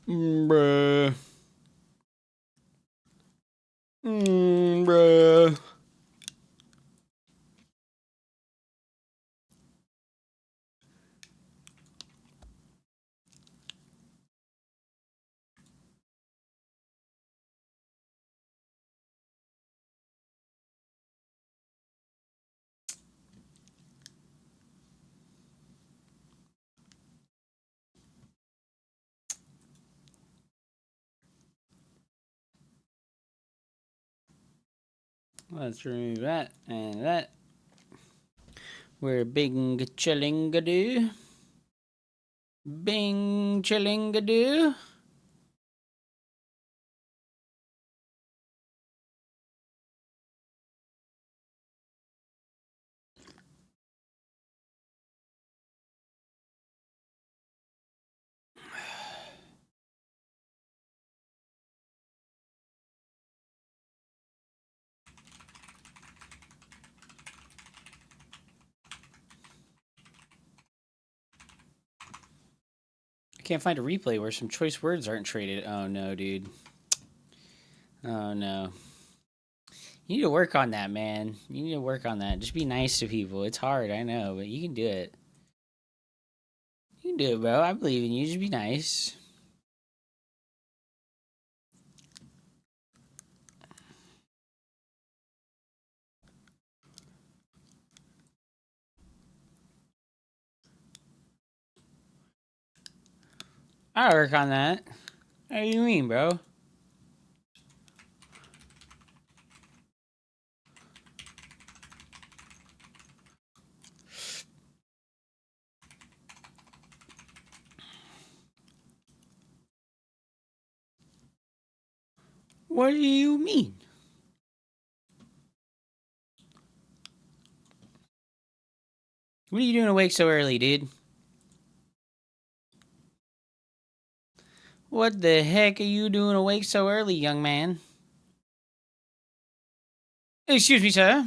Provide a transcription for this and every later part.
Bruh. Bruh. Let's remove that and that. We're bing chillingadoo. Bing chillingadoo. I can't find a replay where some choice words aren't traded. Oh no, dude. Oh no. You need to work on that, man. You need to work on that. Just be nice to people. It's hard, I know, but you can do it. You can do it, bro. I believe in you. Just be nice. I'll work on that. What do you mean, bro? What do you mean? What are you doing awake so early, dude? What the heck are you doing awake so early, young man? Excuse me, sir.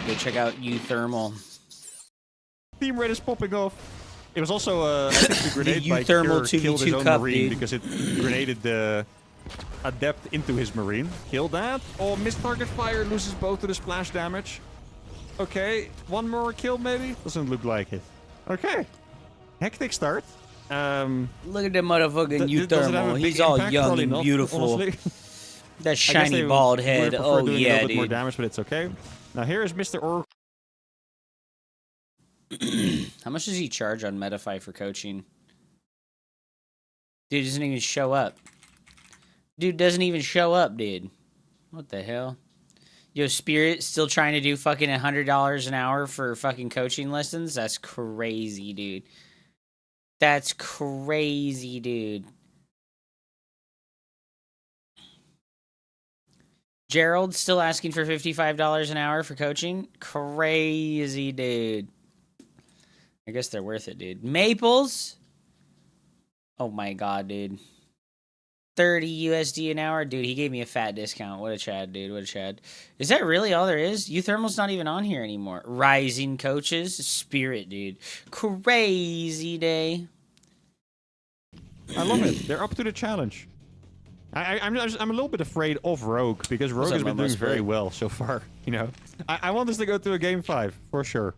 Go check out U-Thermal. Team red is popping off. It was also, I think the grenade by U-Thermal killed his own cup, marine dude. because it grenaded the adept into his marine. Kill that. Oh, missed target fire, loses both to the splash damage. Okay, one more kill maybe? Doesn't look like it. Okay. Hectic start. Look at the motherfucking Does it have a U-Thermal. big He's all impact? young Probably and not, beautiful. honestly. That I guess shiny they bald would head. prefer Oh doing yeah, a little bit more dude. damage, but it's okay. Now here is Mr. Or. How much does he charge on Metafy for coaching? Dude doesn't even show up. Dude doesn't even show up, dude. What the hell? Yo, Spirit still trying to do fucking $100 an hour for fucking coaching lessons? That's crazy, dude. That's crazy, dude. Gerald still asking for $55 an hour for coaching? Crazy, dude. I guess they're worth it, dude. Maples? Oh my god, dude. 30 USD an hour? Dude, he gave me a fat discount. What a Chad, dude. What a Chad. Is that really all there is? U-Thermal's not even on here anymore. Rising coaches? Spirit, dude. Crazy day. I love it. They're up to the challenge. I'm a little bit afraid of Rogue because Rogue has been doing very well so far. You know, I want us to go to a game 5 for sure.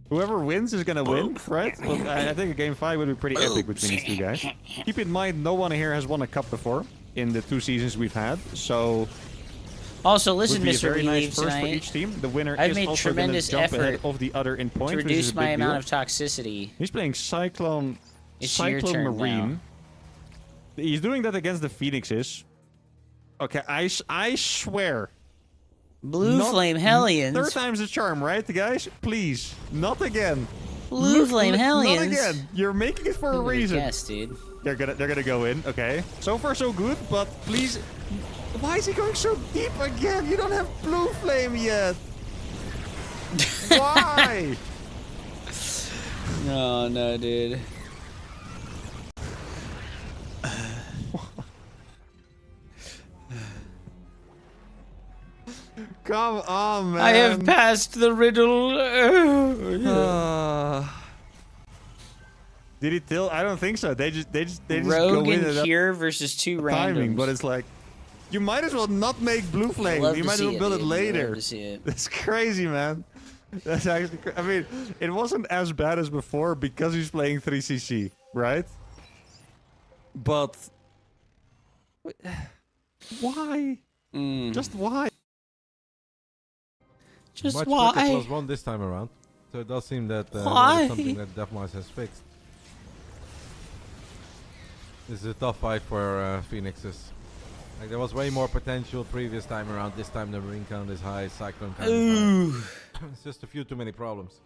Whoever wins is gonna win, right? But I think a game 5 would be pretty epic between these two guys. Keep in mind, no one here has won a cup before in the 2 seasons we've had, so. Also, listen, would be a Mr. very nice Relieve first tonight. for each team. The winner I've is made also going to tremendous jump ahead effort of the other in points, to which is reduce a my big amount deal. of toxicity. He's playing Cyclone Your turn Marine. now. He's doing that against the Phoenixes. Okay, I swear. Blue Flame Hellions. 3rd time's the charm, right, guys? Please, not again. Blue Flame Hellions. Not again. You're making it for a reason. Yes, dude. They're gonna go in. Okay. So far so good, but please. Why is he going so deep again? You don't have Blue Flame yet. Why? No, no, dude. Come on, man. I have passed the riddle. Did he tilt? I don't think so. They just Rogue go in and Cure versus two timing, randoms. but it's like you might as well not make blue flame. You might as well build it later. Love to see it. That's crazy, man. That's actually. I mean, it wasn't as bad as before because he's playing 3cc, right? But why? Just why? Just Much why? quicker +1 this time around. So it does seem that Why? that is something that Deathmouse has fixed. This is a tough fight for Phoenixes. Like there was way more potential previous time around. This time the marine count is high, cyclone count is high. It's just a few too many problems.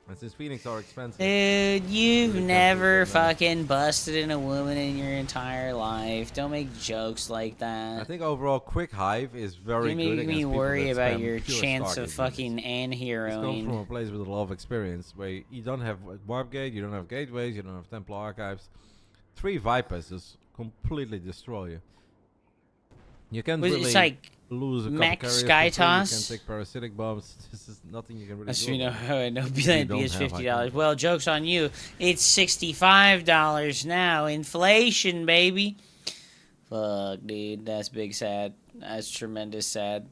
And since Phoenix are expensive, Dude, you've really never can't do that. fucking busted in a woman in your entire life. Don't make jokes like that. I think overall Quick Hive is very You good make against me people worry that about spam your pure chance Stargate of fucking units. It's come from anti-heroing. a place with a lot of experience where you don't have warp gate, you don't have gateways, you don't have Templar archives. 3 Vipers just completely destroy you. You can really It's like lose a couple mech carriers sky for free, toss. You can take parasitic bombs. This is nothing you can really As do. you know, about it. no, You Beeline don't B is have $50. icons. Well, joke's on you. It's $65 now. Inflation, baby. Fuck, dude. That's big sad. That's tremendous sad.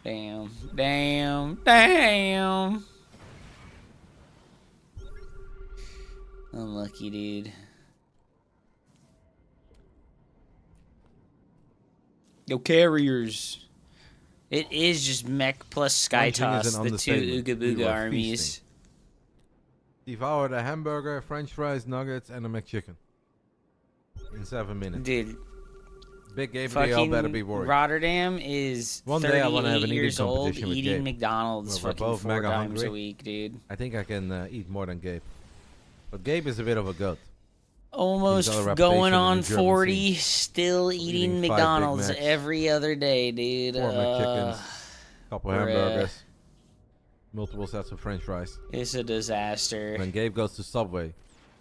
Damn. Damn. Damn. Unlucky, dude. Yo, carriers. It is just mech plus sky One thing is toss, an the two understatement. Ooga We Booga were armies. feasting. Devoured a hamburger, french fries, nuggets, and a McChicken. In 7 minutes. Dude, Big Gabriel better be fucking worried. Rotterdam is One day I wanna have 38 an eating years old competition with eating Gabe. McDonald's Where we're fucking both 4 mega times a hungry. week, dude. I think I can eat more than Gabe. But Gabe is a bit of a goat. Almost He's got a reputation going in on the German 40, still eating Eating 5 Big McDonald's Macs. every other day, dude. 4 McChickens, couple bruh. hamburgers, multiple sets of french fries. It's a disaster. When Gabe goes to Subway,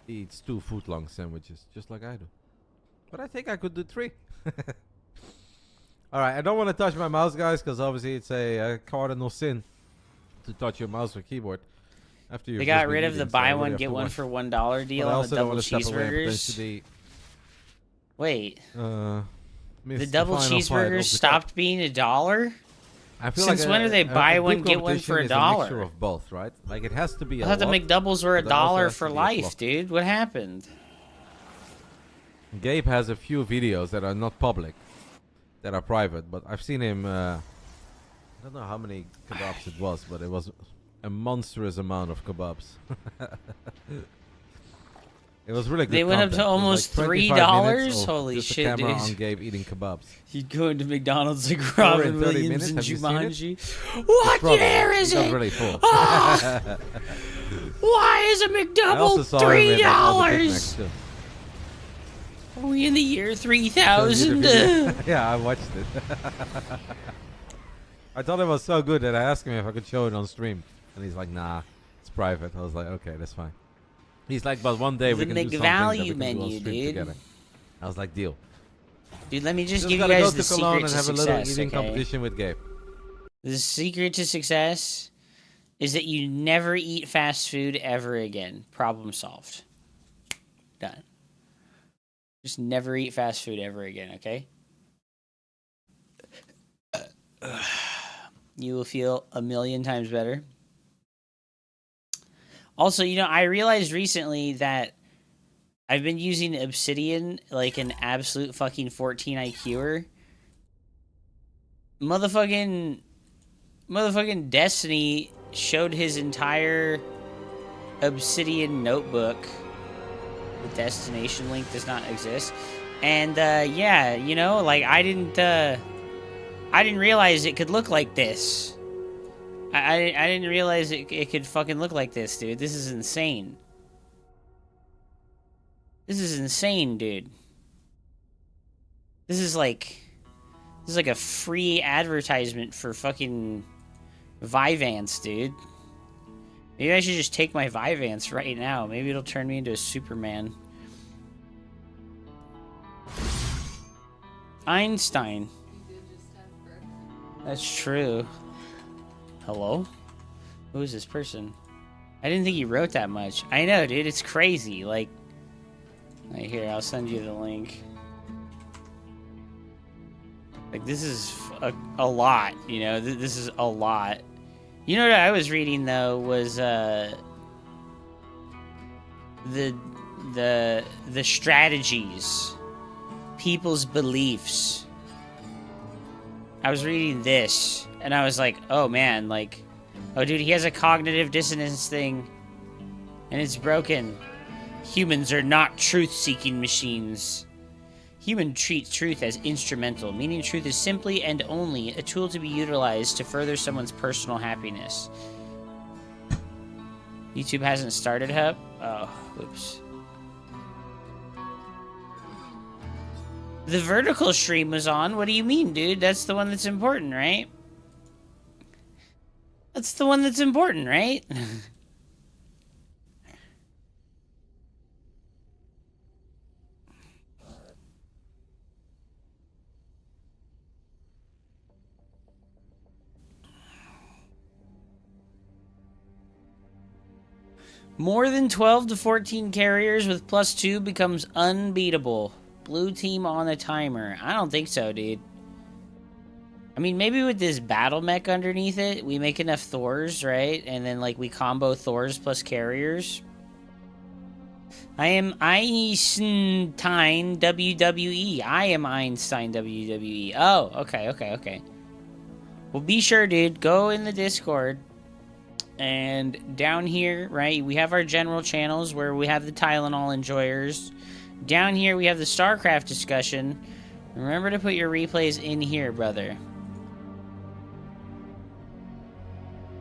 he eats 2 foot-long sandwiches, just like I do. But I think I could do 3. Alright, I don't want to touch my mouse, guys, because obviously it's a cardinal sin to touch your mouse or keyboard. After you've They just got been rid of eating, the so I buy really one, have get to one watch. for $1 deal But I on also the don't double want to step away and cheeseburgers. potentially Wait, miss the double final fight of cheeseburgers the stopped being $1? I feel Since like when are they buy a one, good get one for competition is $1? A mixture of both, right? Like it has to be. I thought the lot, McDoubles were but it also $1 has to for be a life, flop. dude. What happened? Gabe has a few videos that are not public, that are private, but I've seen him. I don't know how many kebabs it was, but it was a monstrous amount of kebabs. It was really good. They went up content. to It was almost like 25 minutes $3? of Holy just a shit, camera dude. on Gabe eating kebabs. You'd go into McDonald's like Hour Robin and 30 Williams minutes, and have you seen it? Jumanji. What Struggle. year is He got it? really full. Ah! Why is a I also McDouble saw him with all the Big Macs $3? too. Are we in the year Showed you the 3000? video? Yeah, I watched it. I thought it was so good that I asked him if I could show it on stream, and he's like, "Nah, it's private." I was like, "Okay, that's fine." He's like, "But one day we The can do something that we McValue can do on menu, stream dude. together." I was like, "Deal." Dude, let me just give you gotta guys go the to Cologne secret and to have a little success, eating okay? competition with Gabe. The secret to success is that you never eat fast food ever again. Problem solved. Done. Just never eat fast food ever again, okay? You will feel a million times better. Also, you know, I realized recently that I've been using Obsidian like an absolute fucking 14 IQer. Motherfucking Destiny showed his entire Obsidian notebook. The destination link does not exist. And yeah, you know, like I didn't realize it could look like this. I didn't realize it could fucking look like this, dude. This is insane. This is insane, dude. This is like a free advertisement for fucking Vyvanse, dude. Maybe I should just take my Vyvanse right now. Maybe it'll turn me into a Superman. Einstein. That's true. Hello? Who is this person? I didn't think he wrote that much. I know, dude. It's crazy. Like, right here, I'll send you the link. Like, this is a lot, you know? This is a lot. You know what I was reading, though, was, the strategies. People's beliefs. I was reading this, and I was like, oh, man, like... Oh, dude, he has a cognitive dissonance thing, and it's broken. Humans are not truth-seeking machines. Human treats truth as instrumental, meaning truth is simply and only a tool to be utilized to further someone's personal happiness. YouTube hasn't started, Hup? Oh, whoops. The vertical stream was on. What do you mean, dude? That's the one that's important, right? That's the one that's important, right? More than 12 to 14 carriers with +2 becomes unbeatable. Blue team on the timer. I don't think so, dude. I mean, maybe with this battle mech underneath it, we make enough Thors, right? And then, like, we combo Thors plus carriers. I am Einstein WWE. I am Einstein WWE. Oh, okay. Well, be sure, dude. Go in the Discord. And down here, right, we have our general channels where we have the Tylenol enjoyers. Down here, we have the Starcraft discussion. Remember to put your replays in here, brother.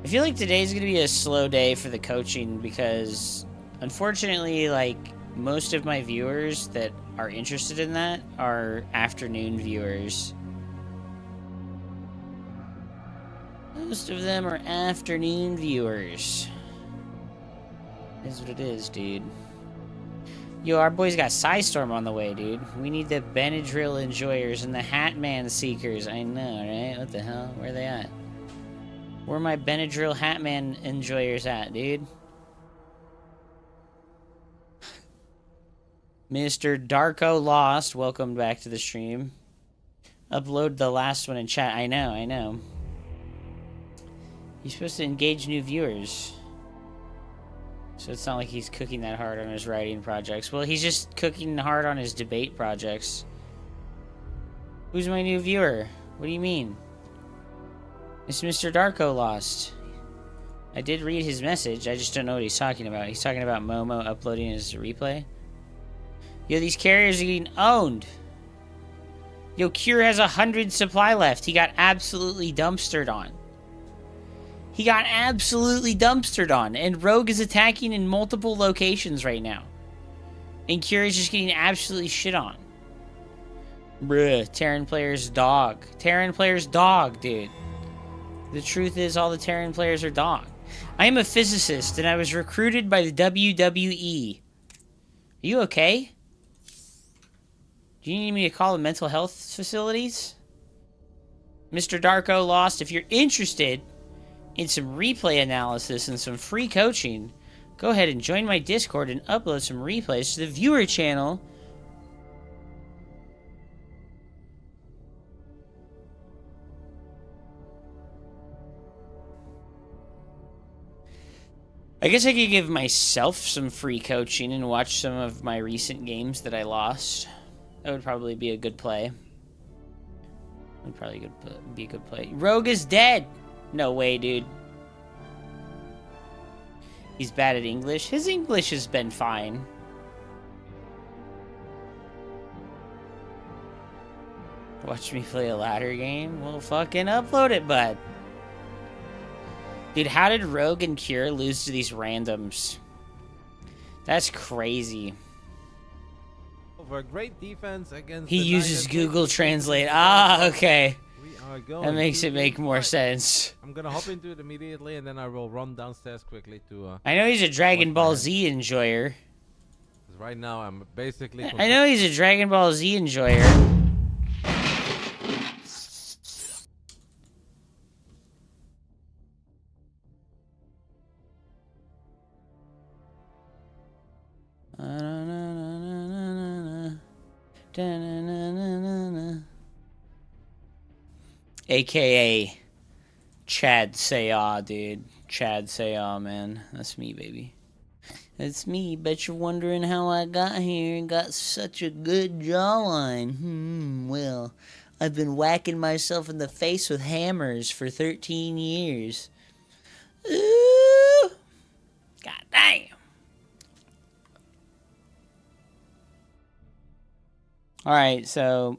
I feel like today's going to be a slow day for the coaching because, unfortunately, like, most of my viewers that are interested in that are afternoon viewers. Most of them are afternoon viewers. Is what it is, dude. Yo, our boys got Psystorm on the way, dude. We need the Benadryl enjoyers and the Hatman seekers. I know, right? What the hell? Where are they at? Where are my Benadryl Hatman enjoyers at, dude? Mr. Darko Lost, welcome back to the stream. Upload the last one in chat. I know. He's supposed to engage new viewers. So it's not like he's cooking that hard on his writing projects. Well, he's just cooking hard on his debate projects. Who's my new viewer? What do you mean? It's Mr. Darko Lost. I did read his message. I just don't know what he's talking about. He's talking about Momo uploading his replay. Yo, these carriers are getting owned. Yo, Cure has 100 supply left. He got absolutely dumpstered on. And Rogue is attacking in multiple locations right now. And Cure is just getting absolutely shit on. Bruh, Terran players dog. Terran players dog, dude. The truth is all the Terran players are dog. I am a physicist and I was recruited by the WWE. Are you okay? Do you need me to call the mental health facilities? Mr. Darko Lost, if you're interested in some replay analysis and some free coaching, go ahead and join my Discord and upload some replays to the viewer channel. I guess I could give myself some free coaching and watch some of my recent games that I lost. That would probably be a good play. Would probably be a good play. Rogue is dead! No way, dude. He's bad at English. His English has been fine. Watch me play a ladder game? Well, fucking upload it, bud. Dude, how did Rogue and Cure lose to these randoms? That's crazy. For a great defense against he uses Google Translate. Ah, okay. We are go. That in makes 2 it make games more five. sense. I'm gonna hop into it immediately, and then I will run downstairs quickly to. I know he's a Dragon What Ball the Z enjoyer. 'Cause right now I'm basically. I know he's a Dragon Ball Z enjoyer. AKA Chad Sayah, dude. Chad Sayah, man. That's me, baby. That's me. Bet you're wondering how I got here and got such a good jawline. Well, I've been whacking myself in the face with hammers for 13 years. Ooh! God damn! Alright, so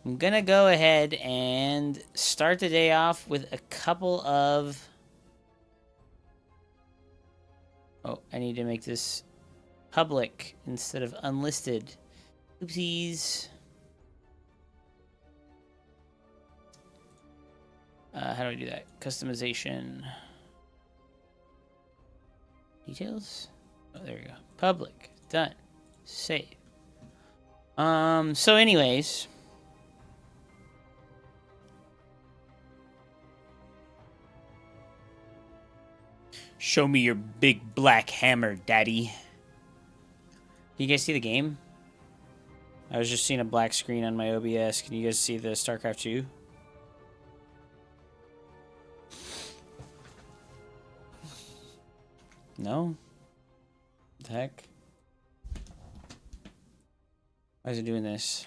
I'm gonna go ahead and start the day off with a couple of... Oh, I need to make this public instead of unlisted. Oopsies. How do I do that? Customization. Details? Oh, there we go. Public. Done. Save. So anyways... Show me your big black hammer, daddy. You guys see the game? I was just seeing a black screen on my OBS. Can you guys see the Starcraft 2? No? What the heck? Why is it doing this?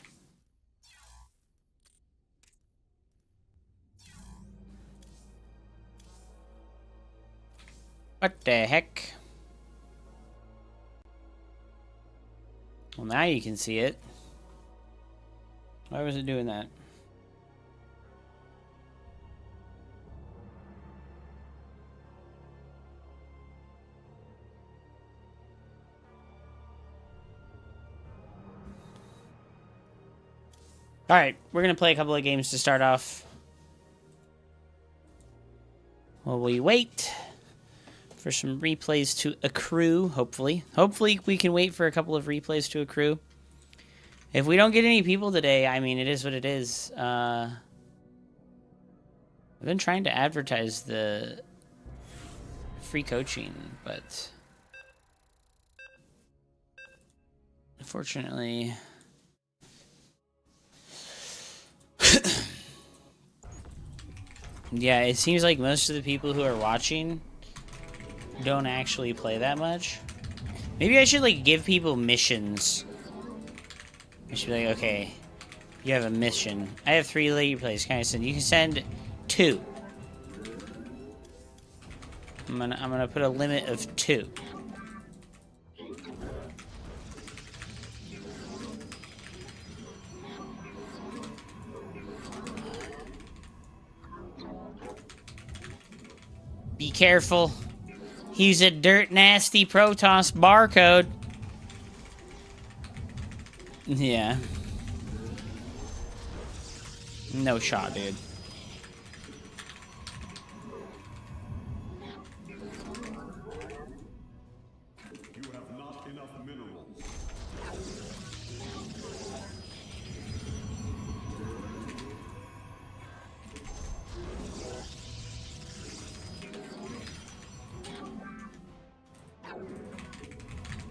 What the heck? Well, now you can see it. Why was it doing that? Alright, we're going to play a couple of games to start off. While we wait for some replays to accrue, hopefully. Hopefully we can wait for a couple of replays to accrue. If we don't get any people today, I mean, it is what it is. I've been trying to advertise the free coaching, but unfortunately... Yeah, it seems like most of the people who are watching don't actually play that much. Maybe I should, like, give people missions. I should be like, okay, you have a mission. I have 3 lady plays. Can I send? You can send 2. I'm gonna put a limit of 2. Be careful. He's a dirt nasty Protoss barcode. Yeah. No shot, dude. You have not enough minerals.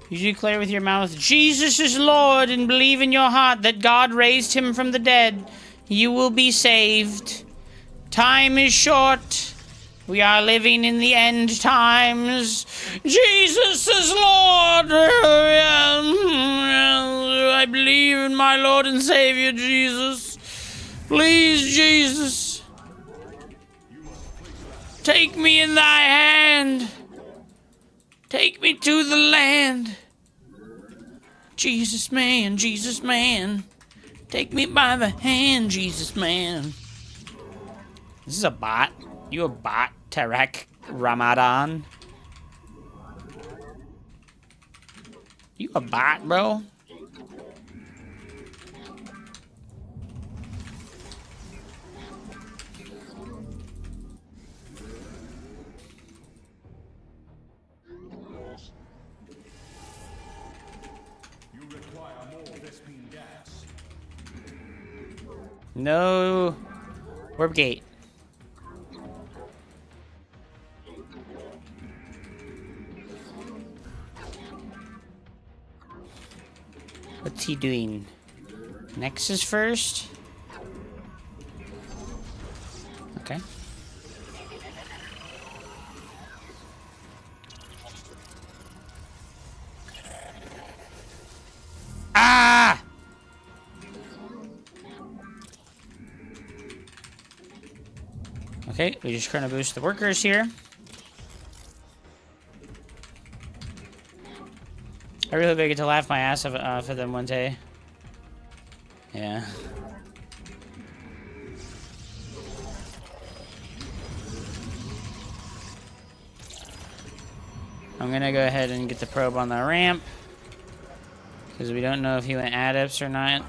You declare with your mouth, Jesus is Lord, and believe in your heart that God raised him from the dead. You will be saved. Time is short. We are living in the end times. Jesus is Lord. I believe in my Lord and Savior, Jesus. Please, Jesus. Take me in thy hand. Take me to the land. Jesus man, Jesus man. Take me by the hand, Jesus man. This is a bot. You a bot, Tarek Ramadan? You a bot, bro? No warp gate. What's he doing? Nexus first? Okay. Ah! Okay, we just chrono boost the workers here. I really hope I get to laugh my ass off of them one day. Yeah. I'm gonna go ahead and get the probe on the ramp. Because we don't know if he went adepts or not.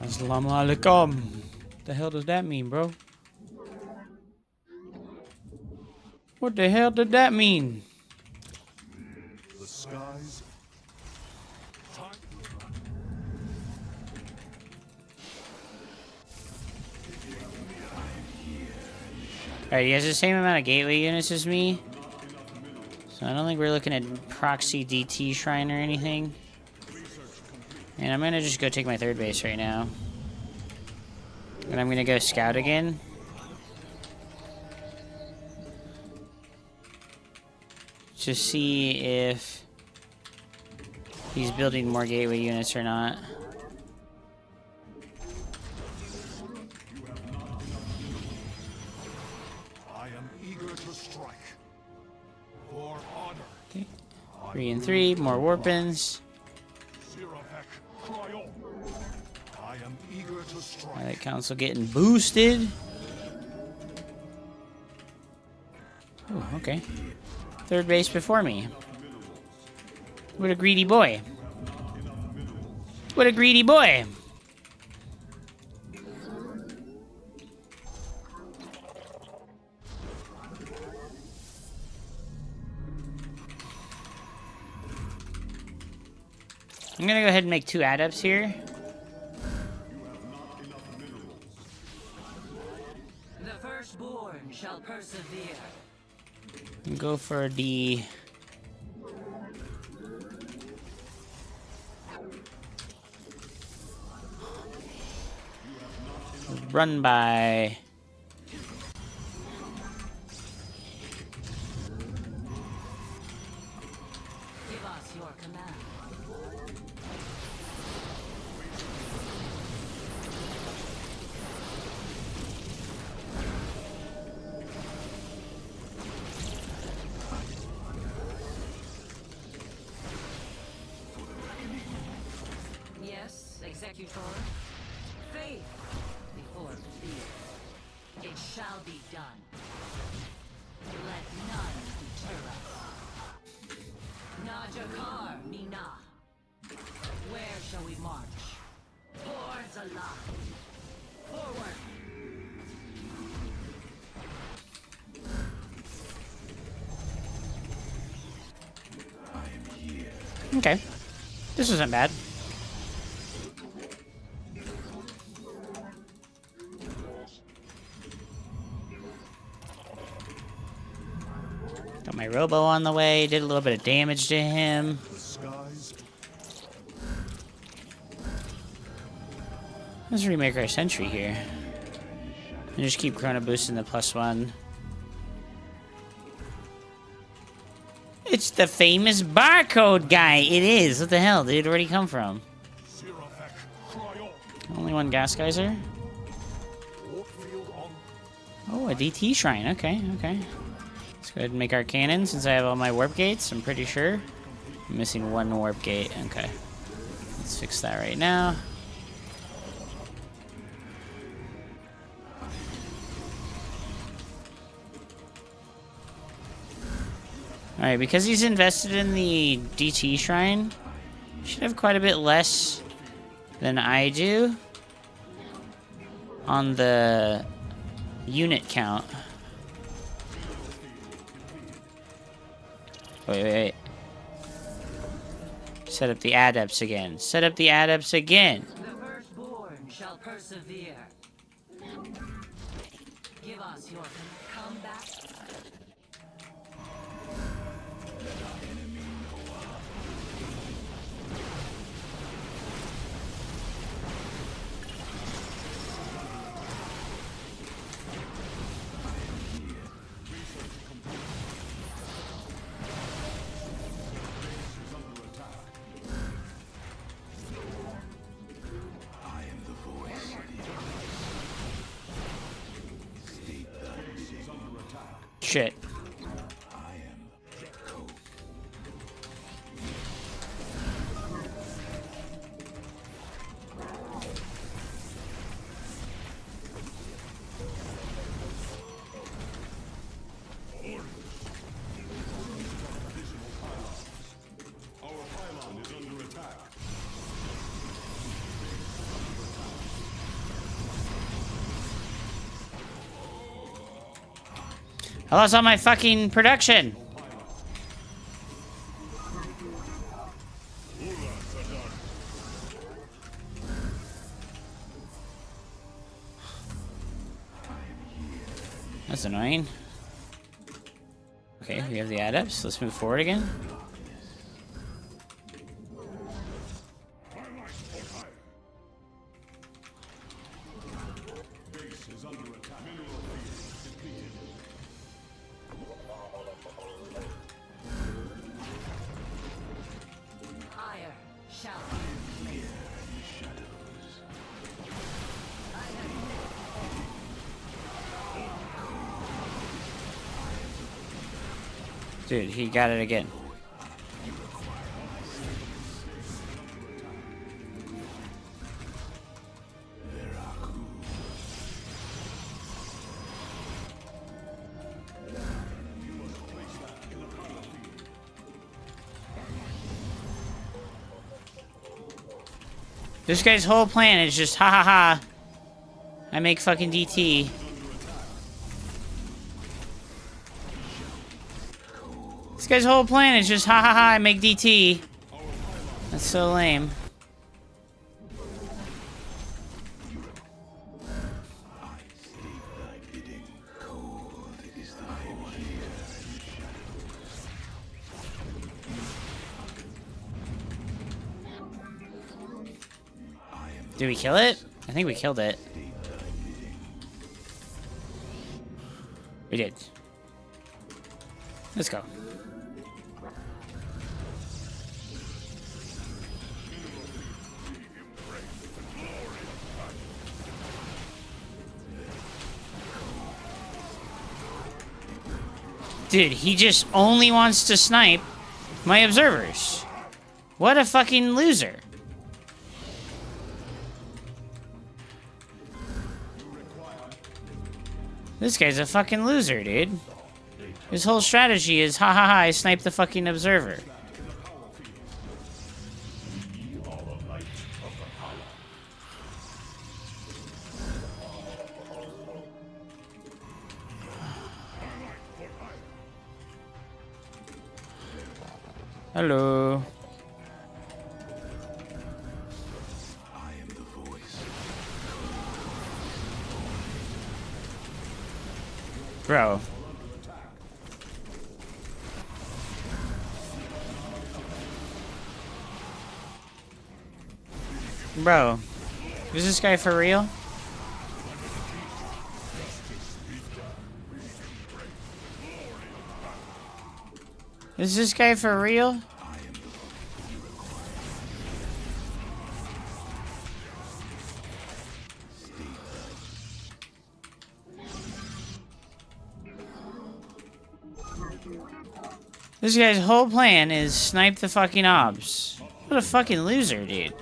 Assalamu alaikum. The hell does that mean, bro? What the hell did that mean? The skies. Alright, he has the same amount of gateway units as me. So I don't think we're looking at proxy DT shrine or anything. And I'm gonna just go take my third base right now. And I'm gonna go scout again. To see if he's building more gateway units or not. I am eager to strike. For honor. Okay. 3 and 3, more warpins. I am eager to strike. Alright, council getting boosted. Oh, okay. Third base before me. What a greedy boy. What a greedy boy. I'm gonna go ahead and make 2 adepts here. The firstborn shall persevere. And go for the run by. Give us your command. Yes, Executor. Faith before fear. It shall be done. Let none deter us. Najakar, Nina. Where shall we march? Towards Allah. Forward. Okay. This isn't bad. Got my robo on the way, did a little bit of damage to him. The skies. Let's remake our sentry here. And just keep chrono boosting the +1. It's the famous barcode guy. It is. What the hell, dude? Where'd he come from? Only one gas geyser? Oh, a DT shrine. Okay, okay. Let's go ahead and make our cannon since I have all my warp gates, I'm pretty sure. I'm missing 1 warp gate. Okay. Let's fix that right now. Alright, because he's invested in the DT shrine, he should have quite a bit less than I do on the unit count. Wait, wait, wait. Set up the adepts again. Set up the adepts again. The firstborn shall persevere. Give us your comeback. Shit. I lost all my fucking production. That's annoying. Okay, we have the adepts. Let's move forward again. Higher shall Dude, he got it again. This guy's whole plan is just ha ha ha. I make fucking DT. This guy's whole plan is just ha ha ha. I make DT. That's so lame. Did we kill it? I think we killed it. We did. Let's go. Dude, he just only wants to snipe my observers. What a fucking loser. This guy's a fucking loser, dude. His whole strategy is, ha ha ha, I snipe the fucking observer. Hello. Bro. Bro. Is this guy for real? Is this guy for real? This guy's whole plan is snipe the fucking obs. What a fucking loser, dude.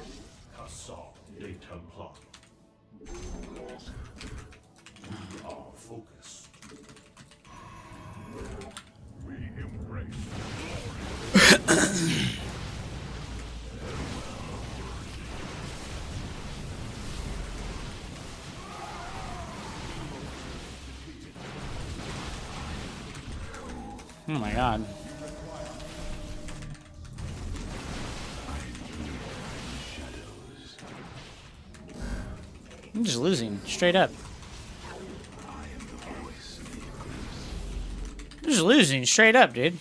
Oh my god. just losing, straight up. I'm just losing, straight up, dude.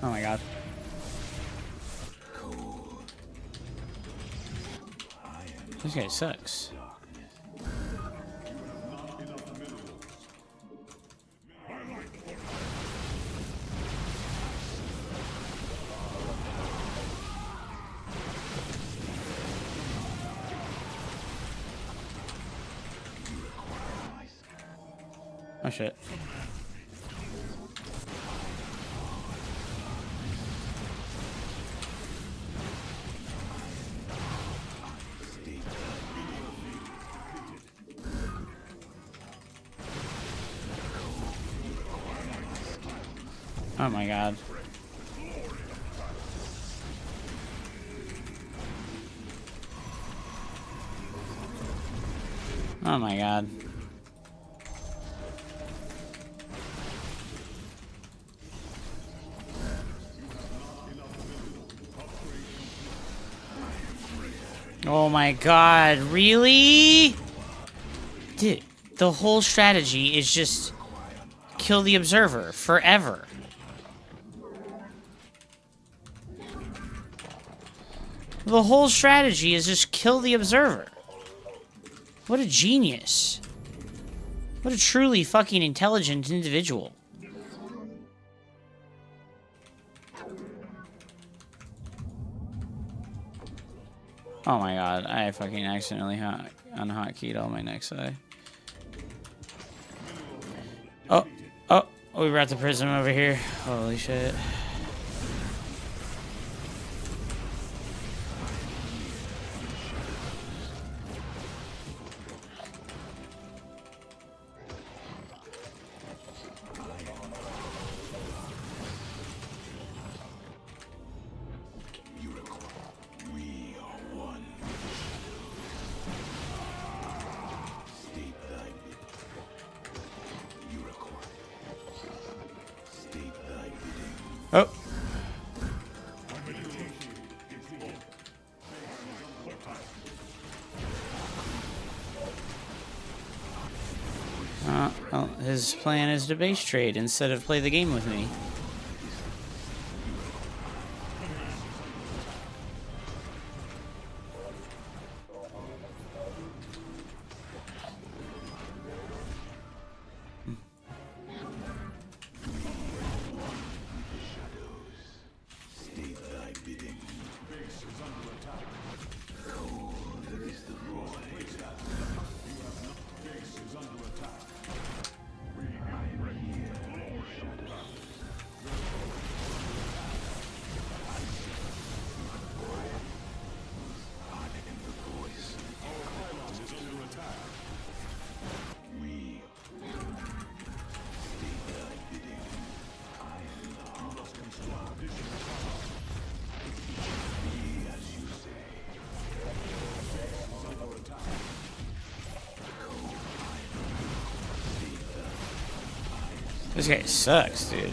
Oh my god. This guy sucks. Oh shit. Oh my god. Oh my god. Oh my god, really? Dude, the whole strategy is just kill the observer forever. The whole strategy is just kill the observer. What a genius. What a truly fucking intelligent individual. Oh my god, I fucking accidentally unhotkeyed all my next eye. Oh, we brought the prism over here. Holy shit. Oh. Well, his plan is to base trade instead of play the game with me. This guy sucks, dude.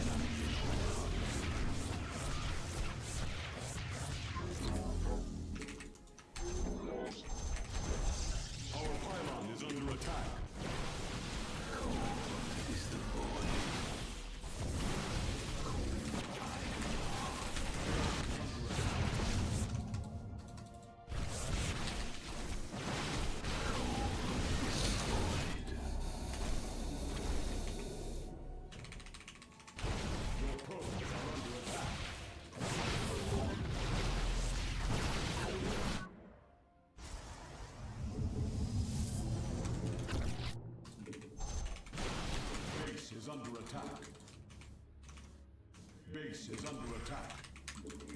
Base is under attack.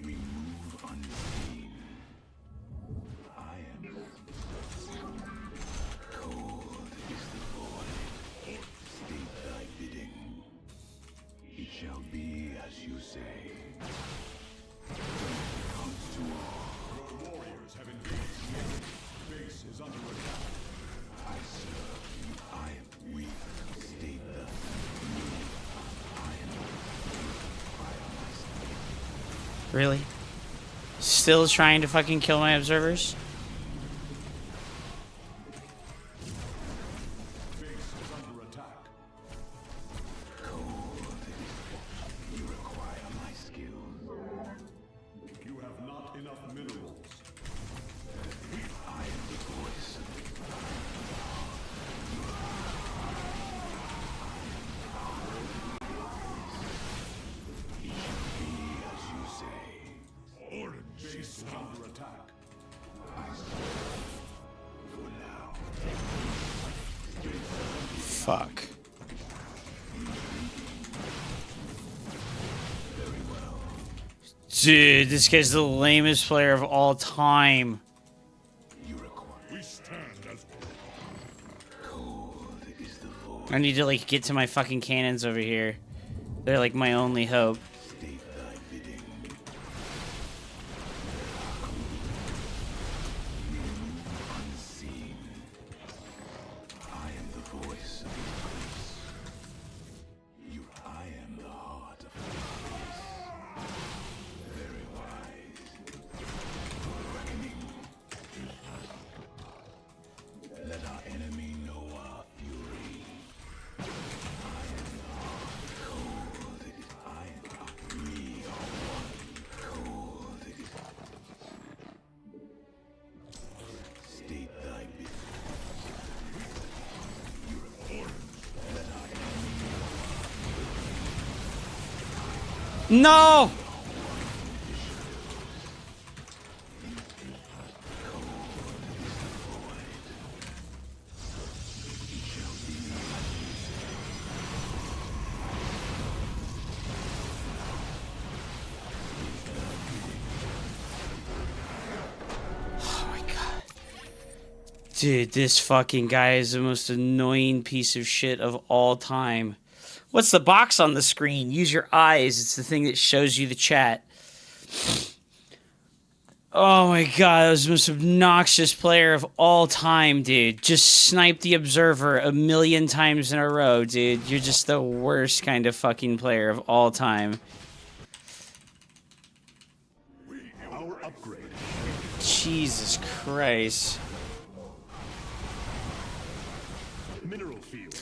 We move unseen. I am cold is the void. State thy bidding. It shall be as you say. Comes to all. Your warriors have engaged. Base is under attack. I serve you. I am weak. State the need. I am. Really? Still trying to fucking kill my observers? Base is under attack. You require my skills. You have not enough minerals. I am the voice of He shall be as you say. Orange base is under attack. For now. Fuck. Dude, this guy's the lamest player of all time. You require. We stand as cold is the voice. I need to, like, get to my fucking cannons over here. They're, like, my only hope. State thy bidding. Unseen. I am the voice of the place. I am the heart of the place. Very wise. For the reckoning. Let our enemy know our fury. I am the heart. Cold it is. I am we are one. Cold it is. State thy bidding. No! Oh my god. Dude, this fucking guy is the most annoying piece of shit of all time. What's the box on the screen? Use your eyes. It's the thing that shows you the chat. Oh my god, that was the most obnoxious player of all time, dude. Just snipe the observer a million times in a row, dude. You're just the worst kind of fucking player of all time. Our upgrade. Jesus Christ. Mineral field.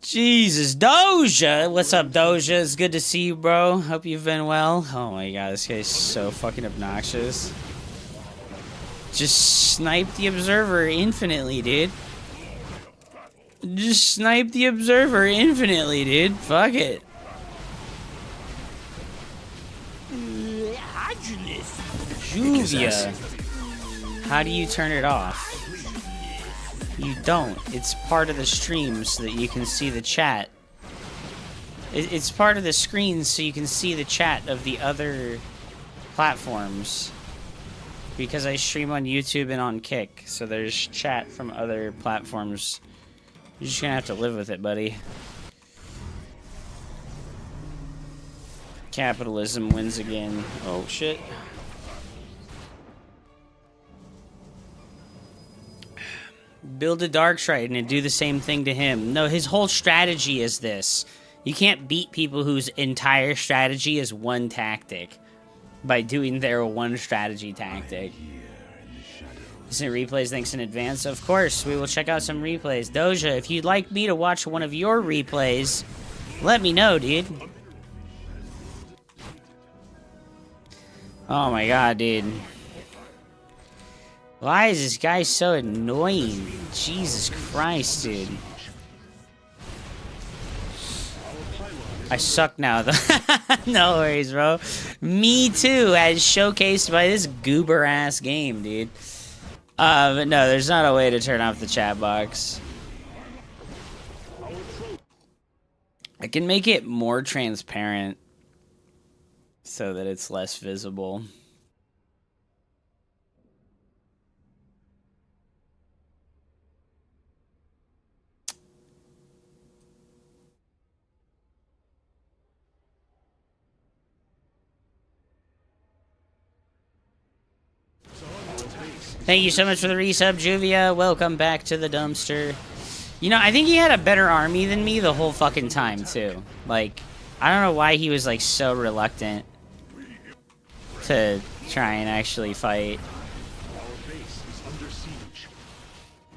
Jesus, Doja! What's up, Doja? It's good to see you, bro. Hope you've been well. Oh my god, this guy's so fucking obnoxious. Just snipe the observer infinitely, dude. Just snipe the observer infinitely, dude. Fuck it. Juvia. How do you turn it off? You don't. It's part of the stream so that you can see the chat. It's part of the screen so you can see the chat of the other platforms. Because I stream on YouTube and on Kick, so there's chat from other platforms. You're just gonna have to live with it, buddy. Capitalism wins again. Oh, shit. Build a Dark Trident and do the same thing to him. No, his whole strategy is this. You can't beat people whose entire strategy is one tactic by doing their one strategy tactic. Instant replays, thanks in advance. Of course, we will check out some replays. Doja, if you'd like me to watch one of your replays, let me know, dude. Oh my god, dude. Why is this guy so annoying? Jesus Christ, dude. I suck now, though. No worries, bro. Me too, as showcased by this goober-ass game, dude. But no, there's not a way to turn off the chat box. I can make it more transparent so that it's less visible. Thank you so much for the resub, Juvia. Welcome back to the dumpster. You know, I think he had a better army than me the whole fucking time, too. Like, I don't know why he was, like, so reluctant to try and actually fight.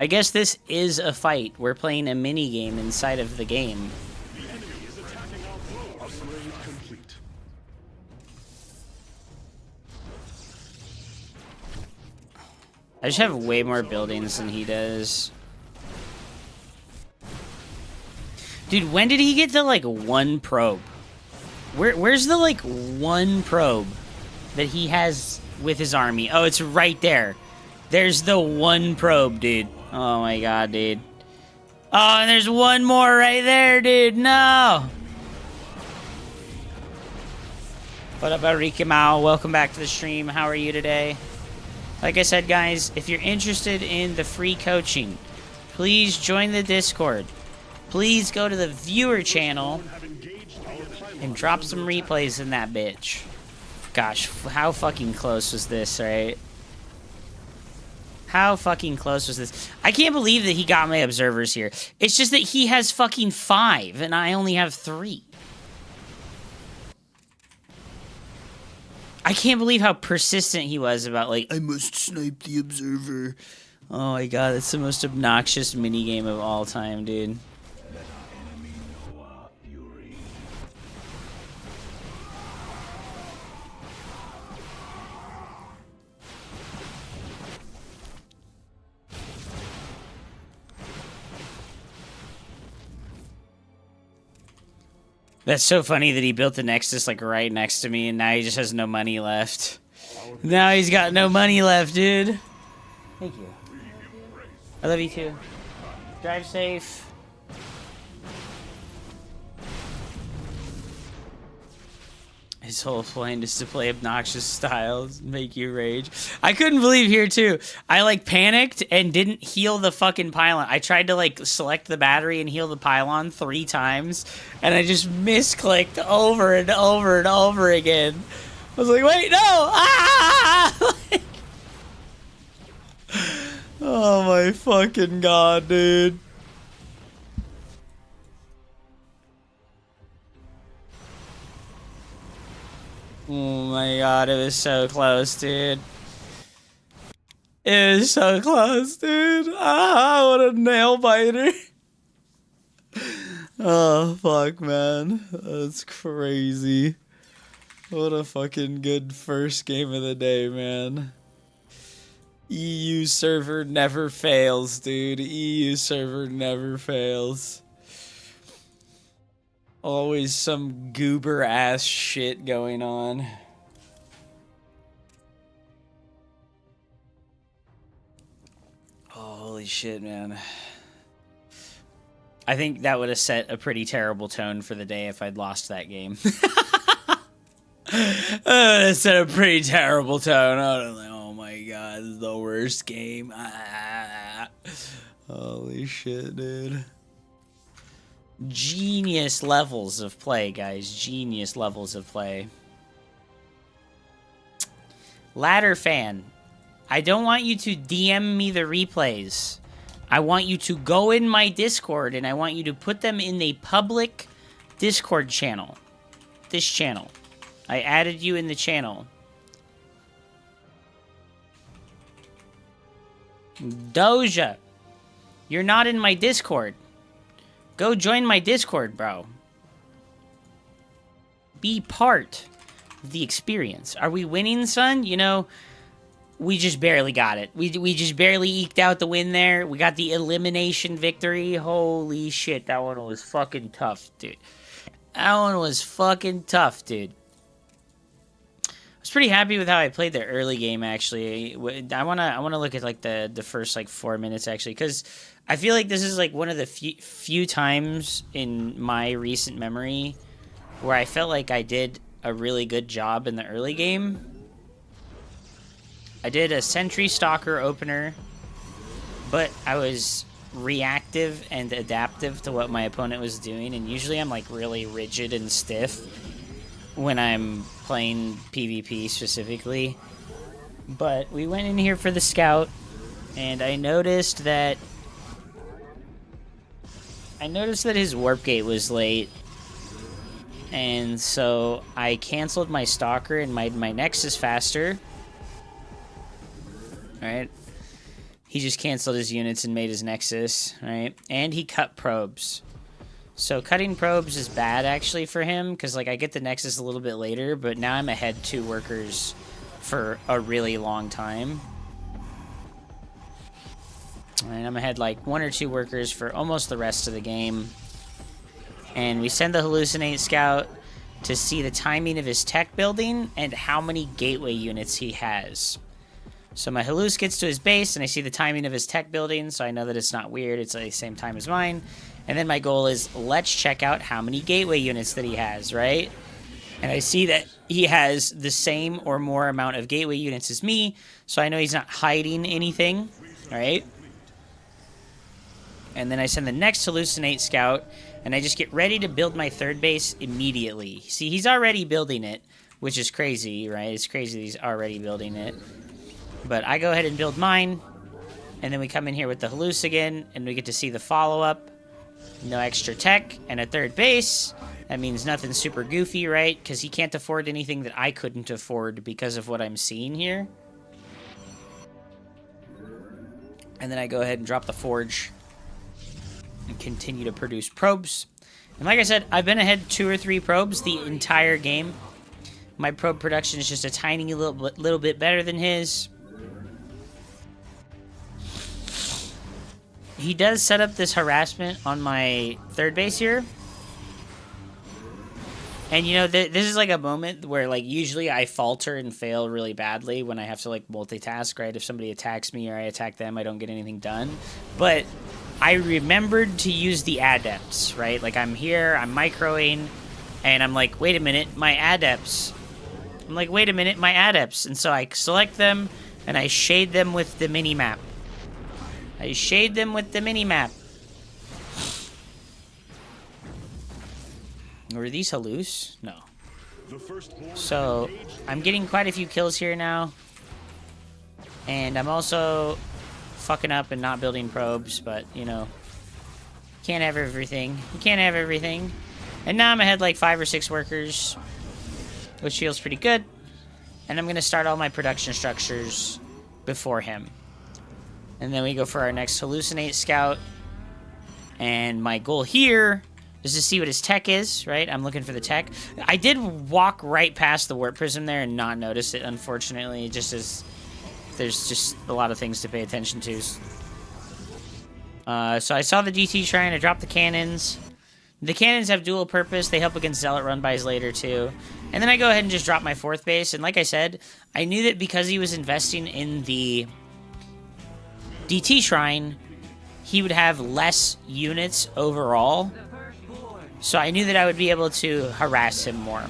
I guess this is a fight. We're playing a mini game inside of the game. I just have way more buildings than he does. Dude, when did he get the, like, 1 probe? Where's the, like, 1 probe that he has with his army? Oh, it's right there. There's the 1 probe, dude. Oh my god, dude. Oh, and there's 1 more right there, dude. No! What up, Enrique Mao? Welcome back to the stream. How are you today? Like I said, guys, if you're interested in the free coaching, please join the Discord. Please go to the viewer channel and drop some replays in that bitch. Gosh, how fucking close was this, right? How fucking close was this? I can't believe that he got my observers here. It's just that he has fucking 5 and I only have 3. I can't believe how persistent he was about, like, I must snipe the observer. Oh my god, that's the most obnoxious minigame of all time, dude. That's so funny that he built the Nexus, like, right next to me, and now he just has no money left. Now he's got no money left, dude. Thank you. I love you, too. Drive safe. His whole point is to play obnoxious styles, make you rage. I couldn't believe here, too. I, like, panicked and didn't heal the fucking pylon. I tried to, like, select the battery and heal the pylon 3 times, and I just misclicked over and over and over again. I was like, wait, no! Ah! Oh, my fucking god, dude. Oh my god, it was so close, dude. It was so close, dude. Ah, what a nail biter. Oh, fuck, man. That's crazy. What a fucking good first game of the day, man. EU server never fails, dude. EU server never fails. Always some goober ass shit going on. Holy shit, man. I think that would have set a pretty terrible tone for the day if I'd lost that game. That would have set a pretty terrible tone. I was like, oh my god, this is the worst game. Ah. Holy shit, dude. Genius levels of play, guys. Genius levels of play. Ladder fan, I don't want you to DM me the replays. I want you to go in my Discord and I want you to put them in a public Discord channel. This channel. I added you in the channel. Doja, you're not in my Discord. Go join my Discord, bro. Be part of the experience. Are we winning, son? You know, we just barely got it. We just barely eked out the win there. We got the elimination victory. Holy shit, that one was fucking tough, dude. That one was fucking tough, dude. I was pretty happy with how I played the early game, actually. I wanna look at, like, the first, like, 4 minutes, actually, because I feel like this is, like, one of the few times in my recent memory where I felt like I did a really good job in the early game. I did a Sentry Stalker opener, but I was reactive and adaptive to what my opponent was doing, and usually I'm, like, really rigid and stiff when I'm playing PvP specifically. But we went in here for the scout, and I noticed that his warp gate was late. And so I canceled my Stalker and made my Nexus faster. Right? He just canceled his units and made his Nexus, right? And he cut probes. So cutting probes is bad, actually, for him, because, like, I get the Nexus a little bit later, but now I'm ahead 2 workers for a really long time. And I'm ahead, like, 1 or 2 workers for almost the rest of the game. And we send the Hallucinate Scout to see the timing of his tech building and how many gateway units he has. So my Halluc gets to his base, and I see the timing of his tech building, so I know that it's not weird. It's the same time as mine. And then my goal is, let's check out how many gateway units that he has, right? And I see that he has the same or more amount of gateway units as me, so I know he's not hiding anything, right? And then I send the next Hallucinate Scout, and I just get ready to build my 3rd base immediately. See, he's already building it, which is crazy, right? It's crazy that he's already building it. But I go ahead and build mine, and then we come in here with the Halluc again, and we get to see the follow-up. No extra tech, and a 3rd base. That means nothing super goofy, right? Because he can't afford anything that I couldn't afford because of what I'm seeing here. And then I go ahead and drop the Forge and continue to produce probes. And like I said, I've been ahead 2 or 3 probes the entire game. My probe production is just a tiny little bit better than his. He does set up this harassment on my 3rd base here. And, you know, this is like a moment where, like, usually I falter and fail really badly when I have to, like, multitask, right? If somebody attacks me or I attack them, I don't get anything done. But I remembered to use the adepts, right? Like, I'm here, I'm microing, and I'm like, wait a minute, my adepts. I'm like, wait a minute, my adepts. And so I select them, and I shade them with the mini-map. I shade them with the mini-map. Were these Halluc? No. So, I'm getting quite a few kills here now. And I'm also fucking up and not building probes, but, you know, can't have everything. You can't have everything. And now I'm ahead like 5 or 6 workers, which feels pretty good. And I'm going to start all my production structures before him. And then we go for our next Hallucinate Scout. And my goal here is to see what his tech is, right? I'm looking for the tech. I did walk right past the Warp Prism there and not notice it, unfortunately. Just as there's just a lot of things to pay attention to. So I saw the DT trying to drop the cannons. The cannons have dual purpose. They help against Zealot run-bys later, too. And then I go ahead and just drop my 4th base. And like I said, I knew that because he was investing in the DT Shrine, he would have less units overall. So I knew that I would be able to harass him more.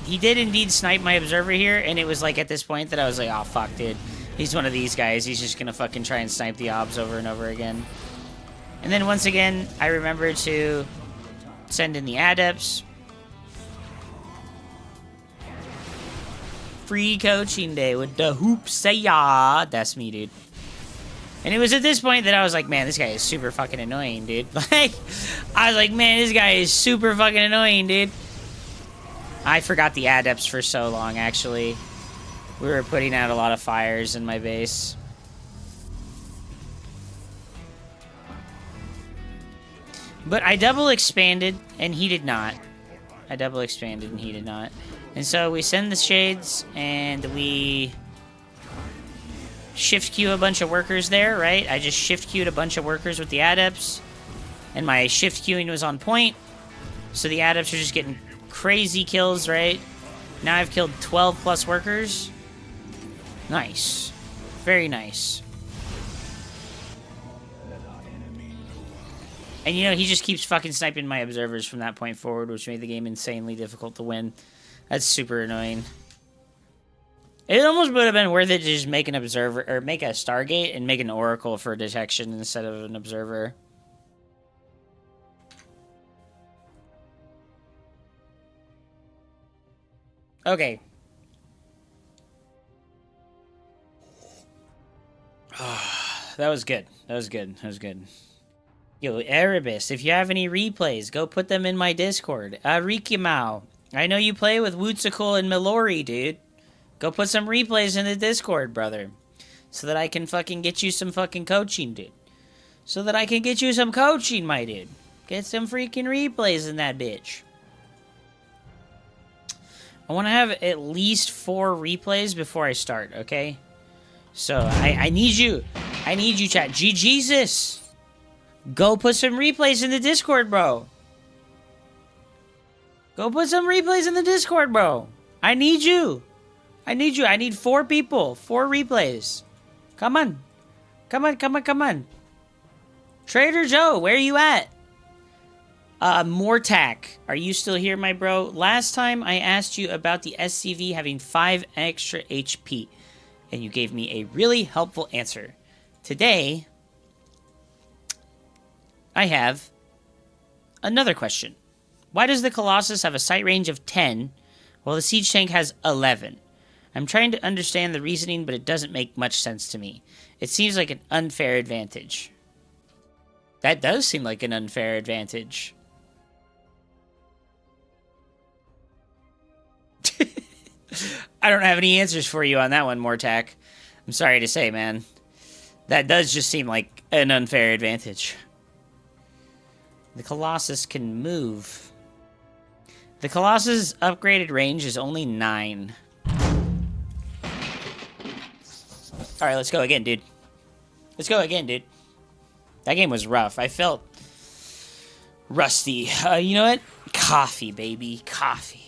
He did indeed snipe my Observer here, and it was like at this point that I was like, oh, fuck, dude. He's one of these guys. He's just going to fucking try and snipe the Obs over and over again. And then once again, I remember to send in the Adepts. Free coaching day with the Hoopsaya. That's me, dude. And it was at this point that I was like, man, this guy is super fucking annoying, dude. Like, I was like, man, this guy is super fucking annoying, dude. I forgot the Adepts for so long, actually. We were putting out a lot of fires in my base. But I double expanded, and he did not. I double expanded, and he did not. And so we send the Shades, and we shift queue a bunch of workers there, right? I just shift queued a bunch of workers with the Adepts, and my shift queuing was on point. So the Adepts are just getting crazy kills, right? Now I've killed 12 plus workers. Nice. Very nice. And, you know, he just keeps fucking sniping my observers from that point forward, which made the game insanely difficult to win. That's super annoying. It almost would have been worth it to just make an observer, or make a Stargate and make an Oracle for detection instead of an observer. Okay. That was good. That was good. That was good. Yo, Erebus, if you have any replays, go put them in my Discord. Rikimao, I know you play with Wootsicle and Milori, dude. Go put some replays in the Discord, brother. So that I can fucking get you some fucking coaching, dude. So that I can get you some coaching, my dude. Get some freaking replays in that bitch. I want to have at least 4 replays before I start, okay? So, I need you. I need you, chat. Jesus. Go put some replays in the Discord, bro. Go put some replays in the Discord, bro. I need you. I need you. I need 4 people. 4 replays. Come on. Come on, come on, come on. Trader Joe, where are you at? Mortac, are you still here, my bro? Last time I asked you about the SCV having 5 extra HP, and you gave me a really helpful answer. Today, I have another question. Why does the Colossus have a sight range of 10, while the Siege Tank has 11? I'm trying to understand the reasoning, but it doesn't make much sense to me. It seems like an unfair advantage. That does seem like an unfair advantage. I don't have any answers for you on that one, Mortac. I'm sorry to say, man. That does just seem like an unfair advantage. The Colossus can move. The Colossus' upgraded range is only 9. Alright, let's go again, dude. Let's go again, dude. That game was rough. I felt rusty. You know what? Coffee, baby. Coffee.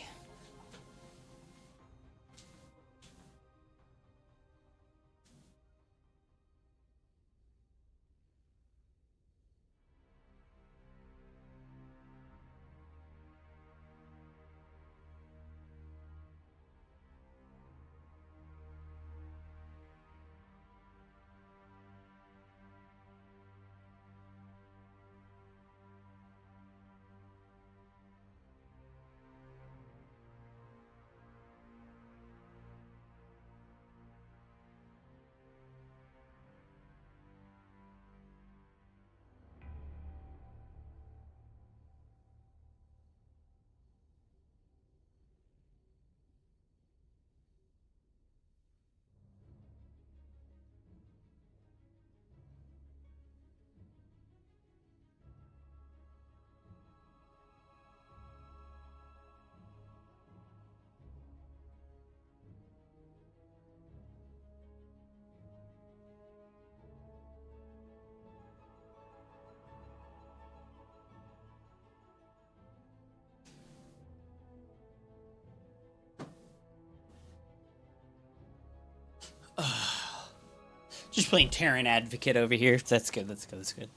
Just playing Terran Advocate over here. That's good, that's good, that's good.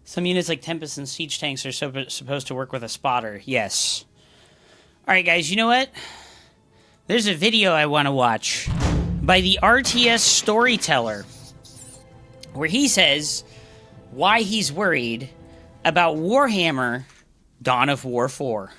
Some units like Tempest and Siege Tanks are supposed to work with a spotter. Yes. Alright, guys, you know what? There's a video I want to watch by the RTS Storyteller where he says why he's worried about Warhammer Dawn of War 4.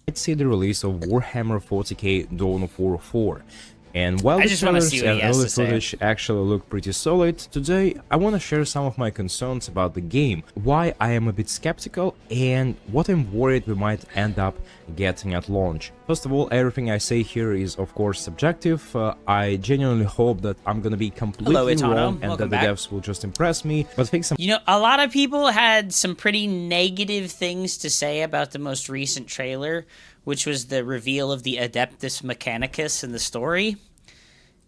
Let's see the release of Warhammer 40k Dawn of War 4. And while I the just wanna trailers see what and he has early to say. footage actually look pretty solid, today I want to share some of my concerns about the game, why I am a bit skeptical, and what I'm worried we might end up getting at launch. First of all, everything I say here is of course subjective. I genuinely hope that I'm gonna be completely Hello, Itano. wrong and Welcome that the back. devs will just impress me, but think some You know, a lot of people had some pretty negative things to say about the most recent trailer, which was the reveal of the Adeptus Mechanicus in the story.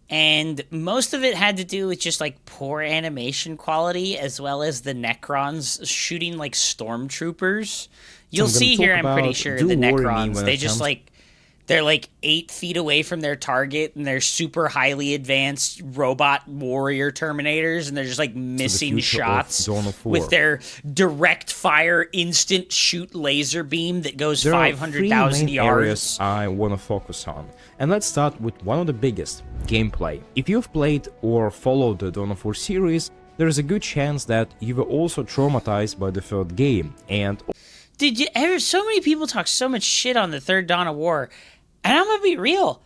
And most of it had to do with just like poor animation quality, as well as the Necrons shooting like stormtroopers. You'll gonna see here, talk I'm pretty about sure, Do the Worry Me Necrons, when they it just comes- like, they're like 8 feet away from their target, and they're super highly advanced robot warrior Terminators, and they're just like missing future of shots Dawn of War. with their direct fire, instant shoot laser beam that goes There are 500,000 three main yards. areas I want to focus on, and let's start with one of the biggest, gameplay. If you've played or followed the Dawn of War series, there is a good chance that you were also traumatized by the third game, and Did you ever? So many people talk so much shit on the third Dawn of War, and I'm gonna be real.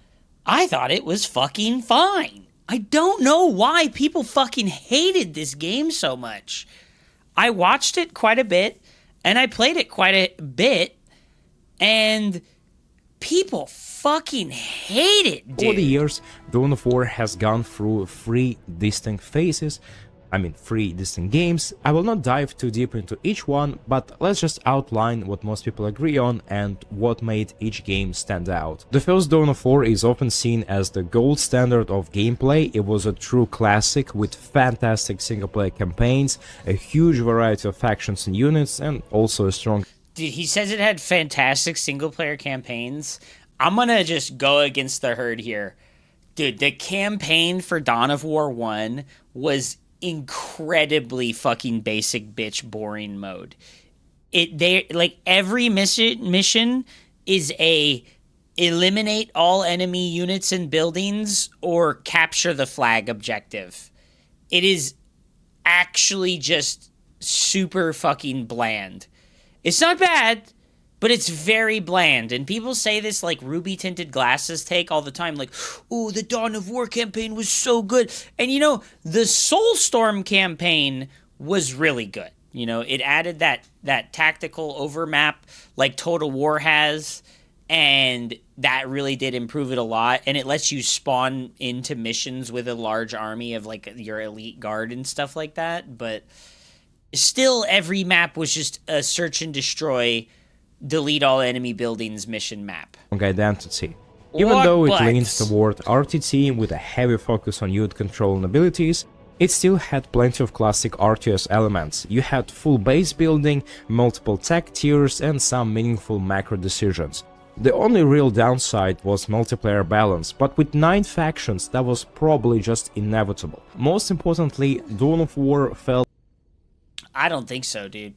I thought it was fucking fine. I don't know why people fucking hated this game so much. I watched it quite a bit, and I played it quite a bit, and people fucking hate it, dude. Over the years, Dawn of War has gone through three distinct phases. I mean, three distinct games. I will not dive too deep into each one, but let's just outline what most people agree on and what made each game stand out. The first Dawn of War is often seen as the gold standard of gameplay. It was a true classic with fantastic single-player campaigns, a huge variety of factions and units, and also a strong... Dude, he says it had fantastic single-player campaigns. I'm gonna just go against the herd here. Dude, the campaign for Dawn of War 1 was incredibly fucking basic bitch boring mode. Every mission is a eliminate all enemy units and buildings or capture the flag objective. It is actually just super fucking bland. It's not bad, but it's very bland. And people say this like ruby tinted glasses take all the time, like, oh, the Dawn of War campaign was so good. And you know, the Soulstorm campaign was really good. You know, it added that tactical overmap like Total War has, and that really did improve it a lot. And it lets you spawn into missions with a large army of like your elite guard and stuff like that. But still, every map was just a search and destroy, delete all enemy buildings mission map. Identity. Even though it leans toward RTT with a heavy focus on unit control and abilities, it still had plenty of classic RTS elements. You had full base building, multiple tech tiers, and some meaningful macro decisions. The only real downside was multiplayer balance, but with 9 factions that was probably just inevitable. Most importantly, Dawn of War felt... I don't think so, dude.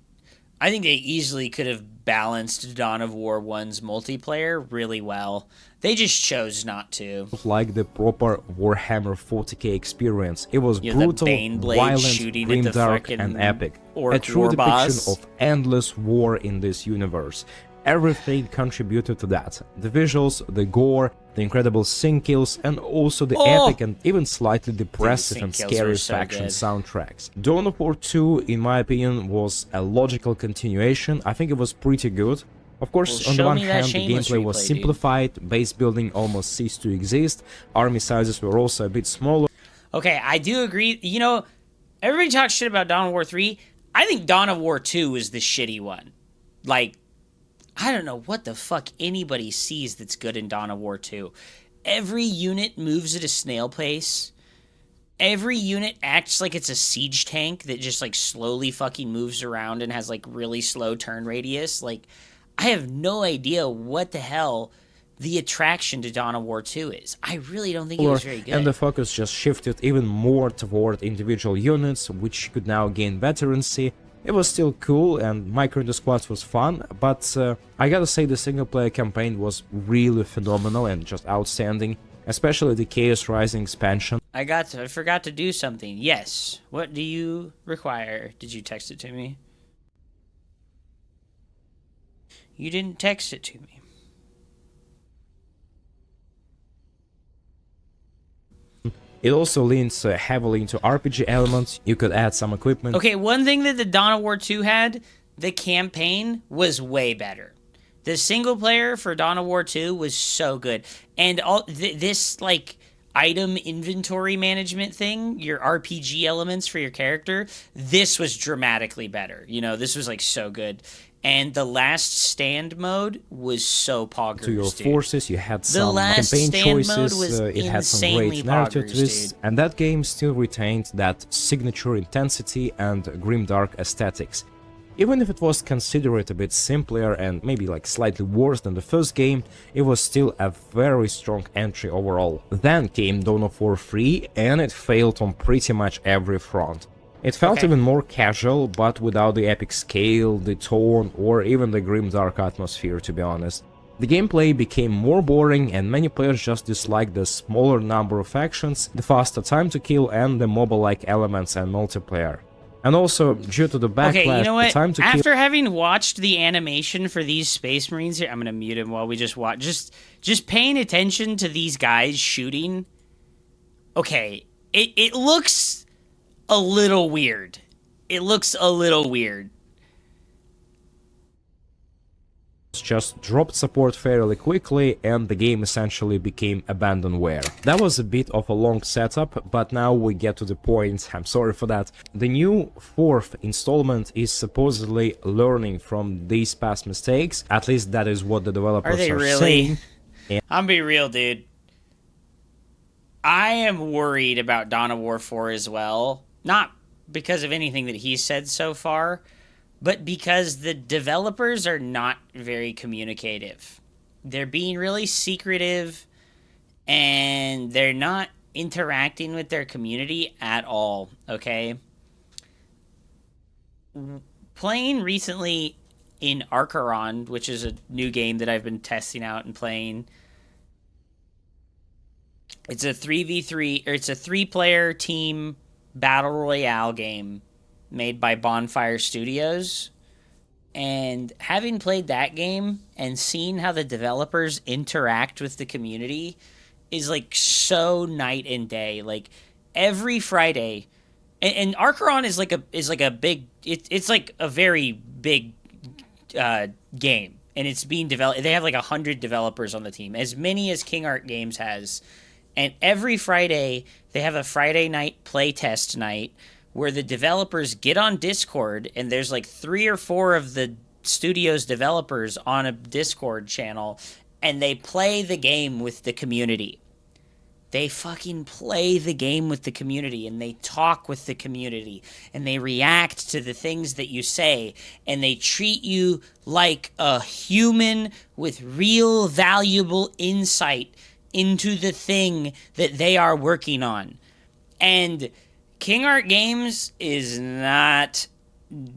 I think they easily could have balanced Dawn of War 1's multiplayer really well. They just chose not to. Like the proper Warhammer 40k experience. It was brutal, violent, grimdark, and epic. A true depiction of endless war in this universe. Everything contributed to that. The visuals, the gore, the incredible sync kills, and also the epic and even slightly depressive and scary faction soundtracks. Dawn of War 2, in my opinion, was a logical continuation. I think it was pretty good. Of course, on the one hand, the gameplay was simplified, base building almost ceased to exist, army sizes were also a bit smaller. Okay, I do agree. You know, everybody talks shit about Dawn of War 3. I think Dawn of War 2 is the shitty one. Like, I don't know what the fuck anybody sees that's good in Dawn of War 2. Every unit moves at a snail pace. Every unit acts like it's a siege tank that just like slowly fucking moves around and has like really slow turn radius. Like, I have no idea what the hell the attraction to Dawn of War 2 is. I really don't think it was very good. And the focus just shifted even more toward individual units, which could now gain veterancy. It was still cool, and micro the squads was fun, but I gotta say the single-player campaign was really phenomenal and just outstanding, especially the Chaos Rising expansion. I forgot to do something. Yes. What do you require? Did you text it to me? You didn't text it to me. It also leans heavily into RPG elements. You could add some equipment. Okay, one thing that the Dawn of War 2 had, the campaign was way better. The single player for Dawn of War 2 was so good. And all this, like, item inventory management thing, your RPG elements for your character, this was dramatically better. You know, this was, like, so good. And the last stand mode was so poggers, to your dude. forces, you had some campaign choices, it had some great narrative twists, and that game still retained that signature intensity and grimdark aesthetics. Even if it was considered a bit simpler and maybe like slightly worse than the first game, it was still a very strong entry overall. Then came Dawn of War 3, and it failed on pretty much every front. It felt even more casual, but without the epic scale, the tone, or even the grimdark atmosphere, to be honest. The gameplay became more boring, and many players just disliked the smaller number of factions, the faster time to kill, and the MOBA-like elements and multiplayer. And also, due to the backlash, okay, you know what? The time to After having watched the animation for these Space Marines here, I'm gonna mute him while we just watch. Just paying attention to these guys shooting. Okay, it looks a little weird. it looks a little weird. Just dropped support fairly quickly and the game essentially became abandonware. That was a bit of a long setup, but now we get to the point. I'm sorry for that. The new 4th installment is supposedly learning from these past mistakes. At least that is what the developers Are they really? saying. I'm be real, dude. I am worried about Dawn of War 4 as well. Not because of anything that he's said so far, but because the developers are not very communicative. They're being really secretive, and they're not interacting with their community at all, okay? Playing recently in Archeron, which is a new game that I've been testing out and playing. It's a 3v3, or it's a 3-player team battle royale game made by Bonfire Studios. And having played that game and seen how the developers interact with the community is like so night and day. Like every Friday, and Archeron is like a big, it's like a very big game, and it's being developed. They have like 100 developers on the team, as many as King Art Games has. And every Friday they have a Friday night playtest night where the developers get on Discord, and there's like 3 or 4 of the studio's developers on a Discord channel, and they play the game with the community. They fucking play the game with the community, and they talk with the community, and they react to the things that you say, and they treat you like a human with real valuable insight into the thing that they are working on. And King Art Games is not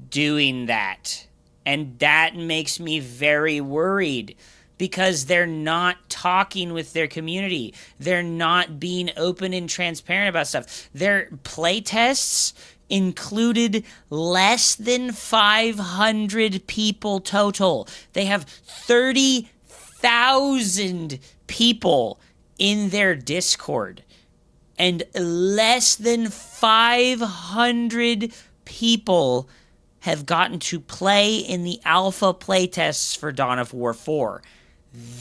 doing that. And that makes me very worried, because they're not talking with their community. They're not being open and transparent about stuff. Their playtests included less than 500 people total. They have 30,000 people in their Discord, and less than 500 people have gotten to play in the alpha playtests for Dawn of War 4.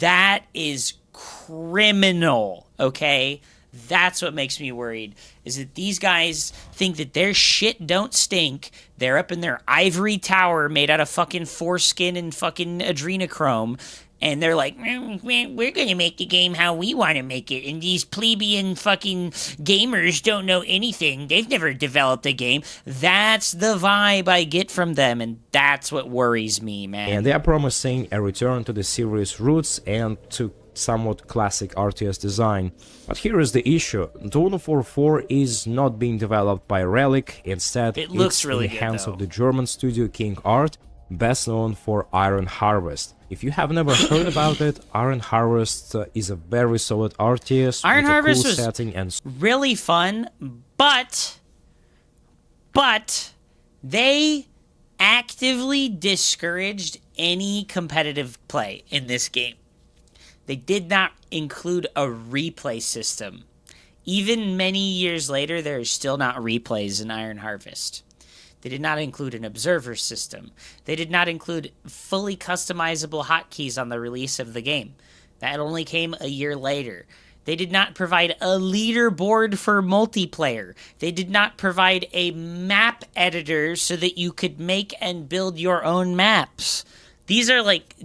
That is criminal, okay? That's what makes me worried, is that these guys think that their shit don't stink. They're up in their ivory tower made out of fucking foreskin and fucking adrenochrome, and they're like, we're going to make the game how we want to make it. And these plebeian fucking gamers don't know anything. They've never developed a game. That's the vibe I get from them. And that's what worries me, man. And they are promising a return to the series' roots and to somewhat classic RTS design. But here is the issue. Dawn of War 4 is not being developed by Relic. Instead, it looks really in the good, hands though. of the German studio King Art, best known for Iron Harvest. If you have never heard about it, Iron Harvest is a very solid RTS Iron with Harvest a cool was setting and really fun, but they actively discouraged any competitive play in this game. They did not include a replay system. Even many years later, there are still not replays in Iron Harvest. They did not include an observer system. They did not include fully customizable hotkeys on the release of the game. That only came a year later. They did not provide a leaderboard for multiplayer. They did not provide a map editor so that you could make and build your own maps. These are like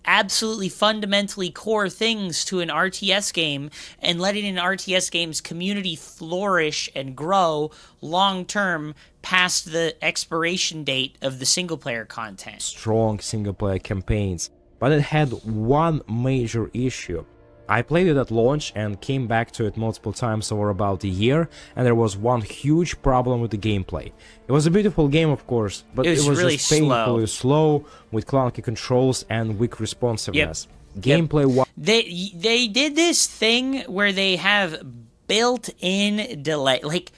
absolutely fundamentally core things to an RTS game, and letting an RTS game's community flourish and grow long term past the expiration date of the single player content. strong single-player campaigns. But it had one major issue. I played it at launch and came back to it multiple times over about a year, and there was one huge problem with the gameplay. It was a beautiful game, of course, but It was really just painfully slow, with clunky controls and weak responsiveness. Gameplay They did this thing where they have built-in delay. Like,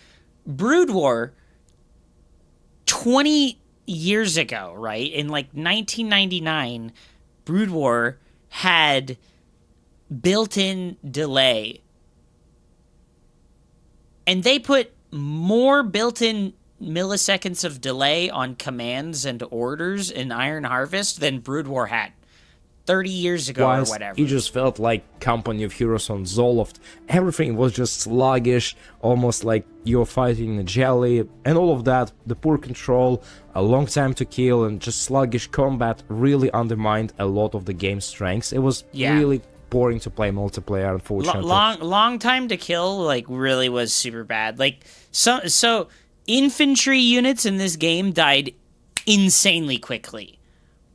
Brood War 20 years ago, right? In like 1999, Brood War had built-in delay. And they put more built-in milliseconds of delay on commands and orders in Iron Harvest than Brood War had 30 years ago or whatever. It just felt like Company of Heroes on Zoloft. Everything was just sluggish, almost like you're fighting a jelly, and all of that, the poor control, a long time to kill, and just sluggish combat really undermined a lot of the game's strengths. It was really boring to play multiplayer, unfortunately. Long time to kill, like, really was super bad. Like, so infantry units in this game died insanely quickly.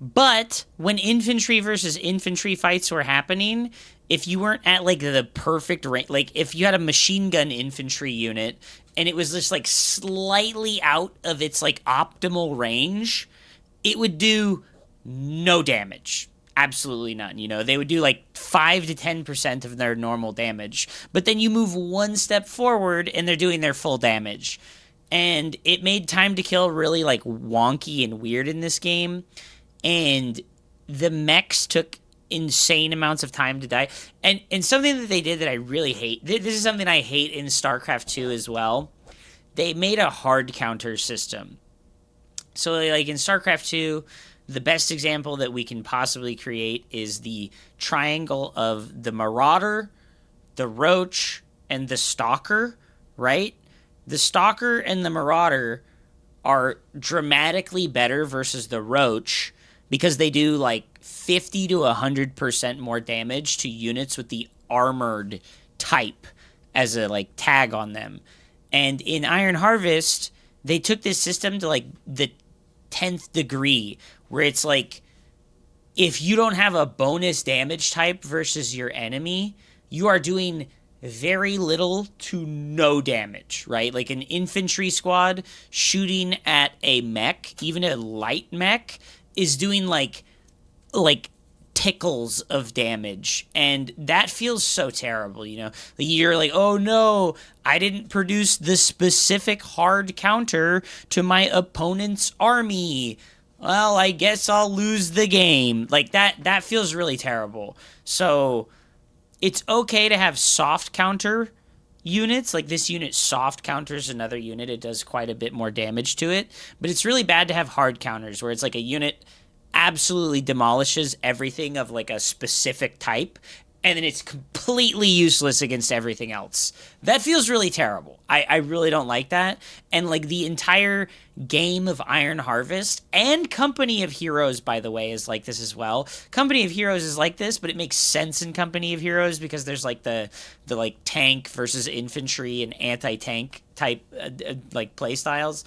But when infantry versus infantry fights were happening, if you weren't at, like, the perfect range, like, if you had a machine gun infantry unit and it was just, like, slightly out of its, like, optimal range, it would do no damage. Absolutely none. You know, they would do, like, 5 to 10% of their normal damage. But then you move one step forward and they're doing their full damage. And it made time to kill really, like, wonky and weird in this game. And the mechs took insane amounts of time to die. And something that they did that I really hate, this is something I hate in StarCraft 2 as well, they made a hard counter system. So, like, in StarCraft 2, the best example that we can possibly create is the triangle of the Marauder, the Roach, and the Stalker, right? The Stalker and the Marauder are dramatically better versus the Roach, because they do like 50 to 100% more damage to units with the armored type as a like tag on them. And in Iron Harvest, they took this system to like the 10th degree, where it's like, if you don't have a bonus damage type versus your enemy, you are doing very little to no damage, right? Like an infantry squad shooting at a mech, even a light mech, is doing like tickles of damage, and that feels so terrible, you know? You're like, oh no, I didn't produce the specific hard counter to my opponent's army. Well, I guess I'll lose the game. Like, that feels really terrible. So it's okay to have soft counter units. Like, this unit soft counters another unit. It does quite a bit more damage to it. But it's really bad to have hard counters, where it's like a unit absolutely demolishes everything of like a specific type, and then it's completely useless against everything else. That feels really terrible. I really don't like that. And like the entire game of Iron Harvest and Company of Heroes, by the way, is like this as well. Company of Heroes is like this, but it makes sense in Company of Heroes because there's like the like tank versus infantry and anti-tank type like play styles.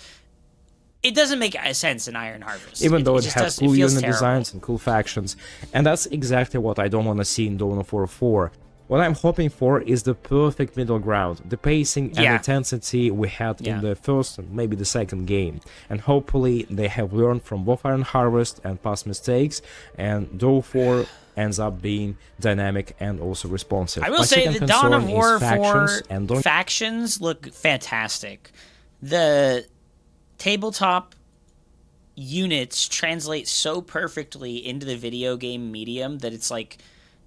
It doesn't make sense in Iron Harvest. Even though it just has cool unit designs and cool factions. And that's exactly what I don't want to see in Dawn of War 4. What I'm hoping for is the perfect middle ground, the pacing and intensity we had in the first and maybe the second game. And hopefully they have learned from both Iron Harvest and past mistakes, and Dawn 4 ends up being dynamic and also responsive. I will say the Dawn of War 4 factions look fantastic. The tabletop units translate so perfectly into the video game medium that it's like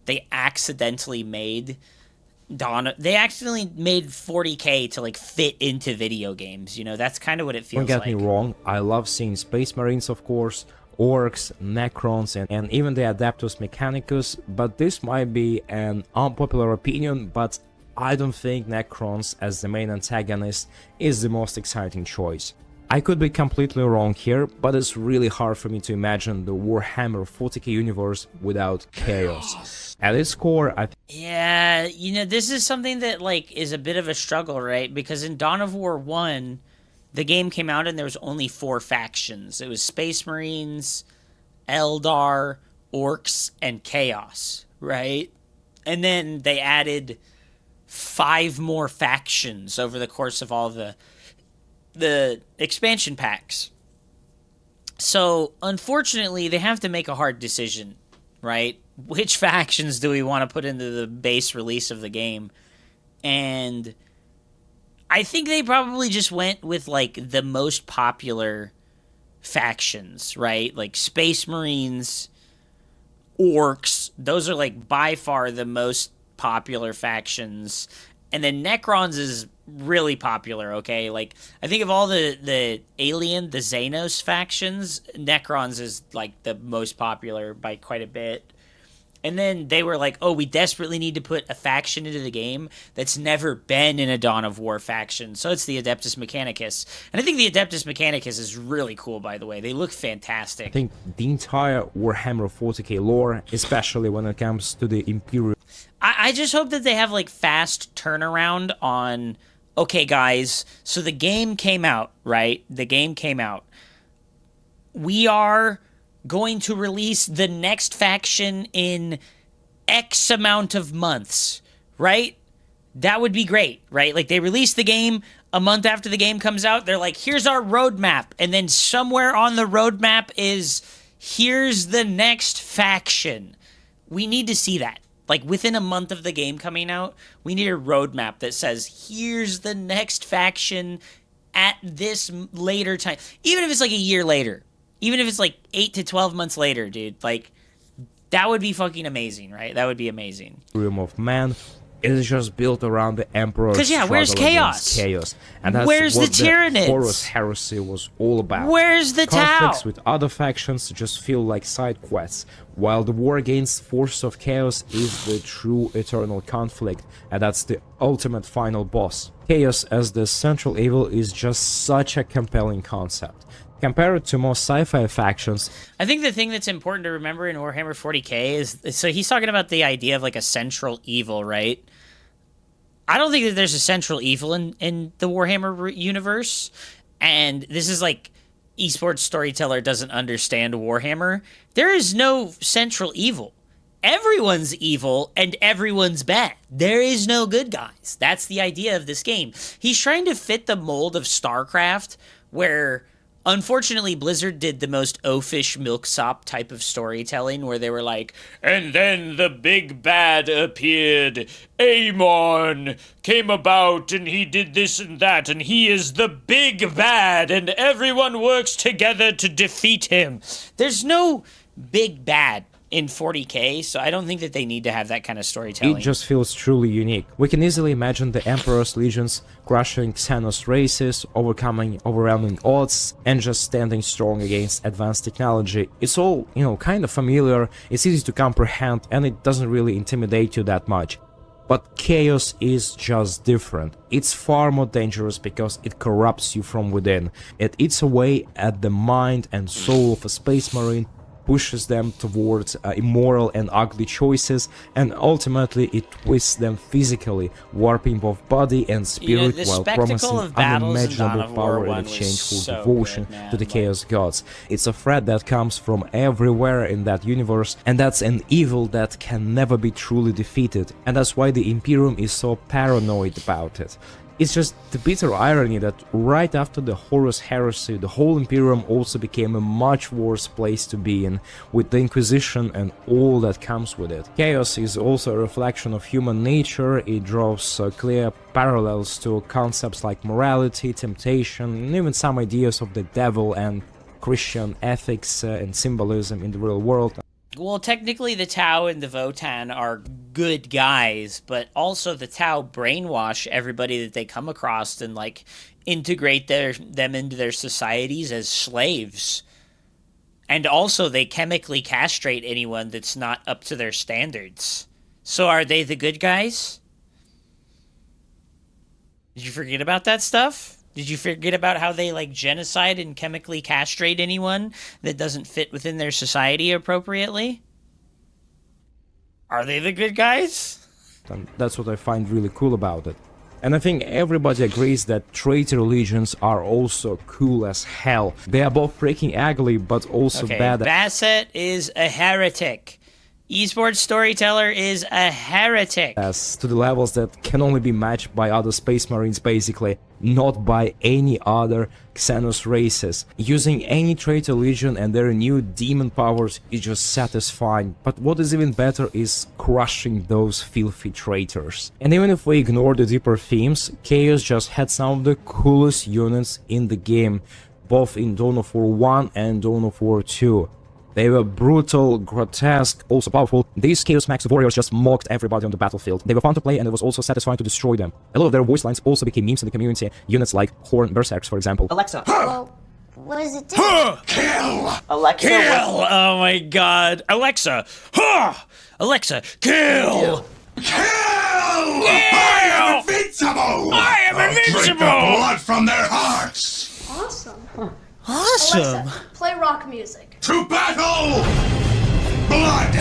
they accidentally made 40K to like fit into video games, you know? That's kind of what it feels like. Don't get me wrong, I love seeing Space Marines, of course, Orcs, Necrons, and even the Adeptus Mechanicus, but this might be an unpopular opinion, but I don't think Necrons as the main antagonist is the most exciting choice. I could be completely wrong here, but it's really hard for me to imagine the Warhammer 40k universe without chaos. At its core, yeah, you know, this is something that, like, is a bit of a struggle, right? Because in Dawn of War 1, the game came out and there was only 4 factions. It was Space Marines, Eldar, Orcs, and Chaos, right? And then they added 5 more factions over the course of all the expansion packs. So, unfortunately, they have to make a hard decision, right? Which factions do we want to put into the base release of the game? And I think they probably just went with, like, the most popular factions, right? Like, Space Marines, Orcs, those are, like, by far the most popular factions. And then Necrons is really popular, okay? Like, I think of all the Alien, the Xenos factions, Necrons is, like, the most popular by quite a bit. And then they were like, oh, we desperately need to put a faction into the game that's never been in a Dawn of War faction. So it's the Adeptus Mechanicus. And I think the Adeptus Mechanicus is really cool, by the way. They look fantastic. I think the entire Warhammer 40k lore, especially when it comes to the Imperial... I just hope that they have, like, fast turnaround on, okay, guys, so the game came out, right? The game came out. We are going to release the next faction in X amount of months, right? That would be great, right? Like, they release the game a month after the game comes out. They're like, here's our roadmap. And then somewhere on the roadmap is, here's the next faction. We need to see that. Like, within a month of the game coming out, we need a roadmap that says, here's the next faction at this later time. Even if it's like a year later. Even if it's like 8 to 12 months later, dude. Like, that would be fucking amazing, right? That would be amazing. Realm of Man. It is just built around the Emperor's 'cause, yeah, where's struggle chaos? against chaos. And that's Where's what the Tyranids? Horus Heresy was all about. Where's the Conflicts Tau? with other factions just feel like side quests, while the war against forces of chaos is the true eternal conflict, and that's the ultimate final boss. Chaos as the central evil is just such a compelling concept. Compared to most sci-fi factions, I think the thing that's important to remember in Warhammer 40k is, so he's talking about the idea of like a central evil, right? I don't think that there's a central evil in the Warhammer universe, and this is like esports storyteller doesn't understand Warhammer. There is no central evil. Everyone's evil and everyone's bad. There is no good guys. That's the idea of this game. He's trying to fit the mold of Starcraft, where unfortunately, Blizzard did the most oafish milksop type of storytelling where they were like, and then the big bad appeared. Amon came about and he did this and that and he is the big bad and everyone works together to defeat him. There's no big bad in 40k, so I don't think that they need to have that kind of storytelling. it just feels truly unique. We can easily imagine the Emperor's legions crushing Xenos races, overcoming overwhelming odds, and just standing strong against advanced technology. It's all, kind of familiar, it's easy to comprehend, and it doesn't really intimidate you that much. But chaos is just different. It's far more dangerous because it corrupts you from within. It eats away at the mind and soul of a space marine, pushes them towards immoral and ugly choices, and ultimately it twists them physically, warping both body and spirit the while spectacle promising of battles in Dawn unimaginable of War power in 1 was exchange for so devotion good, man. to the chaos gods. It's a threat that comes from everywhere in that universe, and that's an evil that can never be truly defeated, and that's why the Imperium is so paranoid about it. It's just the bitter irony that right after the Horus Heresy, the whole Imperium also became a much worse place to be in, with the Inquisition and all that comes with it. Chaos is also a reflection of human nature. It draws clear parallels to concepts like morality, temptation, and even some ideas of the devil and Christian ethics and symbolism in the real world. Well, technically the Tau and the Votan are good guys, but also the Tau brainwash everybody that they come across and, like, integrate them into their societies as slaves. And also they chemically castrate anyone that's not up to their standards. So are they the good guys? Did you forget about that stuff? Did you forget about how they, like, genocide and chemically castrate anyone that doesn't fit within their society appropriately? Are they the good guys? And that's what I find really cool about it. And I think everybody agrees that traitor legions are also cool as hell. They are both freaking ugly, but also Okay, bad. Bassett is a heretic. Esports storyteller is a heretic. As to the levels that can only be matched by other space marines, basically, not by any other Xenos races. Using any traitor legion and their new demon powers is just satisfying, but what is even better is crushing those filthy traitors. And even if we ignore the deeper themes, Chaos just had some of the coolest units in the game, both in Dawn of War 1 and Dawn of War 2. They were brutal, grotesque, also powerful. These Chaos Max warriors just mocked everybody on the battlefield. They were fun to play and it was also satisfying to destroy them. A lot of their voice lines also became memes in the community, units like Horn Berserks, for example. Alexa. Well, what does it do? Kill! Alexa. Kill! Oh my god. Alexa. Ha! Alexa, kill! Kill! I am invincible! I am I'll drink the invincible! blood from their hearts! Awesome. Awesome. Alexa, play rock music. To battle! Blood!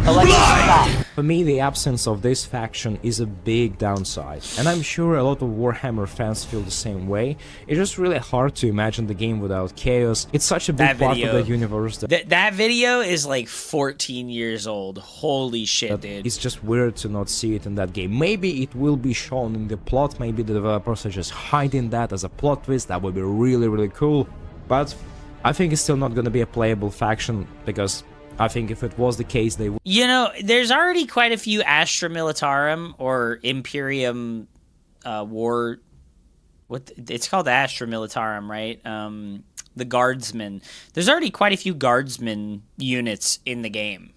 Alexa, stop. For me, the absence of this faction is a big downside, and I'm sure a lot of Warhammer fans feel the same way. It's just really hard to imagine the game without chaos. It's such a big That part of video- the universe that That video is like 14 years old. Holy shit, dude. it's just weird to not see it in that game. Maybe it will be shown in the plot, maybe the developers are just hiding that as a plot twist. That would be really, really cool, but I think it's still not gonna be a playable faction, because I think if it was the case, they would. You know, there's already quite a few Astra Militarum or Imperium war. It's called Astra Militarum, right? The Guardsmen. There's already quite a few Guardsmen units in the game,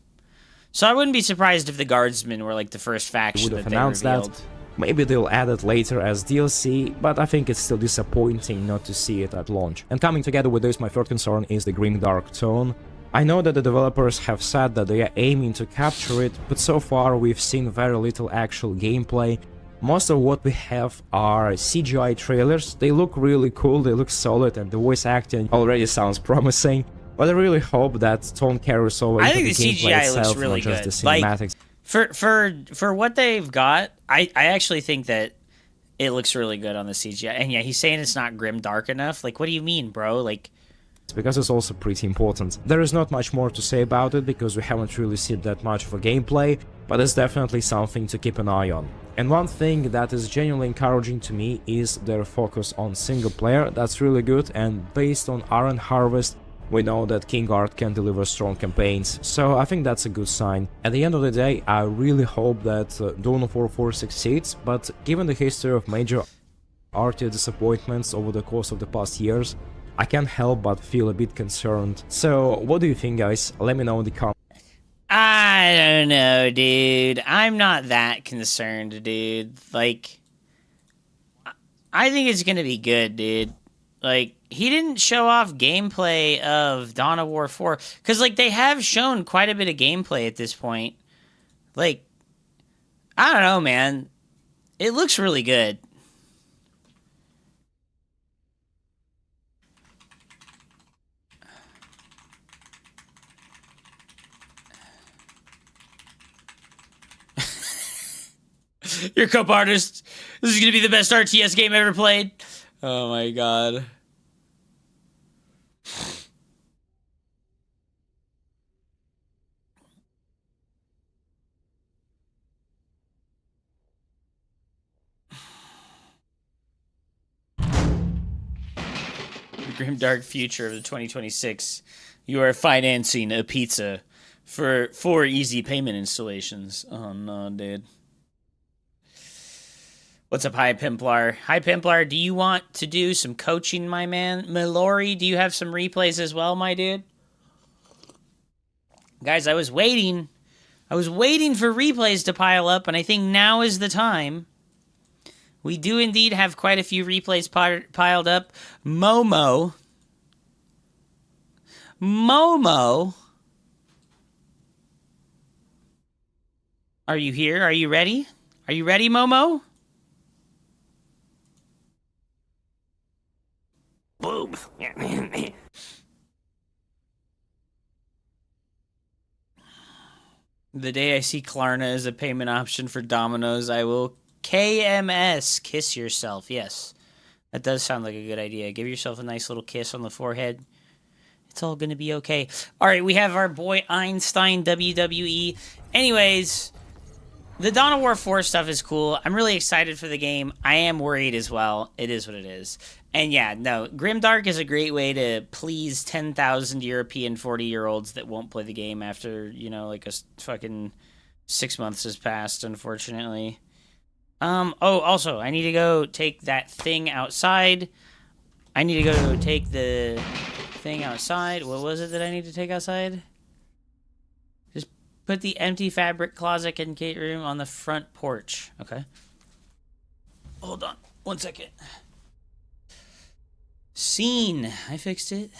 so I wouldn't be surprised if the Guardsmen were like the first faction would that have they announced revealed. that. Maybe they'll add it later as DLC, but I think it's still disappointing not to see it at launch. And coming together with this, my third concern is the grim-dark tone. I know that the developers have said that they are aiming to capture it, but so far we've seen very little actual gameplay. Most of what we have are CGI trailers. They look really cool, they look solid, and the voice acting already sounds promising. But I really hope that tone carries over I into think the the gameplay CGI itself, looks really not just good. the Like, cinematics. For what they've got, I actually think that it looks really good on the CGI. And yeah, he's saying it's not grim dark enough. Like, what do you mean, bro? Like, because it's also pretty important. There is not much more to say about it because we haven't really seen that much of a gameplay, but it's definitely something to keep an eye on. And one thing that is genuinely encouraging to me is their focus on single player. That's really good, and based on Iron Harvest, we know that King Art can deliver strong campaigns, so I think that's a good sign. At the end of the day, I really hope that Dawn of War 4 succeeds, but given the history of major RTS disappointments over the course of the past years, I can't help but feel a bit concerned. So, what do you think, guys? Let me know in the comments. I don't know, dude. I'm not that concerned, dude. Like, I think it's gonna be good, dude. Like, he didn't show off gameplay of Dawn of War 4. Because, like, they have shown quite a bit of gameplay at this point. Like, I don't know, man. It looks really good. Your cup artist. This is gonna be the best RTS game ever played. Oh my god. The grimdark future of the 2026. You are financing a pizza for 4 easy payment installations. Oh no, dude. What's up, Hi Pimplar? Hi Pimplar, do you want to do some coaching, my man? Mallory, do you have some replays as well, my dude? Guys, I was waiting. I was waiting for replays to pile up, and I think now is the time. We do indeed have quite a few replays piled up. Momo. Are you here? Are you ready? Are you ready, Momo? Boobs. The day I see Klarna as a payment option for Domino's, I will KMS, kiss yourself. Yes, that does sound like a good idea. Give yourself a nice little kiss on the forehead. It's all going to be okay. All right, we have our boy Einstein WWE. Anyways, the Dawn of War 4 stuff is cool. I'm really excited for the game. I am worried as well. It is what it is. And yeah, no, Grimdark is a great way to please 10,000 European 40-year-olds that won't play the game after, you know, like a fucking 6 months has passed, unfortunately. Oh, also, I need to go take that thing outside. I need to go take the thing thing outside. What was it that I need to take outside? Just put the empty fabric closet and gate room on the front porch. Okay. Hold on. 1 second. Scene. I fixed it.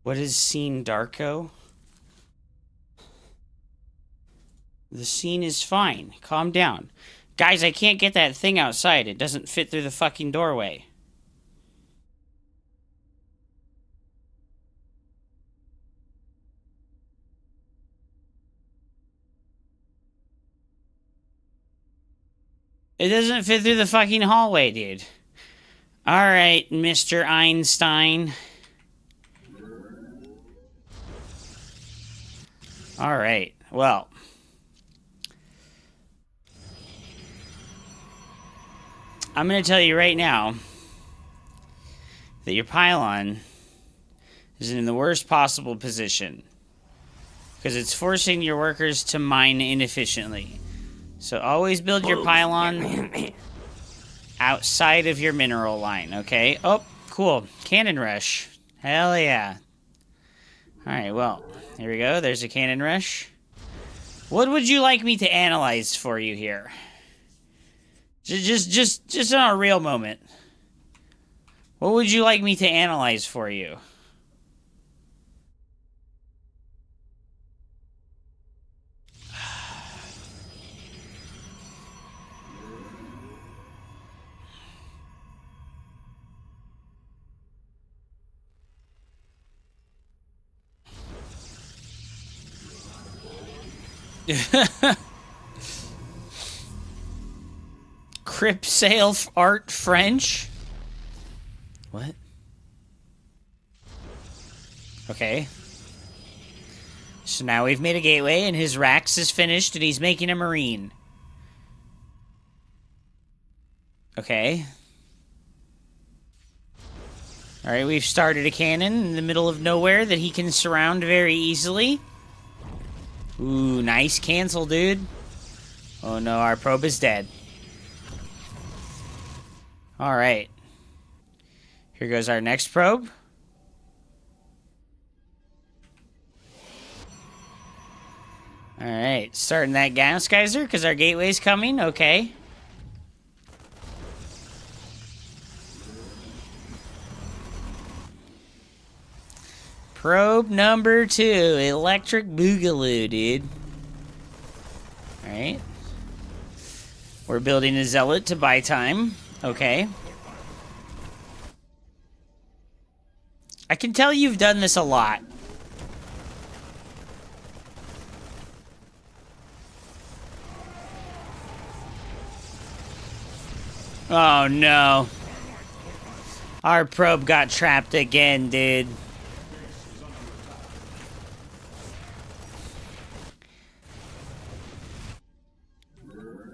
What is scene, Darko? The scene is fine. Calm down. Guys, I can't get that thing outside. It doesn't fit through the fucking doorway. It doesn't fit through the fucking hallway, dude. Alright, Mr. Einstein. Alright, well. I'm going to tell you right now that your pylon is in the worst possible position. Because it's forcing your workers to mine inefficiently. So always build your pylon outside of your mineral line, okay? Oh, cool. Cannon rush. Hell yeah. Alright, well, here we go. There's a cannon rush. What would you like me to analyze for you here? Just on a real moment. What would you like me to analyze for you? Crip sale art French? What? Okay. So now we've made a gateway and his Rax is finished and he's making a marine. Okay. Alright, we've started a cannon in the middle of nowhere that he can surround very easily. Ooh, nice cancel, dude. Oh no, our probe is dead. All right. Here goes our next probe. All right, starting that gas geyser because our gateway's coming. Okay. Probe number 2, electric boogaloo, dude. All right. We're building a zealot to buy time. Okay. I can tell you've done this a lot. Oh no. Our probe got trapped again, dude.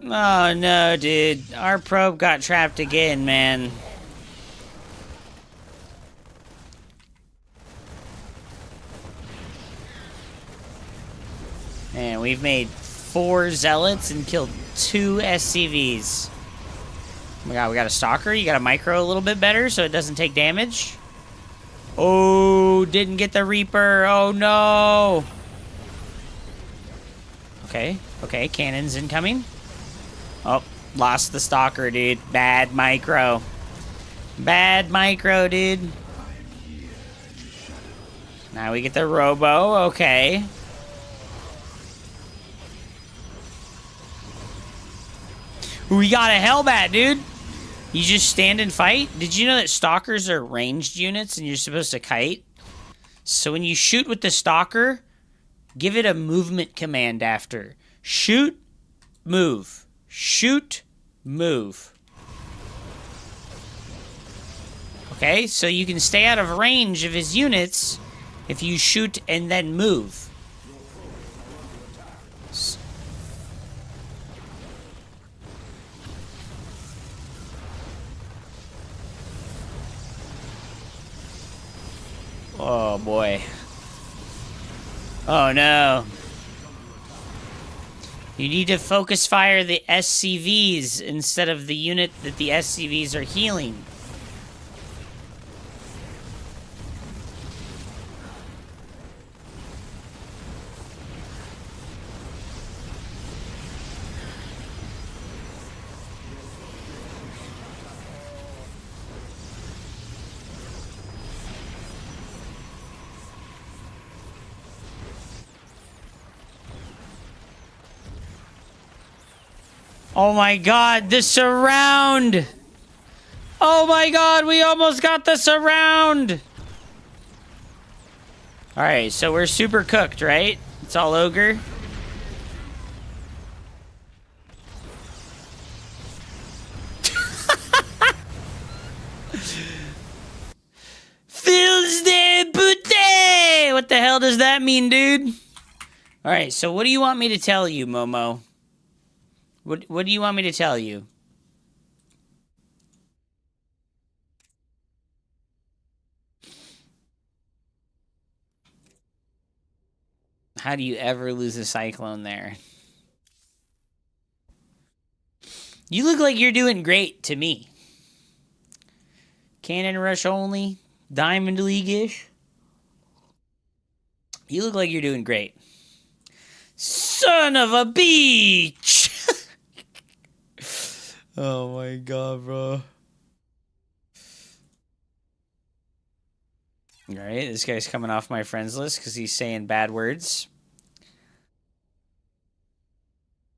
Oh no, dude. Our probe got trapped again, man. Man, we've made 4 zealots and killed 2 SCVs. Oh my god, we got a stalker. You got a micro a little bit better so it doesn't take damage. Oh, didn't get the Reaper. Oh no. Okay, okay, cannons incoming. Oh, lost the stalker, dude. Bad micro. Bad micro, dude. Now we get the robo. Okay. We got a Hellbat, dude. You just stand and fight? Did you know that stalkers are ranged units and you're supposed to kite? So when you shoot with the stalker, give it a movement command after. Shoot, move. Shoot, move. Okay, so you can stay out of range of his units if you shoot and then move. Oh boy. Oh no. You need to focus fire the SCVs instead of the unit that the SCVs are healing. Oh my god, the surround! Oh my god, we almost got the surround! Alright, so we're super cooked, right? It's all ogre. Fils de pute! What the hell does that mean, dude? Alright, so what do you want me to tell you, Momo? What do you want me to tell you? How do you ever lose a cyclone there? You look like you're doing great to me. Cannon rush only. Diamond League-ish. You look like you're doing great. Son of a beach! Oh my god, bro. Alright, this guy's coming off my friends list because he's saying bad words.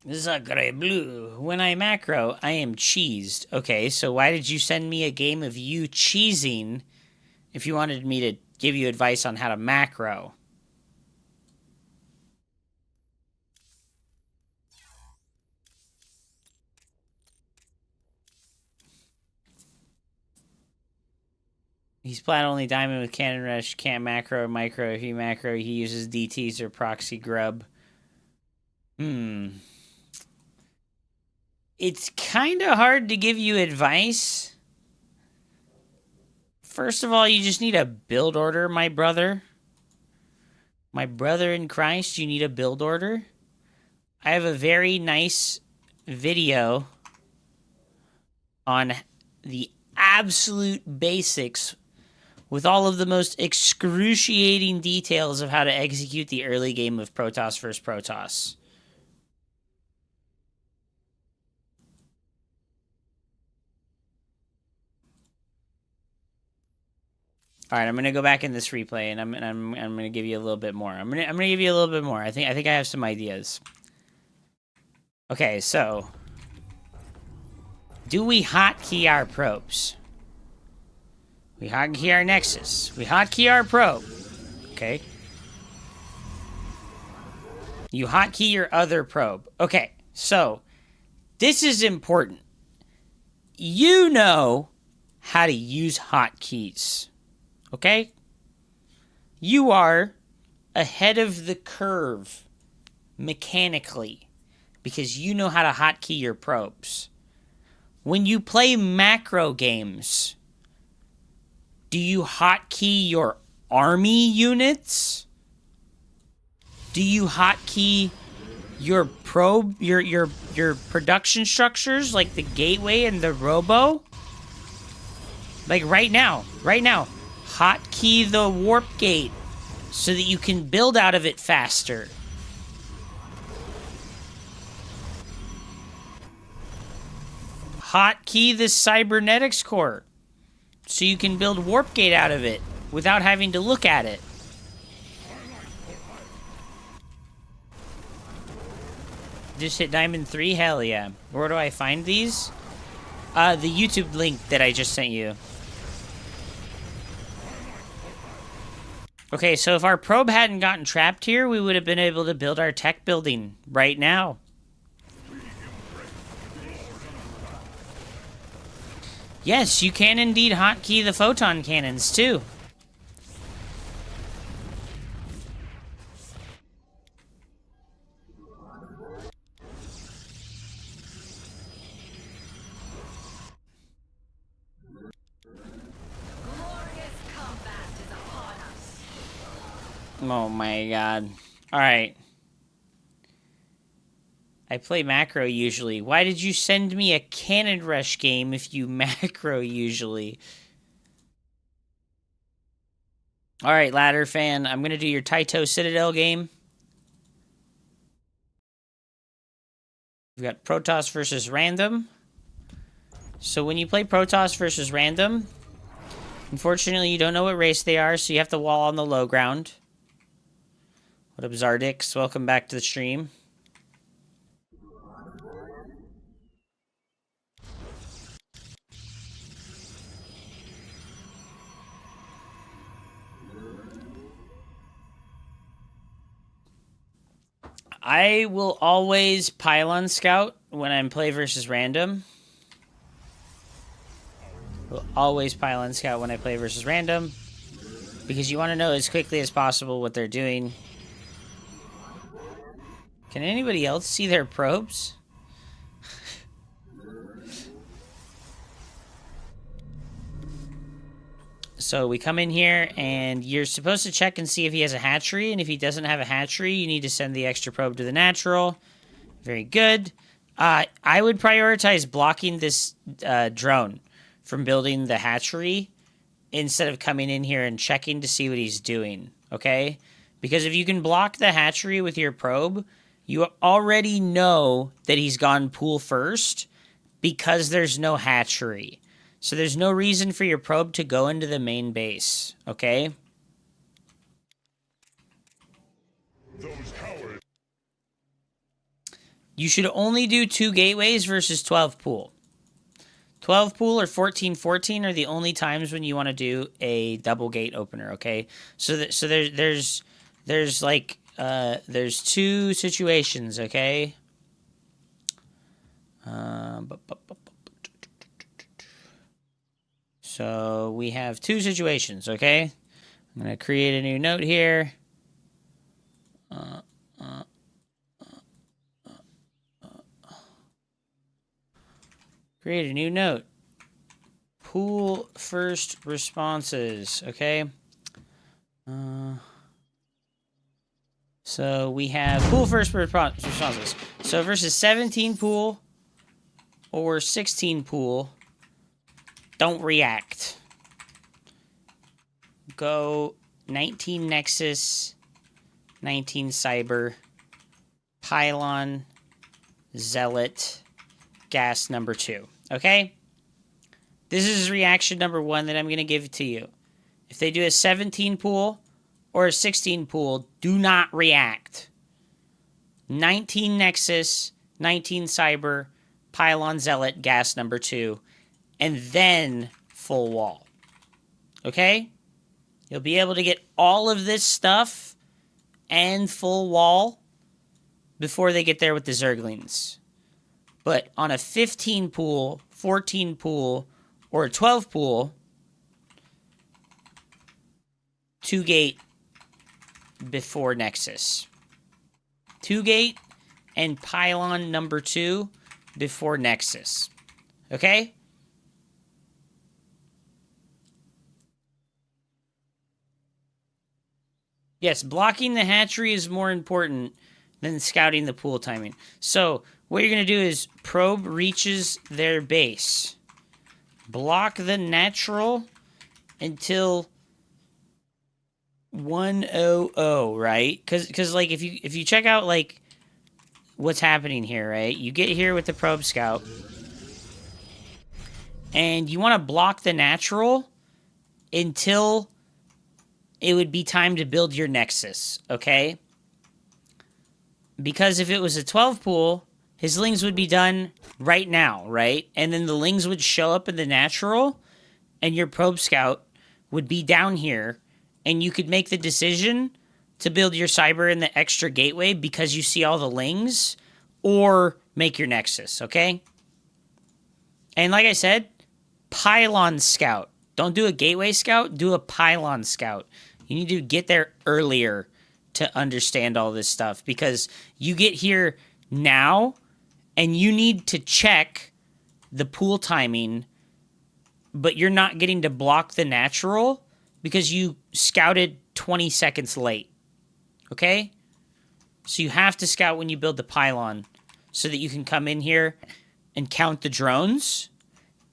Sacre bleu. When I macro, I am cheesed. Okay, so why did you send me a game of you cheesing if you wanted me to give you advice on how to macro? He's plat only diamond with cannon rush, can't macro or micro. If he macro, he uses DTs or proxy grub. It's kind of hard to give you advice. First of all, you just need a build order, my brother. My brother in Christ, you need a build order. I have a very nice video on the absolute basics with all of the most excruciating details of how to execute the early game of Protoss vs. Protoss. All right, I'm gonna go back in this replay, and I'm gonna give you a little bit more. I'm gonna give you a little bit more. I think I have some ideas. Okay, so do we hotkey our probes? We hotkey our Nexus. We hotkey our probe. Okay. You hotkey your other probe. Okay, so this is important. You know how to use hotkeys. Okay? You are ahead of the curve mechanically because you know how to hotkey your probes. When you play macro games, do you hotkey your army units? Do you hotkey your probe, your production structures like the gateway and the robo? Like right now, hotkey the warp gate so that you can build out of it faster. Hotkey the cybernetics core so you can build warp gate out of it without having to look at it. Just hit Diamond 3? Hell yeah. Where do I find these? The YouTube link that I just sent you. Okay, so if our probe hadn't gotten trapped here, we would have been able to build our tech building right now. Yes, you can indeed hotkey the photon cannons too. Oh my god. Alright. I play macro usually. Why did you send me a Cannon Rush game if you macro usually? Alright, Ladder Fan. I'm gonna do your Taito Citadel game. We've got Protoss versus Random. So when you play Protoss versus Random, unfortunately you don't know what race they are, so you have to wall on the low ground. What up, Zardix? Welcome back to the stream. I will always pylon scout when I'm play versus random. Will always pylon scout when I play versus random because you want to know as quickly as possible what they're doing. Can anybody else see their probes? So we come in here, and you're supposed to check and see if he has a hatchery, and if he doesn't have a hatchery, you need to send the extra probe to the natural. Very good. I would prioritize blocking this drone from building the hatchery instead of coming in here and checking to see what he's doing, okay? Because if you can block the hatchery with your probe, you already know that he's gone pool first because there's no hatchery. So there's no reason for your probe to go into the main base, okay? You should only do 2 gateways versus 12 pool. 12 pool or 14-14 are the only times when you want to do a double gate opener, okay? So there's like there's 2 situations, okay? So we have 2 situations, okay? I'm going to create a new note here. Create a new note. Pool first responses, okay? So we have pool first responses. So versus 17 pool or 16 pool, don't react. Go 19 Nexus, 19 Cyber, Pylon, Zealot, Gas number 2. Okay? This is reaction number 1 that I'm going to give to you. If they do a 17 pool or a 16 pool, do not react. 19 Nexus, 19 Cyber, Pylon, Zealot, Gas number 2, and then full wall. Okay? You'll be able to get all of this stuff and full wall before they get there with the Zerglings. But on a 15 pool, 14 pool, or a 12 pool, 2 gate before Nexus. 2 gate and Pylon number 2 before Nexus. Okay? Yes, blocking the hatchery is more important than scouting the pool timing. So, what you're going to do is probe reaches their base. Block the natural until 100, right? Because like if you check out like what's happening here, right? You get here with the probe scout and you want to block the natural until it would be time to build your Nexus, okay? Because if it was a 12 pool, his lings would be done right now, right? And then the lings would show up in the natural, and your probe scout would be down here, and you could make the decision to build your cyber in the extra gateway because you see all the lings, or make your Nexus, okay? And like I said, pylon scout. Don't do a gateway scout, do a pylon scout. You need to get there earlier to understand all this stuff because you get here now and you need to check the pool timing, but you're not getting to block the natural because you scouted 20 seconds late. Okay? So you have to scout when you build the pylon so that you can come in here and count the drones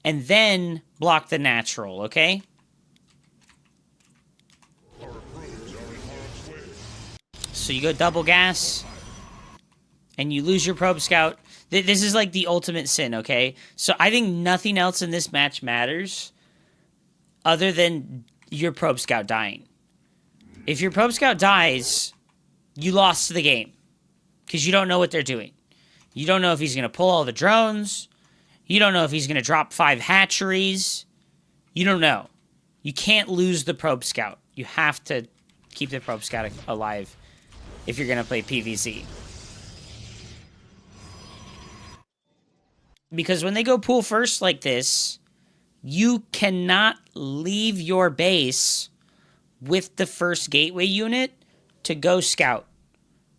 and then block the natural, okay? So you go double gas, and you lose your probe scout. This is like the ultimate sin, okay? So I think nothing else in this match matters other than your probe scout dying. If your probe scout dies, you lost the game because you don't know what they're doing. You don't know if he's going to pull all the drones. You don't know if he's going to drop 5 hatcheries. You don't know. You can't lose the probe scout. You have to keep the probe scout alive if you're going to play PvZ. Because when they go pool first like this, you cannot leave your base with the first gateway unit to go scout.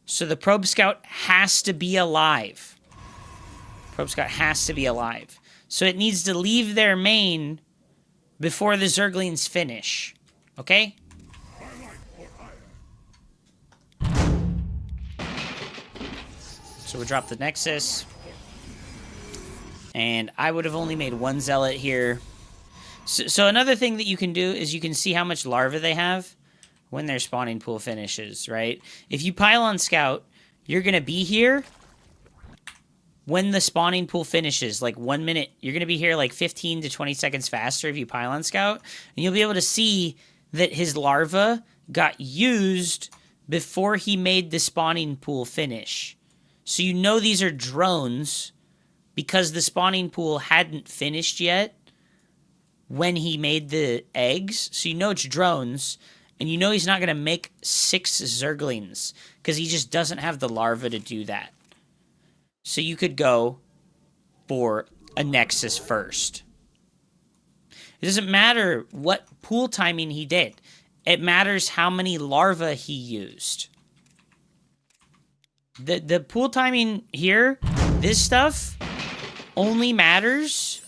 So the probe scout has to be alive. Probe scout has to be alive. So it needs to leave their main before the Zerglings finish. Okay? So we drop the Nexus. And I would have only made 1 Zealot here. So another thing that you can do is you can see how much larva they have when their spawning pool finishes, right? If you pylon scout, you're going to be here when the spawning pool finishes, like 1 minute. You're going to be here like 15 to 20 seconds faster if you pylon scout. And you'll be able to see that his larva got used before he made the spawning pool finish. So you know these are drones because the spawning pool hadn't finished yet when he made the eggs. So you know it's drones, and you know he's not going to make 6 Zerglings because he just doesn't have the larva to do that. So you could go for a Nexus first. It doesn't matter what pool timing he did. It matters how many larvae he used. The pool timing here, this stuff, only matters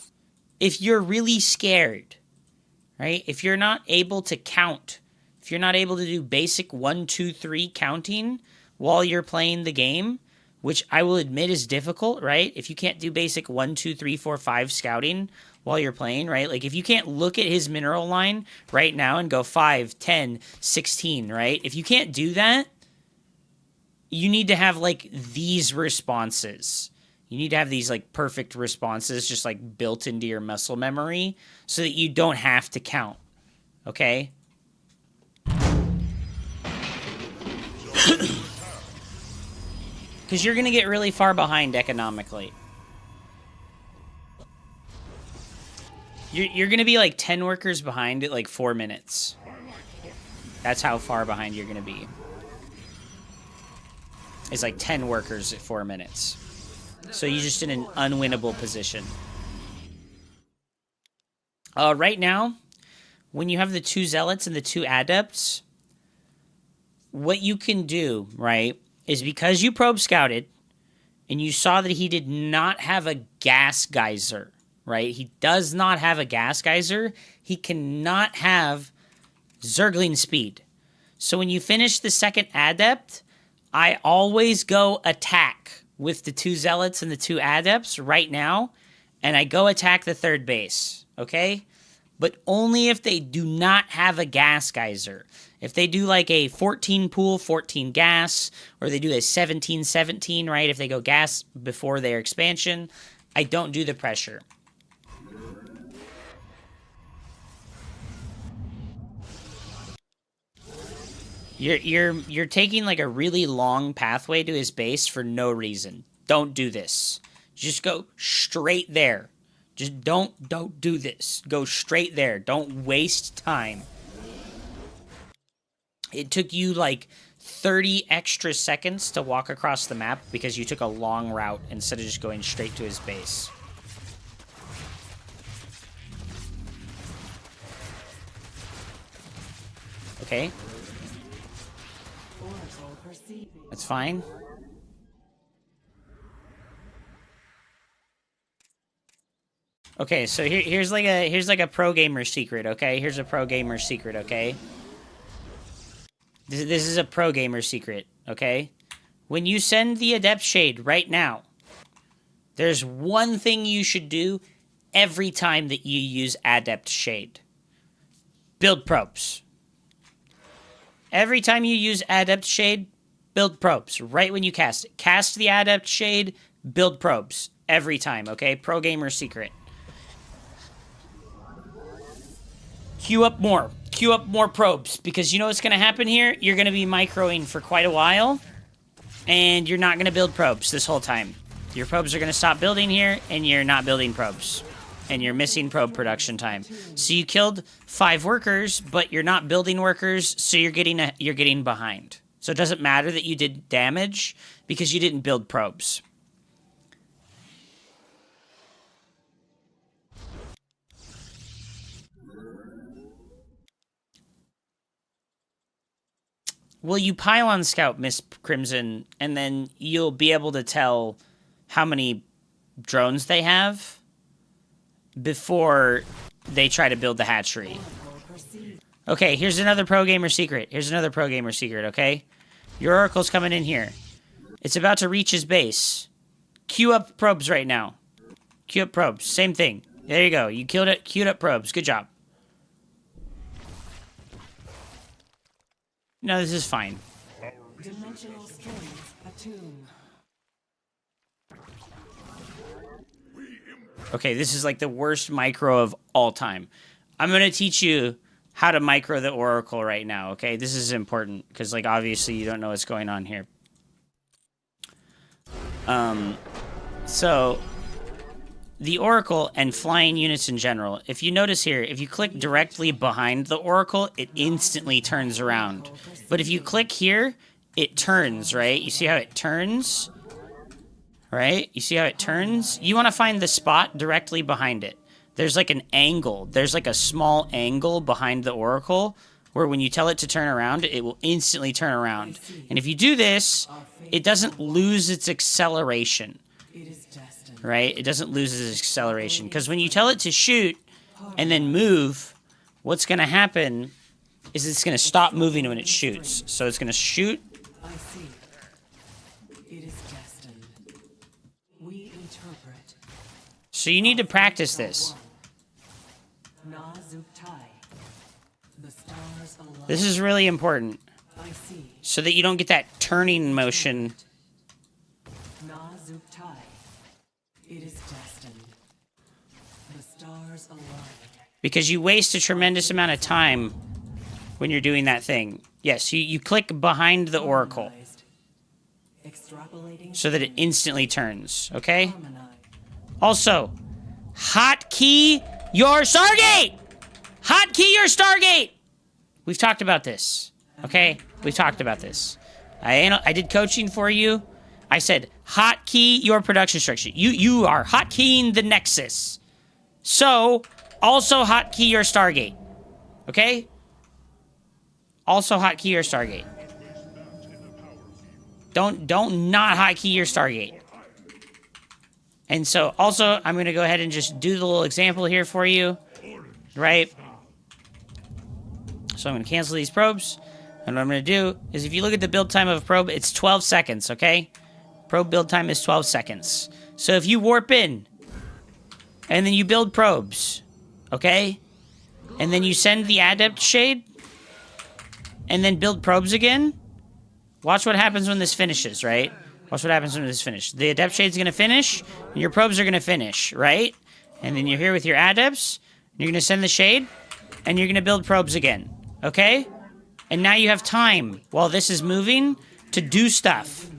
if you're really scared, right? If you're not able to count, if you're not able to do basic 1, 2, 3 counting while you're playing the game, which I will admit is difficult, right? If you can't do basic 1, 2, 3, 4, 5 scouting while you're playing, right? Like if you can't look at his mineral line right now and go 5, 10, 16, right? If you can't do that, you need to have like these responses. You need to have these like perfect responses just like built into your muscle memory so that you don't have to count. Okay? Because you're going to get really far behind economically. You're going to be like 10 workers behind at like 4 minutes. That's how far behind you're going to be. It's like 10 workers at 4 minutes. So you're just in an unwinnable position. Right now, when you have the 2 zealots and the 2 adepts, what you can do, right, is because you probe scouted and you saw that he did not have a gas geyser, right? He does not have a gas geyser. He cannot have Zergling speed. So when you finish the 2nd adept, I always go attack with the 2 zealots and the 2 adepts right now, and I go attack the 3rd base, okay? But only if they do not have a gas geyser. If they do like a 14 pool, 14 gas, or they do a 17-17, right? If they go gas before their expansion, I don't do the pressure. You're taking like a really long pathway to his base for no reason. Don't do this. Just go straight there. Just don't do this. Go straight there. Don't waste time. It took you like 30 extra seconds to walk across the map because you took a long route instead of just going straight to his base. Okay. That's fine. Okay, so here's like a pro gamer secret, okay? Here's a pro gamer secret, okay? This is a pro gamer secret, okay? When you send the Adept Shade right now, there's one thing you should do every time that you use Adept Shade. Build probes. Every time you use Adept Shade, build probes. Right when you cast it. Cast the Adept Shade, build probes. Every time, okay? Pro gamer secret. Queue up more. Queue up more probes. Because you know what's going to happen here? You're going to be microing for quite a while. And you're not going to build probes this whole time. Your probes are going to stop building here. And you're not building probes. And you're missing probe production time. So you killed 5 workers, but you're not building workers, so you're getting behind. So it doesn't matter that you did damage because you didn't build probes. Well, you pylon scout, Miss Crimson, and then you'll be able to tell how many drones they have before they try to build the hatchery. Okay, here's another pro gamer secret. Here's another pro gamer secret, okay? Your oracle's coming in here. It's about to reach his base. Queue up probes right now. Queue up probes. Same thing. There you go. You killed it. Queued up probes. Good job. No, this is fine. Dimensional strength attuned. Okay, this is like the worst micro of all time. I'm going to teach you how to micro the Oracle right now, okay? This is important, because, like, obviously you don't know what's going on here. So, the Oracle and flying units in general, if you notice here, if you click directly behind the Oracle, it instantly turns around. But if you click here, it turns, right? You see how it turns? Right? You see how it turns? You want to find the spot directly behind it. There's like an angle. There's like a small angle behind the Oracle where when you tell it to turn around, it will instantly turn around. And if you do this, it doesn't lose its acceleration. Right? It doesn't lose its acceleration. Because when you tell it to shoot and then move, what's going to happen is it's going to stop moving when it shoots. So it's going to shoot. So you need to practice this. Na Zuktai. The stars align. This is really important. I see. So that you don't get that turning motion. Na Zuktai. It is destined. The stars align. Because you waste a tremendous amount of time when you're doing that thing. Yes, you click behind the oracle Extrapolating. so that it instantly turns, okay? Harmonize. Also, hotkey your Stargate! Hotkey your Stargate! We've talked about this, okay? We've talked about this. I did coaching for you. I said, hotkey your production structure. You are hotkeying the Nexus. So, also hotkey your Stargate, okay? Also hotkey your Stargate. Don't not hotkey your Stargate. And so, also, I'm going to go ahead and just do the little example here for you, right? So I'm going to cancel these probes. And what I'm going to do is if you look at the build time of a probe, it's 12 seconds, okay? Probe build time is 12 seconds. So if you warp in, and then you build probes, okay? And then you send the adept shade, and then build probes again, watch what happens when this finishes, right? Watch what happens when this finishes. The adept shade's going to finish, and your probes are going to finish, right? And then you're here with your adepts, and you're going to send the shade, and you're going to build probes again, okay? And now you have time, while this is moving, to do stuff.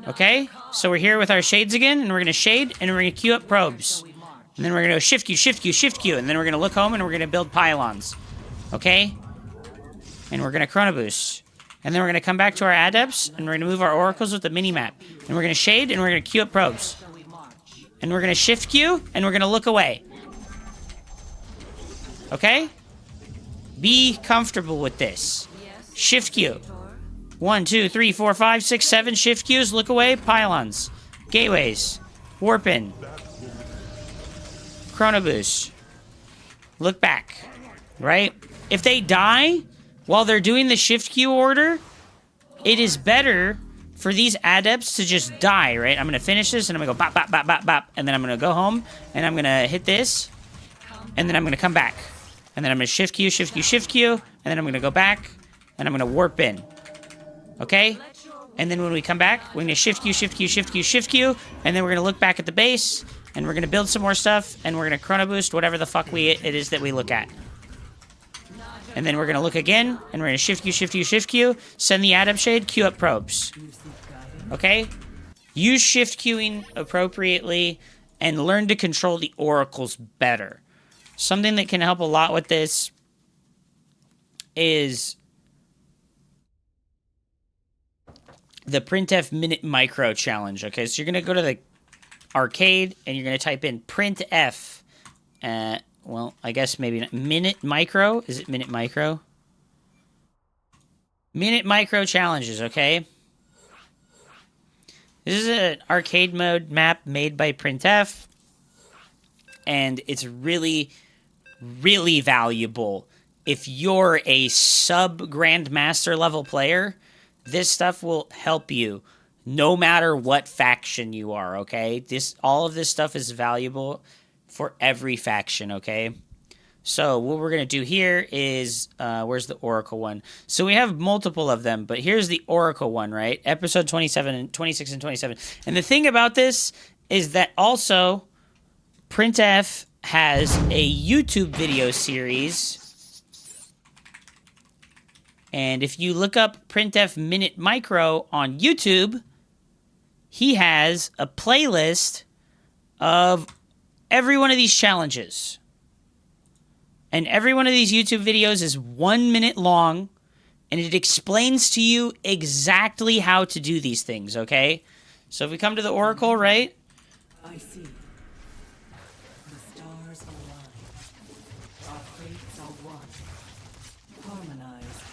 Okay? So we're here with our shades again, and we're going to shade, and we're going to queue up probes. And then we're going to shift queue, shift queue, shift queue, and then we're going to look home, and we're going to build pylons. Okay? And we're going to chrono boost. And then we're going to come back to our adepts, and we're going to move our oracles with the mini-map. And we're going to shade, and we're going to queue up probes. And we're going to shift queue, and we're going to look away. Okay? Be comfortable with this. Shift queue. 1, 2, 3, 4, 5, 6, 7 shift queues, look away, pylons. Gateways. Warp in. Chrono boost. Look back. Right? If they die while they're doing the shift queue order, it is better for these adepts to just die, right? I'm going to finish this, and I'm going to go bop, bop, bop, bop, bop, and then I'm going to go home, and I'm going to hit this, and then I'm going to come back. And then I'm going to shift queue, shift queue, shift queue, and then I'm going to go back, and I'm going to warp in. Okay? And then when we come back, we're going to shift queue, shift queue, shift queue, shift queue, and then we're going to look back at the base, and we're going to build some more stuff, and we're going to chrono boost whatever the fuck it is that we look at. And then we're going to look again, and we're going to shift queue, shift queue, shift queue, send the adept shade, queue up probes. Okay? Use shift queuing appropriately, and learn to control the oracles better. Something that can help a lot with this is the printf minute micro challenge. Okay, so you're going to go to the arcade, and you're going to type in printf. Well, I guess maybe not. Minute micro? Is it minute micro? Minute micro challenges, okay? This is an arcade mode map made by printf. And it's really, really valuable. If you're a sub-grandmaster level player, this stuff will help you no matter what faction you are, okay? All of this stuff is valuable for every faction, okay? So what we're going to do here is, where's the Oracle one? So we have multiple of them, but here's the Oracle one, right? Episode 27, 26, and 27. And the thing about this is that also printf has a YouTube video series. And if you look up printf Minute Micro on YouTube, he has a playlist of every one of these challenges. And every one of these YouTube videos is 1 minute long, and it explains to you exactly how to do these things, okay? So if we come to the Oracle, right? I see. The stars align. Our fates are one. Harmonize.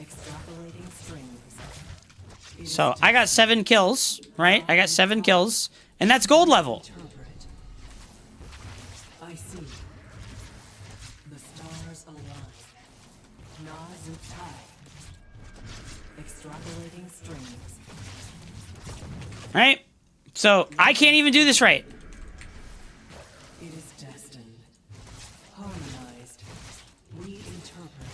Extrapolating strings. So I got 7 kills, right? I got 7 kills, and that's gold level. I see. The stars align. Na Zuktai. Extrapolating strings. Right? So, I can't even do this right. It is destined. Harmonized. We interpret.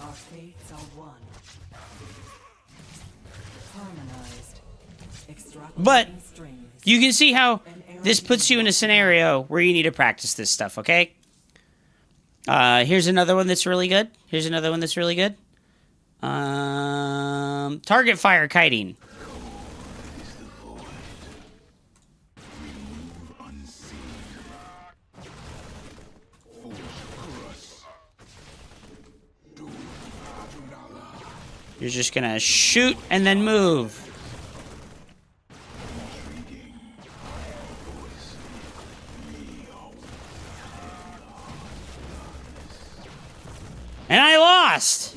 Our fates are one. Harmonized. But Extrapolating strings. you can see how this puts you in a scenario where you need to practice this stuff, okay? Here's another one that's really good. Target fire kiting. You're just gonna shoot and then move. And I lost!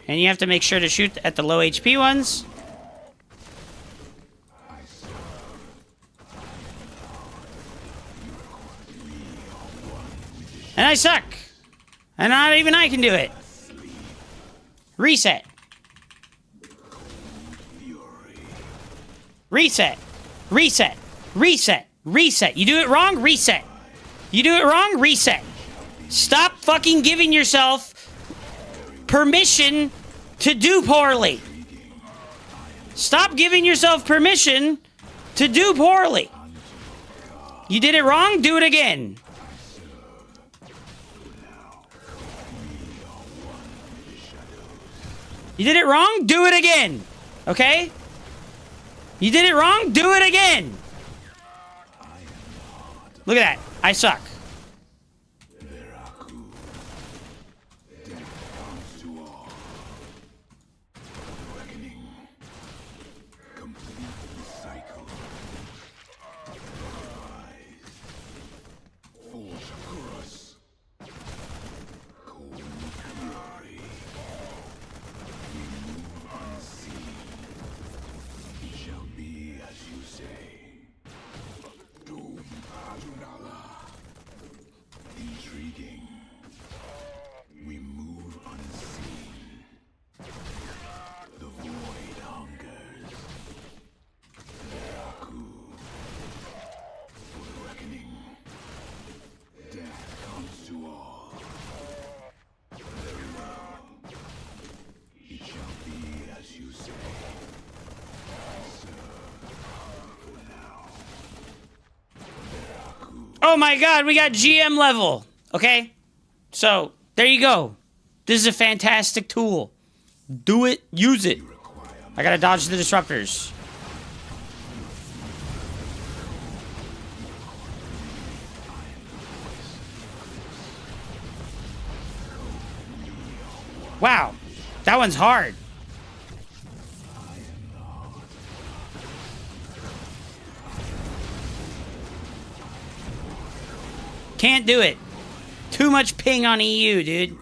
And you have to make sure to shoot at the low HP ones. And I suck. And not even I can do it. Reset. Reset. Reset. Reset. Reset. You do it wrong? Reset. You do it wrong? Reset. Stop fucking giving yourself permission to do poorly. Stop giving yourself permission to do poorly. You did it wrong? Do it again. You did it wrong? Do it again. Okay? You did it wrong? Do it again. Look at that. I suck. Oh my god, we got GM level. Okay? So, there you go. This is a fantastic tool. Do it, use it. I gotta dodge the disruptors. Wow, that one's hard. Can't do it. Too much ping on EU, dude.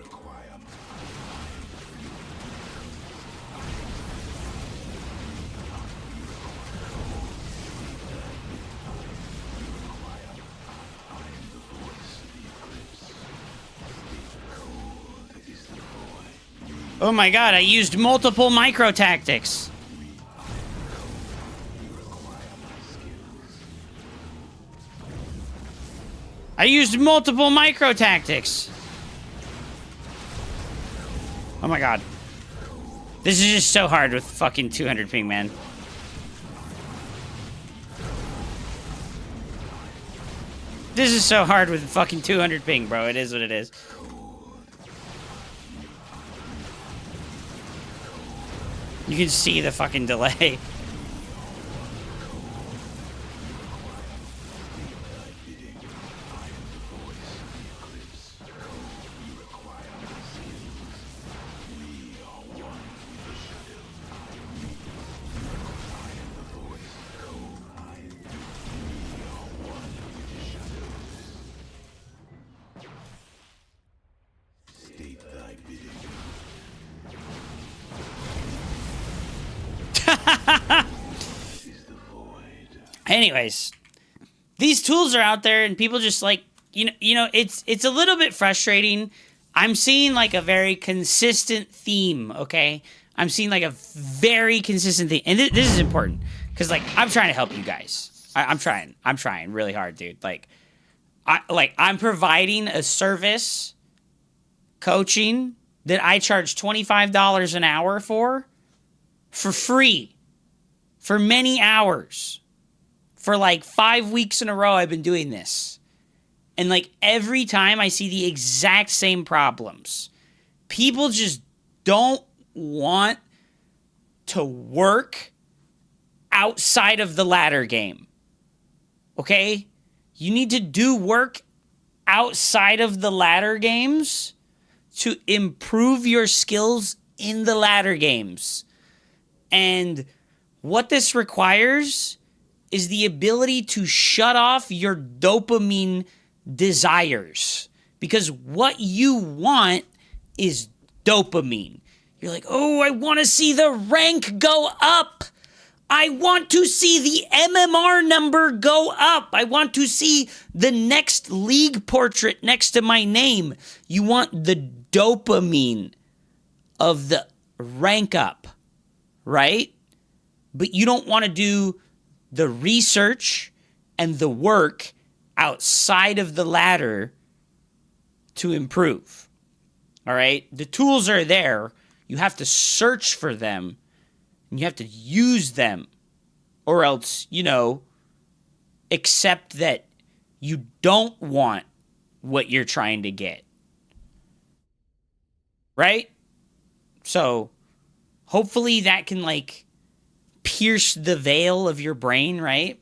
Oh my god, I used multiple micro tactics. I used multiple micro tactics. Oh my god. This is just so hard with fucking 200 ping, man. This is so hard with fucking 200 ping, bro. It is what it is. You can see the fucking delay. Anyways, these tools are out there and people just like it's a little bit frustrating. I'm seeing like a very consistent theme, okay? I'm seeing like a very consistent theme. And this is important because like I'm trying to help you guys. I'm trying really hard, dude. Like I'm providing a service coaching that I charge $25 an hour for free for many hours. For like 5 weeks in a row I've been doing this. And like every time I see the exact same problems. People just don't want to work outside of the ladder game. Okay? You need to do work outside of the ladder games to improve your skills in the ladder games. And what this requires is the ability to shut off your dopamine desires. Because what you want is dopamine. You're like, oh, I want to see the rank go up. I want to see the MMR number go up. I want to see the next league portrait next to my name. You want the dopamine of the rank up, right? But you don't want to do the research and the work outside of the ladder to improve. All right? The tools are there. You have to search for them. And you have to use them. Or else, accept that you don't want what you're trying to get. Right? So, hopefully that can, pierce the veil of your brain, right?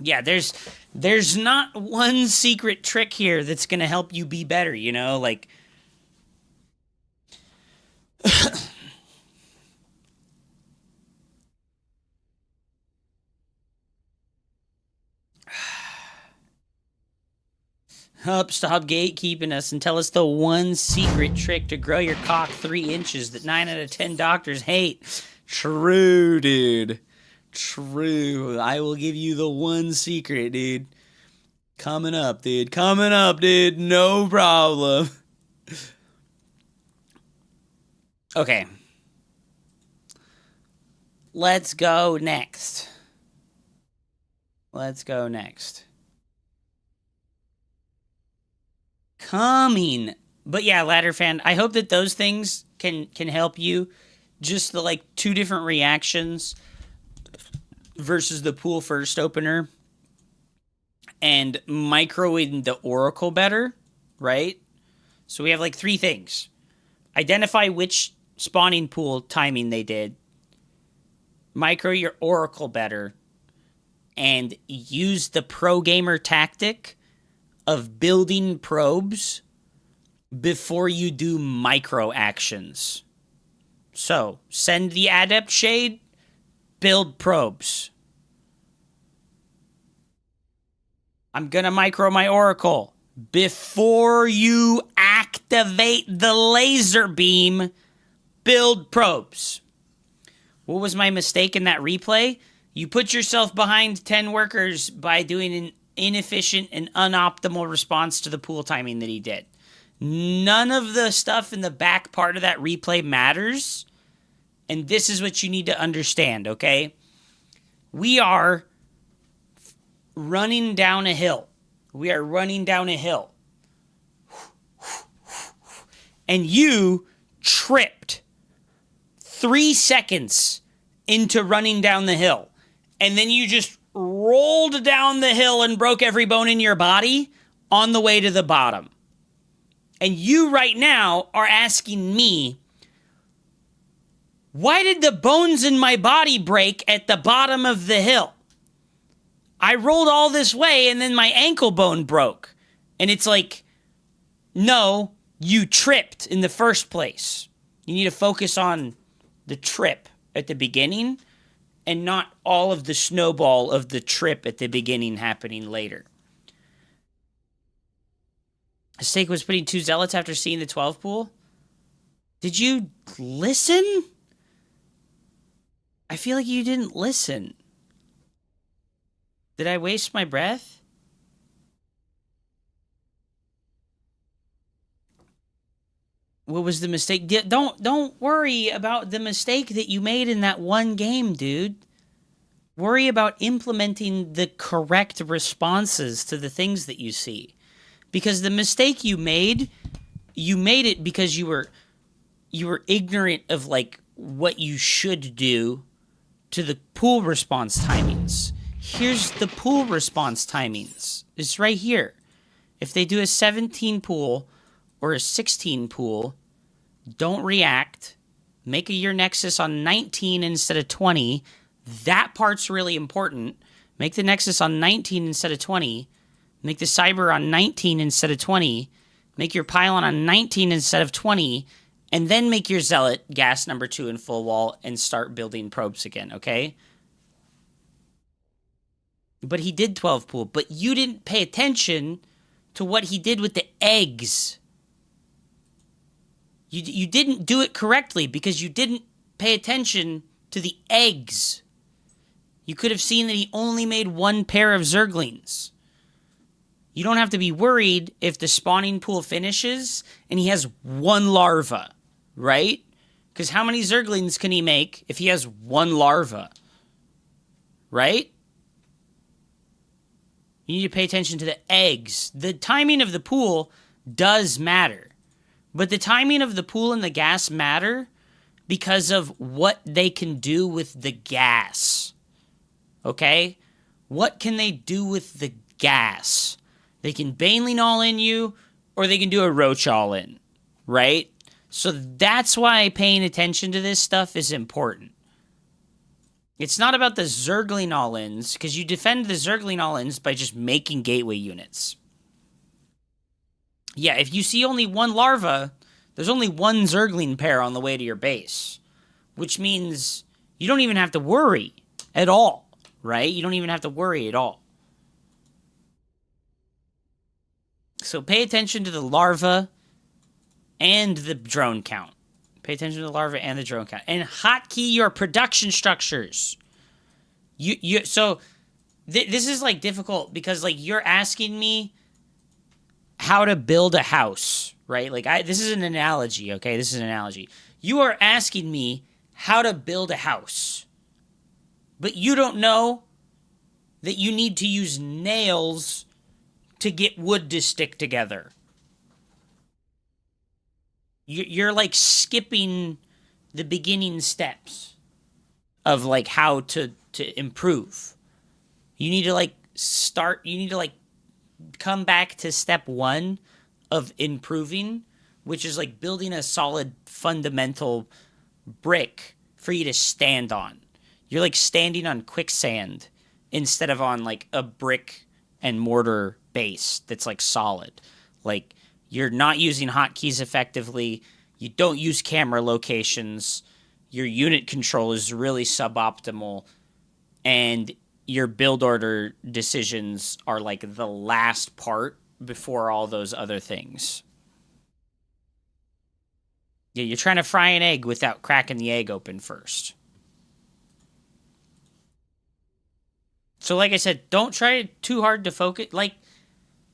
Yeah, there's not one secret trick here that's going to help you be better, Stop gatekeeping us and tell us the one secret trick to grow your cock 3 inches that 9 out of 10 doctors hate. True, dude. True. I will give you the one secret, dude. Coming up, dude. No problem. Okay. Let's go next. Coming. But yeah, Ladder Fan, I hope that those things can help you. Just the 2 different reactions versus the pool first opener and microing the Oracle better, right? So we have 3 things. Identify which spawning pool timing they did, micro your Oracle better, and use the pro gamer tactic of building probes before you do micro actions. So, send the Adept Shade, build probes. I'm gonna micro my Oracle. Before you activate the laser beam, build probes. What was my mistake in that replay? You put yourself behind 10 workers by doing an inefficient and unoptimal response to the pool timing that he did. None of the stuff in the back part of that replay matters. And this is what you need to understand, okay? We are running down a hill. And you tripped 3 seconds into running down the hill. And then you just rolled down the hill and broke every bone in your body on the way to the bottom. And you right now are asking me, why did the bones in my body break at the bottom of the hill? I rolled all this way and then my ankle bone broke. And it's no, you tripped in the first place. You need to focus on the trip at the beginning and not all of the snowball of the trip at the beginning happening later. Steak was putting 2 zealots after seeing the 12 pool. Did you listen? I feel like you didn't listen. Did I waste my breath? What was the mistake? Don't worry about the mistake that you made in that one game, dude. Worry about implementing the correct responses to the things that you see. Because the mistake you made it because you were ignorant of like what you should do to the pool response timings. Here's the pool response timings. It's right here. If they do a 17 pool or a 16 pool, don't react. Make your nexus on 19 instead of 20. That part's really important. Make the nexus on 19 instead of 20. Make the cyber on 19 instead of 20. Make your pylon on 19 instead of 20. And then make your zealot gas number 2 in full wall and start building probes again, okay? But he did 12 pool. But you didn't pay attention to what he did with the eggs. You didn't do it correctly because you didn't pay attention to the eggs. You could have seen that he only made 1 pair of zerglings. You don't have to be worried if the spawning pool finishes and he has 1 larva, right? Because how many zerglings can he make if he has 1 larva? Right? You need to pay attention to the eggs. The timing of the pool does matter. But the timing of the pool and the gas matter because of what they can do with the gas. Okay? What can they do with the gas? They can Baneling all in you, or they can do a Roach all in. Right? So that's why paying attention to this stuff is important. It's not about the Zergling all-ins, because you defend the Zergling all-ins by just making gateway units. Yeah, if you see only 1 larva, there's only 1 Zergling pair on the way to your base. Which means you don't even have to worry at all, right? You don't even have to worry at all. So pay attention to the larva and the drone count. Pay attention to the larva and the drone count. And hotkey your production structures. So this is like difficult because like you're asking me how to build a house, right? Like this is an analogy, okay? This is an analogy. You are asking me how to build a house. But you don't know that you need to use nails to get wood to stick together. You're like skipping the beginning steps of like how to improve. You need to like come back to step 1 of improving, which is like building a solid fundamental brick for you to stand on. You're like standing on quicksand instead of on like a brick and mortar base that's like solid. Like you're not using hotkeys effectively. You don't use camera locations. Your unit control is really suboptimal. And your build order decisions are like the last part before all those other things. Yeah, you're trying to fry an egg without cracking the egg open first. So like I said, don't try too hard to focus. Like,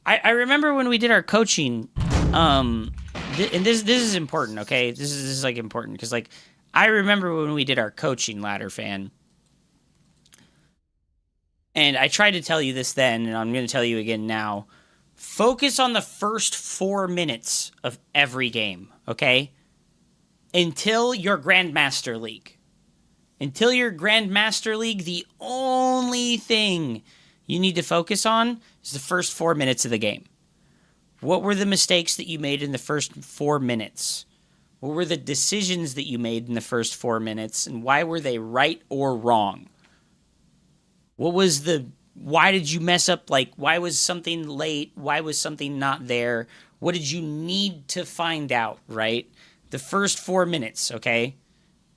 I remember when we did our coaching, and this is important, okay? This is like important, because like, I remember when we did our coaching, Ladder Fan. And I tried to tell you this then, and I'm going to tell you again now. Focus on the first 4 minutes of every game, okay? Until your Grandmaster League. Until your Grandmaster League, the only thing you need to focus on is the first 4 minutes of the game. What were the mistakes that you made in the first 4 minutes? What were the decisions that you made in the first 4 minutes, and why were they right or wrong? Why did you mess up? Like, why was something late? Why was something not there? What did you need to find out, right? The first 4 minutes, okay?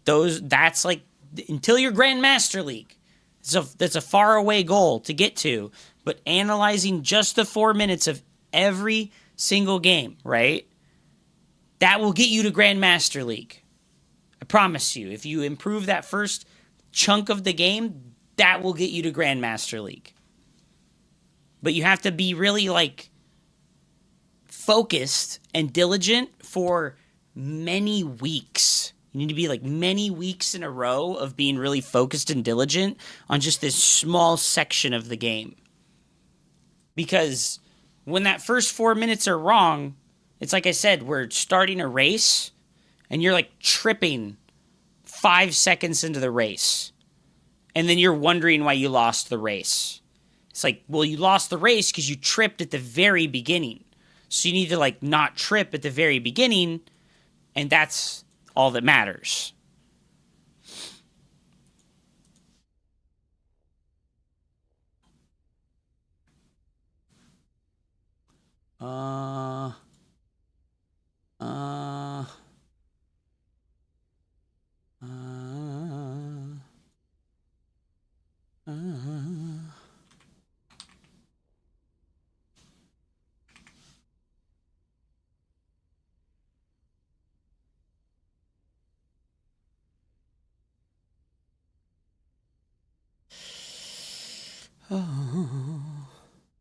That's like, until your Grandmaster League. So that's a far away goal to get to, but analyzing just the 4 minutes of every single game, right? That will get you to Grandmaster League. I promise you. If you improve that first chunk of the game, that will get you to Grandmaster League. But you have to be really like focused and diligent for many weeks. You need to be like many weeks in a row of being really focused and diligent on just this small section of the game. Because when that first 4 minutes are wrong, it's like I said, we're starting a race and you're like tripping 5 seconds into the race. And then you're wondering why you lost the race. It's like, well, you lost the race because you tripped at the very beginning. So you need to like not trip at the very beginning, and that's all that matters.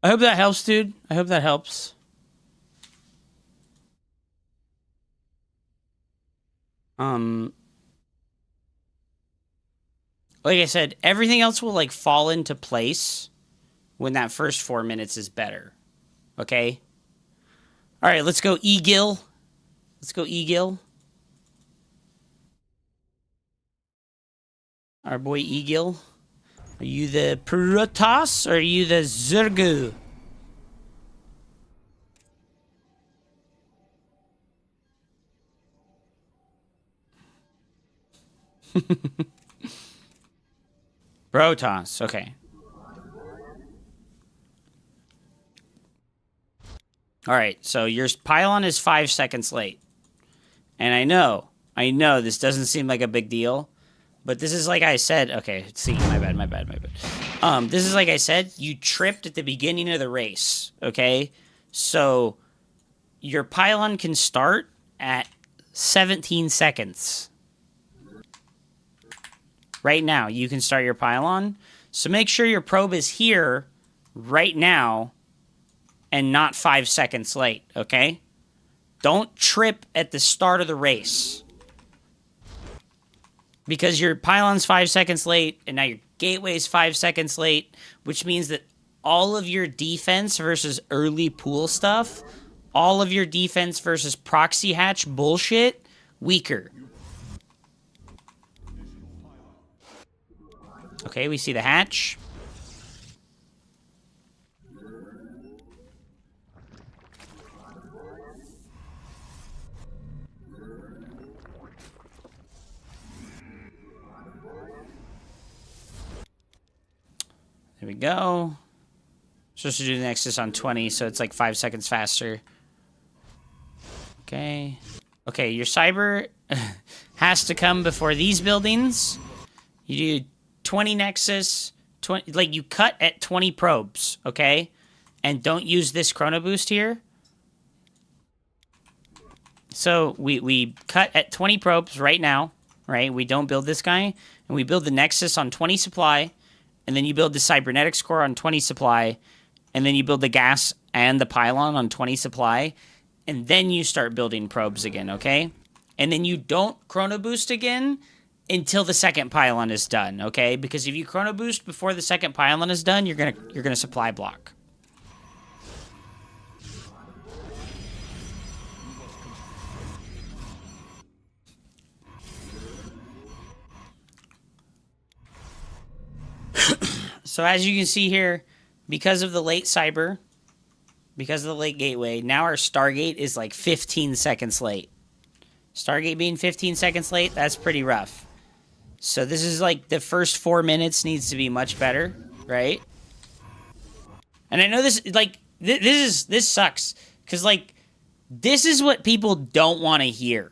I hope that helps, dude. I hope that helps. Like I said, everything else will like fall into place when that first 4 minutes is better. Okay? All right, let's go E-Gill. Let's go E-Gill. Our boy E-Gill. Are you the Protoss or are you the Zergu? Protoss, okay. Alright, so your pylon is 5 seconds late. And I know this doesn't seem like a big deal. But this is like I said, okay, see, my bad. This is like I said, you tripped at the beginning of the race, okay? So your pylon can start at 17 seconds. Right now, you can start your pylon. So make sure your probe is here right now and not 5 seconds late, okay? Don't trip at the start of the race. Because your pylon's 5 seconds late, and now your gateway's 5 seconds late, which means that all of your defense versus early pool stuff, all of your defense versus proxy hatch bullshit, weaker. Okay, we see the hatch. There we go. Supposed to do the Nexus on 20, so it's like 5 seconds faster. Okay. Okay, your cyber has to come before these buildings. You do 20 Nexus, 20, like you cut at 20 probes, okay? And don't use this chrono boost here. So we cut at 20 probes right now, right? We don't build this guy, and we build the Nexus on 20 supply. And then you build the cybernetics core on 20 supply, and then you build the gas and the pylon on 20 supply, and then you start building probes again, okay? And then you don't chrono boost again until the second pylon is done, okay? Because if you chrono boost before the second pylon is done, you're gonna supply block. So as you can see here, because of the late cyber, because of the late gateway, now our Stargate is like 15 seconds late. Stargate being 15 seconds late, that's pretty rough. So this is like the first 4 minutes needs to be much better, right? And I know this, like, this sucks. Because, like, this is what people don't want to hear.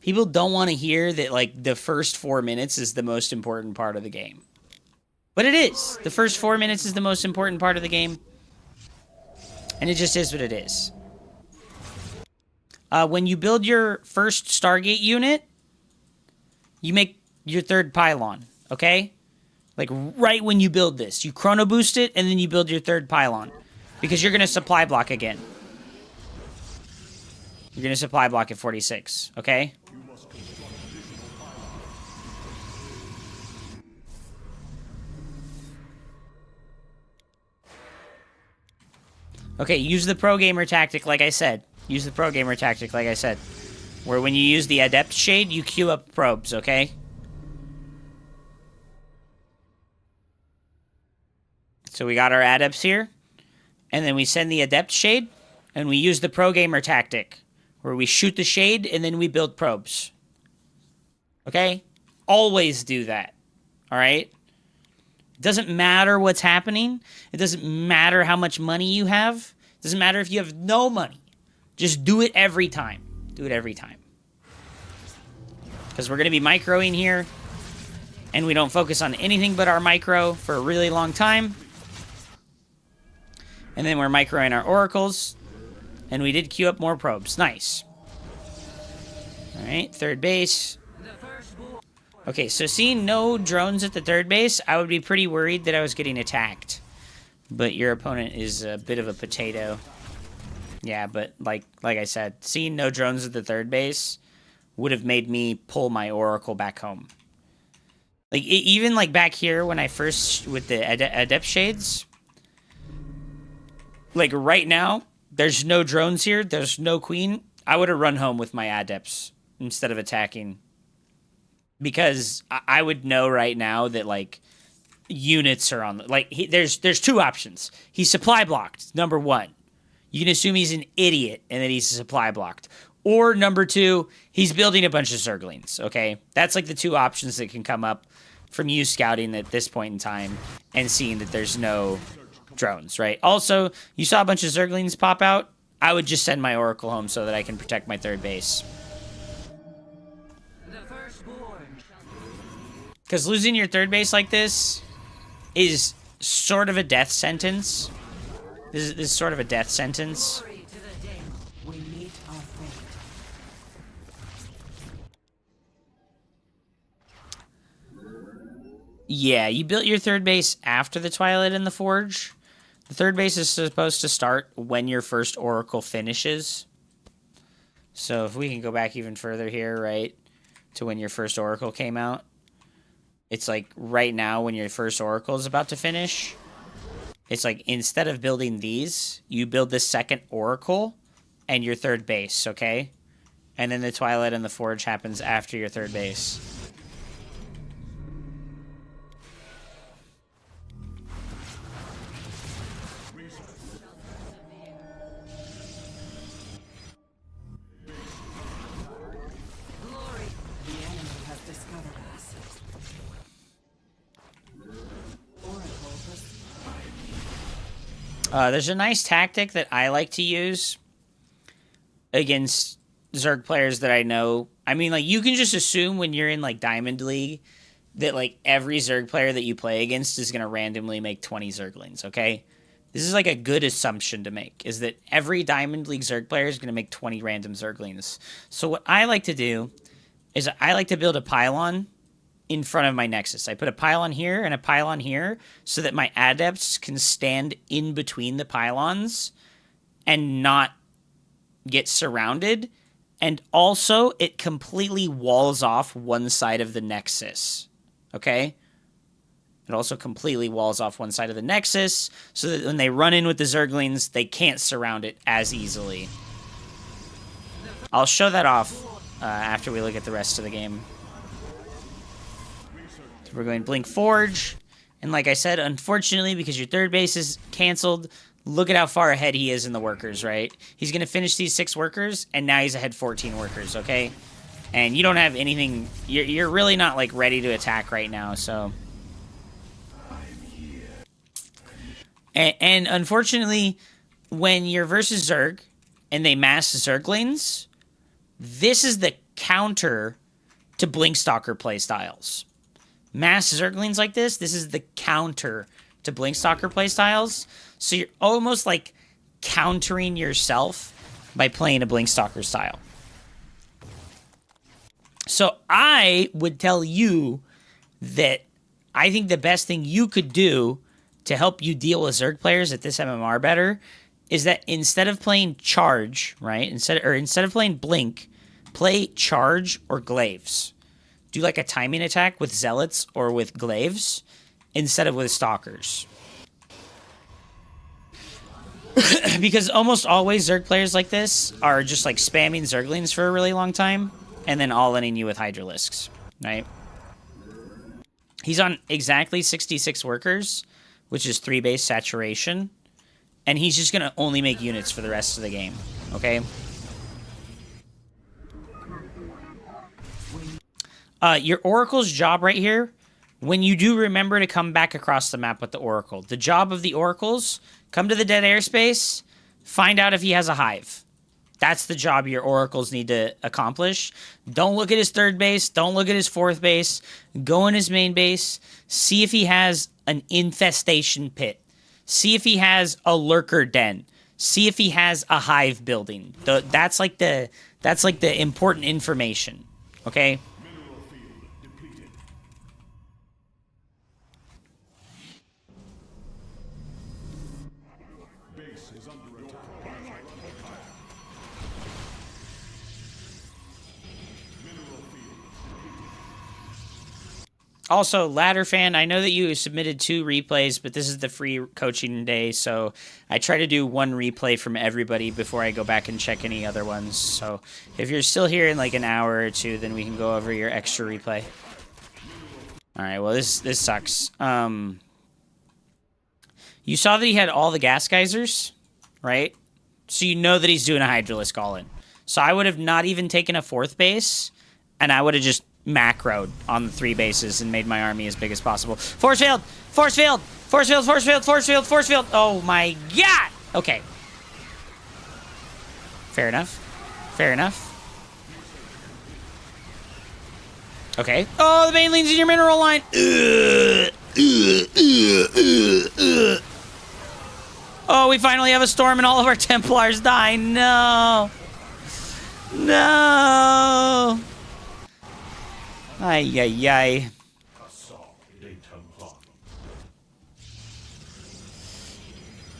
People don't want to hear that, like, the first 4 minutes is the most important part of the game. But it is. The first 4 minutes is the most important part of the game. And it just is what it is. When you build your first Stargate unit, you make your third pylon, okay? Like, right when you build this. You chrono boost it, and then you build your third pylon. Because you're going to supply block again. You're going to supply block at 46, okay? Okay, use the pro gamer tactic like I said. Use the pro gamer tactic like I said. Where when you use the adept shade, you queue up probes, okay? So we got our adepts here. And then we send the adept shade. And we use the pro gamer tactic. Where we shoot the shade and then we build probes. Okay? Always do that. Alright? It doesn't matter what's happening. It doesn't matter how much money you have. It doesn't matter if you have no money. Just do it every time. Do it every time. Because we're going to be microing here. And we don't focus on anything but our micro for a really long time. And then we're microing our oracles. And we did queue up more probes. Nice. Alright, third base. Okay, so seeing no drones at the third base, I would be pretty worried that I was getting attacked. But your opponent is a bit of a potato. Yeah, but like I said, seeing no drones at the third base would have made me pull my oracle back home. Like, even like back here when I first, with the adept shades, like right now, there's no drones here, there's no queen. I would have run home with my adepts instead of attacking. Because I would know right now that, like, units are on... Like, there's two options. He's supply blocked, number one. You can assume he's an idiot and that he's supply blocked. Or, number two, he's building a bunch of Zerglings, okay? That's, like, the two options that can come up from you scouting at this point in time and seeing that there's no drones, right? Also, you saw a bunch of Zerglings pop out. I would just send my Oracle home so that I can protect my third base. Because losing your third base like this is sort of a death sentence. This is sort of a death sentence. We meet our fate. Yeah, you built your third base after the Twilight and the Forge. The third base is supposed to start when your first Oracle finishes. So if we can go back even further here, right, to when your first Oracle came out. It's like right now when your first Oracle is about to finish. It's like instead of building these, you build the second Oracle and your third base, okay? And then the Twilight and the Forge happens after your third base. There's a nice tactic that I like to use against Zerg players that I know. I mean, like, you can just assume when you're in, like, Diamond League that, like, every Zerg player that you play against is going to randomly make 20 Zerglings, okay? This is, like, a good assumption to make, is that every Diamond League Zerg player is going to make 20 random Zerglings. So what I like to do is I like to build a pylon in front of my Nexus. I put a pylon here and a pylon here so that my adepts can stand in between the pylons and not get surrounded. And also, it completely walls off one side of the Nexus. Okay? It also completely walls off one side of the Nexus so that when they run in with the Zerglings, they can't surround it as easily. I'll show that off after we look at the rest of the game. We're going Blink Forge. And like I said, unfortunately, because your third base is canceled, look at how far ahead he is in the workers, right? He's going to finish these 6 workers, and now he's ahead 14 workers, okay? And you don't have anything... You're really not, like, ready to attack right now, so... And unfortunately, when you're versus Zerg, and they mass Zerglings, this is the counter to Blinkstalker playstyles. Mass Zerglings like this is the counter to Blinkstalker playstyles. So you're almost like countering yourself by playing a Blinkstalker style. So I would tell you that I think the best thing you could do to help you deal with Zerg players at this MMR better is that instead of playing charge, right? Instead of playing blink, play charge or glaives. Do like a timing attack with zealots or with glaives instead of with stalkers. Because almost always Zerg players like this are just like spamming Zerglings for a really long time and then all-inning you with Hydralisks, right? He's on exactly 66 workers, which is 3 base saturation, and he's just going to only make units for the rest of the game, okay? Your Oracle's job right here, when you do remember to come back across the map with the Oracle, the job of the Oracles, come to the dead airspace, find out if he has a hive. That's the job your Oracles need to accomplish. Don't look at his 3rd base. Don't look at his 4th base. Go in his main base. See if he has an infestation pit. See if he has a lurker den. See if he has a hive building. That's like the important information. Okay? Also, Ladder Fan, I know that you submitted 2 replays, but this is the free coaching day, so I try to do 1 replay from everybody before I go back and check any other ones. So if you're still here in like an hour or 2, then we can go over your extra replay. Alright, well, this sucks. You saw that he had all the gas geysers, right? So you know that he's doing a Hydralisk all-in. So I would have not even taken a 4th base, and I would have just macroed on the 3 bases and made my army as big as possible. Force field! Force field! Force field! Force field! Force field! Force field! Oh my god! Okay. Fair enough. Fair enough. Okay. Oh, the Baneling's in your mineral line! Oh, we finally have a storm and all of our Templars die. No! No! Ay, ay, ay.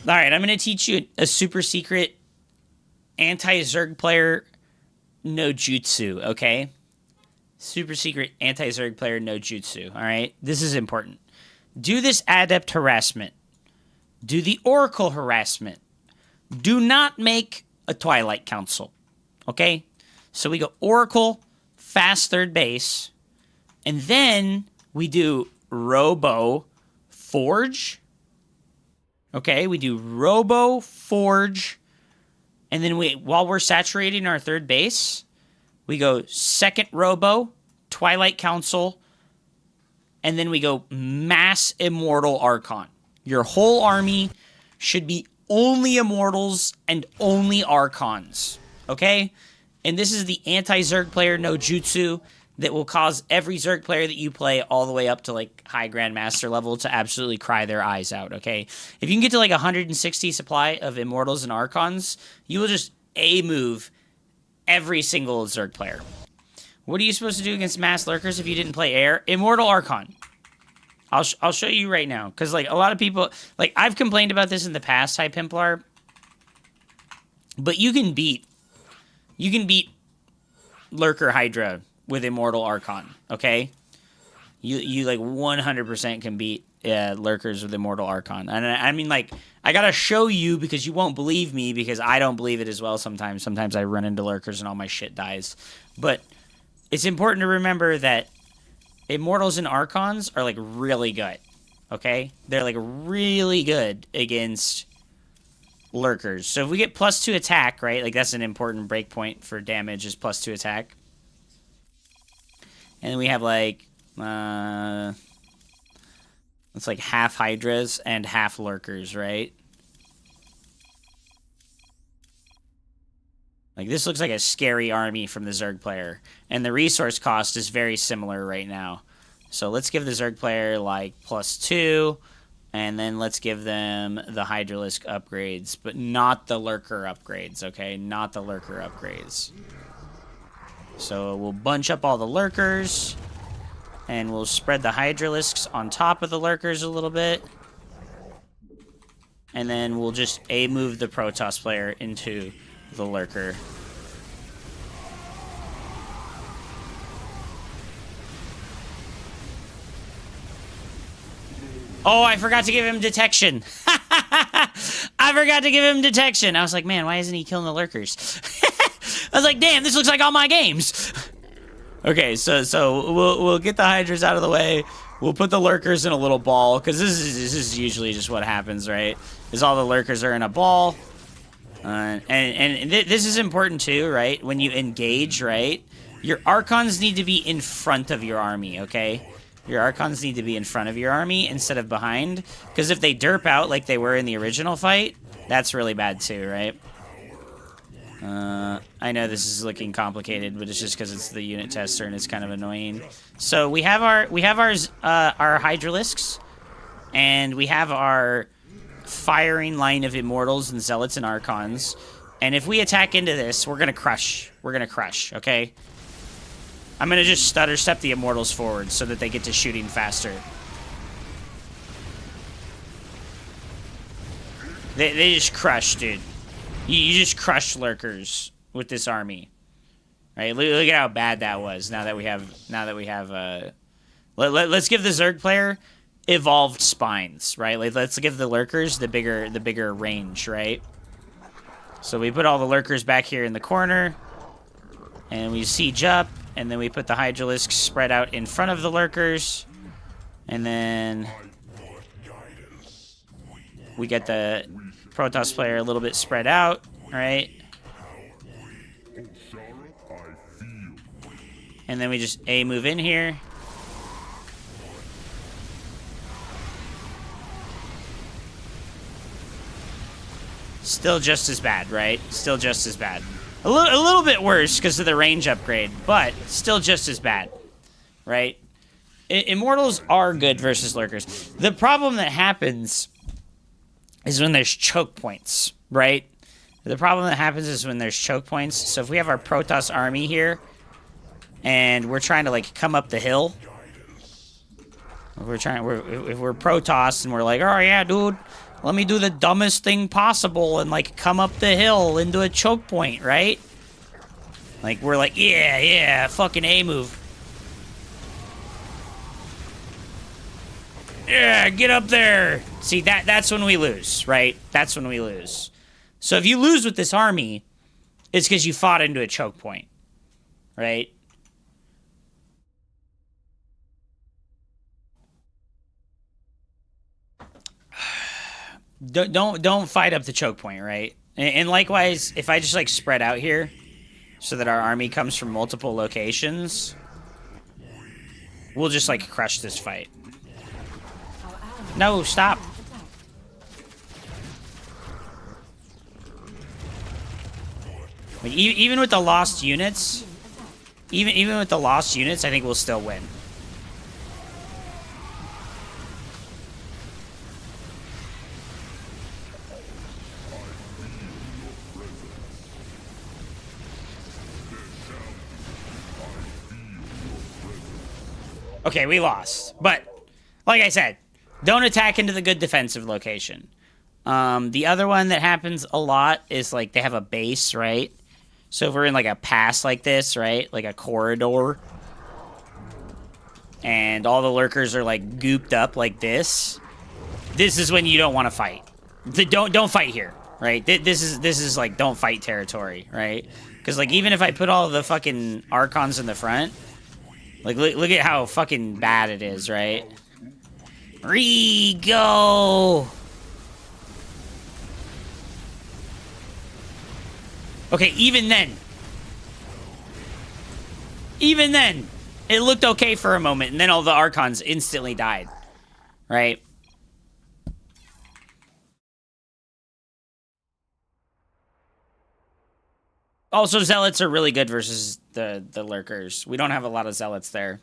Alright, I'm going to teach you a super secret anti-Zerg player no jutsu, okay? Super secret anti-Zerg player no jutsu, alright? This is important. Do this adept harassment. Do the Oracle harassment. Do not make a Twilight Council, okay? So we go Oracle, fast 3rd base, and then we do Robo Forge. Okay, we do Robo Forge. And then while we're saturating our 3rd base, we go 2nd Robo, Twilight Council, and then we go Mass Immortal Archon. Your whole army should be only Immortals and only Archons. Okay? And this is the anti-Zerg player no jutsu that will cause every Zerg player that you play all the way up to like high Grandmaster level to absolutely cry their eyes out, okay? If you can get to like 160 supply of Immortals and Archons, you will just A-move every single Zerg player. What are you supposed to do against Mass Lurkers if you didn't play Air? Immortal Archon. I'll show you right now. Because like a lot of people, like I've complained about this in the past, High Pimplar. But you can beat Lurker Hydra with Immortal Archon, okay? You like 100% can beat Lurkers with Immortal Archon. And I mean, like, I gotta show you because you won't believe me because I don't believe it as well sometimes. Sometimes I run into Lurkers and all my shit dies. But it's important to remember that Immortals and Archons are, like, really good, okay? They're, like, really good against Lurkers. So if we get +2 attack, right? Like, that's an important breakpoint for damage is +2 attack. And then we have, like, it's like half Hydras and half Lurkers, right? Like, this looks like a scary army from the Zerg player. And the resource cost is very similar right now. So let's give the Zerg player, like, +2. And then let's give them the Hydralisk upgrades. But not the Lurker upgrades, okay? Not the Lurker upgrades. So we'll bunch up all the Lurkers. And we'll spread the Hydralisks on top of the Lurkers a little bit. and then we'll just move the Protoss player into the lurker. Oh, I forgot to give him detection. I forgot to give him detection. I was like, man, why isn't he killing the lurkers? I was like, damn, this looks like all my games. Okay, so we'll get the Hydras out of the way. We'll put the lurkers in a little ball, because this is usually just what happens, right? Is all the lurkers are in a ball. This is important too, right? When you engage, right? Your Archons need to be in front of your army, okay? Your Archons need to be in front of your army instead of behind. Because if they derp out like they were in the original fight, that's really bad too, right? I know this is looking complicated, but it's just because it's the unit tester and it's kind of annoying. So we have our Hydralisks, and we have our firing line of Immortals and Zealots and Archons. And if we attack into this, we're gonna crush. We're gonna crush, okay? I'm gonna just stutter step the Immortals forward so that they get to shooting faster. They just crush, dude. You just crush lurkers with this army, right? Look at how bad that was. Now that we have, let's give the Zerg player evolved spines, right? Let's give the lurkers the bigger range, right? So we put all the lurkers back here in the corner, and we siege up, and then we put the Hydralisks spread out in front of the lurkers, and then we get the Protoss player a little bit spread out, right? And then we just move in here. Still just as bad, right? Still just as bad. A little bit worse because of the range upgrade, but still just as bad, right? Immortals are good versus lurkers. The problem that happens is when there's choke points, right? The problem that happens is when there's choke points. So if we have our Protoss army here, and we're trying to like come up the hill, if we're Protoss and we're like, oh yeah, dude, let me do the dumbest thing possible and like come up the hill into a choke point, right? Like we're like, yeah, fucking A move. Yeah, get up there. See, that's when we lose, right? That's when we lose. So if you lose with this army, it's because you fought into a choke point, right? Don't fight up the choke point, right? And likewise, if I just like spread out here so that our army comes from multiple locations, we'll just like crush this fight. No, stop. Like, even with the lost units, even with the lost units, I think we'll still win. Okay, we lost. But, like I said, don't attack into the good defensive location. The other one that happens a lot is, like, they have a base, right? So if we're in, like, a pass like this, right? Like a corridor. And all the lurkers are, like, gooped up like this. This is when you don't want to fight. Don't fight here, right? This is, like, don't fight territory, right? Because, like, even if I put all the fucking Archons in the front... Like, look at how fucking bad it is, right? Go! Okay, even then, it looked okay for a moment, and then all the Archons instantly died, right? Also, Zealots are really good versus the Lurkers. We don't have a lot of Zealots there.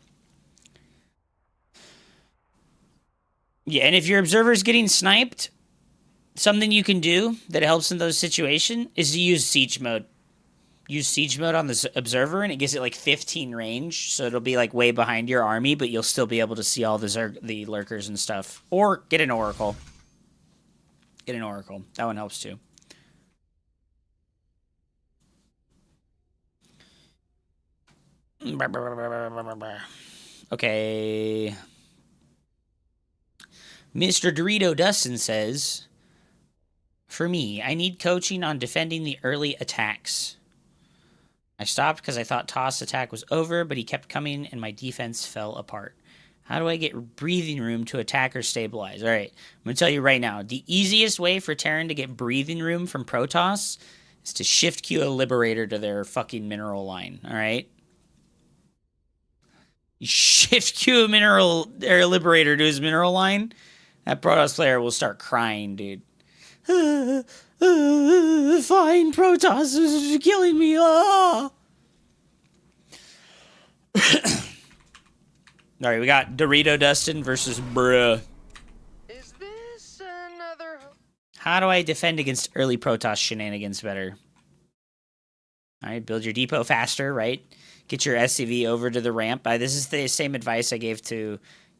Yeah, and if your Observer's getting sniped, something you can do that helps in those situations is to use Siege Mode. Use Siege Mode on the Observer, and it gives it, like, 15 range, so it'll be, like, way behind your army, but you'll still be able to see all the Lurkers and stuff. Or get an Oracle. Get an Oracle. That one helps too. Okay. Mr. Dorito Dustin says, for me, I need coaching on defending the early attacks. I stopped because I thought Toss attack was over, but he kept coming and my defense fell apart. How do I get breathing room to attack or stabilize? All right, I'm going to tell you right now. The easiest way for Terran to get breathing room from Protoss is to shift Q a Liberator to their fucking mineral line, all right? You shift Q a Liberator to his mineral line, that Protoss player will start crying, dude. Fine, Protoss is killing me. Ah. All right, we got Dorito Dustin versus Bruh. Is this another? How do I defend against early Protoss shenanigans better? All right, build your depot faster, right? Get your SCV over to the ramp. This is the same advice I gave to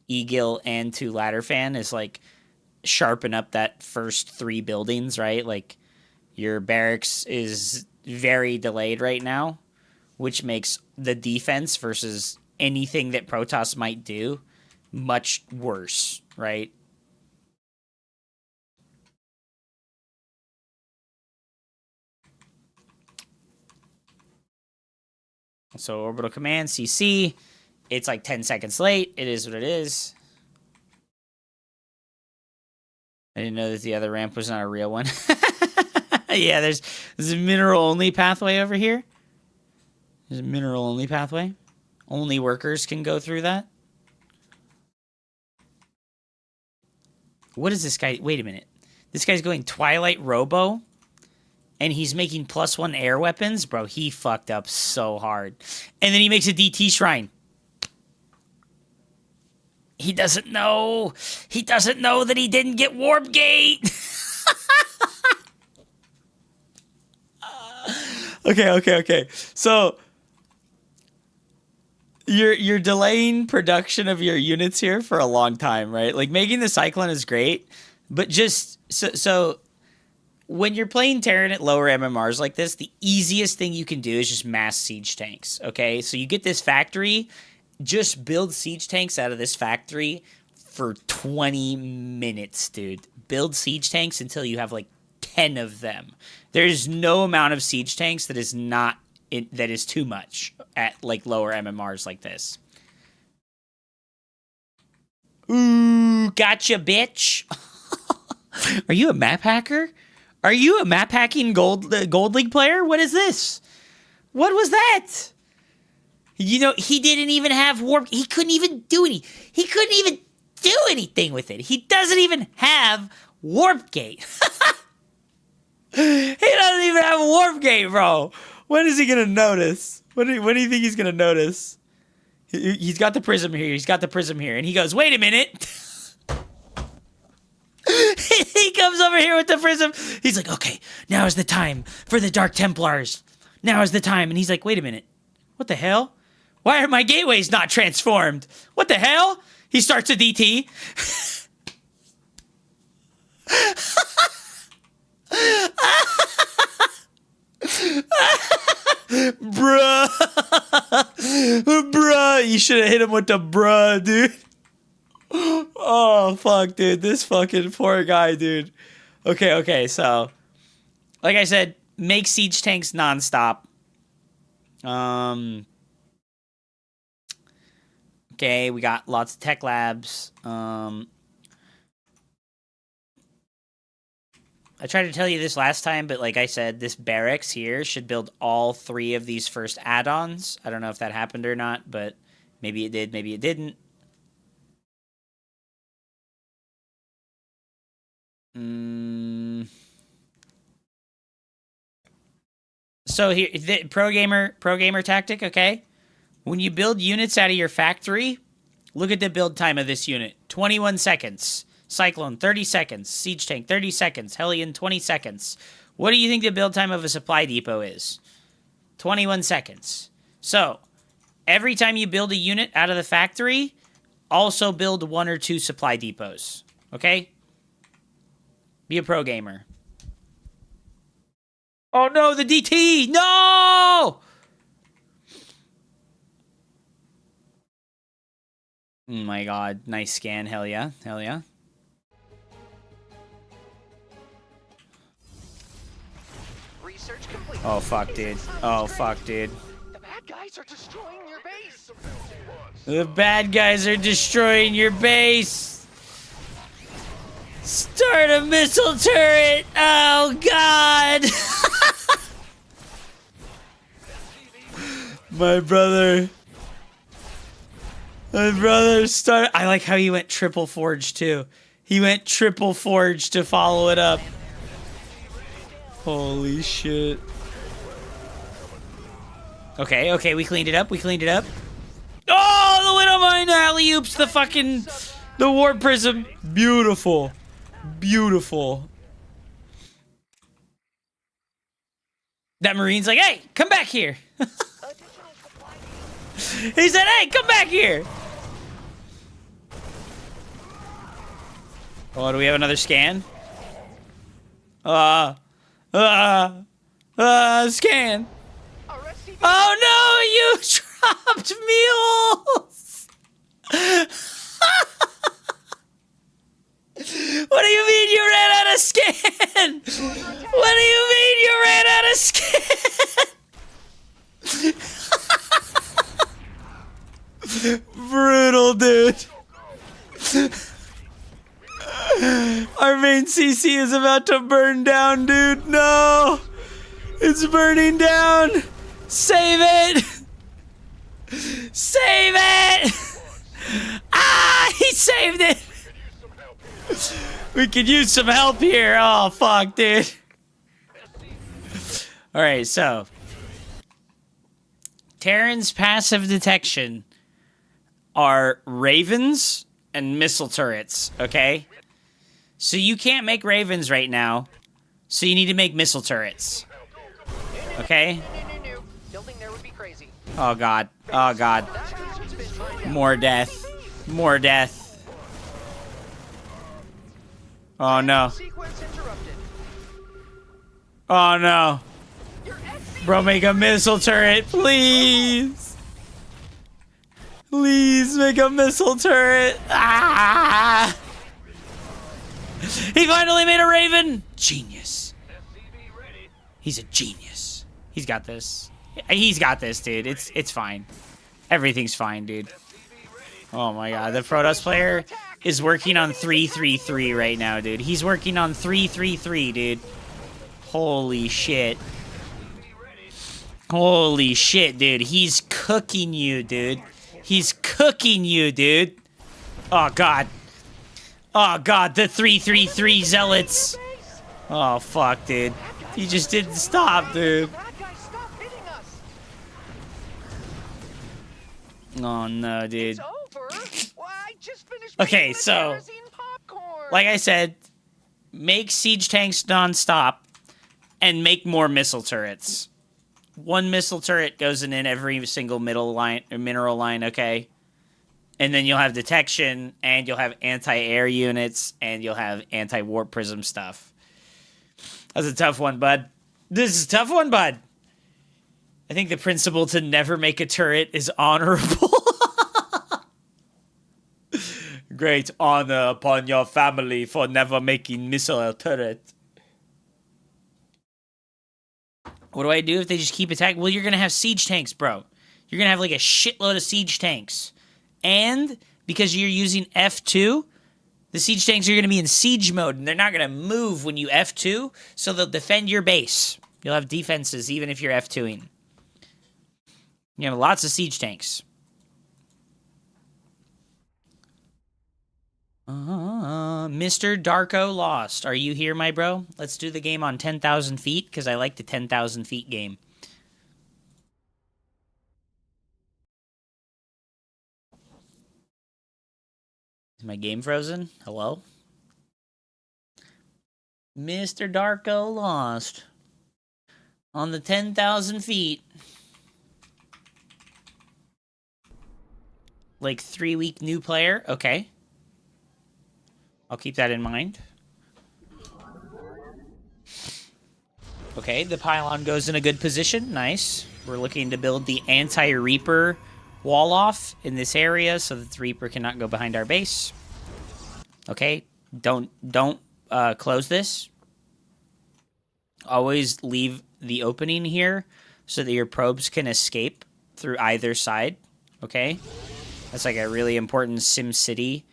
Egil and to Ladderfan, is like sharpen up that first 3 buildings, right? Like your barracks is very delayed right now, which makes the defense versus anything that Protoss might do much worse, right? So orbital command, CC, it's like 10 seconds late. It is what it is. I didn't know that the other ramp was not a real one. Yeah, there's a mineral-only pathway over here. There's a mineral-only pathway. Only workers can go through that. What is this guy? Wait a minute. This guy's going Twilight Robo, and he's making +1 air weapons? Bro, he fucked up so hard. And then he makes a DT Shrine. He doesn't know. He doesn't know that he didn't get Warp Gate. Okay. So you're delaying production of your units here for a long time, right? Like making the Cyclone is great, but just so when you're playing Terran at lower MMRs like this, the easiest thing you can do is just mass siege tanks. Okay, so you get this factory. Just build siege tanks out of this factory for 20 minutes, dude. Build siege tanks until you have like 10 of them. There's no amount of siege tanks that is too much at like lower MMRs like this. Ooh, gotcha, bitch. Are you a map hacker? Are you a map hacking gold league player? What is this? What was that? You know, he didn't even have warp. He couldn't even do any. He couldn't even do anything with it. He doesn't even have warp gate. He doesn't even have a warp gate, bro. When is he gonna notice? When do you think he's gonna notice? He's got the prism here. He's got the prism here, and he goes, "Wait a minute." He comes over here with the prism. He's like, "Okay, now is the time for the Dark Templars. Now is the time." And he's like, "Wait a minute. What the hell? Why are my gateways not transformed? What the hell?" He starts a DT. Bruh. Bruh. You should have hit him with the bruh, dude. Oh, fuck, dude. This fucking poor guy, dude. Okay. So, like I said, make siege tanks nonstop. Okay, we got lots of tech labs. I tried to tell you this last time, but like I said, this barracks here should build all 3 of these first add-ons. I don't know if that happened or not, but maybe it did, maybe it didn't. So here, the pro gamer tactic, okay? When you build units out of your factory, look at the build time of this unit. 21 seconds. Cyclone, 30 seconds. Siege tank, 30 seconds. Hellion, 20 seconds. What do you think the build time of a supply depot is? 21 seconds. So, every time you build a unit out of the factory, also build 1 or 2 supply depots. Okay? Be a pro gamer. Oh no, the DT! No! Oh my god, nice scan. Hell yeah. Hell yeah. Research complete. Oh fuck, dude. Oh fuck, dude. The bad guys are destroying your base. The bad guys are destroying your base. Start a missile turret. Oh god. My brother started. I like how he went triple forge too. He went triple forge to follow it up. Holy shit. Okay, okay, we cleaned it up. We cleaned it up. Oh, the Widow Mine alley-oops the Warp Prism. Beautiful. Beautiful. That Marine's like, hey, come back here. He said, hey, come back here. Oh, do we have another scan? Scan. Oh no, you dropped mules! What do you mean you ran out of scan? What do you mean you ran out of scan? Brutal, dude. Our main CC is about to burn down, dude. No! It's burning down! Save it! Save it! Ah! He saved it! We could use some help here. Oh, fuck, dude. Alright, so. Terran's passive detection are ravens and missile turrets, okay? So you can't make ravens right now, so you need to make missile turrets. Okay? No. Building there would be crazy. Oh god. Oh god. More death. More death. Oh no. Sequence interrupted. Oh no. Bro, make a missile turret, please. Please make a missile turret. Ah! He finally made a raven. Genius. He's a genius. He's got this. He's got this, dude. It's fine. Everything's fine, dude. Oh my god, the Protoss player is working on 333 right now, dude. He's working on 333, dude. Holy shit. Holy shit, dude. He's cooking you, dude. He's cooking you, dude. Oh god. Oh god, the 333 zealots. Oh fuck, dude. He just didn't stop, dude. Oh no, dude. Okay, so like I said, make siege tanks non-stop and make more missile turrets. One missile turret goes in every single mineral line, okay? And then you'll have detection, and you'll have anti-air units, and you'll have anti-warp prism stuff. That's a tough one, bud. This is a tough one, bud. I think the principle to never make a turret is honorable. Great honor upon your family for never making missile turret. What do I do if they just keep attacking? Well, you're going to have siege tanks, bro. You're going to have like a shitload of siege tanks. And because you're using F2, the siege tanks are going to be in siege mode, and they're not going to move when you F2, so they'll defend your base. You'll have defenses even if you're F2ing. You have lots of siege tanks. Mr. Darko Lost. Are you here, my bro? Let's do the game on 10,000 feet, because I like the 10,000 feet game. Is my game frozen? Hello? Mr. Darko Lost. On the 10,000 feet. Like 3-week new player? Okay. I'll keep that in mind. Okay, the pylon goes in a good position. Nice. We're looking to build the anti-Reaper wall off in this area so that the Reaper cannot go behind our base. Okay, don't close this. Always leave the opening here so that your probes can escape through either side. Okay, that's like a really important SimCity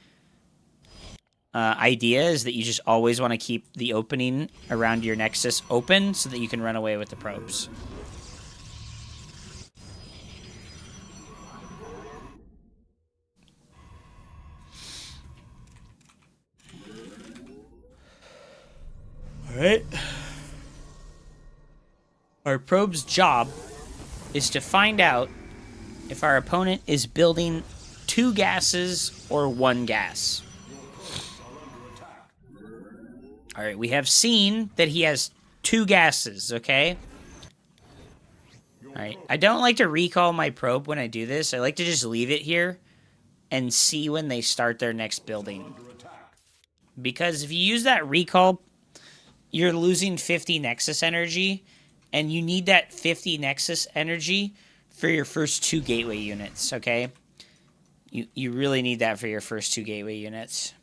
idea, is that you just always want to keep the opening around your Nexus open so that you can run away with the probes. Alright. Our probe's job is to find out if our opponent is building 2 gases or 1 gas. Alright, we have seen that he has 2 gases, okay? Alright, I don't like to recall my probe when I do this. I like to just leave it here and see when they start their next building. Because if you use that recall, you're losing 50 Nexus energy, and you need that 50 Nexus energy for your first 2 gateway units, okay? You really need that for your first 2 gateway units.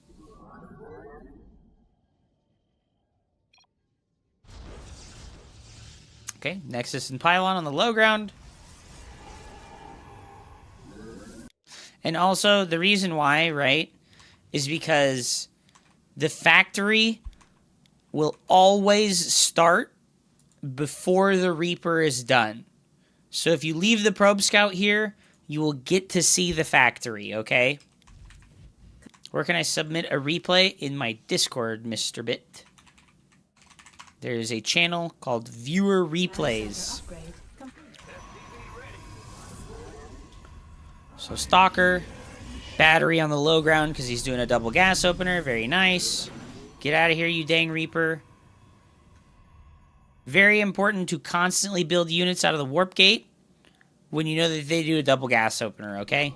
Okay, Nexus and Pylon on the low ground. And also, the reason why, right, is because the factory will always start before the Reaper is done. So if you leave the Probe Scout here, you will get to see the factory, okay? Where can I submit a replay? In my Discord, Mr. Bit. There's a channel called Viewer Replays. So Stalker, battery on the low ground because he's doing a double gas opener. Very nice. Get out of here, you dang Reaper. Very important to constantly build units out of the warp gate when you know that they do a double gas opener, okay?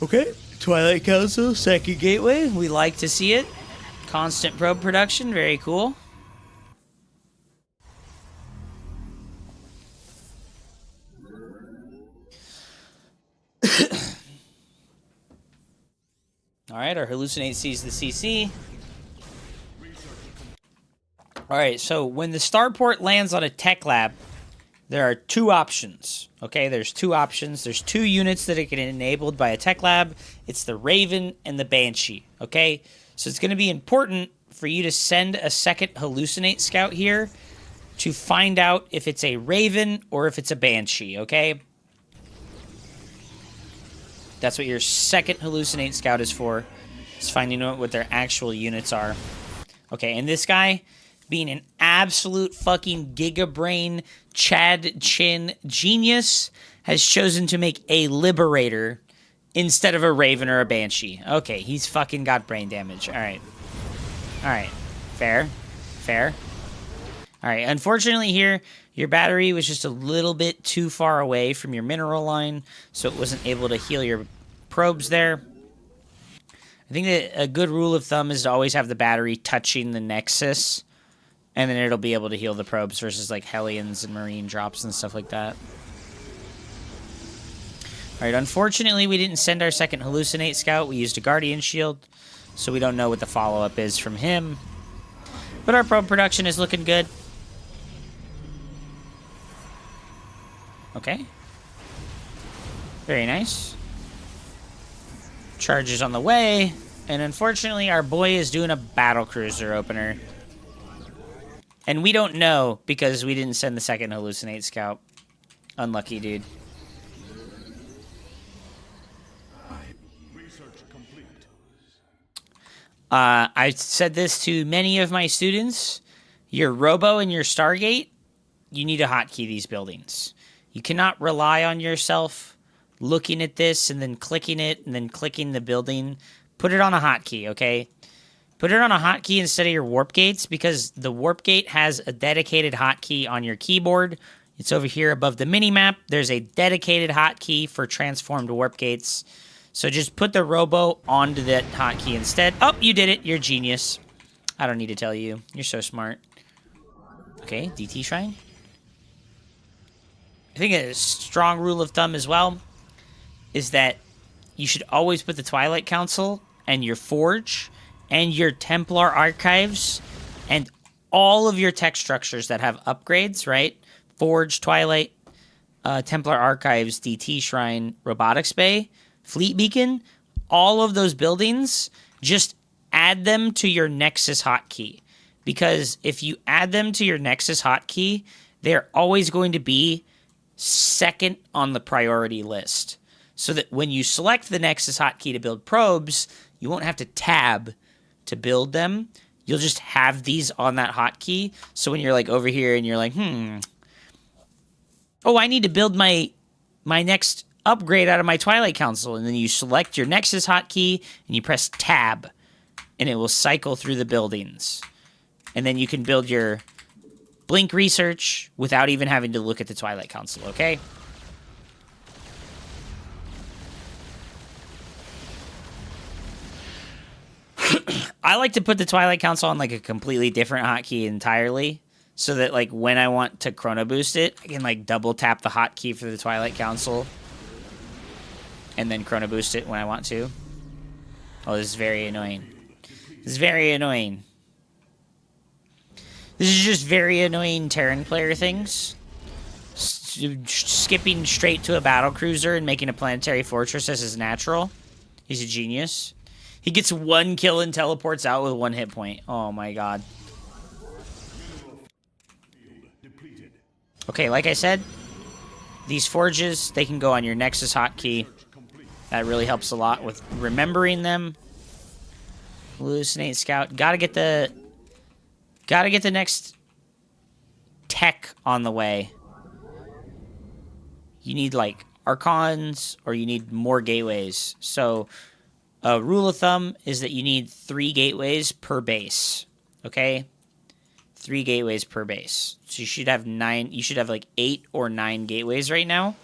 Okay. Twilight Council, second gateway. We like to see it. Constant probe production, very cool. Alright, our Hallucinate sees the CC. Alright, so when the starport lands on a tech lab, there are 2 options. Okay, there's 2 options. There's 2 units that get enabled by a tech lab. It's the Raven and the Banshee. Okay, so it's going to be important for you to send a second Hallucinate Scout here to find out if it's a Raven or if it's a Banshee. Okay, that's what your second Hallucinate Scout is for. Is finding out what their actual units are. Okay, and this guy, being an absolute fucking gigabrain Chad Chin genius, has chosen to make a Liberator instead of a Raven or a Banshee. Okay, he's fucking got brain damage. Alright. Alright. Fair. Fair. Alright, unfortunately here, your battery was just a little bit too far away from your mineral line, so it wasn't able to heal your probes there. I think that a good rule of thumb is to always have the battery touching the Nexus, and then it'll be able to heal the probes versus like Hellions and Marine drops and stuff like that. Alright, unfortunately we didn't send our second Hallucinate Scout. We used a Guardian Shield, so we don't know what the follow-up is from him. But our probe production is looking good. Okay. Very nice. Charges on the way. And unfortunately, our boy is doing a battlecruiser opener. And we don't know because we didn't send the second Hallucinate Scout. Unlucky, dude. I said this to many of my students. Your Robo and your Stargate, you need to hotkey these buildings. You cannot rely on yourself looking at this and then clicking it and then clicking the building. Put it on a hotkey, okay? Put it on a hotkey instead of your warp gates because the warp gate has a dedicated hotkey on your keyboard. It's over here above the mini-map. There's a dedicated hotkey for transformed warp gates. So just put the robo onto that hotkey instead. Oh, you did it. You're a genius. I don't need to tell you. You're so smart. Okay, DT Shrine. I think a strong rule of thumb as well is that you should always put the Twilight Council and your Forge and your Templar Archives and all of your tech structures that have upgrades, right? Forge, Twilight, Templar Archives, DT Shrine, Robotics Bay, Fleet Beacon, all of those buildings, just add them to your Nexus hotkey. Because if you add them to your Nexus hotkey, they're always going to be second on the priority list. So that when you select the Nexus hotkey to build probes, you won't have to tab to build them. You'll just have these on that hotkey. So when you're like over here and you're like, oh, I need to build my next upgrade out of my Twilight Council. And then you select your Nexus hotkey and you press tab and it will cycle through the buildings. And then you can build your Blink Research without even having to look at the Twilight Council, okay? I like to put the Twilight Council on like a completely different hotkey entirely, so that like when I want to chrono boost it, I can like double tap the hotkey for the Twilight Council and then chrono boost it when I want to. Oh, this is very annoying. This is very annoying. This is just very annoying Terran player things. Skipping straight to a battle cruiser and making a planetary fortress as his natural. He's a genius. He gets 1 kill and teleports out with 1 hit point. Oh my god. Okay, like I said, these forges, they can go on your Nexus hotkey. That really helps a lot with remembering them. Hallucinate Scout. Gotta get the next tech on the way. You need like Archons or you need more gateways. So a rule of thumb is that you need 3 gateways per base. Okay? 3 gateways per base. So you should have 9. You should have like 8 or 9 gateways right now.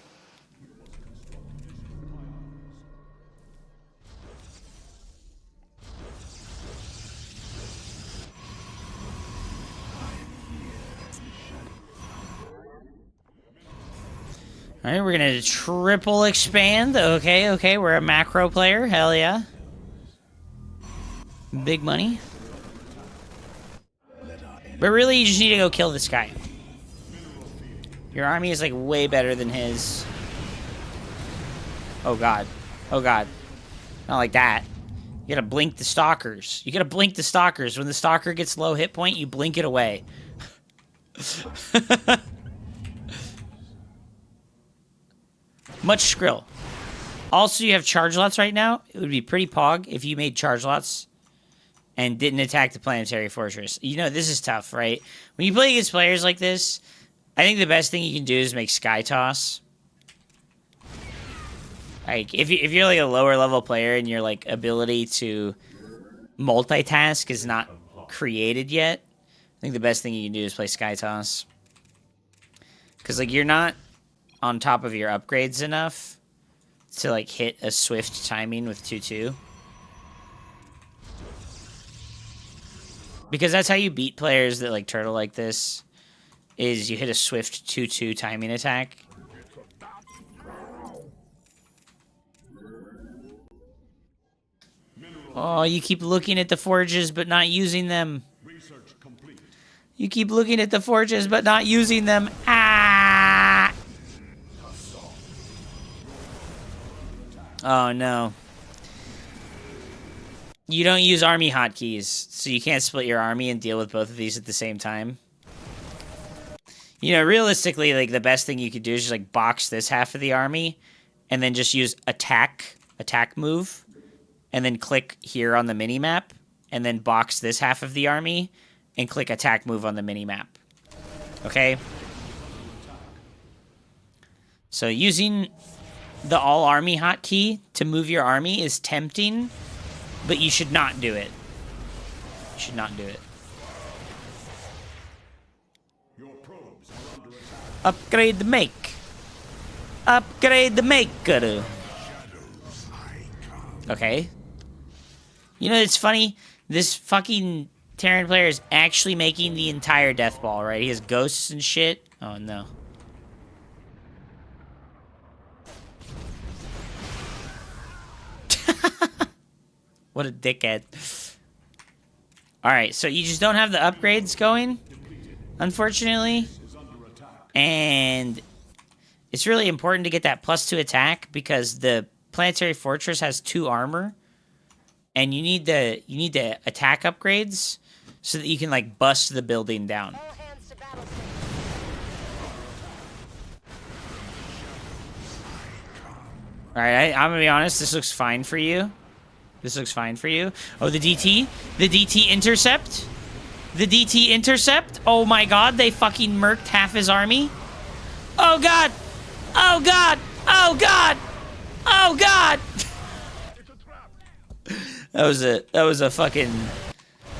All right, we're gonna triple expand. Okay, we're a macro player. Hell yeah. Big money. But really, you just need to go kill this guy. Your army is like way better than his. Oh god. Oh god. Not like that. You gotta blink the stalkers. You gotta blink the stalkers. When the stalker gets low hit point, you blink it away. Much Skrill. Also, you have charge lots right now. It would be pretty pog if you made charge lots and didn't attack the planetary fortress. You know, this is tough, right? When you play against players like this, I think the best thing you can do is make Sky Toss. Like, if you're like a lower level player and your like ability to multitask is not created yet, I think the best thing you can do is play Sky Toss. Because like you're not on top of your upgrades enough to like hit a swift timing with 2-2. Because that's how you beat players that like turtle like this, is you hit a swift 2-2 timing attack. Oh, you keep looking at the forges but not using them. You keep looking at the forges but not using them. Ah! Oh no. You don't use army hotkeys, so you can't split your army and deal with both of these at the same time. You know, realistically, like the best thing you could do is just like box this half of the army and then just use attack move, and then click here on the mini-map, and then box this half of the army and click attack move on the mini-map. Okay? So using the all army hotkey to move your army is tempting, but you should not do it. You should not do it. Upgrade the make. Upgrade the maker. Okay. You know, it's funny. This fucking Terran player is actually making the entire death ball, right? He has ghosts and shit. Oh, no. What a dickhead. Alright, so you just don't have the upgrades going, unfortunately. And it's really important to get that +2 attack because the Planetary Fortress has 2 armor. And you need the attack upgrades so that you can, like, bust the building down. Alright, I'm gonna be honest, this looks fine for you. This looks fine for you. Oh, the DT? The DT intercept? The DT intercept? Oh my god, they fucking murked half his army. Oh god! Oh god! Oh god! Oh god! That was a fucking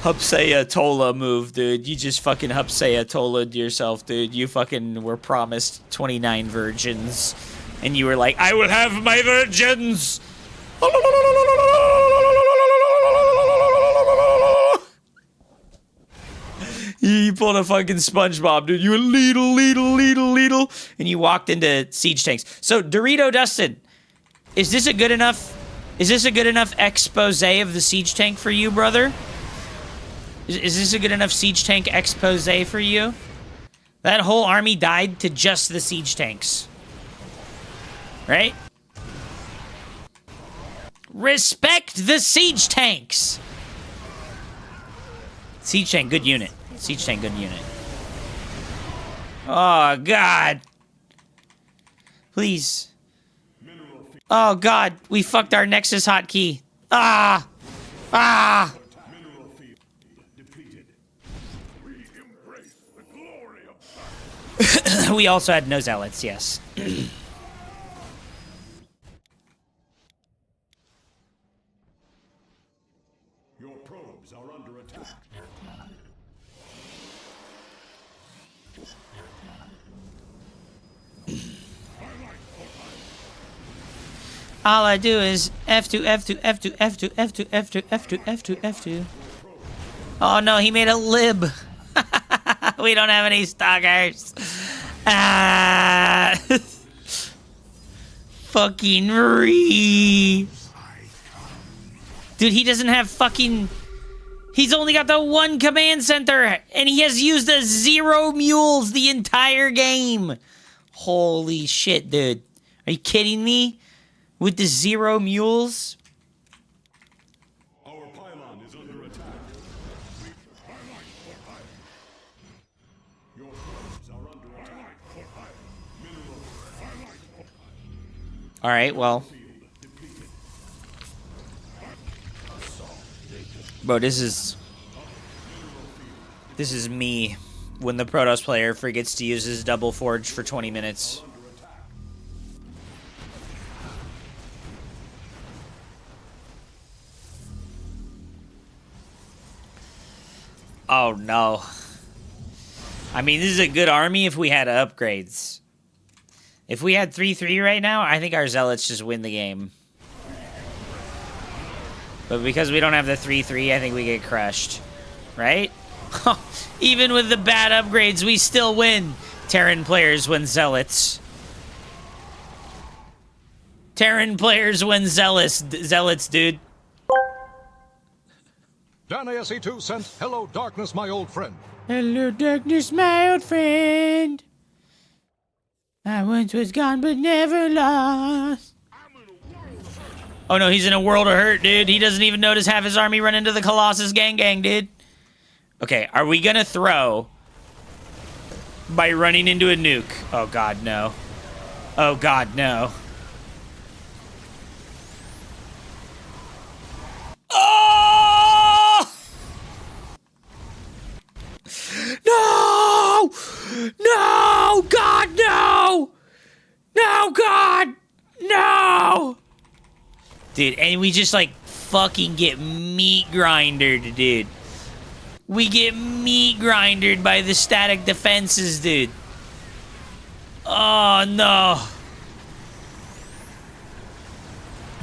Hupsaya Tola move, dude. You just fucking Hupsaya Tola'd yourself, dude. You fucking were promised 29 virgins. And you were like, I will have my virgins! You pulled a fucking SpongeBob, dude. You were Leedle, and you walked into siege tanks. So, Dorito Dustin, is this a good enough expose of the siege tank for you, brother? Is this a good enough siege tank expose for you? That whole army died to just the siege tanks. Right? Respect the siege tanks! Siege tank, good unit. Siege tank, good unit. Oh, God. Please. Oh, God. We fucked our Nexus hotkey. Ah! Ah! We also had no zealots, yes. Your probes are under attack. All I do is F2, F2, F2, F2, F2, F2, F2, F2, F2. Oh no, he made a lib. We don't have any stalkers. Ah. Fucking re. Dude, he doesn't have fucking... He's only got the 1 command center, and he has used the 0 mules the entire game. Holy shit, dude. Are you kidding me? With the 0 mules? Our pylon is under attack. Your probes are under attack. Alright, well. Bro, this is me when the Protoss player forgets to use his double forge for 20 minutes. Oh no. I mean, this is a good army if we had upgrades. If we had 3-3 right now, I think our Zealots just win the game. But because we don't have the 3-3, I think we get crushed. Right? Even with the bad upgrades, we still win. Terran players win Zealots. Terran players win Zealots, dude. Dan ASE2 sent Hello Darkness, my old friend. Hello, darkness, my old friend. I once was gone, but never lost. Oh no, he's in a world of hurt, dude. He doesn't even notice half his army run into the Colossus gang, dude. Okay, are we gonna throw by running into a nuke? Oh god, no. Oh god, no. Oh! No! No! God, no! No, God! No! Dude, and we just, like, fucking get meat grindered, dude. We get meat grindered by the static defenses, dude. Oh, no.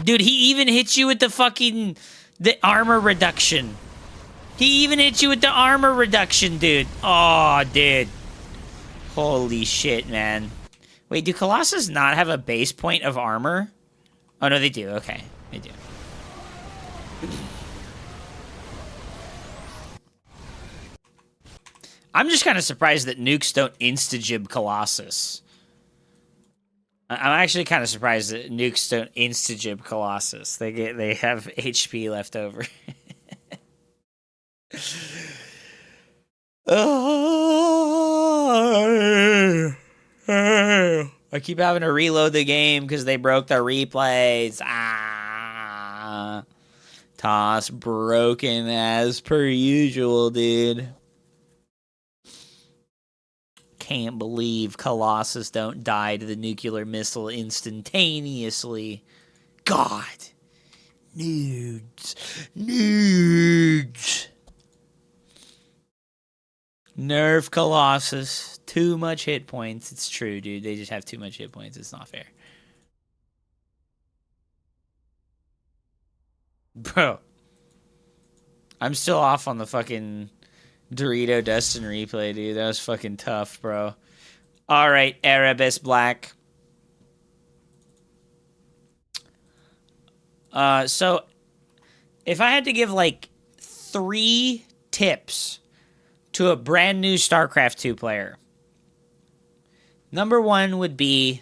Dude, he even hits you with the armor reduction. He even hits you with the armor reduction, dude. Oh, dude. Holy shit, man. Wait, do Colossus not have a base point of armor? Oh, no, they do. Okay, they do. I'm just kind of surprised that nukes don't insta-jib Colossus. I'm actually kind of surprised that nukes don't insta-jib Colossus. They have HP left over. I keep having to reload the game because they broke the replays. Toss broken as per usual, dude. Can't believe Colossus don't die to the nuclear missile instantaneously. God. Nudes. Nudes. Nerf Colossus. Too much hit points. It's true, dude. They just have too much hit points. It's not fair. Bro. I'm still off on the fucking Dorito Dustin replay, dude. That was fucking tough, bro. Alright, Erebus Black. So, if I had to give, like, 3 tips to a brand new StarCraft 2 player, number one would be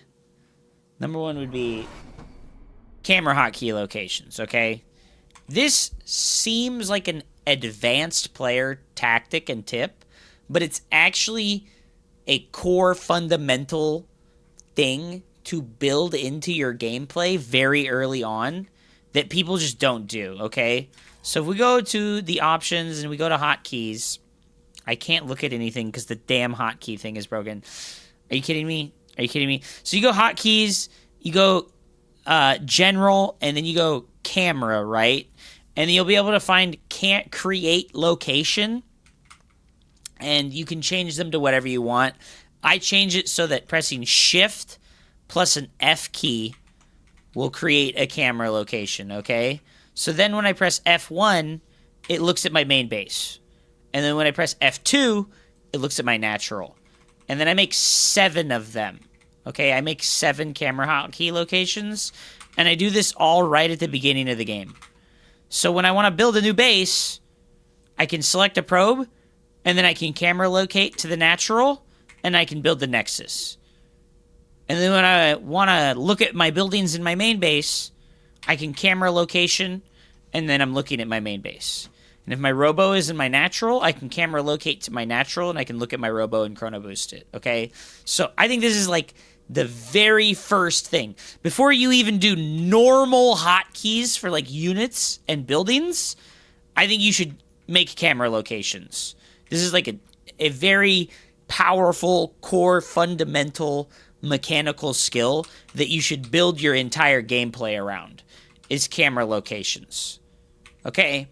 camera hotkey locations, okay? This seems like an advanced player tactic and tip, but it's actually a core fundamental thing to build into your gameplay very early on that people just don't do, okay? So if we go to the options and we go to hotkeys, I can't look at anything because the damn hotkey thing is broken. Are you kidding me? Are you kidding me? So you go hotkeys, you go general, and then you go camera, right? And you'll be able to find can't create location, and you can change them to whatever you want. I change it so that pressing shift plus an F key will create a camera location, okay? So then when I press F1, it looks at my main base. And then when I press F2, it looks at my natural. And then I make 7 of them, okay? I make 7 camera hotkey locations, and I do this all right at the beginning of the game. So when I want to build a new base, I can select a probe, and then I can camera locate to the natural, and I can build the nexus. And then when I want to look at my buildings in my main base, I can camera location, and then I'm looking at my main base. And if my robo is in my natural, I can camera locate to my natural, and I can look at my robo and chrono boost it, okay? So I think this is like the very first thing. Before you even do normal hotkeys for like units and buildings, I think you should make camera locations. This is like a very powerful, core, fundamental mechanical skill that you should build your entire gameplay around, is camera locations. Okay?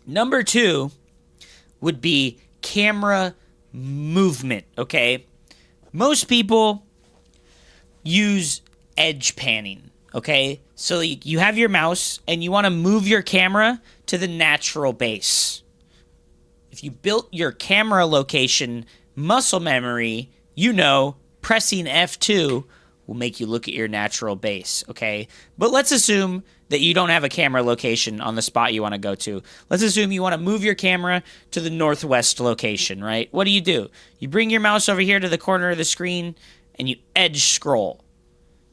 Number 2 would be camera movement, okay? Most people use edge panning, okay? So you have your mouse and you want to move your camera to the natural base. If you built your camera location muscle memory, you know pressing F2 will make you look at your natural base, okay? But let's assume that you don't have a camera location on the spot you want to go to. Let's assume you want to move your camera to the northwest location, right? What do? You bring your mouse over here to the corner of the screen, and you edge scroll.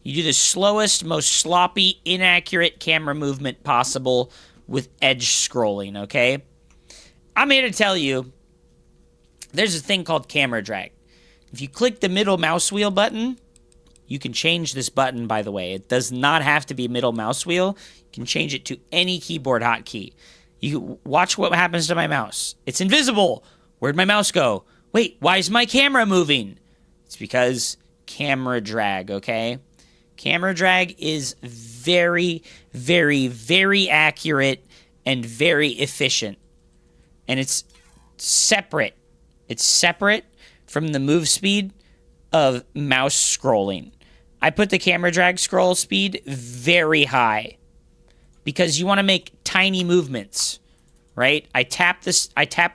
You do the slowest, most sloppy, inaccurate camera movement possible with edge scrolling, okay? I'm here to tell you, there's a thing called camera drag. If you click the middle mouse wheel button, you can change this button, by the way. It does not have to be middle mouse wheel. You can change it to any keyboard hotkey. You watch what happens to my mouse. It's invisible. Where'd my mouse go? Wait, why is my camera moving? It's because camera drag, okay? Camera drag is very, very, very accurate and very efficient. And it's separate. It's separate from the move speed of mouse scrolling. I put the camera drag scroll speed very high because you want to make tiny movements, right? I tap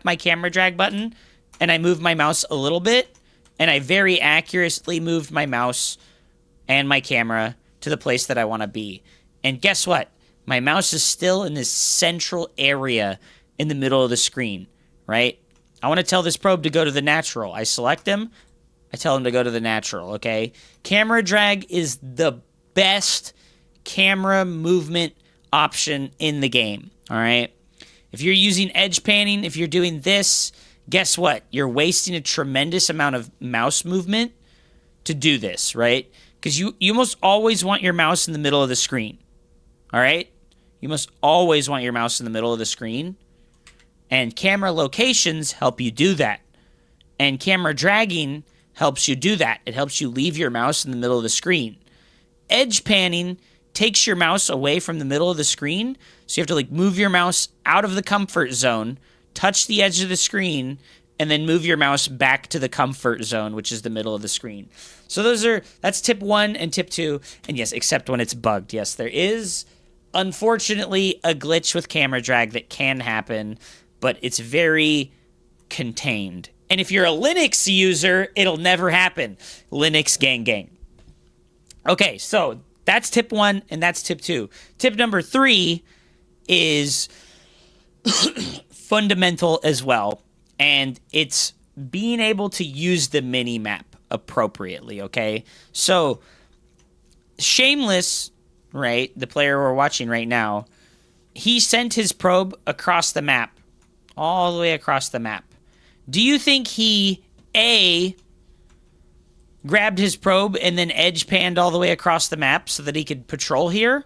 my camera drag button and I move my mouse a little bit, and I very accurately moved my mouse and my camera to the place that I want to be. And guess what? My mouse is still in this central area in the middle of the screen, right? I want to tell this probe to go to the natural. I select him. I tell him to go to the natural, okay? Camera drag is the best camera movement option in the game, all right? If you're using edge panning, if you're doing this, guess what? You're wasting a tremendous amount of mouse movement to do this, right? Because you almost always want your mouse in the middle of the screen, all right? You must always want your mouse in the middle of the screen. And camera locations help you do that. And camera dragging helps you do that. It helps you leave your mouse in the middle of the screen. Edge panning takes your mouse away from the middle of the screen, so you have to like move your mouse out of the comfort zone, touch the edge of the screen, and then move your mouse back to the comfort zone, which is the middle of the screen. So that's tip 1 and tip 2. And yes, except when it's bugged. Yes, there is unfortunately a glitch with camera drag that can happen, but it's very contained. And if you're a Linux user, it'll never happen. Linux gang gang. Okay, so that's tip 1 and that's tip 2. Tip number 3 is fundamental as well, and it's being able to use the mini-map appropriately, okay? So, Shameless, right, the player we're watching right now, he sent his probe across the map, all the way across the map. Do you think he, A, grabbed his probe and then edge panned all the way across the map so that he could patrol here?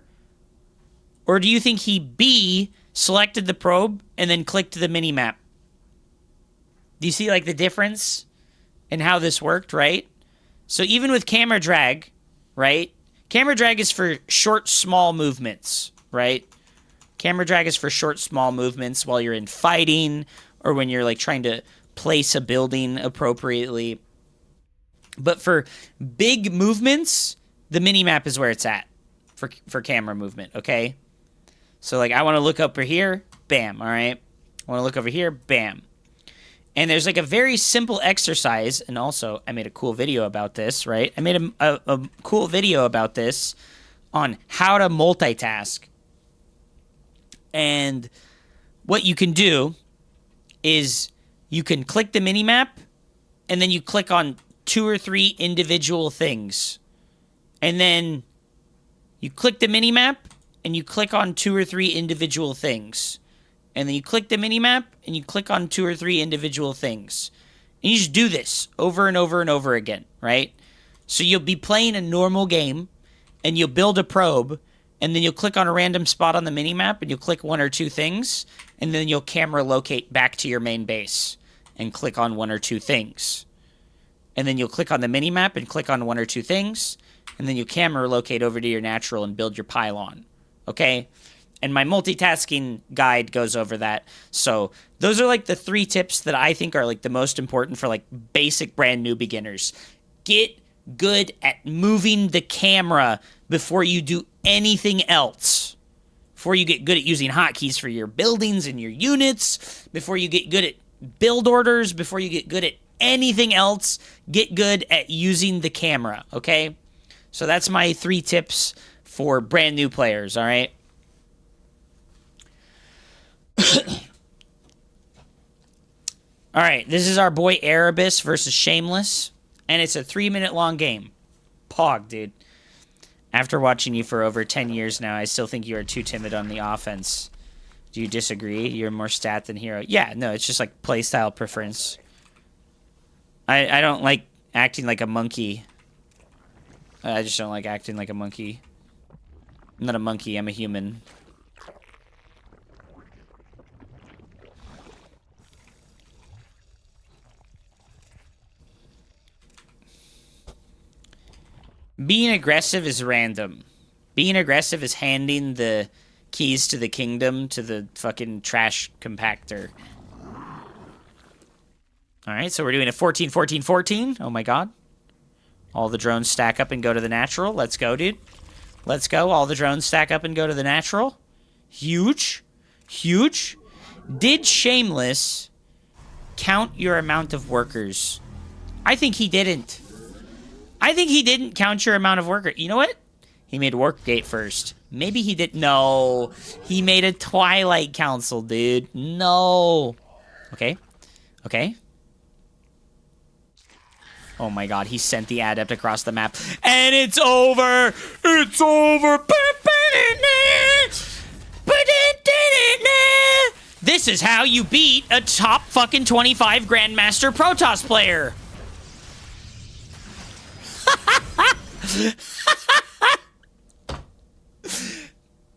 Or do you think he, B, selected the probe and then clicked the mini-map? Do you see, like, the difference in how this worked, right? So even with camera drag, right? Camera drag is for short, small movements, right? Camera drag is for short, small movements while you're in fighting or when you're, like, trying to place a building appropriately. But for big movements, the mini-map is where it's at for camera movement, okay? So, like, I want to look over here, bam, all right? I want to look over here, bam. And there's, like, a very simple exercise, and also, I made a cool video about this, right? I made a cool video about this on how to multitask. And what you can do is you can click the mini-map, and then you click on 2 or 3 individual things. And then you click the mini-map, and you click on 2 or 3 individual things. And then you click the mini-map, and you click on 2 or 3 individual things. And you just do this over and over and over again, right? So you'll be playing a normal game, and you'll build a probe, and then you'll click on a random spot on the mini-map, and you'll click 1 or 2 things, and then you'll camera locate back to your main base, and click on 1 or 2 things. And then you'll click on the mini-map, and click on 1 or 2 things, and then you'll camera locate over to your natural and build your pylon, okay? And my multitasking guide goes over that. So those are like the 3 tips that I think are like the most important for like basic brand new beginners. Get good at moving the camera before you do anything else. Before you get good at using hotkeys for your buildings and your units. Before you get good at build orders. Before you get good at anything else. Get good at using the camera, okay? So that's my 3 tips for brand new players, all right? All right, this is our boy Erebus versus Shameless, and it's a 3-minute long game. Pog, dude. After watching you for over 10 years now, I still think you are too timid on the offense. Do you disagree? You're more stat than hero. Yeah, no, it's just like playstyle preference. I don't like acting like a monkey. I just don't like acting like a monkey. I'm not a monkey, I'm a human. Being aggressive is random. Being aggressive is handing the keys to the kingdom to the fucking trash compactor. Alright, so we're doing a 14-14-14. Oh my god. All the drones stack up and go to the natural. Let's go, dude. Let's go. All the drones stack up and go to the natural. Huge. Huge. Did Shameless count your amount of workers? I think he didn't. I think he didn't count your amount of workers. You know what? He made Workgate first. Maybe he did. No. He made a Twilight Council, dude. No. Okay. Okay. Oh my god, he sent the adept across the map. And it's over! It's over! This is how you beat a top fucking 25 Grandmaster Protoss player!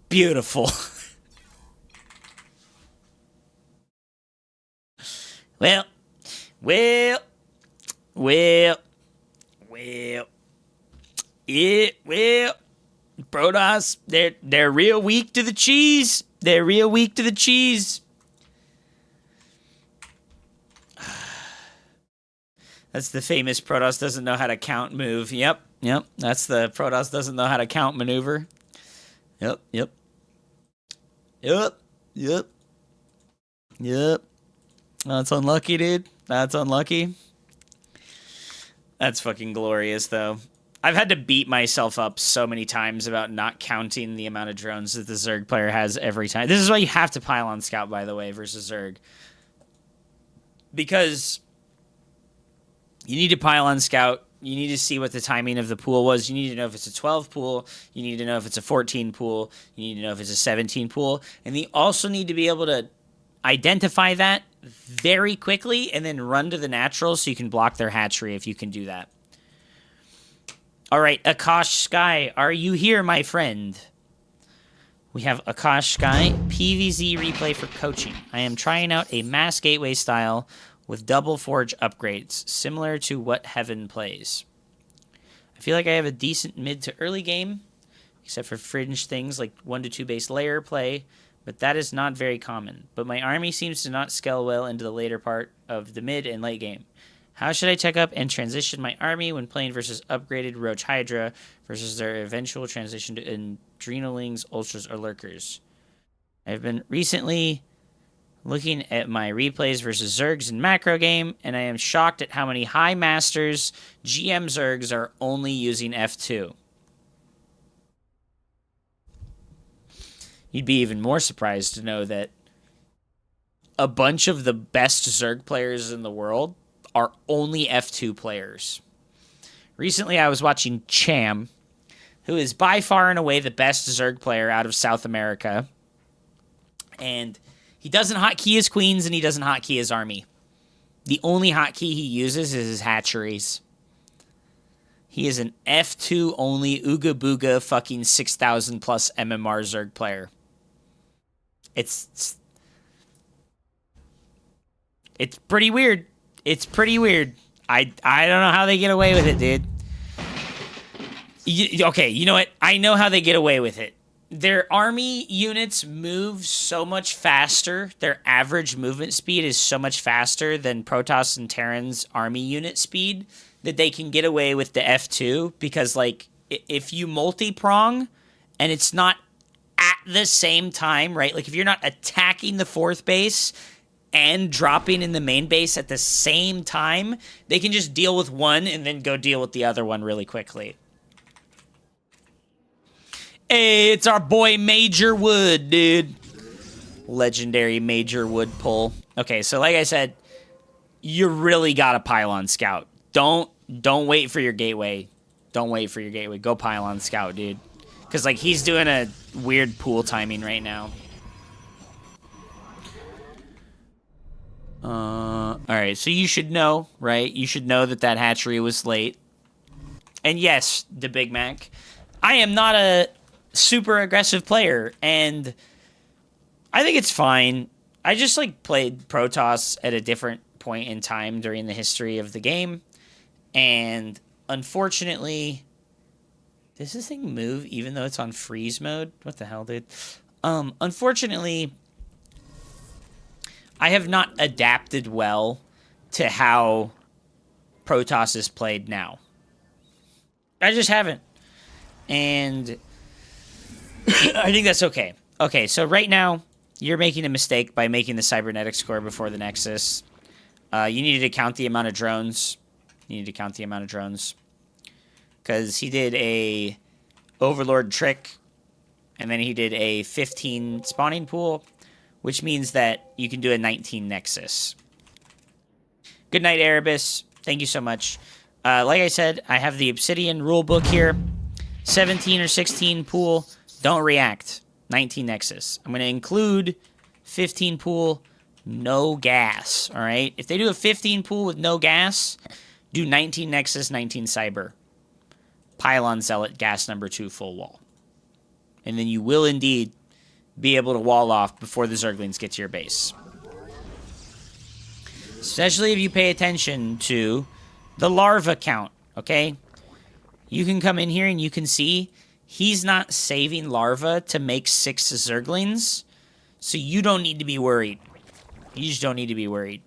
Beautiful. Well, Protoss, they're real weak to the cheese. They're real weak to the cheese. That's the famous Protoss doesn't know how to count move. Yep. That's the Protoss doesn't know how to count maneuver. Yep. That's unlucky, dude. That's unlucky. That's fucking glorious, though. I've had to beat myself up so many times about not counting the amount of drones that the Zerg player has every time. This is why you have to pylon scout, by the way, versus Zerg. Because you need to pylon scout. You need to see what the timing of the pool was. You need to know if it's a 12 pool. You need to know if it's a 14 pool. You need to know if it's a 17 pool. And you also need to be able to identify that very quickly and then run to the natural so you can block their hatchery if you can do that. All right, Akash Sky, are you here, my friend? We have Akash Sky, PVZ replay for coaching. I am trying out a mass gateway style with double forge upgrades, similar to what Heaven plays. I feel like I have a decent mid to early game, except for fringe things like 1 to 2 base layer play, but that is not very common. But my army seems to not scale well into the later part of the mid and late game. How should I check up and transition my army when playing versus upgraded Roach Hydra versus their eventual transition to Adrenalings, Ultras, or Lurkers? I've been recently looking at my replays versus Zergs in macro game, and I am shocked at how many high masters GM Zergs are only using F2. You'd be even more surprised to know that a bunch of the best Zerg players in the world are only F2 players. Recently, I was watching Cham, who is by far and away the best Zerg player out of South America. And he doesn't hotkey his queens and he doesn't hotkey his army. The only hotkey he uses is his hatcheries. He is an F2 only Ooga Booga fucking 6,000 plus MMR Zerg player. It's pretty weird. It's pretty weird. I don't know how they get away with it, dude. Okay, you know what? I know how they get away with it. Their army units move so much faster. Their average movement speed is so much faster than Protoss and Terran's army unit speed that they can get away with the F2 because, like, if you multi-prong and it's not at the same time, right? Like, if you're not attacking the fourth base and dropping in the main base at the same time, they can just deal with one and then go deal with the other one really quickly. Hey, it's our boy Major Wood, dude. Legendary Major Wood pull. Okay, so like I said, you really got to pylon scout. Don't wait for your gateway. Don't wait for your gateway. Go pylon scout, dude. Because, like, he's doing a weird pool timing right now. Alright, so you should know, right? You should know that hatchery was late. And yes, the Big Mac, I am not a super aggressive player, and I think it's fine. I just, like, played Protoss at a different point in time during the history of the game, and unfortunately, does this thing move even though it's on freeze mode? What the hell, dude? Unfortunately, I have not adapted well to how Protoss is played now. I just haven't. And I think that's okay. Okay, so right now, you're making a mistake by making the cybernetic score before the Nexus. You needed to count the amount of drones. Because he did a Overlord trick, and then he did a 15 spawning pool, which means that you can do a 19 Nexus. Good night, Erebus. Thank you so much. Like I said, I have the Obsidian rulebook here. 17 or 16 pool, don't react. 19 Nexus. I'm going to include 15 pool, no gas, all right? If they do a 15 pool with no gas, do 19 Nexus, 19 Cyber. Pylon Zealot, gas number 2, full wall. And then you will indeed be able to wall off before the Zerglings get to your base. Especially if you pay attention to the larva count, okay? You can come in here and you can see he's not saving larva to make 6 Zerglings, so you don't need to be worried. You just don't need to be worried.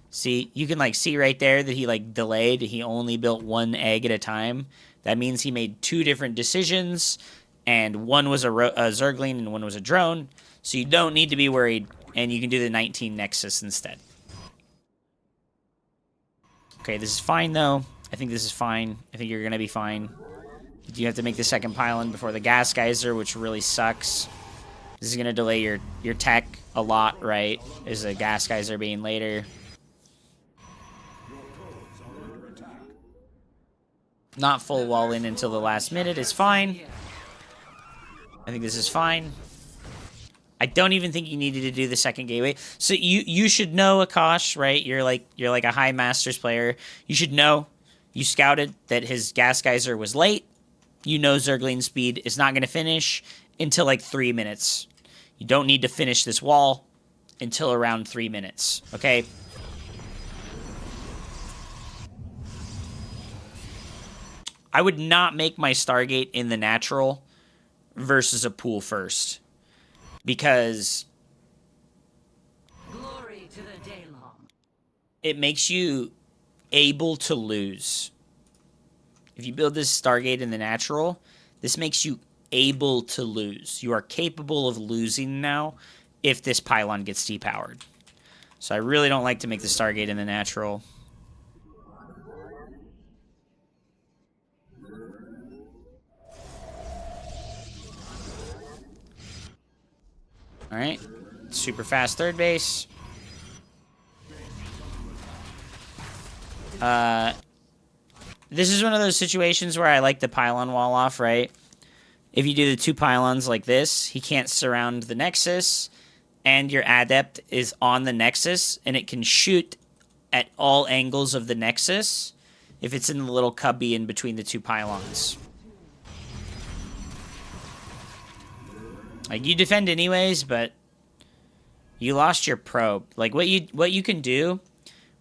See, you can, like, see right there that he, like, delayed. He only built 1 egg at a time. That means he made 2 different decisions, and one was a Zergling and one was a drone, so you don't need to be worried, and you can do the 19 Nexus instead. Okay, this is fine, though. I think this is fine. I think you're going to be fine. You have to make the second pylon before the gas geyser, which really sucks. This is going to delay your tech a lot, right? Is a gas geyser being later. Not full wall in until the last minute is fine. I think this is fine. I don't even think you needed to do the second gateway. So you should know, Akash, right? You're like a high Masters player. You should know. You scouted that his gas geyser was late. You know Zergling speed is not going to finish until like 3 minutes. You don't need to finish this wall until around 3 minutes, okay? I would not make my Stargate in the natural versus a pool first. Because Glory to the Daylong. It makes you able to lose. If you build this Stargate in the natural, this makes you able to lose. You are capable of losing now if this pylon gets depowered. So I really don't like to make the Stargate in the natural. Alright. Super fast third base. This is one of those situations where I like the pylon wall off, right? If you do the 2 pylons like this, he can't surround the Nexus, and your Adept is on the Nexus, and it can shoot at all angles of the Nexus if it's in the little cubby in between the 2 pylons. Like, you defend anyways, but you lost your probe. Like, what you can do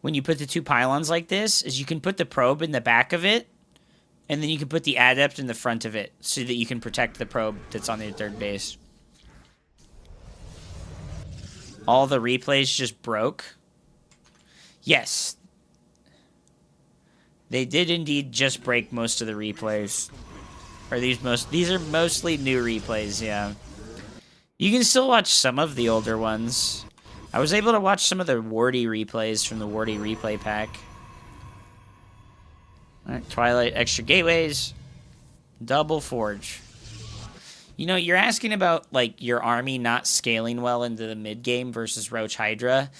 when you put the 2 pylons like this is you can put the probe in the back of it, and then you can put the Adept in the front of it so that you can protect the probe that's on the third base. All the replays just broke. Yes. They did indeed just break most of the replays. Or these are mostly new replays, yeah. You can still watch some of the older ones. I was able to watch some of the Wardy replays from the Wardy replay pack. Alright, Twilight, extra gateways. Double Forge. You know, you're asking about, like, your army not scaling well into the mid-game versus Roach Hydra.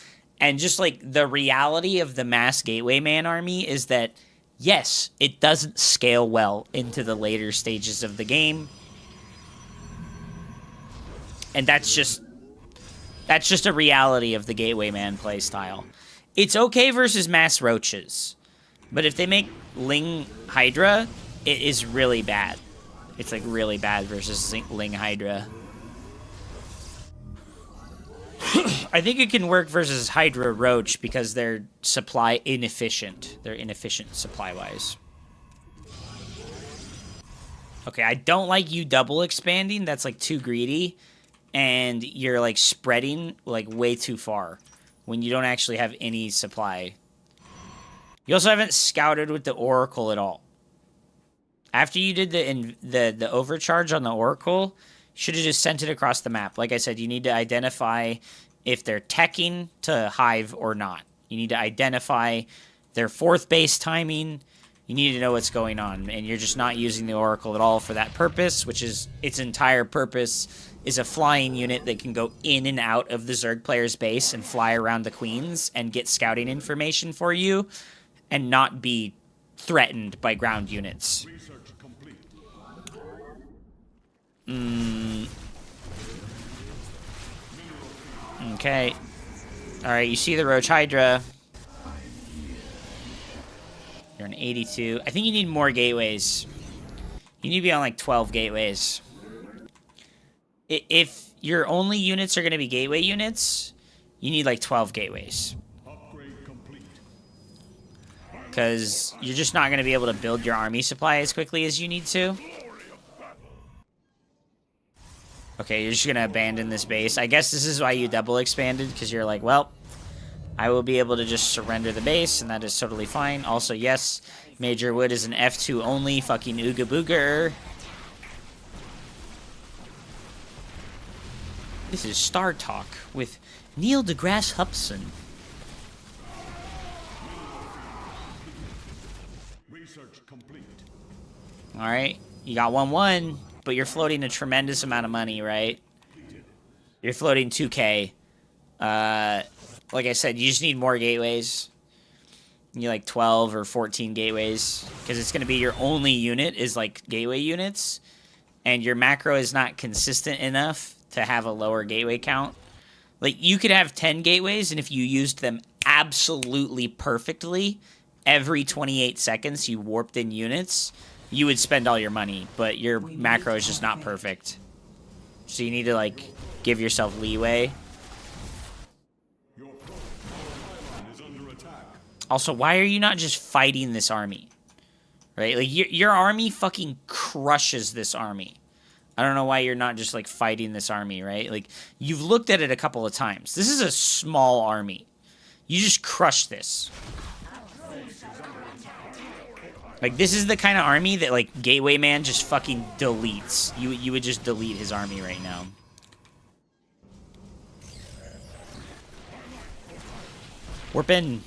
And just, like, the reality of the mass Gateway Man army is that, yes, it doesn't scale well into the later stages of the game. And that's just a reality of the Gateway Man playstyle. It's okay versus mass Roaches. But if they make Ling Hydra, it is really bad. It's like really bad versus Ling Hydra. I think it can work versus Hydra Roach because they're supply inefficient. They're inefficient supply-wise. Okay, I don't like you double expanding. That's like too greedy. And you're like spreading like way too far when you don't actually have any supply. You also haven't scouted with the Oracle at all. After you did the overcharge on the Oracle, should have just sent it across the map. Like I said, you need to identify if they're teching to Hive or not. You need to identify their 4th base timing. You need to know what's going on, and you're just not using the Oracle at all for that purpose, which is its entire purpose is a flying unit that can go in and out of the Zerg player's base and fly around the queens and get scouting information for you and not be threatened by ground units. Okay. Alright, you see the Roach Hydra. You're an 82. I think you need more gateways. You need to be on like 12 gateways. If your only units are going to be gateway units, you need like 12 gateways. Because you're just not going to be able to build your army supply as quickly as you need to. Okay, you're just going to abandon this base. I guess this is why you double expanded, because you're like, well, I will be able to just surrender the base, and that is totally fine. Also, yes, Major Wood is an F2 only fucking ooga booger. This is Star Talk with Neil deGrasse Hupson. Alright, you got 1-1, but you're floating a tremendous amount of money, right? You're floating 2K. Like I said, you just need more gateways. You need like 12 or 14 gateways. Because it's going to be your only unit is like gateway units. And your macro is not consistent enough to have a lower gateway count. Like, you could have 10 gateways, and if you used them absolutely perfectly, every 28 seconds you warped in units, you would spend all your money. But your macro is just not perfect. So you need to, like, give yourself leeway. Also, why are you not just fighting this army? Right? Like, your army fucking crushes this army. I don't know why you're not just, like, fighting this army, right? Like, you've looked at it a couple of times. This is a small army. You just crush this. Like, this is the kind of army that, like, Gateway Man just fucking deletes. You would just delete his army right now. Warp in.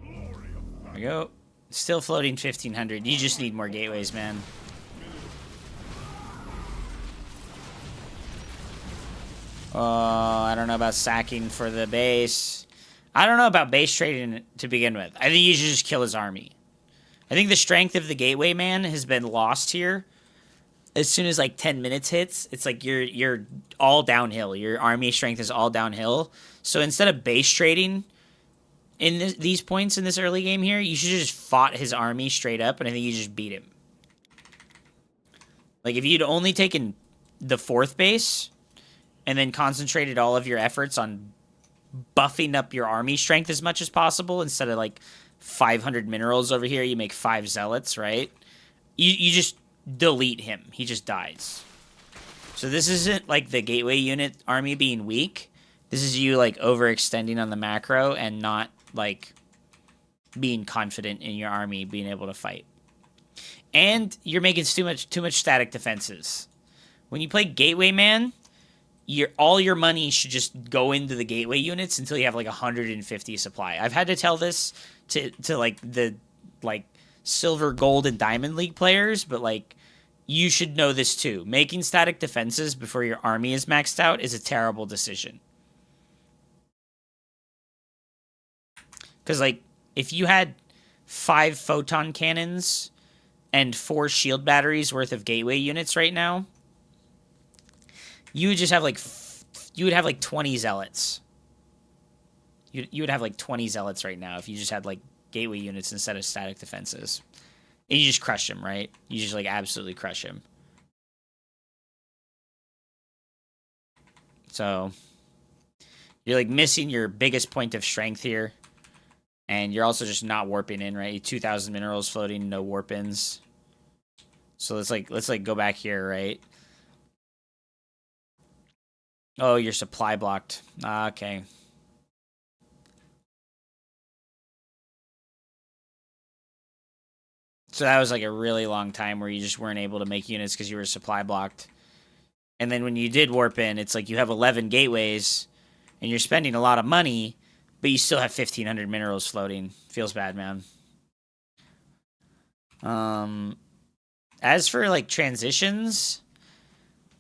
There we go. Still floating 1,500. You just need more gateways, man. I don't know about sacking for the base. I don't know about base trading to begin with. I think you should just kill his army. I think the strength of the gateway man has been lost here. As soon as like 10 minutes hits, it's like you're all downhill. Your army strength is all downhill. So instead of base trading in these points in this early game here, you should have just fought his army straight up, and I think you just beat him. Like, if you'd only taken the 4th base and then concentrated all of your efforts on buffing up your army strength as much as possible, instead of, like, 500 minerals over here, you make 5 zealots, right? You just delete him. He just dies. So this isn't, like, the gateway unit army being weak. This is you, like, overextending on the macro and not, like, being confident in your army being able to fight. And you're making too much static defenses. When you play Gateway Man, all your money should just go into the gateway units until you have like 150 supply. I've had to tell this to like the silver, gold, and diamond league players, but like you should know this too. Making static defenses before your army is maxed out is a terrible decision. Because like if you had 5 photon cannons and 4 shield batteries worth of gateway units right now, you would just have like, you would have like 20 zealots. You would have like 20 zealots right now if you just had like gateway units instead of static defenses. And you just crush him, right? You just like absolutely crush him. So you're like missing your biggest point of strength here. And you're also just not warping in, right? 2,000 minerals floating, no warp ins. So let's go back here, right? Oh, your supply blocked. Okay. So that was like a really long time where you just weren't able to make units because you were supply blocked. And then when you did warp in, it's like you have 11 gateways and you're spending a lot of money, but you still have 1,500 minerals floating. Feels bad, man. As for like transitions,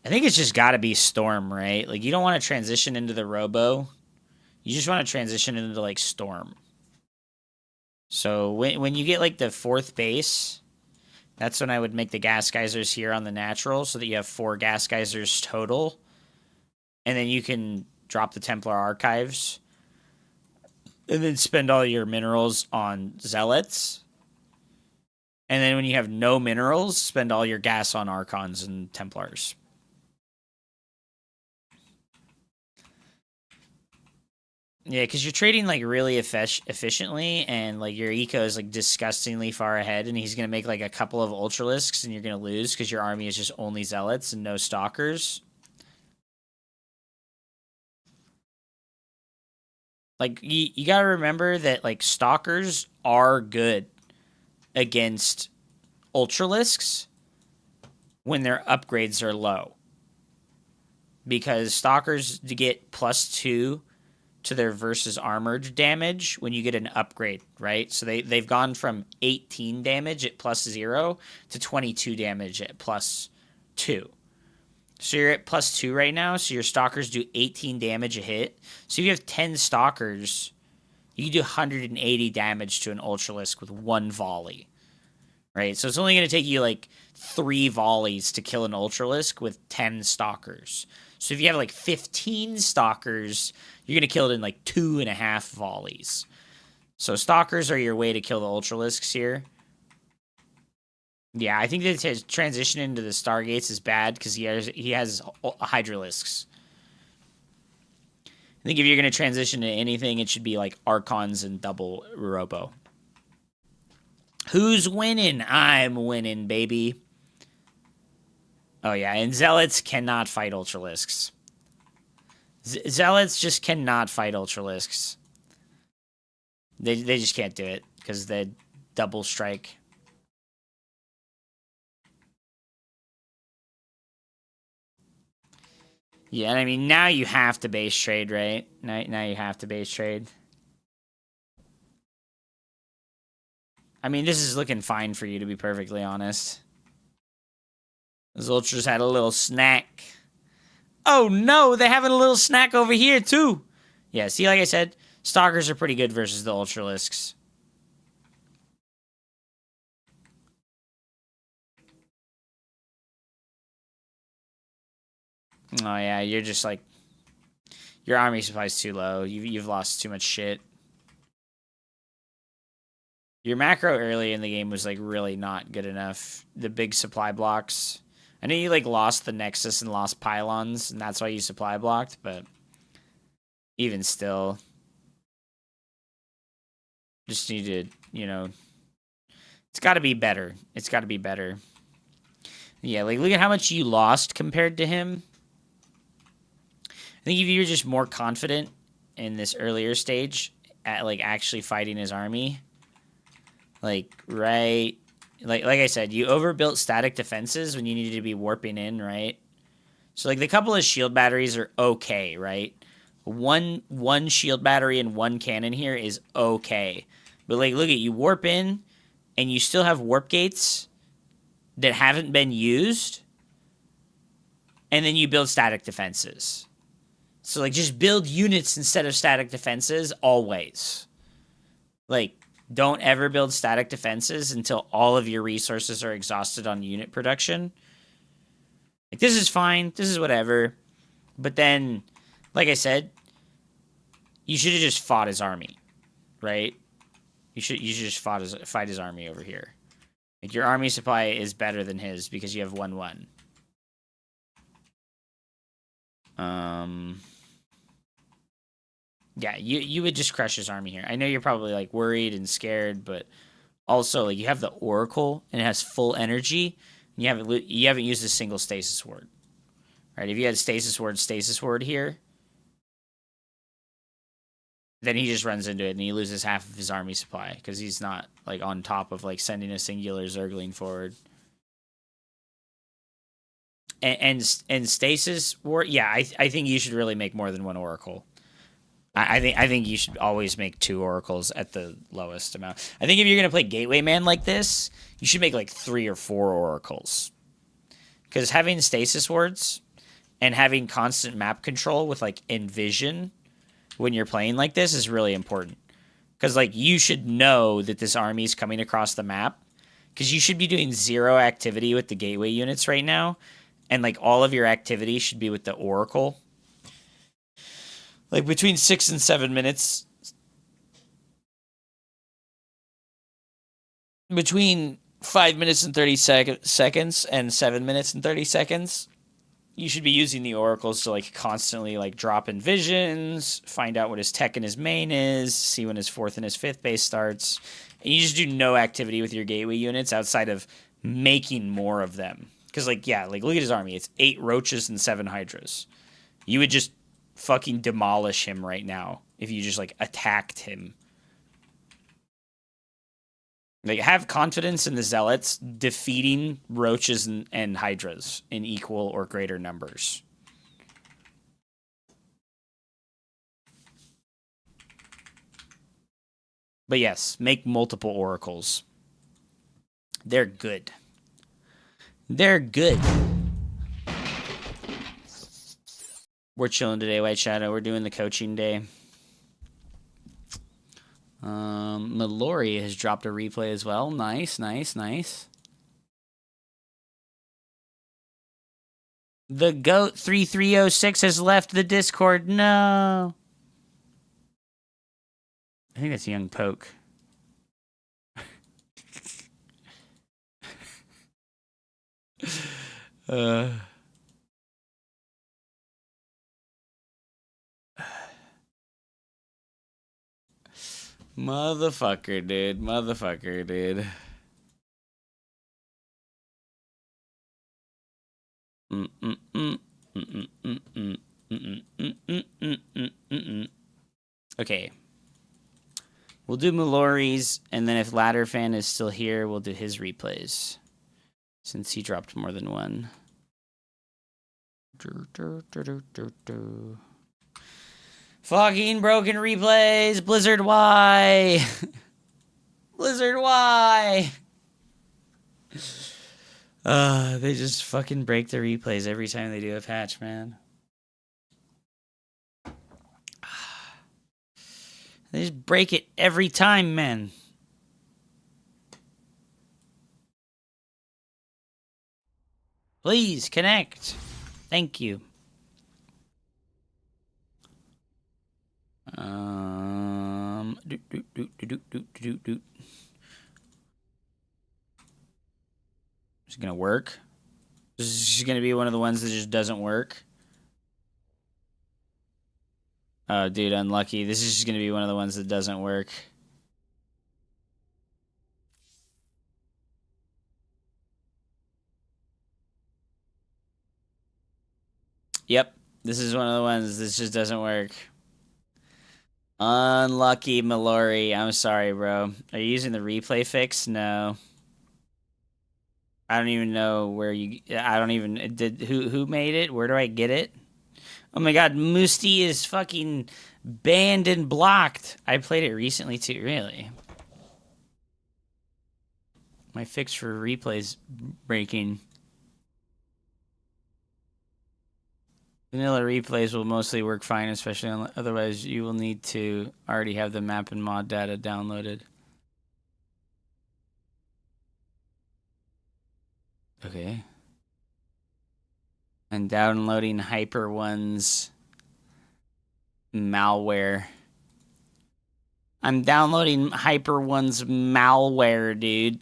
I think it's just got to be Storm, right? Like you don't want to transition into the Robo. You just want to transition into like Storm. So when you get like the 4th base, that's when I would make the gas geysers here on the natural so that you have 4 gas geysers total. And then you can drop the Templar Archives. And then spend all your minerals on Zealots. And then when you have no minerals, spend all your gas on Archons and Templars. Yeah, because you're trading like really efficiently, and like your eco is like disgustingly far ahead, and he's gonna make like a couple of Ultralisks, and you're gonna lose because your army is just only Zealots and no Stalkers. Like you gotta remember that like Stalkers are good against Ultralisks when their upgrades are low, because Stalkers get +2 to their versus armored damage when you get an upgrade, right? So they've gone from 18 damage at +0 to 22 damage at +2. So you're at +2 right now, so your Stalkers do 18 damage a hit. So if you have 10 Stalkers, you can do 180 damage to an Ultralisk with 1 volley, right? So it's only going to take you like 3 volleys to kill an Ultralisk with 10 Stalkers. So if you have like 15 Stalkers, you're going to kill it in like 2.5 volleys. So Stalkers are your way to kill the Ultralisks here. Yeah, I think that his transition into the Stargates is bad because he has Hydralisks. I think if you're going to transition to anything, it should be like Archons and double Robo. Who's winning? I'm winning, baby. Oh, yeah, and Zealots cannot fight Ultralisks. Zealots just cannot fight Ultralisks. They just can't do it because they double strike. Yeah, and I mean, now you have to base trade, right? Now you have to base trade. I mean, this is looking fine for you, to be perfectly honest. Those Ultras had a little snack. Oh, no, they're having a little snack over here, too. Yeah, see, like I said, Stalkers are pretty good versus the Ultralisks. Oh, yeah, you're just like... Your army supply's too low. You've lost too much shit. Your macro early in the game was, like, really not good enough. The big supply blocks... I know you, like, lost the Nexus and lost Pylons, and that's why you supply blocked, but... Even still... Just need to, you know... It's gotta be better. It's gotta be better. Yeah, like, look at how much you lost compared to him. I think if you were just more confident in this earlier stage at, like, actually fighting his army... Like, right... Like I said, you overbuilt static defenses when you needed to be warping in, right? So, like, the couple of shield batteries are okay, right? One shield battery and 1 cannon here is okay. But, like, look at you warp in, and you still have warp gates that haven't been used, and then you build static defenses. So, like, just build units instead of static defenses always. Like... Don't ever build static defenses until all of your resources are exhausted on unit production. Like, this is fine. This is whatever. But then, like I said, you should have just fought his army, right? You should just fight his army over here. Like, your army supply is better than his because you have 1-1. Yeah, you would just crush his army here. I know you're probably, like, worried and scared, but also, like, you have the Oracle, and it has full energy, and you haven't used a single Stasis Ward. Right? If you had Stasis Ward here, then he just runs into it and he loses half of his army supply because he's not like on top of like sending a singular Zergling forward. And stasis war, yeah, I think you should really make more than one oracle. I think you should always make 2 oracles at the lowest amount. I think if you're gonna play Gateway Man like this, you should make like 3 or 4 oracles. Because having stasis wards and having constant map control with like Envision when you're playing like this is really important. Because like you should know that this army is coming across the map. Because you should be doing 0 activity with the gateway units right now. And like all of your activity should be with the oracle. Like between 6 and 7 minutes. Between 5 minutes and 30 seconds and 7 minutes and 30 seconds. You should be using the oracles to like constantly like drop in visions, find out what his tech and his main is, see when his 4th and his 5th base starts. And you just do no activity with your gateway units outside of making more of them. Because like, yeah, like look at his army. It's 8 roaches and 7 hydras. You would just fucking demolish him right now if you just like attacked him. Like, have confidence in the zealots defeating roaches and hydras in equal or greater numbers. But yes, make multiple oracles. They're good. They're good. We're chilling today, White Shadow. We're doing the coaching day. Mallory has dropped a replay as well. Nice, nice, nice. The GOAT 3306 has left the Discord. No. I think that's Young Poke. Motherfucker, dude. Motherfucker, dude. Okay. We'll do Mallory's, and then if Ladder Fan is still here, we'll do his replays. Since he dropped more than one. Fucking broken replays. Blizzard, why? Blizzard, why? They just fucking break the replays every time they do a patch, man. They just break it every time, man. Please connect. Thank you. Is it gonna work? This is just gonna be one of the ones that just doesn't work. Oh, dude, unlucky. This is just gonna be one of the ones that doesn't work. Yep, this is one of the ones that just doesn't work. Unlucky, Mallory. I'm sorry, bro. Are you using the replay fix? No. I don't even know where you... I don't even... Who made it? Where do I get it? Oh my god, Musti is fucking banned and blocked. I played it recently too, really. My fix for replays breaking. Vanilla replays will mostly work fine, especially otherwise you will need to already have the map and mod data downloaded. Okay. And downloading Hyper One's malware. I'm downloading Hyper One's malware, dude.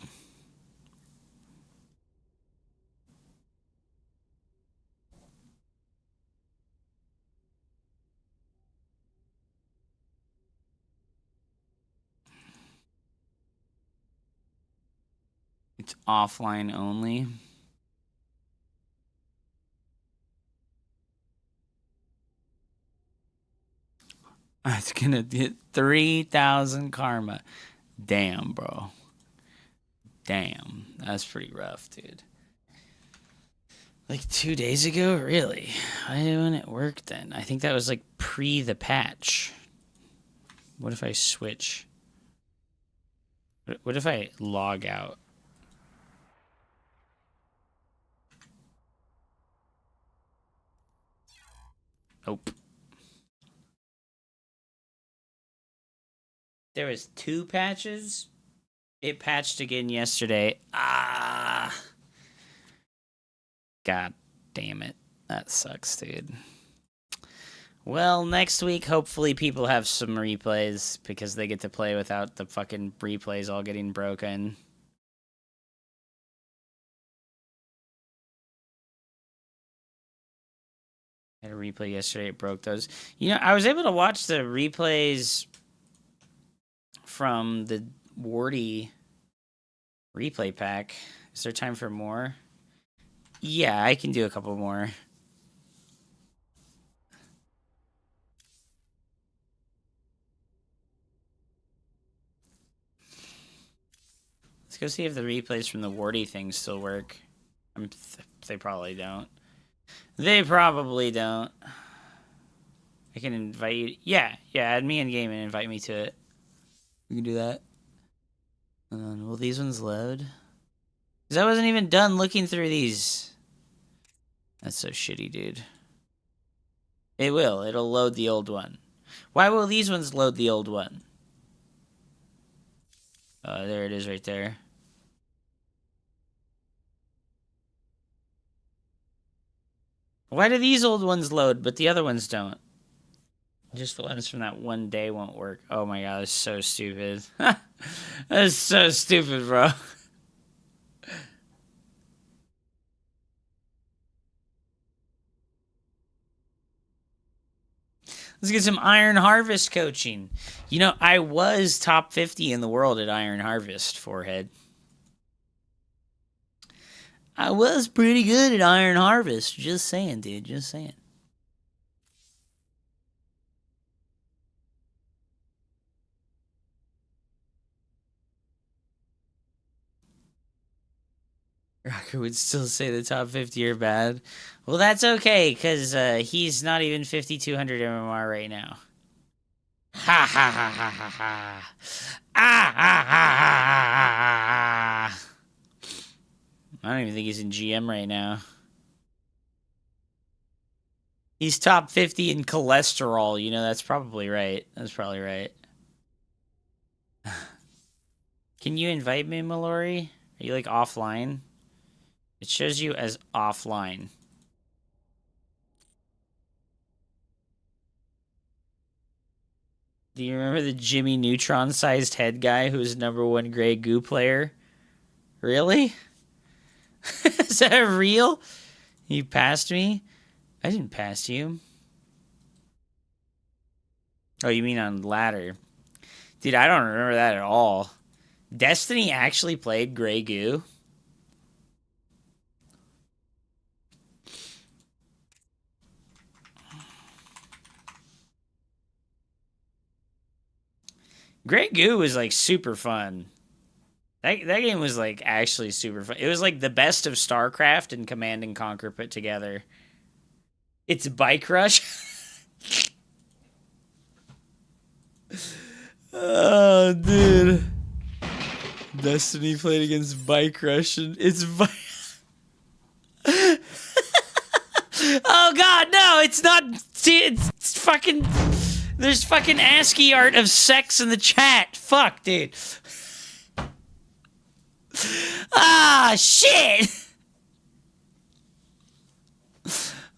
It's offline only. It's gonna get 3,000 karma. Damn, bro. Damn. That's pretty rough, dude. Like 2 days ago? Really? Why didn't it work then? I think that was like pre the patch. What if I switch? What if I log out? Nope. There was 2 patches? It patched again yesterday. Ah. God damn it. That sucks, dude. Well, next week, hopefully people have some replays because they get to play without the fucking replays all getting broken. I had a replay yesterday, it broke those. You know, I was able to watch the replays from the Warty replay pack. Is there time for more? Yeah, I can do a couple more. Let's go see if the replays from the Warty things still work. They probably don't. They probably don't. I can invite you. Yeah, add me in game and invite me to it. We can do that. Will these ones load? Because I wasn't even done looking through these. That's so shitty, dude. It will. It'll load the old one. Why will these ones load the old one? There it is right there. Why do these old ones load, but the other ones don't? Just the ones from that one day won't work. Oh my god, that's so stupid. That's so stupid, bro. Let's get some Iron Harvest coaching. You know, I was top 50 in the world at Iron Harvest, Forehead. I was pretty good at Iron Harvest. Just saying, dude. Just saying. Rocker would still say the top 50 are bad. Well, that's okay, because he's not even 5,200 MMR right now. Ha ha ha ha ha ha. Ah ha ha ha ha ha. I don't even think he's in GM right now. He's top 50 in cholesterol. You know, that's probably right. That's probably right. Can you invite me, Mallory? Are you, like, offline? It shows you as offline. Do you remember the Jimmy Neutron-sized head guy who was #1 Grey Goo player? Really? Is that real? You passed me? I didn't pass you. Oh, you mean on ladder? Dude, I don't remember that at all. Destiny actually played Grey Goo? Grey Goo was like super fun. That game was like actually super fun. It was like the best of StarCraft and Command and Conquer put together. It's Bike Rush. Oh, dude. Destiny played against Bike Rush and it's Oh god, no, it's not. It's fucking. There's fucking ASCII art of sex in the chat. Fuck, dude. Ah, shit.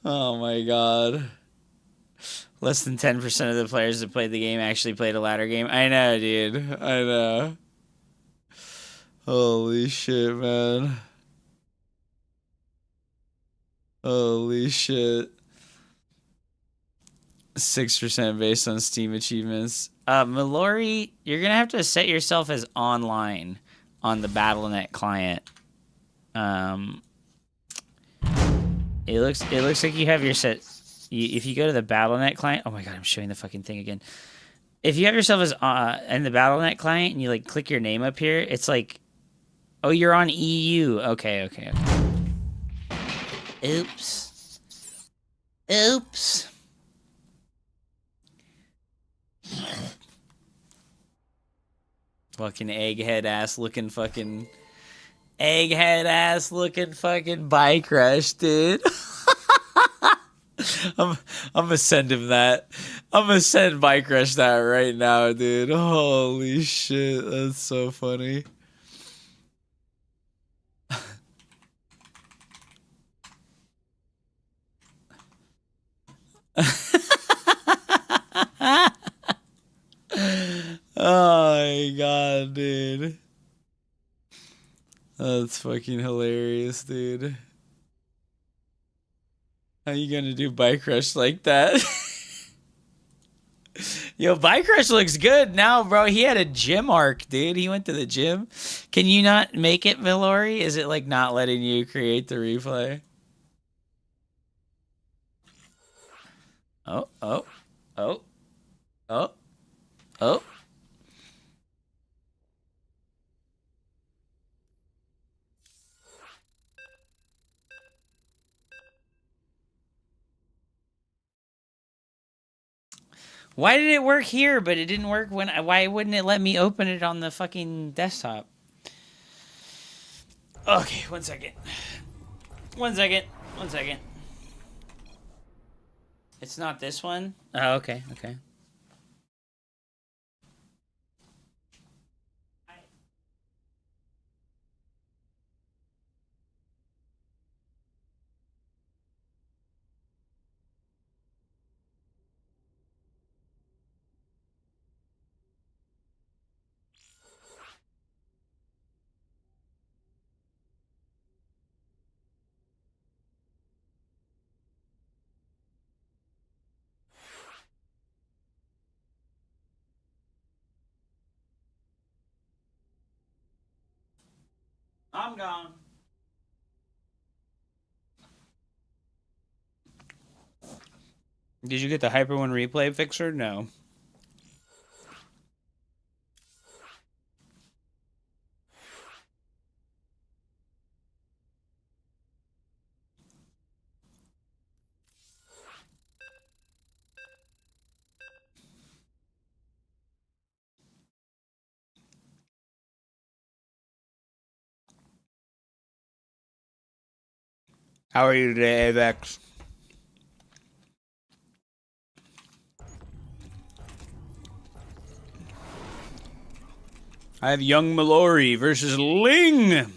Oh my god. Less than 10% of the players that played the game actually played a ladder game. I know, dude. I know. Holy shit, man. Holy shit. 6% based on Steam achievements. Mallory, you're gonna have to set yourself as online on the Battle.net client. It looks like you have your set. If you go to the Battle.net client, oh my god, I'm showing the fucking thing again. If you have yourself as in the BattleNet client and you like click your name up here, it's like, oh, you're on EU. Okay. Oops. Fucking egghead ass looking fucking bike rush, dude. I'm gonna send him that. I'm gonna send Bike Rush that right now, dude. Holy shit, that's so funny. Oh my god, dude. That's fucking hilarious, dude. How you gonna do Bike Rush like that? Yo, Bike Rush looks good now, bro. He had a gym arc, dude. He went to the gym. Can you not make it, Valori? Is it like not letting you create the replay? Oh. Why did it work here, but it didn't work when... Why wouldn't it let me open it on the fucking desktop? Okay, one second. It's not this one? Oh, okay. I'm gone. Did you get the Hyper One replay fixer? No. How are you today, Avex? I have Young Mallory versus Ling.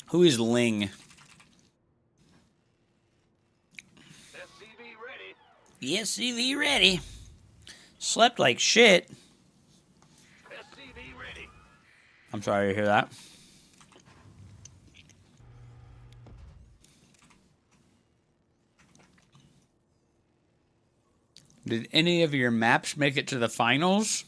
Who is Ling? SCV ready. Slept like shit. SCV ready. I'm sorry to hear that. Did any of your maps make it to the finals?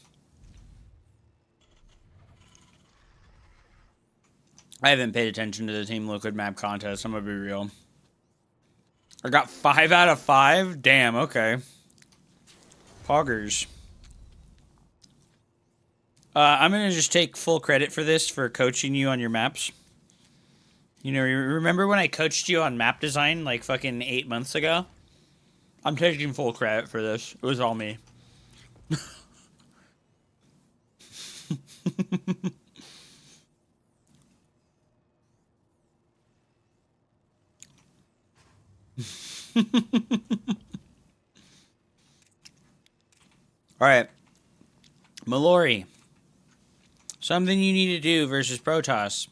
I haven't paid attention to the Team Liquid map contest. I'm gonna be real. I got 5 out of 5? Damn, okay. Poggers. I'm gonna just take full credit for this, for coaching you on your maps. You know, you remember when I coached you on map design like fucking 8 months ago? I'm taking full credit for this. It was all me. All right. Mallory. Something you need to do versus Protoss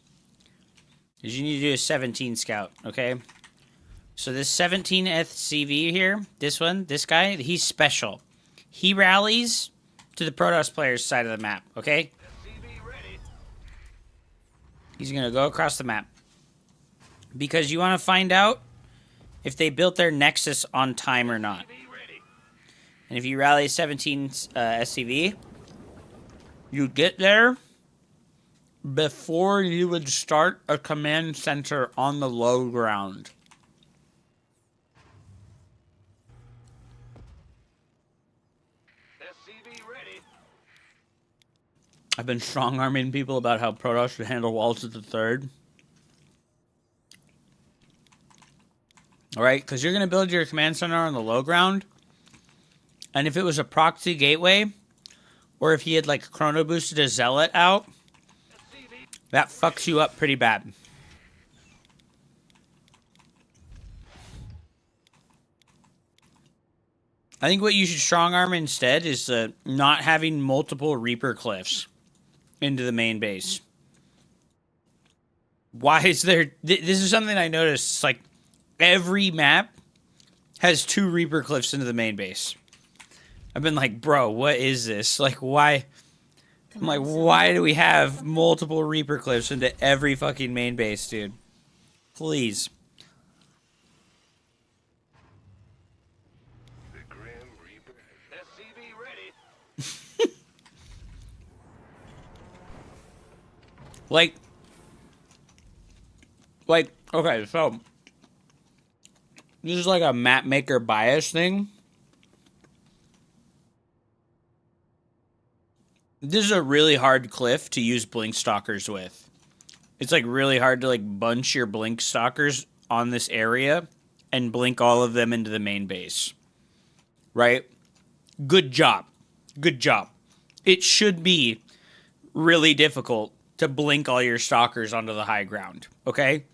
is you need to do a 17 scout, okay? So this 17 SCV here, this guy, he's special. He rallies to the Protoss player's side of the map, okay? He's going to go across the map. Because you want to find out if they built their Nexus on time or not. And if you rally 17 SCV, you get there before you would start a command center on the low ground. I've been strong-arming people about how Protoss should handle walls at the third. Alright, because you're going to build your command center on the low ground. And if it was a proxy gateway, or if he had, like, chrono boosted a zealot out, that fucks you up pretty bad. I think what you should strong arm instead is not having multiple Reaper cliffs into the main base. Why is there... This is something I noticed. Like, every map has 2 Reaper cliffs into the main base. I've been like, bro, what is this? Like, why... I'm like, why do we have multiple Reaper cliffs into every fucking main base, dude? Please. The Grim Reaper. SCV ready. Like, okay, so this is like a map maker bias thing. This is a really hard cliff to use blink stalkers with. It's like really hard to like bunch your blink stalkers on this area and blink all of them into the main base. Right? Good job. Good job. It should be really difficult to blink all your stalkers onto the high ground. Okay?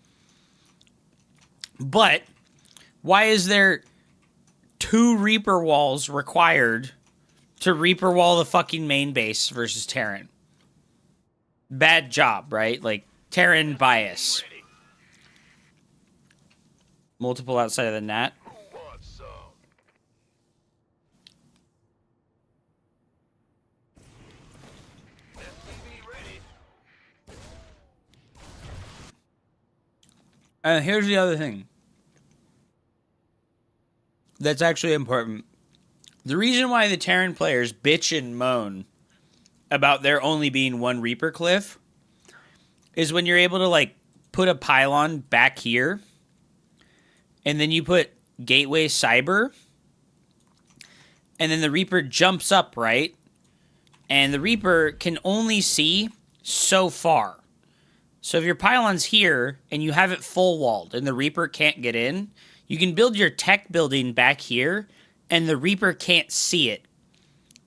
But why is there 2 Reaper walls required to Reaper wall the fucking main base versus Terran? Bad job, right? Like, Terran bias. Multiple outside of the net. And here's the other thing that's actually important. The reason why the Terran players bitch and moan about there only being 1 Reaper cliff is when you're able to, like, put a pylon back here, and then you put Gateway Cyber, and then the Reaper jumps up, right? And the Reaper can only see so far. So if your pylon's here, and you have it full walled, and the Reaper can't get in, you can build your tech building back here, and the Reaper can't see it.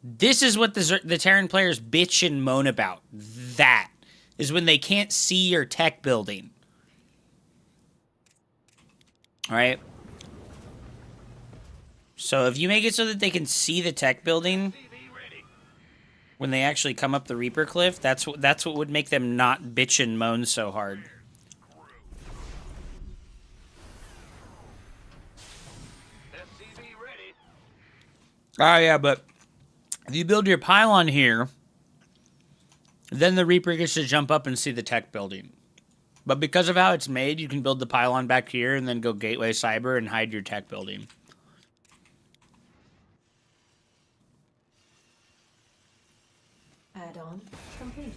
This is what the Terran players bitch and moan about. That is when they can't see your tech building. Alright? So if you make it so that they can see the tech building when they actually come up the Reaper cliff, that's what would make them not bitch and moan so hard. Oh, yeah, but if you build your pylon here, then the Reaper gets to jump up and see the tech building. But because of how it's made, you can build the pylon back here and then go Gateway Cyber and hide your tech building. Add-on complete.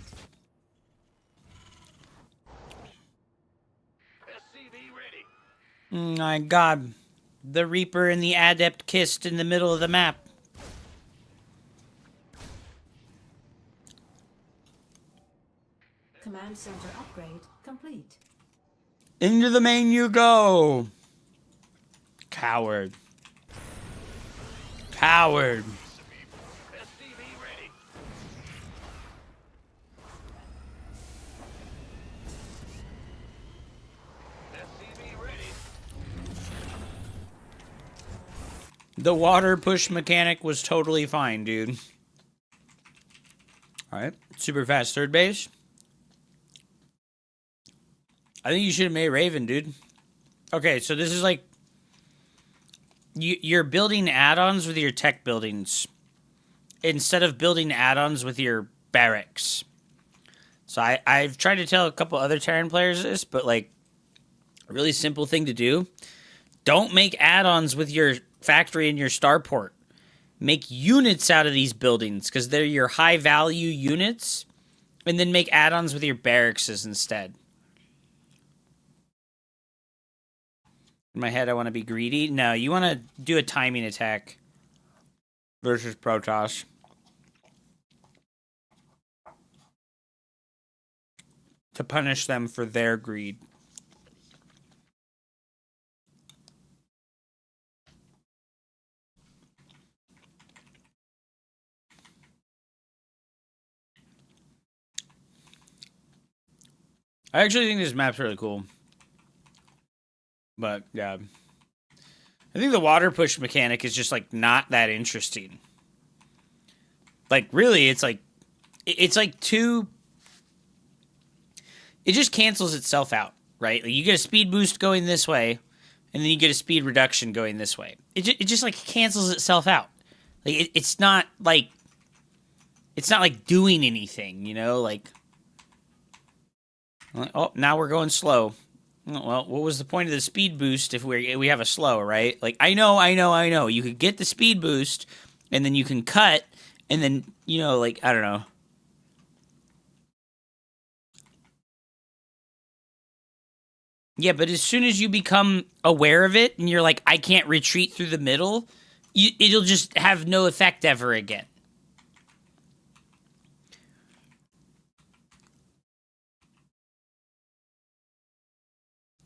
My God. The Reaper and the Adept kissed in the middle of the map. Command center upgrade complete. Into the main you go. Coward. Coward. The water push mechanic was totally fine, dude. Alright. Super fast third base. I think you should have made Raven, dude. Okay, so this is like... You're building add-ons with your tech buildings instead of building add-ons with your barracks. So I've tried to tell a couple other Terran players this, but like, a really simple thing to do. Don't make add-ons with your factory and your starport. Make units out of these buildings because they're your high-value units, and then make add-ons with your barracks instead. In my head, I want to be greedy. No, you want to do a timing attack versus Protoss. to punish them for their greed. I actually think this map's really cool. But, yeah. I think the water push mechanic is just, like, not that interesting. Like, really, it's like too... It just cancels itself out, right? Like, you get a speed boost going this way, and then you get a speed reduction going this way. It just like, cancels itself out. Like, it's not, like... It's not, like, doing anything, you know? Like... Oh, now we're going slow. Well, what was the point of the speed boost if we have a slow, right? Like, I know. You could get the speed boost, and then you can cut, and then, you know, like, I don't know. Yeah, but as soon as you become aware of it, and you're like, I can't retreat through the middle, it'll just have no effect ever again.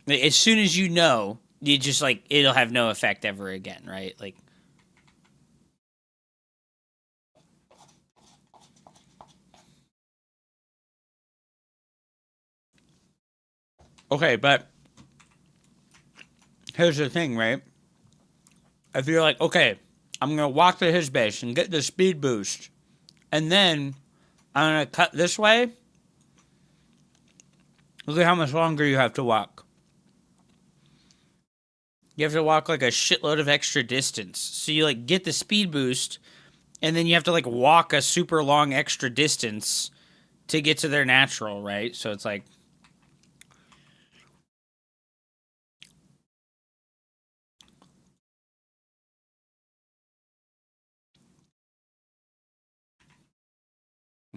As soon as you know, you just, like, it'll have no effect ever again, right? Like... Okay, but... Here's the thing, right? If you're like, okay, I'm going to walk to his base and get the speed boost, and then I'm going to cut this way, look at how much longer you have to walk. You have to walk, like, a shitload of extra distance. So you, like, get the speed boost, and then you have to, like, walk a super long extra distance to get to their natural, right? So it's like...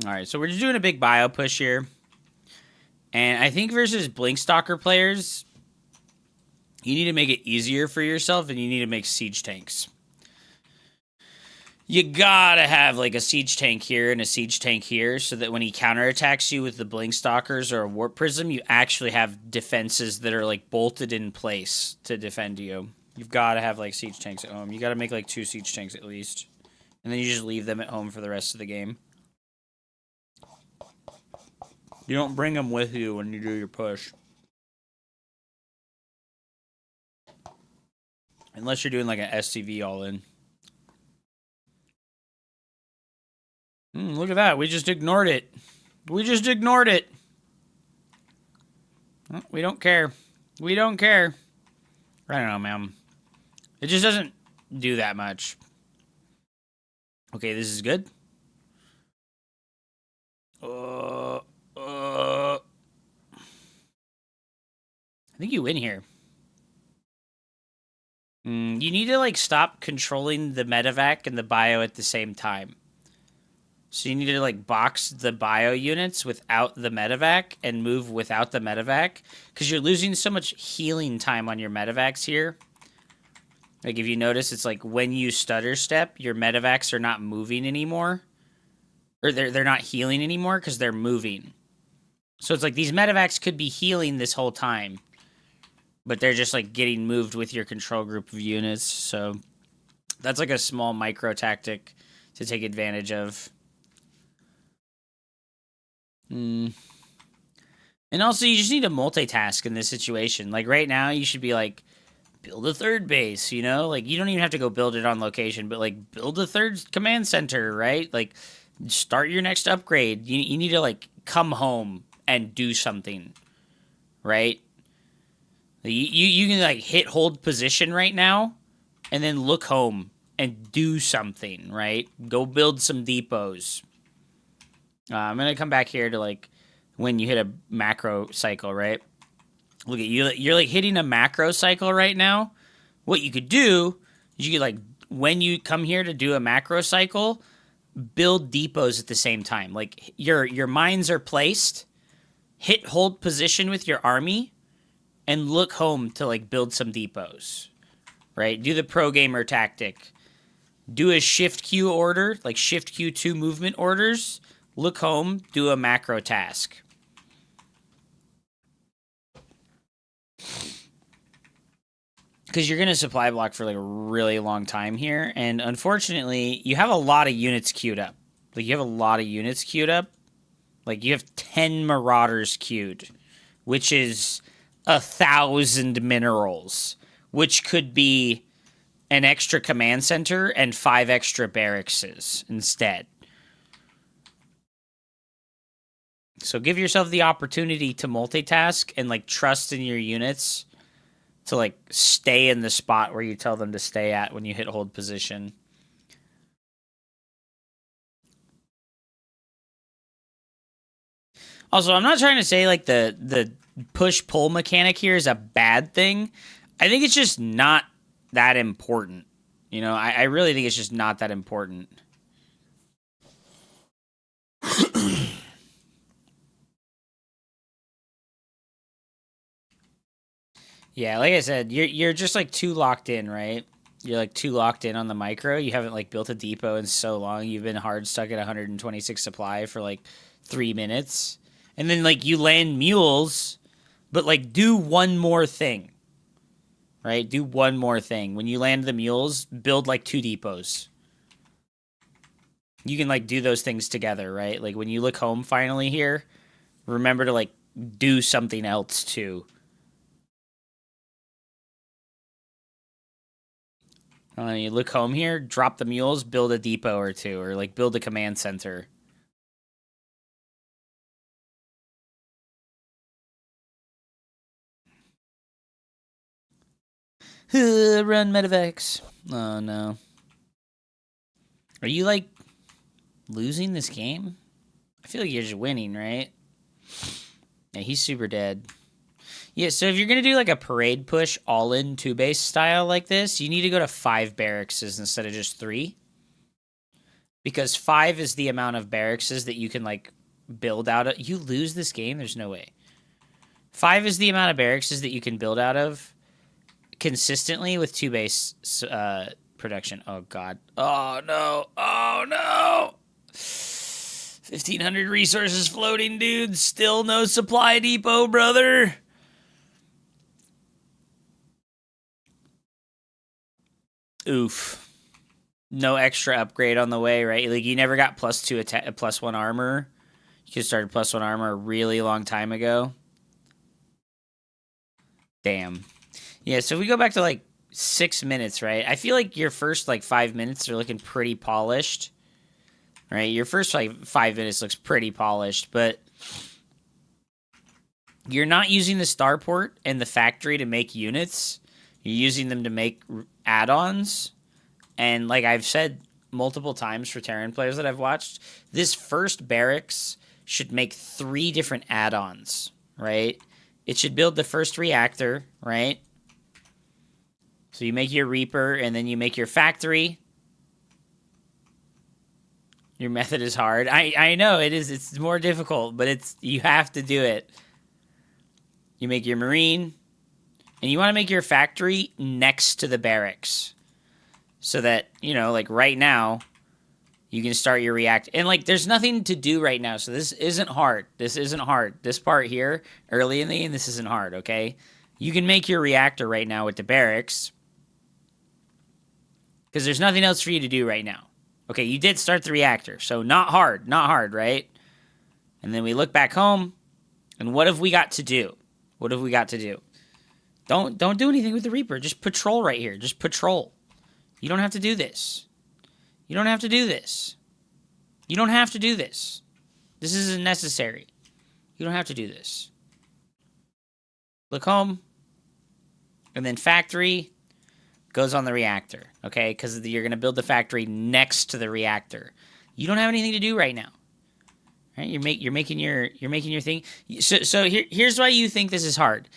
Alright, so we're just doing a big bio push here. And I think versus Blinkstalker players... You need to make it easier for yourself, and you need to make siege tanks. You gotta have, like, a siege tank here and a siege tank here, so that when he counterattacks you with the Blinkstalkers or a Warp Prism, you actually have defenses that are, like, bolted in place to defend you. You've gotta have, like, siege tanks at home. You gotta make, like, 2 siege tanks at least. And then you just leave them at home for the rest of the game. You don't bring them with you when you do your push. Unless you're doing, like, an SCV all-in. Look at that. We just ignored it. We just ignored it. Oh, we don't care. We don't care. I don't know, man. It just doesn't do that much. Okay, this is good. I think you win here. You need to, like, stop controlling the medevac and the bio at the same time. So you need to, like, box the bio units without the medevac and move without the medevac. Because you're losing so much healing time on your medevacs here. Like, if you notice, it's like when you stutter step, your medevacs are not moving anymore. Or they're not healing anymore because they're moving. So it's like these medevacs could be healing this whole time. But they're just, like, getting moved with your control group of units. So that's, like, a small micro tactic to take advantage of. And also, you just need to multitask in this situation. Like, right now, you should be, like, build a third base, you know? Like, you don't even have to go build it on location, but, like, build a third command center, right? Like, start your next upgrade. You need to, like, come home and do something, right? You can, like, hold position right now and then look home and do something, right? Go build some depots. I'm going to come back here to, like, when you hit a macro cycle, right? Look at you. You're, like, hitting a macro cycle right now. What you could do is you could, like, when you come here to do a macro cycle, build depots at the same time. Like, your mines are placed, hold position with your army, and look home to, like, build some depots, right? Do the pro gamer tactic. Do a shift Q order, like shift Q2 movement orders. Look home, do a macro task. because you're going to supply block for like a really long time here. And unfortunately, you have a lot of units queued up. Like, you have a lot of units queued up. Like, you have 10 Marauders queued, which is 1,000 minerals, which could be an extra command center and 5 extra barracks instead. So give yourself the opportunity to multitask and, like, trust in your units to, like, stay in the spot where you tell them to stay at when you hit hold position. Also, I'm not trying to say, like, the push-pull mechanic here is a bad thing. I think it's just not that important. You know, I really think it's just not that important. Yeah, like I said, you're just, like, too locked in, right? You're, like, too locked in on the micro. You haven't, like, built a depot in so long. You've been hard stuck at 126 supply for, like, 3 minutes. And then, like, you land mules, but, like, do one more thing. Right? Do one more thing. When you land the mules, build, like, 2 depots. You can, like, do those things together, right? Like, when you look home finally here, remember to, like, do something else, too. You look home here, drop the mules, build a depot or 2, or, like, build a command center. Run medevacs. Oh, no. Are you, like, losing this game? I feel like you're just winning, right? Yeah, he's super dead. Yeah, so if you're going to do, like, a parade push all-in 2-base style like this, you need to go to 5 barracks instead of just 3. Because 5 is the amount of barracks that you can, like, build out of. You lose this game? There's no way. 5 is the amount of barracks that you can build out of consistently with 2-base production. Oh, God. Oh, no. Oh, no. 1,500 resources floating, dude. Still no supply depot, brother. Oof. No extra upgrade on the way, right? Like, you never got +2 attack, +1 armor. You could have started +1 armor a really long time ago. Damn. Yeah, so if we go back to, like, 6 minutes, right? I feel like your first, like, 5 minutes are looking pretty polished, right? Your first, like, 5 minutes looks pretty polished, but you're not using the starport and the factory to make units. You're using them to make add-ons. And like I've said multiple times for Terran players that I've watched, this first barracks should make 3 different add-ons, right? It should build the first reactor, right? So you make your Reaper, and then you make your factory. Your method is hard. I know, it is. It's more difficult, but you have to do it. You make your Marine, and you want to make your factory next to the barracks. So that, you know, like right now, you can start your react. And like, there's nothing to do right now, so this isn't hard. This isn't hard. This part here, early in the game, this isn't hard, okay? You can make your reactor right now with the barracks. Because there's nothing else for you to do right now. Okay, you did start the reactor, so not hard, right? And then we look back home, and what have we got to do? What have we got to do? Don't do anything with the Reaper. Just patrol right here. Just patrol. You don't have to do this. You don't have to do this. You don't have to do this. This isn't necessary. You don't have to do this. Look home. And then factory goes on the reactor, okay? Because you're going to build the factory next to the reactor. You don't have anything to do right now. Right? You're making your thing. So here's why you think this is hard.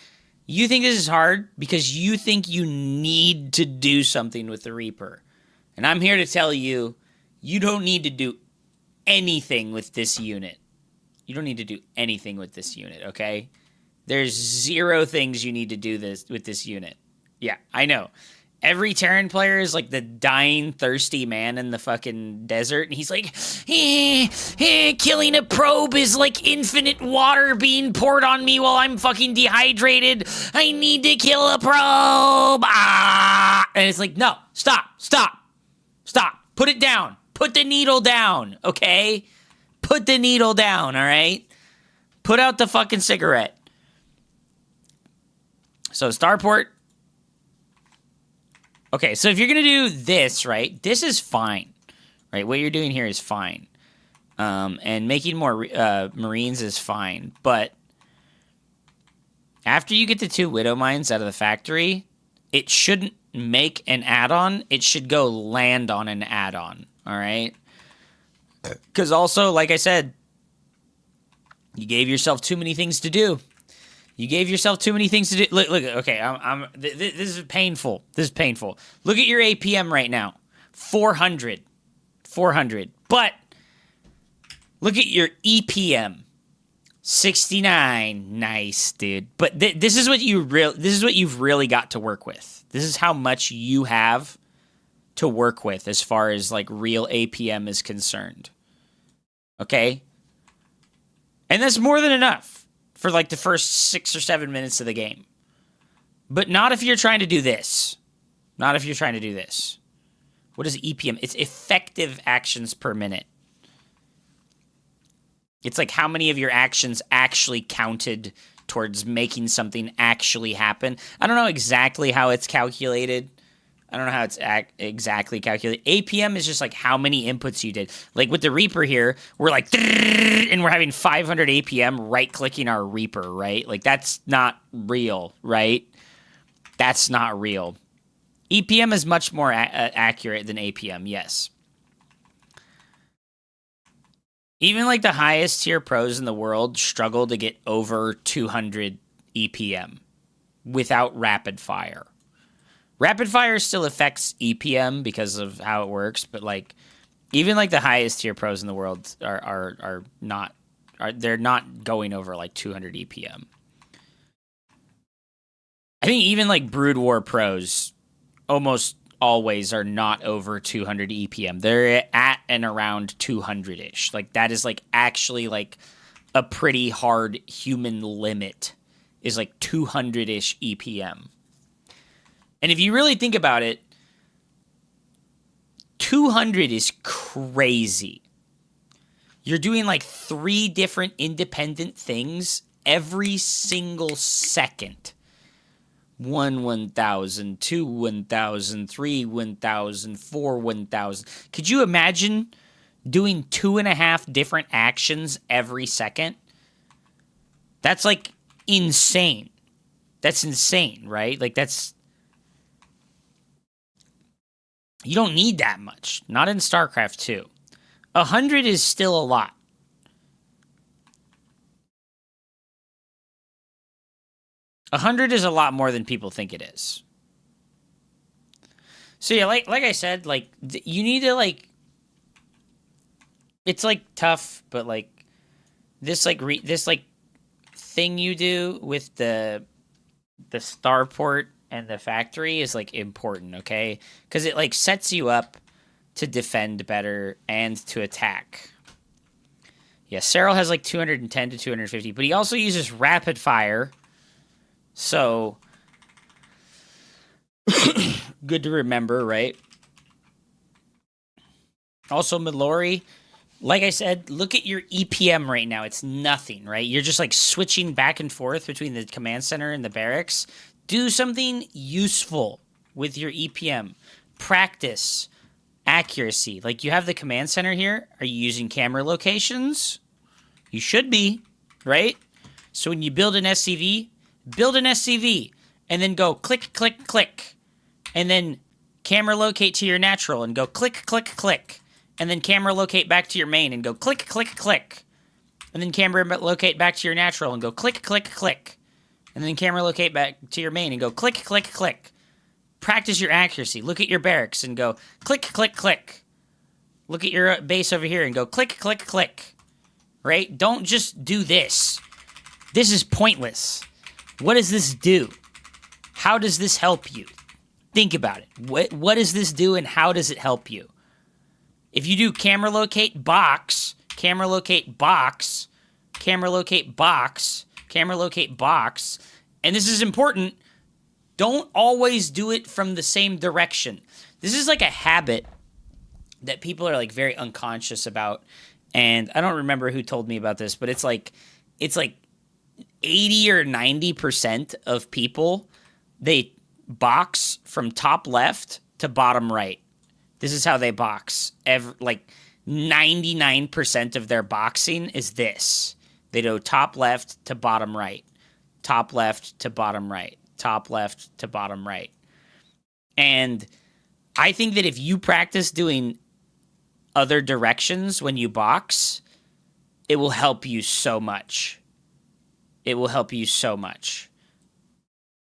You think this is hard because you think you need to do something with the Reaper. And I'm here to tell you, you don't need to do anything with this unit. You don't need to do anything with this unit, okay? There's 0 things you need to do with this unit. Yeah, I know. every Terran player is like the dying, thirsty man in the fucking desert, and he's like, killing a probe is like infinite water being poured on me while I'm fucking dehydrated. I need to kill a probe. And it's like, no, stop. Put it down. Put the needle down, okay? Put the needle down, all right? Put out the fucking cigarette. So Starport. Okay, so if you're going to do this, right, this is fine, right? What you're doing here is fine. And making more Marines is fine. But after you get the 2 Widow Mines out of the factory, it shouldn't make an add-on. It should go land on an add-on, all right? Because also, like I said, you gave yourself too many things to do. You gave yourself too many things to do. Look, okay, this is painful. This is painful. Look at your APM right now. 400. But look at your EPM. 69. Nice, dude. But this is what you've really got to work with. This is how much you have to work with as far as like real APM is concerned. Okay? And that's more than enough for like the first 6 or 7 minutes of the game. But not if you're trying to do this. Not if you're trying to do this. What is EPM? It's effective actions per minute. It's like how many of your actions actually counted towards making something actually happen. I don't know exactly how it's calculated. I don't know how it's exactly calculated. APM is just like how many inputs you did. Like with the Reaper here, we're like, and we're having 500 APM right-clicking our Reaper, right? Like that's not real, right? That's not real. EPM is much more accurate than APM, yes. Even like the highest tier pros in the world struggle to get over 200 EPM without rapid fire. Rapid fire still affects EPM because of how it works, but like even like the highest tier pros in the world are not going over like 200 EPM. I think even like Brood War pros almost always are not over 200 EPM. They're at and around 200-ish. Like that is like actually like a pretty hard human limit is like 200-ish EPM. And if you really think about it, 200 is crazy. You're doing like 3 different independent things every single second. 1 1000, 2 1000, 3 1000, 4 1000. Could you imagine doing 2.5 different actions every second? That's like insane. That's insane, right? Like that's... You don't need that much. Not in Starcraft 2. 100 is still a lot. A 100 is a lot more than people think it is. So yeah, like I said, like you need to like. It's like tough, but like this thing you do with the starport and the factory is like important, okay? Because it like sets you up to defend better and to attack. Yeah, Cyril has like 210 to 250, but he also uses rapid fire. So good to remember, right? Also, Mallory, like I said, look at your EPM right now. It's nothing, right? You're just like switching back and forth between the command center and the barracks. Do something useful with your EPM. Practice accuracy. Like you have the command center here. Are you using camera locations? You should be, right? So when you build an SCV, and then go click, click, click. And then camera locate to your natural and go click, click, click. And then camera locate back to your main and go click, click, click. And then camera locate back to your natural and go click, click, click. And then camera locate back to your main and go click, click, click. Practice your accuracy. Look at your barracks and go click, click, click. Look at your base over here and go click, click, click. Right? Don't just do this. This is pointless. What does this do? How does this help you? Think about it. What does this do and how does it help you? If you do camera locate box, camera locate box, camera locate box, camera locate box, and this is important, don't always do it from the same direction. This is like a habit that people are like very unconscious about. And I don't remember who told me about this, but it's like 80 or 90% of people, they box from top left to bottom right. This is how they box. Like 99% of their boxing is this. They go top left to bottom right, top left to bottom right, top left to bottom right. And I think that if you practice doing other directions when you box, it will help you so much. It will help you so much.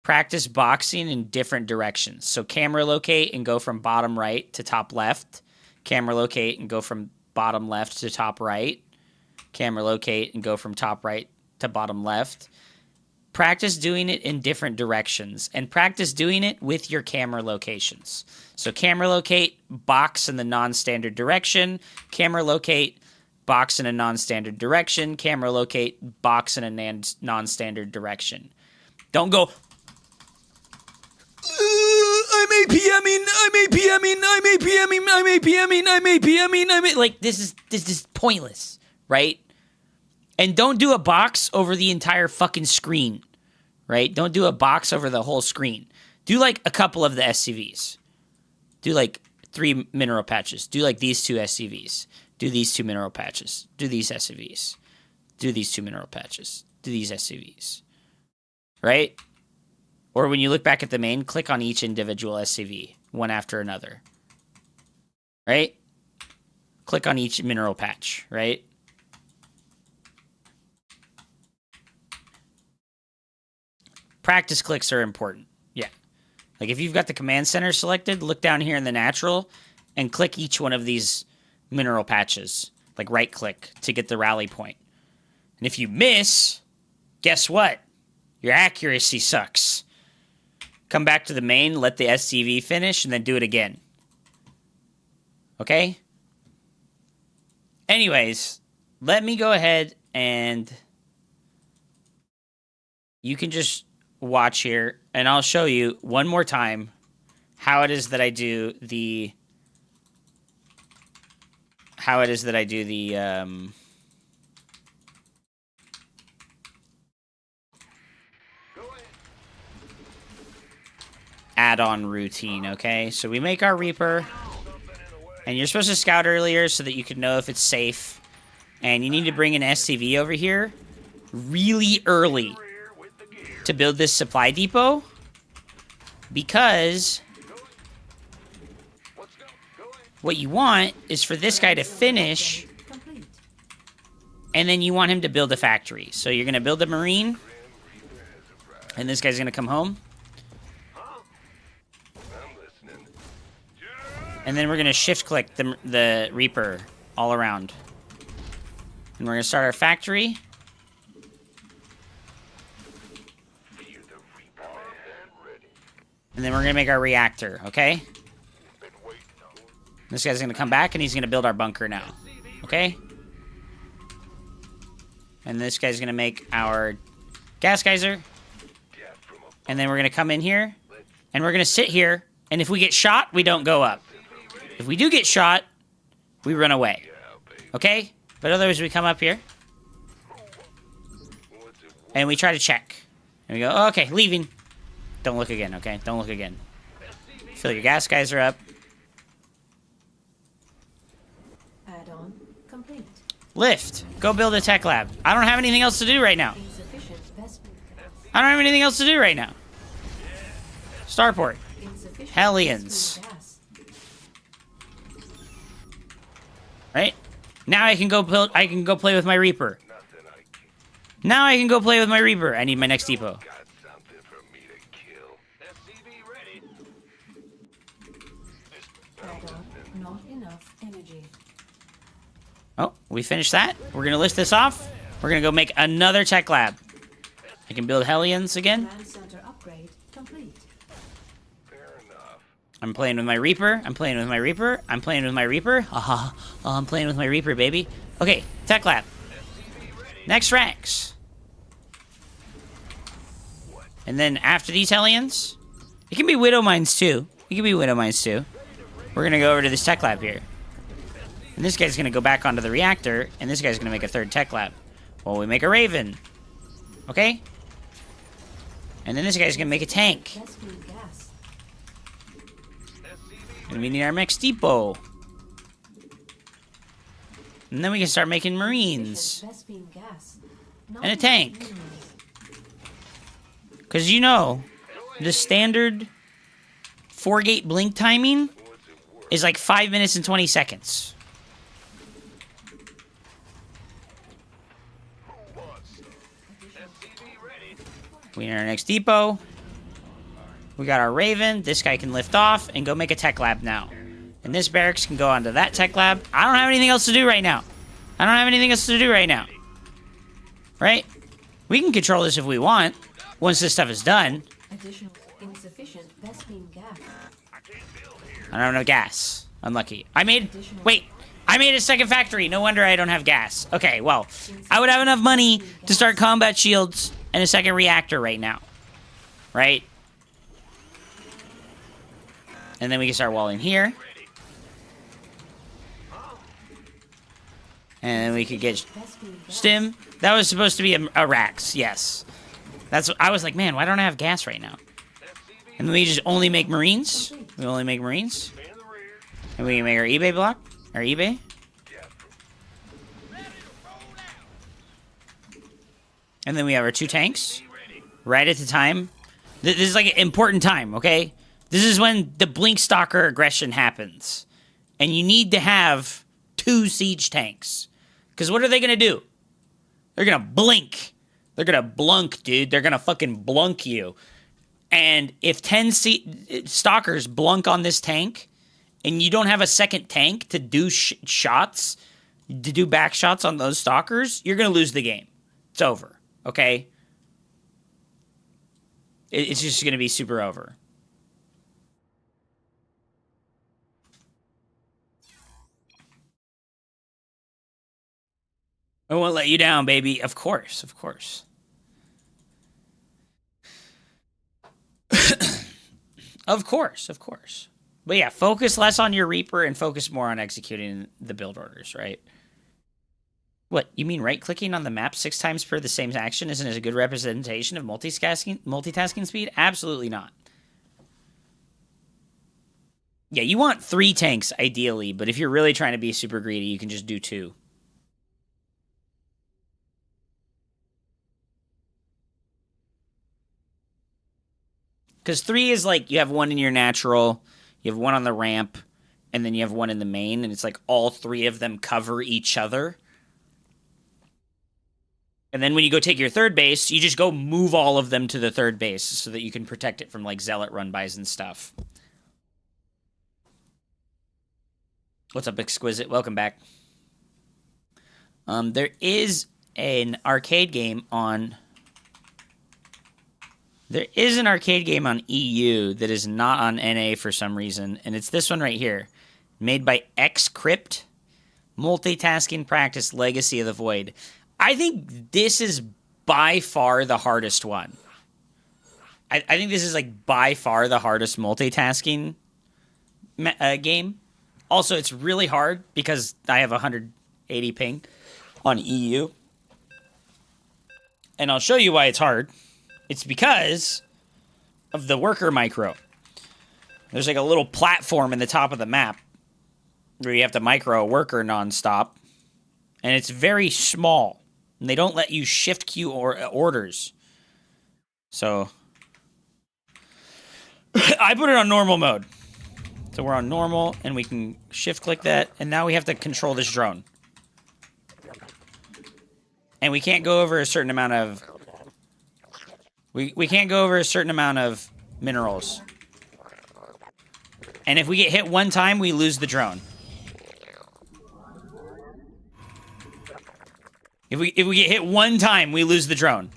Practice boxing in different directions. So camera locate and go from bottom right to top left. Camera locate and go from bottom left to top right. Camera locate and go from top right to bottom left. Practice doing it in different directions and practice doing it with your camera locations. So camera locate, box in the non-standard direction. Camera locate, box in a non-standard direction. Camera locate, box in a non-standard direction. Don't go, I'm APMing. Like, this is pointless, right? And don't do a box over the entire fucking screen, right? Don't do a box over the whole screen. Do, like, a couple of the SCVs. Do, like, 3 mineral patches. Do, like, these 2 SCVs. Do these 2 mineral patches. Do these SCVs. Do these 2 mineral patches. Do these SCVs. Right? Or when you look back at the main, click on each individual SCV, one after another. Right? Click on each mineral patch, right? Practice clicks are important. Yeah. Like if you've got the command center selected, look down here in the natural and click each one of these mineral patches. Like right click to get the rally point. And if you miss, guess what? Your accuracy sucks. Come back to the main, let the SCV finish, and then do it again. Okay? Anyways, let me go ahead and you can just watch here, and I'll show you one more time how it is that I do the add-on routine, okay? So we make our Reaper, and you're supposed to scout earlier so that you can know if it's safe. And you need to bring an SCV over here really early to build this supply depot, because what you want is for this guy to finish, and then you want him to build a factory. So you're going to build a marine, and this guy's going to come home. And then we're going to shift-click the Reaper all around. And we're going to start our factory. And then we're going to make our reactor, okay? This guy's going to come back, and he's going to build our bunker now. Okay? And this guy's going to make our gas geyser. And then we're going to come in here, and we're going to sit here, and if we get shot, we don't go up. If we do get shot, we run away. Okay? But otherwise, we come up here. And we try to check. And we go, oh, okay, leaving. Don't look again, okay? Don't look again. Fill your gas geyser up. Add-on complete. Lift. Go build a tech lab. I don't have anything else to do right now. Insufficient vestment. I don't have anything else to do right now. Starport. Insufficient Hellions. gas. Right? Now I can go build. I can go play with my Reaper. Now I can go play with my Reaper. I need my next depot. Add-on not enough energy. Oh, we finished that. We're gonna list this off. We're gonna go make another tech lab. I can build Hellions again. Command center upgrade complete. Fair enough. I'm playing with my Reaper. I'm playing with my Reaper. I'm playing with my Reaper. Haha. Oh, I'm playing with my Reaper, baby. Okay, tech lab. Next ranks. And then after these Hellions, it can be Widow Mines too. It can be Widow Mines too. We're gonna go over to this tech lab here. And this guy's gonna go back onto the reactor, and this guy's gonna make a third tech lab. Well, we make a Raven. Okay? And then this guy's gonna make a tank. Vespene gas. And we need our next depot. And then we can start making Marines. Vespene gas. Not And a enough tank. minerals. Because you know, the standard 4-gate blink timing is like 5 minutes and 20 seconds. We need our next depot. We got our Raven. This guy can lift off and go make a tech lab now. And this barracks can go onto that tech lab. I don't have anything else to do right now. Right? We can control this if we want. Once this stuff is done. Additional insufficient Vespene gas. I don't have no gas. Unlucky. I made a second factory. No wonder I don't have gas. Okay, well, I would have enough money to start combat shields and a second reactor right now. Right? And then we can start walling here. And then we could get stim. That was supposed to be a Rax, yes. That's what I was like, man, why don't I have gas right now? And then we just only make Marines. We only make Marines. And we can make our eBay block. Our eBay. And then we have our 2 tanks. Right at the time. This is like an important time, okay? This is when the Blink Stalker aggression happens. And you need to have 2 siege tanks. Because what are they going to do? They're going to blink. They're going to blunk, dude. They're going to fucking blunk you. And if 10 stalkers blunk on this tank, and you don't have a second tank to do shots, to do back shots on those stalkers, you're going to lose the game. It's over, okay? It's just going to be super over. I won't let you down, baby. Of course, of course. Of course, of course. But yeah, focus less on your Reaper and focus more on executing the build orders, right? What, you mean right-clicking on the map 6 times per the same action isn't a good representation of multitasking speed? Absolutely not. Yeah, you want 3 tanks, ideally, but if you're really trying to be super greedy, you can just do 2. Because 3 is like, you have 1 in your natural, you have 1 on the ramp, and then you have 1 in the main, and it's like all 3 of them cover each other. And then when you go take your third base, you just go move all of them to the third base so that you can protect it from like zealot run-bys and stuff. What's up, Exquisite? Welcome back. There is an arcade game on... There is an arcade game on EU that is not on NA for some reason, and it's this one right here. Made by Xcrypt. Multitasking Practice Legacy of the Void. I think this is by far the hardest one. I think this is like by far the hardest multitasking game. Also, it's really hard because I have 180 ping on EU. And I'll show you why it's hard. It's because of the worker micro. There's like a little platform in the top of the map where you have to micro a worker nonstop. And it's very small. And they don't let you shift queue or orders. So I put it on normal mode. So we're on normal and we can shift click that. And now we have to control this drone. And we can't go over a certain amount of... We can't go over a certain amount of minerals. And if we get hit one time, we lose the drone. If we get hit one time, we lose the drone.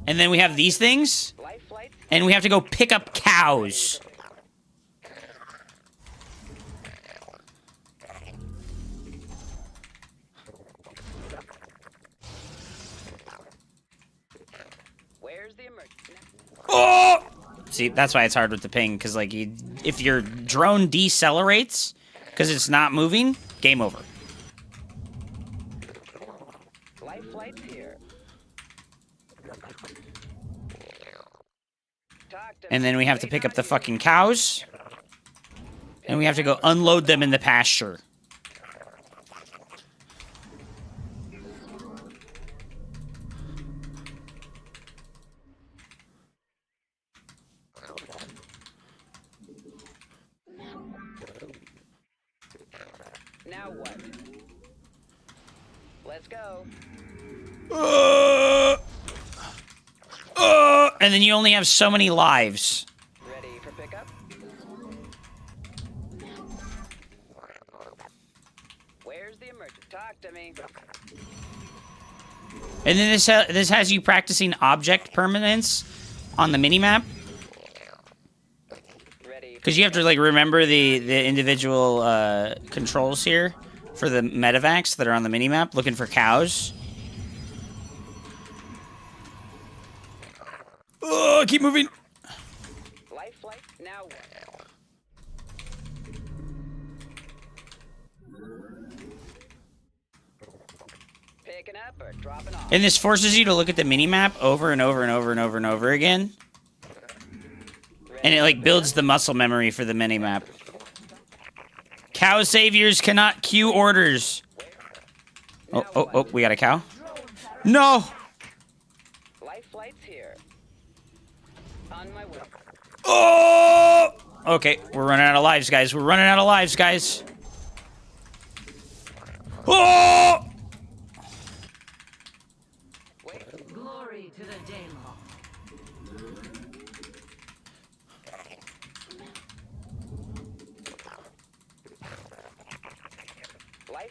And then we have these things. And we have to go pick up cows. Oh! See, that's why it's hard with the ping, because, like, if your drone decelerates, because it's not moving, game over. Life flight's here. And then we have to pick up the fucking cows. And we have to go unload them in the pasture. Now what? Let's go. And then you only have so many lives. Ready for pickup? Where's the emergency? Talk to me. And then this has you practicing object permanence on the minimap. Because you have to, like, remember the individual controls here for the medevacs that are on the minimap, looking for cows. Oh, keep moving. Life flight. Now what? Picking up or dropping off? And this forces you to look at the minimap over and over and over and over and over again. And it, like, builds the muscle memory for the minimap. Cow saviors cannot queue orders. Oh, we got a cow. No! Life flight's here. On my way. Oh! Okay, we're running out of lives, guys. We're running out of lives, guys. Oh! Glory to the Daemon.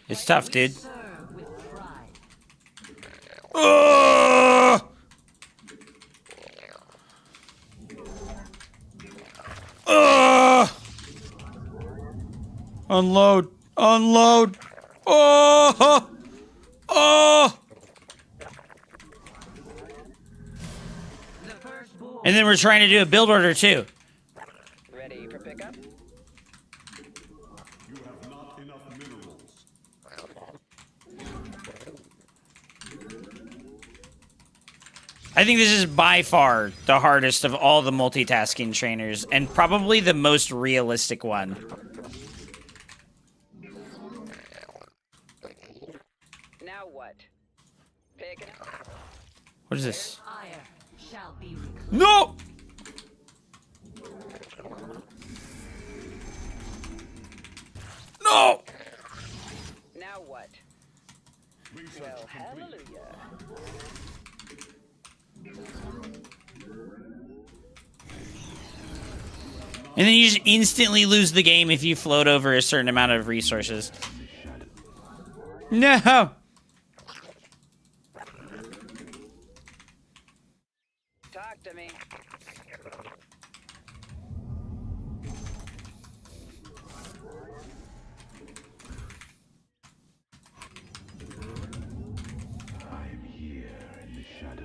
It's tough, dude. Unload! Unload! Oh! Oh! And then we're trying to do a build order too. Ready for pickup? You have not enough minerals. I think this is by far the hardest of all the multitasking trainers, and probably the most realistic one. Now what? Picking up. What is this? Fire shall be No! No! Now what? Well, hallelujah. And then you just instantly lose the game if you float over a certain amount of resources. No! Talk to me. I'm here in the shadows.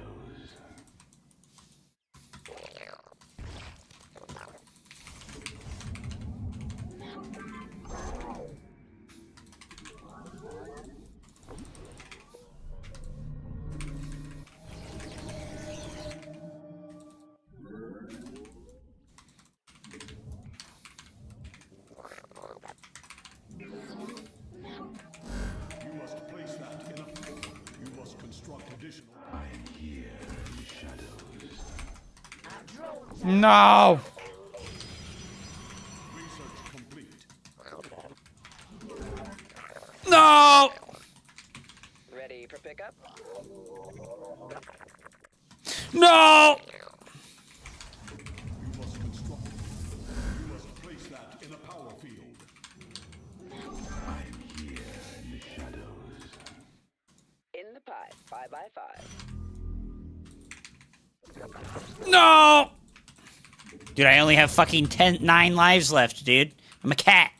You must place that in a... You must construct additional... I am here in the shadows. No! Research complete. No! Ready for pickup? No! You must construct... You must place that in a power field. I am here in the shadows. In the pipe. 5x5. No! Dude, I only have fucking 9 lives left, dude. I'm a cat.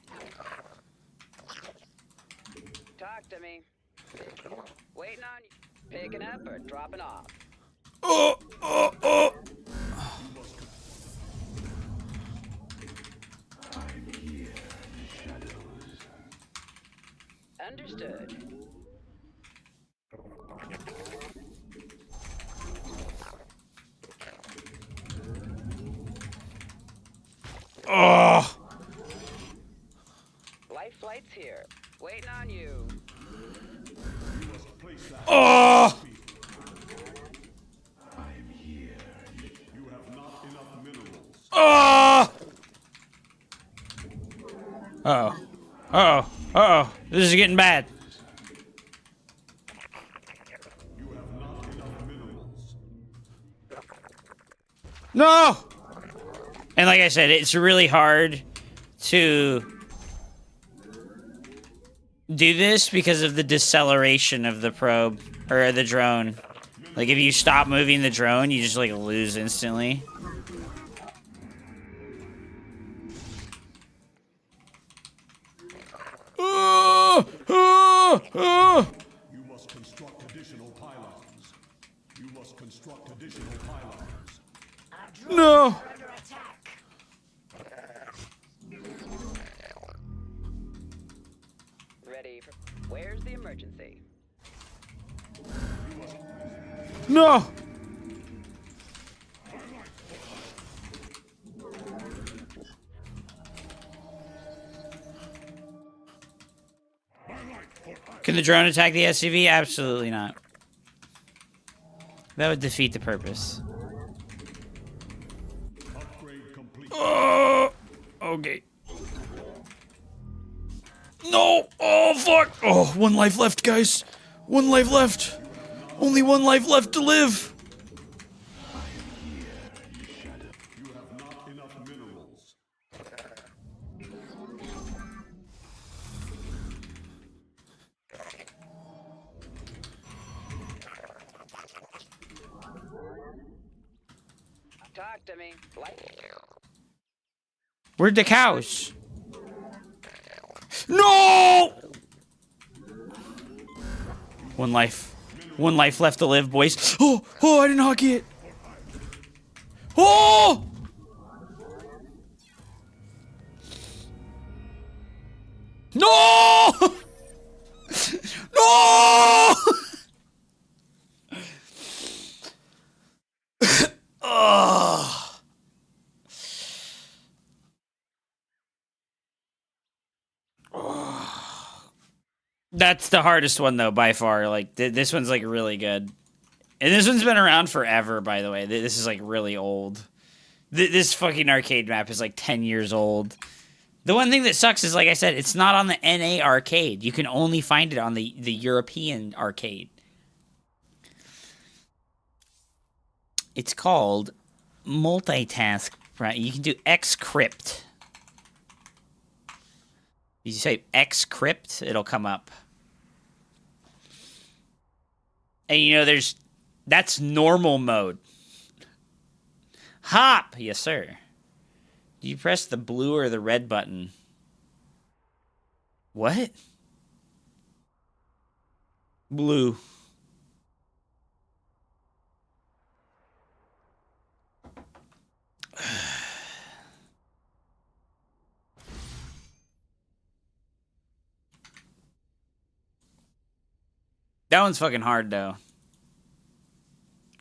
Talk to me. Waiting on you. Picking up or dropping off? Oh! Oh! Life flight's here. Waiting on you. Oh! Oh! Uh-oh. Uh-oh. Uh-oh. This is getting bad. No! And like I said, it's really hard to do this because of the deceleration of the probe, or the drone. Like, if you stop moving the drone, you just, like, lose instantly. You must construct additional pylons. You must construct additional pylons. No! Ready for... Where's the emergency? No! Can the drone attack the SCV? Absolutely not. That would defeat the purpose. Oh, okay. No! Oh, fuck! Oh, 1 life left, guys. 1 life left. Only 1 life left to live. You have not enough minerals. Talk to me. Where'd the cows? No! 1 life. 1 life left to live, boys. Oh, oh, I didn't hockey it. Oh! No! No! Ugh. That's the hardest one, though, by far. Like, this one's, like, really good. And this one's been around forever, by the way. This is, like, really old. This fucking arcade map is, like, 10 years old. The one thing that sucks is, like I said, it's not on the NA arcade. You can only find it on the European arcade. It's called multitask. Right? You can do Xcrypt. You say Xcrypt, it'll come up. And you know, that's normal mode. Hop! Yes, sir. Do you press the blue or the red button? What? Blue. That one's fucking hard, though.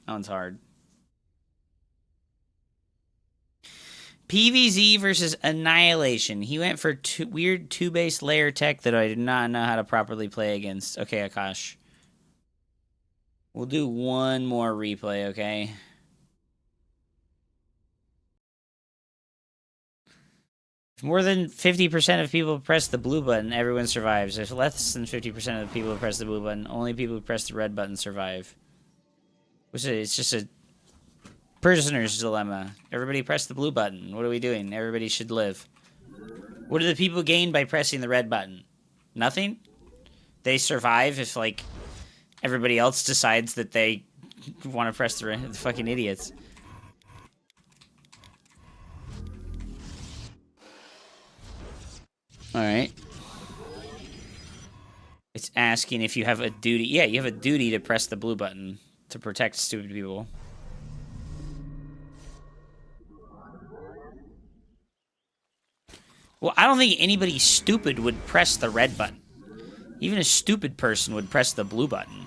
That one's hard. PVZ versus Annihilation. He went for weird 2-base layer tech that I did not know how to properly play against. Okay, Akash. We'll do one more replay, okay? If more than 50% of people press the blue button, everyone survives. If less than 50% of the people who press the blue button, only people who press the red button survive. It's just a prisoner's dilemma. Everybody press the blue button. What are we doing? Everybody should live. What do the people gain by pressing the red button? Nothing? They survive if, like, everybody else decides that they want to press the fucking idiots. Alright. It's asking if you have a duty. Yeah, you have a duty to press the blue button to protect stupid people. Well, I don't think anybody stupid would press the red button. Even a stupid person would press the blue button.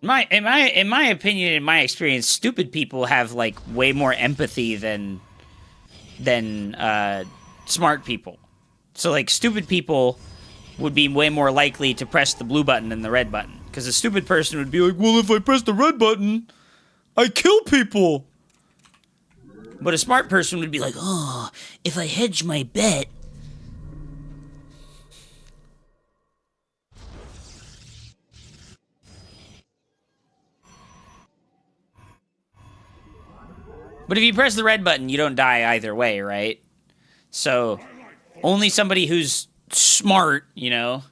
In my opinion, in my experience, stupid people have, like, way more empathy than than smart people. So, like, stupid people would be way more likely to press the blue button than the red button. Because a stupid person would be like, well, if I press the red button, I kill people. But a smart person would be like, oh, if I hedge my bet. But if you press the red button, you don't die either way, right? So, only somebody who's smart, you know.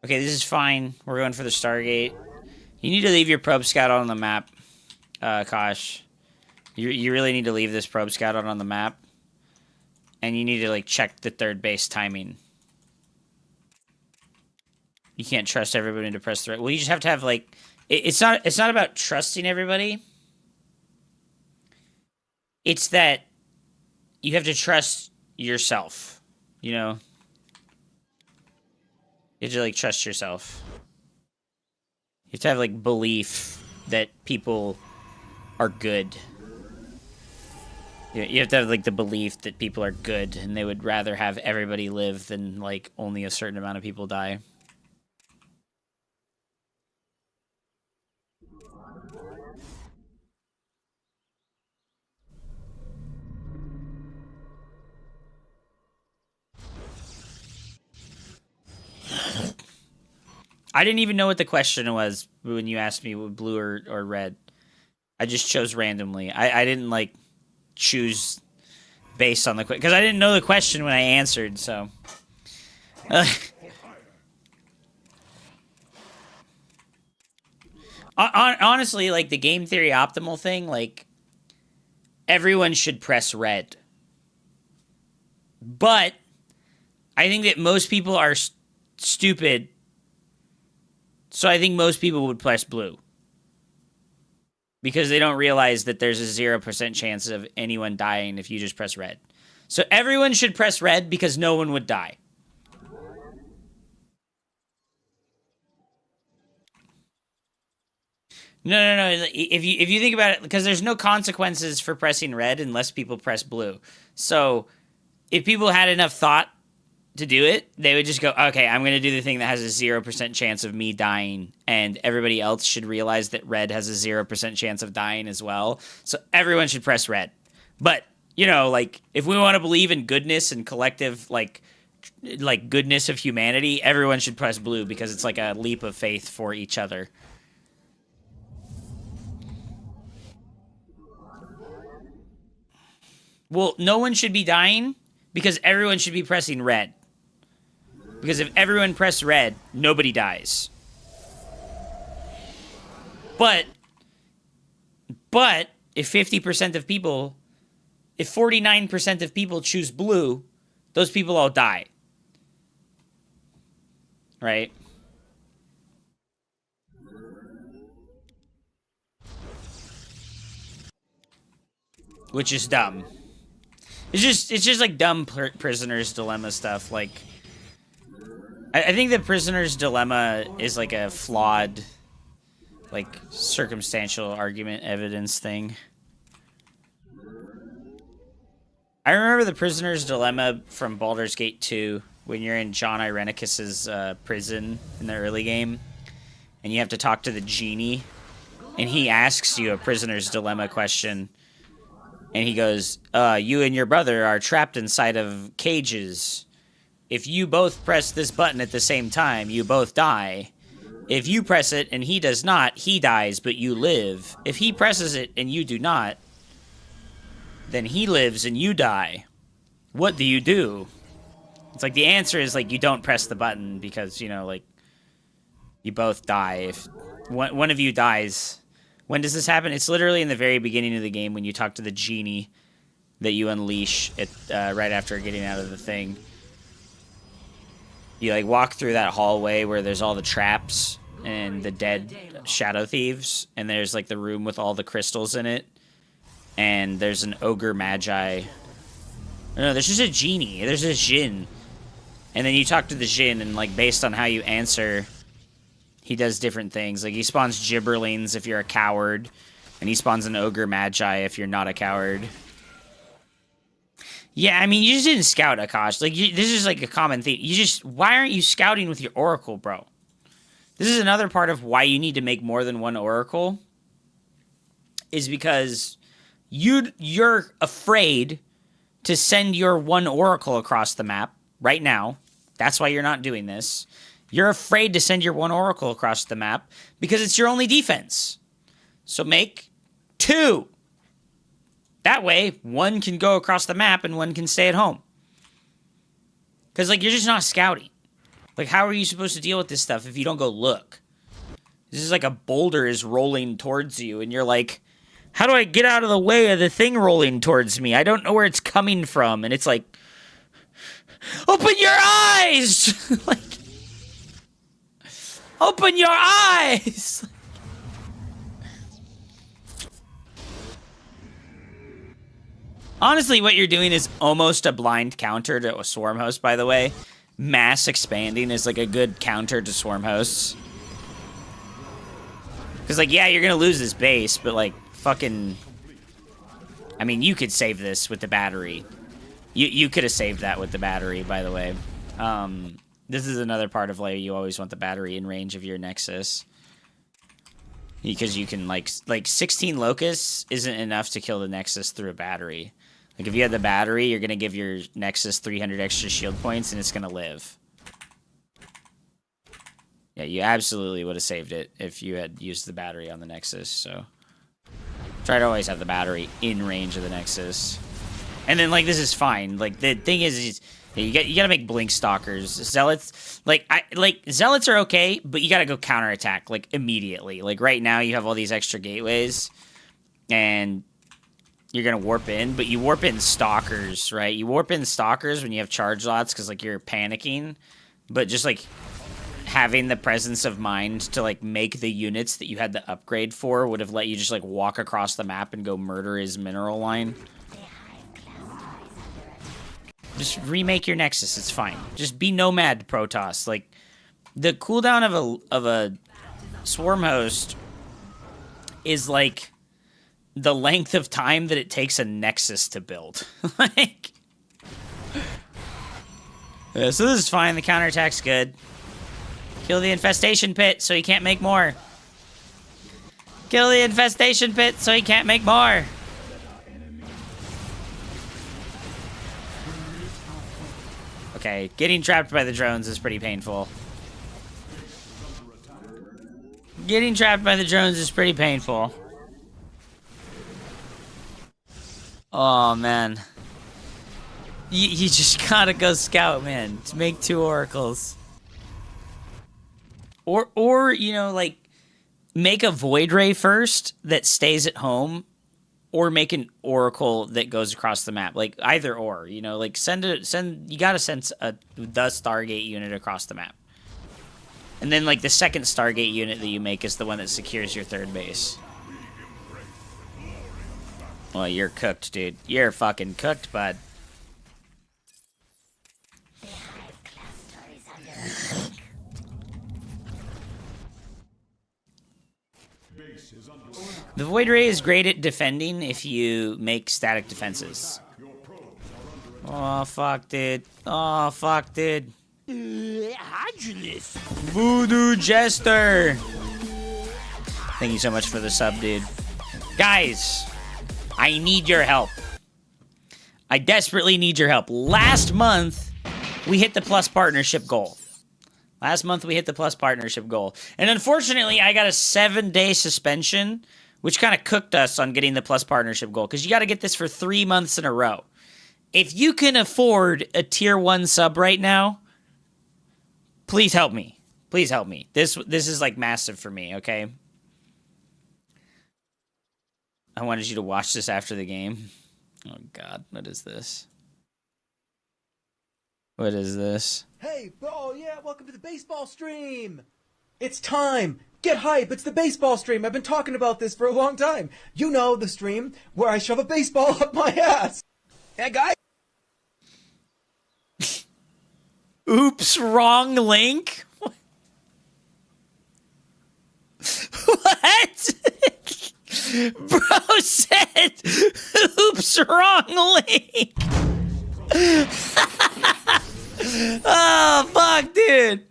Okay, this is fine. We're going for the Stargate. You need to leave your probe scout on the map, Kosh. You really need to leave this probe scout on the map. And you need to, like, check the third base timing. You can't trust everybody to press the right. Well, you just have to have, like... It's not about trusting everybody. It's that you have to trust yourself, you know? You have to, like, trust yourself. You have to have, like, belief that people are good. You have to have, like, the belief that people are good, and they would rather have everybody live than, like, only a certain amount of people die. I didn't even know what the question was when you asked me blue or red. I just chose randomly. I didn't, like, choose based on the question. Because I didn't know the question when I answered, so... honestly, like, the game theory optimal thing, like, everyone should press red. But I think that most people are stupid. So I think most people would press blue. Because they don't realize that there's a 0% chance of anyone dying if you just press red. So everyone should press red because no one would die. No. If you think about it, because there's no consequences for pressing red unless people press blue. So if people had enough thought to do it, they would just go, okay, I'm going to do the thing that has a 0% chance of me dying, and everybody else should realize that red has a 0% chance of dying as well. So everyone should press red. But, you know, like, if we want to believe in goodness and collective, like goodness of humanity, everyone should press blue because it's like a leap of faith for each other. Well, no one should be dying because everyone should be pressing red. Because if everyone pressed red, nobody dies. But if 50% of people, if 49% of people choose blue, those people all die. Right? Which is dumb. It's just like dumb prisoner's dilemma stuff. Like, I think the prisoner's dilemma is like a flawed, like, circumstantial argument evidence thing. I remember the prisoner's dilemma from Baldur's Gate 2 when you're in John Irenicus's prison in the early game, and you have to talk to the genie, and he asks you a prisoner's dilemma question. And he goes, you and your brother are trapped inside of cages. If you both press this button at the same time, you both die. If you press it and he does not, he dies, but you live. If he presses it and you do not, then he lives and you die. What do you do? It's like the answer is, like, you don't press the button because, you know, like, you both die. If one of you dies... When does this happen? It's literally in the very beginning of the game when you talk to the genie that you unleash it right after getting out of the thing. You, like, walk through that hallway where there's all the traps and the dead shadow thieves, and there's, like, the room with all the crystals in it, and there's an ogre magi. No, there's just a genie. There's a djinn. And then you talk to the Jinn, and like based on how you answer, he does different things. Like he spawns Gibberlings if you're a coward, and he spawns an Ogre Magi if you're not a coward. Yeah, I mean, you just didn't scout, Akash. Like, this is like a common theme. Why aren't you scouting with your Oracle, bro? This is another part of why you need to make more than one Oracle. Is because you're afraid to send your one Oracle across the map right now. That's why you're not doing this. You're afraid to send your one Oracle across the map because it's your only defense. So make 2. That way, one can go across the map and one can stay at home. Because, like, you're just not scouting. Like, how are you supposed to deal with this stuff if you don't go look? This is like a boulder is rolling towards you, and you're like, how do I get out of the way of the thing rolling towards me? I don't know where it's coming from. And it's like, open your eyes! Like, open your eyes! Honestly, what you're doing is almost a blind counter to a Swarm Host, by the way. Mass expanding is like a good counter to Swarm Hosts. Because, like, yeah, you're going to lose this base, but, like, fucking... I mean, you could save this with the battery. You could have saved that with the battery, by the way. This is another part of, like, you always want the battery in range of your Nexus. Because you can, like 16 Locusts isn't enough to kill the Nexus through a battery. Like, if you had the battery, you're going to give your Nexus 300 extra shield points, and it's going to live. Yeah, you absolutely would have saved it if you had used the battery on the Nexus, so... Try to always have the battery in range of the Nexus. And then, like, this is fine. Like, the thing is you gotta make Blink Stalkers. Zealots, Zealots are okay, but you gotta go counterattack, like, immediately. Like, right now, you have all these extra gateways, and... You're going to warp in, but you warp in Stalkers, right? You warp in Stalkers when you have charge lots because, like, you're panicking. But just, like, having the presence of mind to, like, make the units that you had the upgrade for would have let you just, like, walk across the map and go murder his mineral line. Just remake your Nexus. It's fine. Just be Nomad Protoss. Like, the cooldown of a Swarm Host is, like... the length of time that it takes a Nexus to build. Like, yeah, so this is fine. The counterattack's good. Kill the Infestation Pit so he can't make more. Kill the Infestation Pit so he can't make more. Okay, getting trapped by the drones is pretty painful. Getting trapped by the drones is pretty painful. Oh, man. You just gotta go scout, man. To make 2 oracles. Or, you know, like, make a Void Ray first that stays at home. Or make an oracle that goes across the map. Like, either or, you know. Like, you gotta send the Stargate unit across the map. And then, like, the second Stargate unit that you make is the one that secures your 3rd base. Well, you're cooked, dude. You're fucking cooked, bud. The Void Ray is great at defending if you make static defenses. Oh, fuck, dude. Oh, fuck, dude. Voodoo Jester. Thank you so much for the sub, dude. Guys, I need your help. I desperately need your help. Last month, we hit the Plus partnership goal. And unfortunately, I got a 7-day suspension, which kind of cooked us on getting the Plus partnership goal, because you got to get this for 3 months in a row. If you can afford a tier 1 sub right now, please help me. Please help me. This is like massive for me, okay? I wanted you to watch this after the game. Oh, God. What is this? What is this? Hey, bro, yeah, welcome to the baseball stream. It's time. Get hype. It's the baseball stream. I've been talking about this for a long time. You know the stream where I shove a baseball up my ass. Hey, guys. Oops, wrong link. What? Bro said, oops, wrong link. Oh, fuck, dude.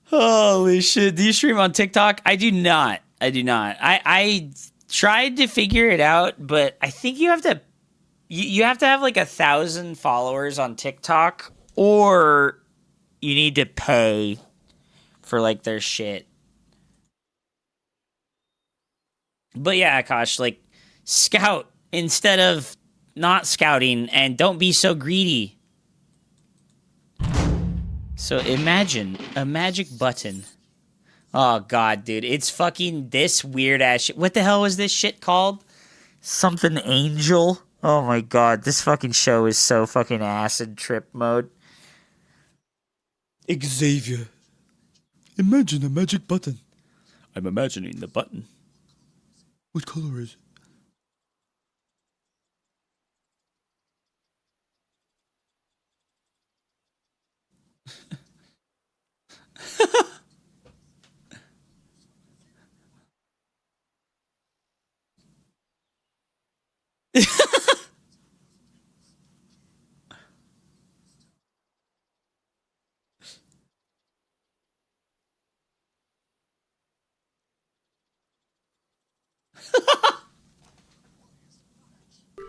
Holy shit. Do you stream on TikTok? I do not. I tried to figure it out, but I think you have to have like 1,000 followers on TikTok, or you need to pay for like their shit. But yeah, Akash, like, scout instead of not scouting, and don't be so greedy. So imagine a magic button. Oh god, dude, it's fucking this weird ass shit. What the hell was this shit called? Something Angel? Oh my god, this fucking show is so fucking acid trip mode. Xavier, imagine a magic button. I'm imagining the button. What color is it?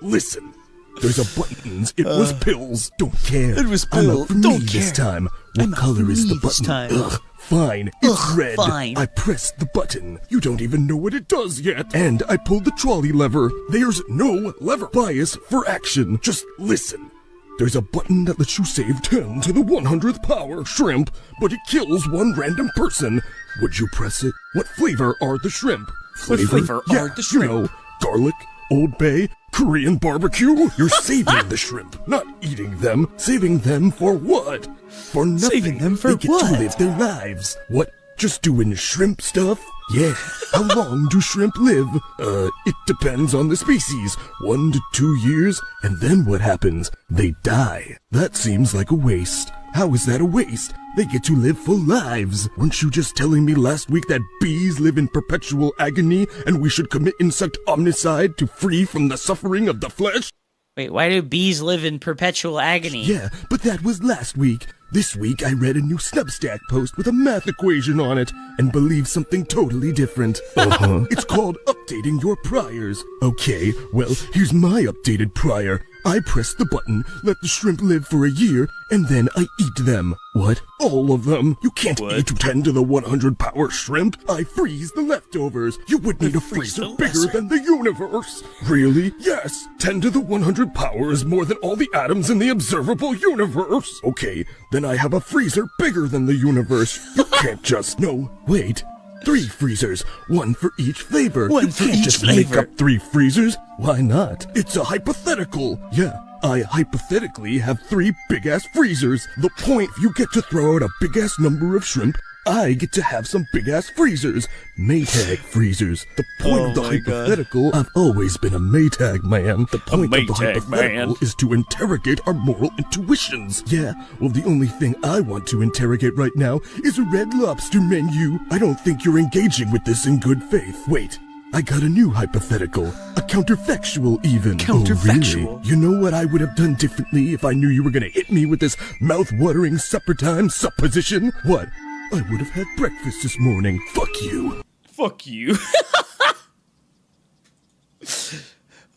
Listen, there's a buttons. It was pills. Don't care. It was I'm pill. out for me Don't this care. time. What I'm out color for is the me this button? time. Ugh, fine. It's Ugh, red. fine. I pressed the button. You don't even know what it does yet. And I pulled the trolley lever. There's no lever bias for action. Just listen. There's a button that lets you save 10 to the 100th power shrimp, but it kills one random person. Would you press it? What flavor are the shrimp? What flavor are the shrimp? You know, garlic, Old Bay, Korean barbecue. You're saving the shrimp, not eating them. Saving them for what? For nothing. Saving them for they get what? to live their lives. What? Just doing shrimp stuff? Yeah. How long do shrimp live? It depends on the species. 1 to 2 years, and then what happens? They die. That seems like a waste. How is that a waste? They get to live full lives. Weren't you just telling me last week that bees live in perpetual agony and we should commit insect omnicide to free from the suffering of the flesh? Wait, why do bees live in perpetual agony? Yeah, but that was last week. This week I read a new Substack post with a math equation on it and believed something totally different. It's called updating your priors. Okay, well, here's my updated prior. I press the button, let the shrimp live for a year, and then I eat them. What? All of them? You can't eat 10 to the 100 power shrimp. I freeze the leftovers. You would need a freezer bigger than the universe. Really? Yes. 10 to the 100 power is more than all the atoms in the observable universe. Okay, then I have a freezer bigger than the universe. You can't just... No, wait. 3 freezers, 1 for each flavor. One you for can't each just flavor. make up 3 freezers. Why not? It's a hypothetical. Yeah, I hypothetically have 3 big-ass freezers. The point, if you get to throw out a big-ass number of shrimp, I get to have some big-ass freezers. Maytag freezers. The point of the hypothetical, I've always been a Maytag man. The point of the hypothetical is to interrogate our moral intuitions. Yeah, well, the only thing I want to interrogate right now is a Red Lobster menu. I don't think you're engaging with this in good faith. Wait. I got a new hypothetical. A counterfactual, even. Counterfactual? Oh, really? You know what I would have done differently if I knew you were gonna hit me with this mouth-watering supper-time supposition? What? I would have had breakfast this morning. Fuck you. Fuck you.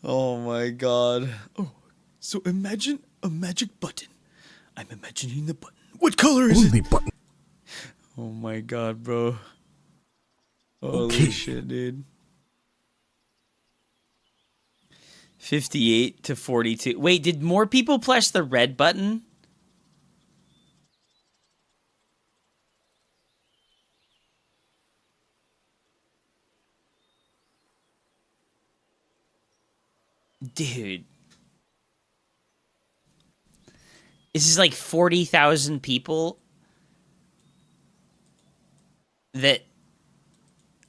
Oh my god. Oh, so imagine a magic button. I'm imagining the button. What color is Only it? button. Oh my god, bro. Holy Okay. shit, dude. 58 to 42. Wait, did more people press the red button? Dude. This is like 40,000 people that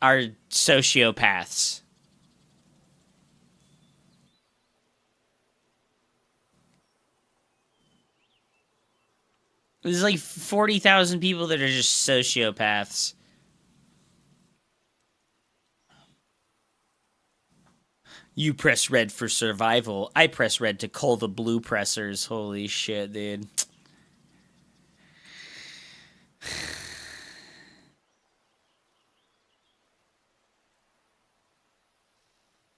are sociopaths. There's like 40,000 people that are just sociopaths. You press red for survival. I press red to call the blue pressers. Holy shit, dude.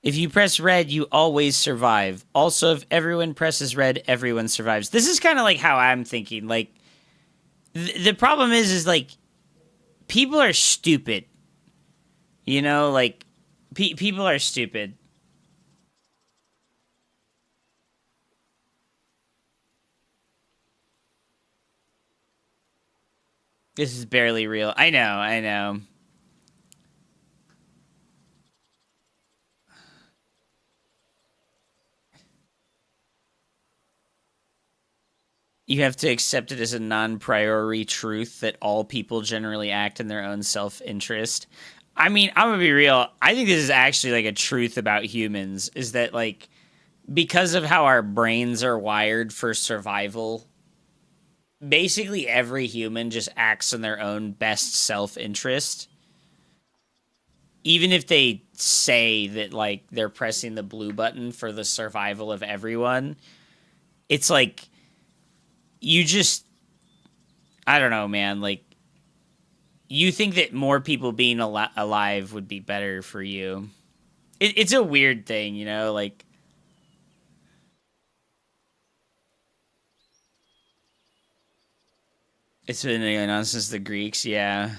If you press red, you always survive. Also, if everyone presses red, everyone survives. This is kind of like how I'm thinking. Like, the problem is like, people are stupid. You know, like, people are stupid. This is barely real. I know, I know. You have to accept it as a non-priori truth that all people generally act in their own self-interest. I mean, I'm gonna be real. I think this is actually like a truth about humans, is that like, because of how our brains are wired for survival, basically every human just acts in their own best self-interest. Even if they say that like they're pressing the blue button for the survival of everyone, it's like, you just, I don't know, man. Like, you think that more people being alive would be better for you. It's a weird thing, you know? Like, it's been going on since the Greeks, yeah.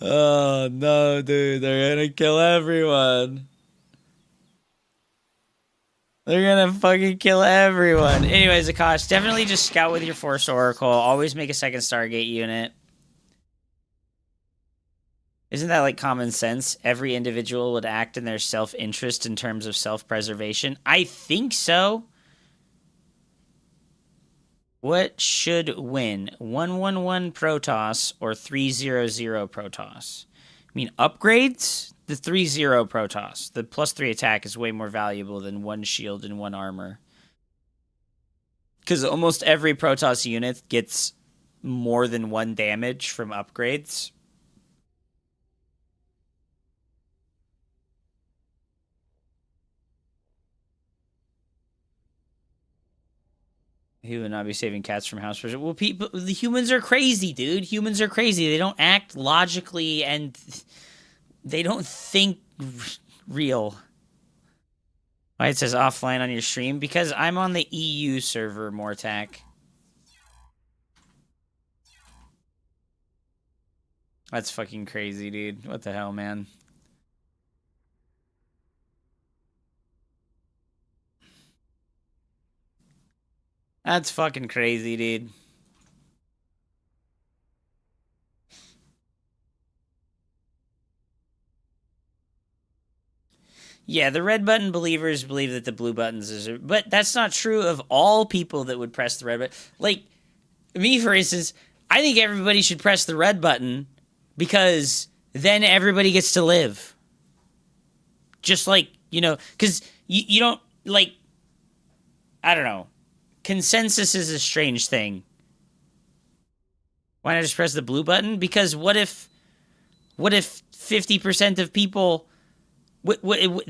Oh, no, dude. They're gonna kill everyone. They're gonna fucking kill everyone. Anyways, Akash, definitely just scout with your Force Oracle. Always make a second Stargate unit. Isn't that like common sense? Every individual would act in their self-interest in terms of self-preservation. I think so. What should win? 111 Protoss or 300 Protoss? I mean, upgrades? The 30 Protoss. The +3 attack is way more valuable than 1 shield and 1 armor. Because almost every Protoss unit gets more than 1 damage from upgrades. He would not be saving cats from house pressure. Well, the humans are crazy, dude. Humans are crazy. They don't act logically and they don't think real. Why it says offline on your stream? Because I'm on the EU server, Mortak. That's fucking crazy, dude. What the hell, man? That's fucking crazy, dude. Yeah, the red button believers believe that the blue buttons is... But that's not true of all people that would press the red button. Like, me, for instance, I think everybody should press the red button because then everybody gets to live. Just like, you know, because you don't, like... I don't know. Consensus is a strange thing. Why not just press the blue button? Because what if 50% of people...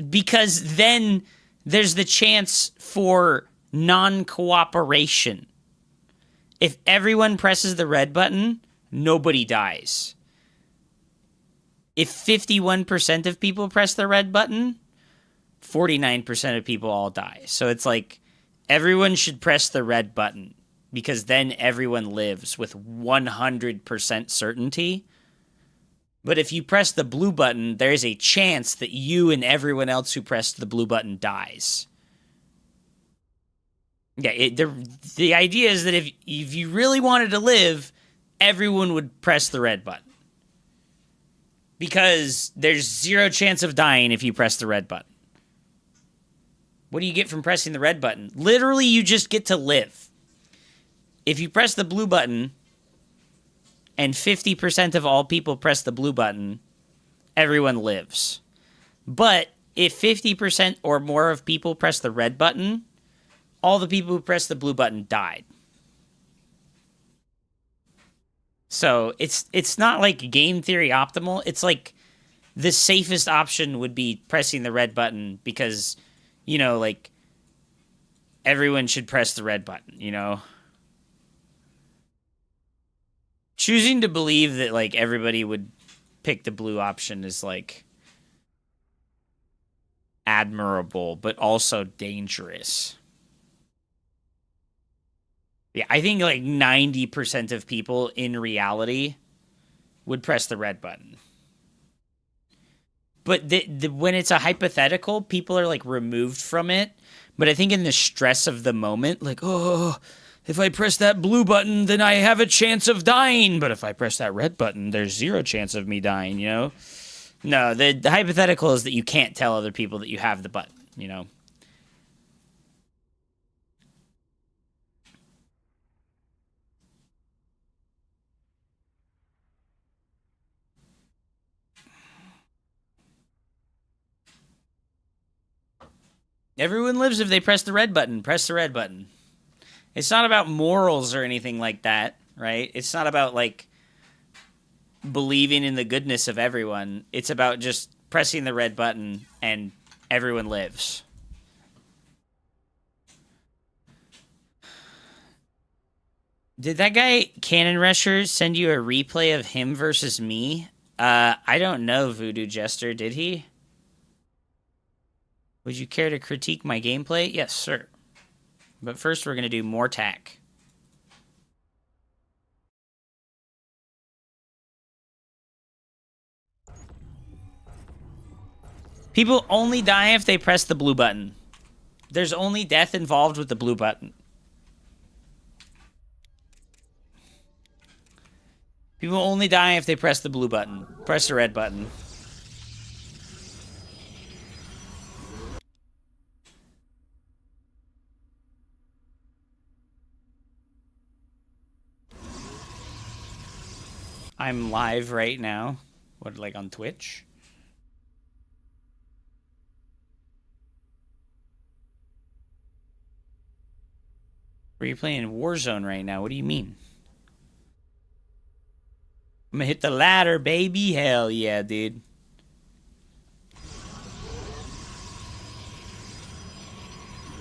because then there's the chance for non-cooperation. If everyone presses the red button, nobody dies. If 51% of people press the red button, 49% of people all die. So it's like, everyone should press the red button because then everyone lives with 100% certainty. But if you press the blue button, there's a chance that you and everyone else who pressed the blue button dies. Yeah, the idea is that if you really wanted to live, everyone would press the red button. Because there's 0 chance of dying if you press the red button. What do you get from pressing the red button? Literally, you just get to live. If you press the blue button, and 50% of all people press the blue button, everyone lives. But if 50% or more of people press the red button, all the people who press the blue button died. So it's not like game theory optimal. It's like the safest option would be pressing the red button because, you know, like everyone should press the red button, you know? Choosing to believe that like everybody would pick the blue option is like admirable, but also dangerous. Yeah, I think like 90% of people in reality would press the red button. But when it's a hypothetical, people are like removed from it. But I think in the stress of the moment, like, oh, if I press that blue button, then I have a chance of dying. But if I press that red button, there's 0 chance of me dying, you know? No, the hypothetical is that you can't tell other people that you have the button, you know? Everyone lives if they press the red button. Press the red button. It's not about morals or anything like that, right? It's not about, like, believing in the goodness of everyone. It's about just pressing the red button and everyone lives. Did that guy, Cannon Rusher, send you a replay of him versus me? I don't know, Voodoo Jester. Did he? Would you care to critique my gameplay? Yes, sir. But first we're going to do more tack. People only die if they press the blue button. There's only death involved with the blue button. People only die if they press the blue button. Press the red button. I'm live right now. What, like on Twitch? Are you playing Warzone right now? What do you mean? I'm gonna hit the ladder, baby. Hell yeah, dude.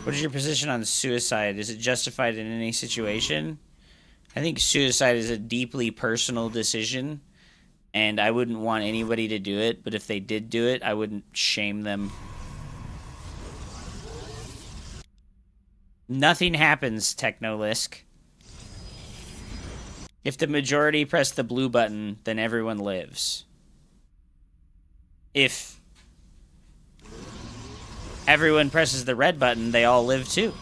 What is your position on suicide? Is it justified in any situation? I think suicide is a deeply personal decision, and I wouldn't want anybody to do it, but if they did do it, I wouldn't shame them. Nothing happens, Technolisk. If the majority press the blue button, then everyone lives. If everyone presses the red button, they all live too.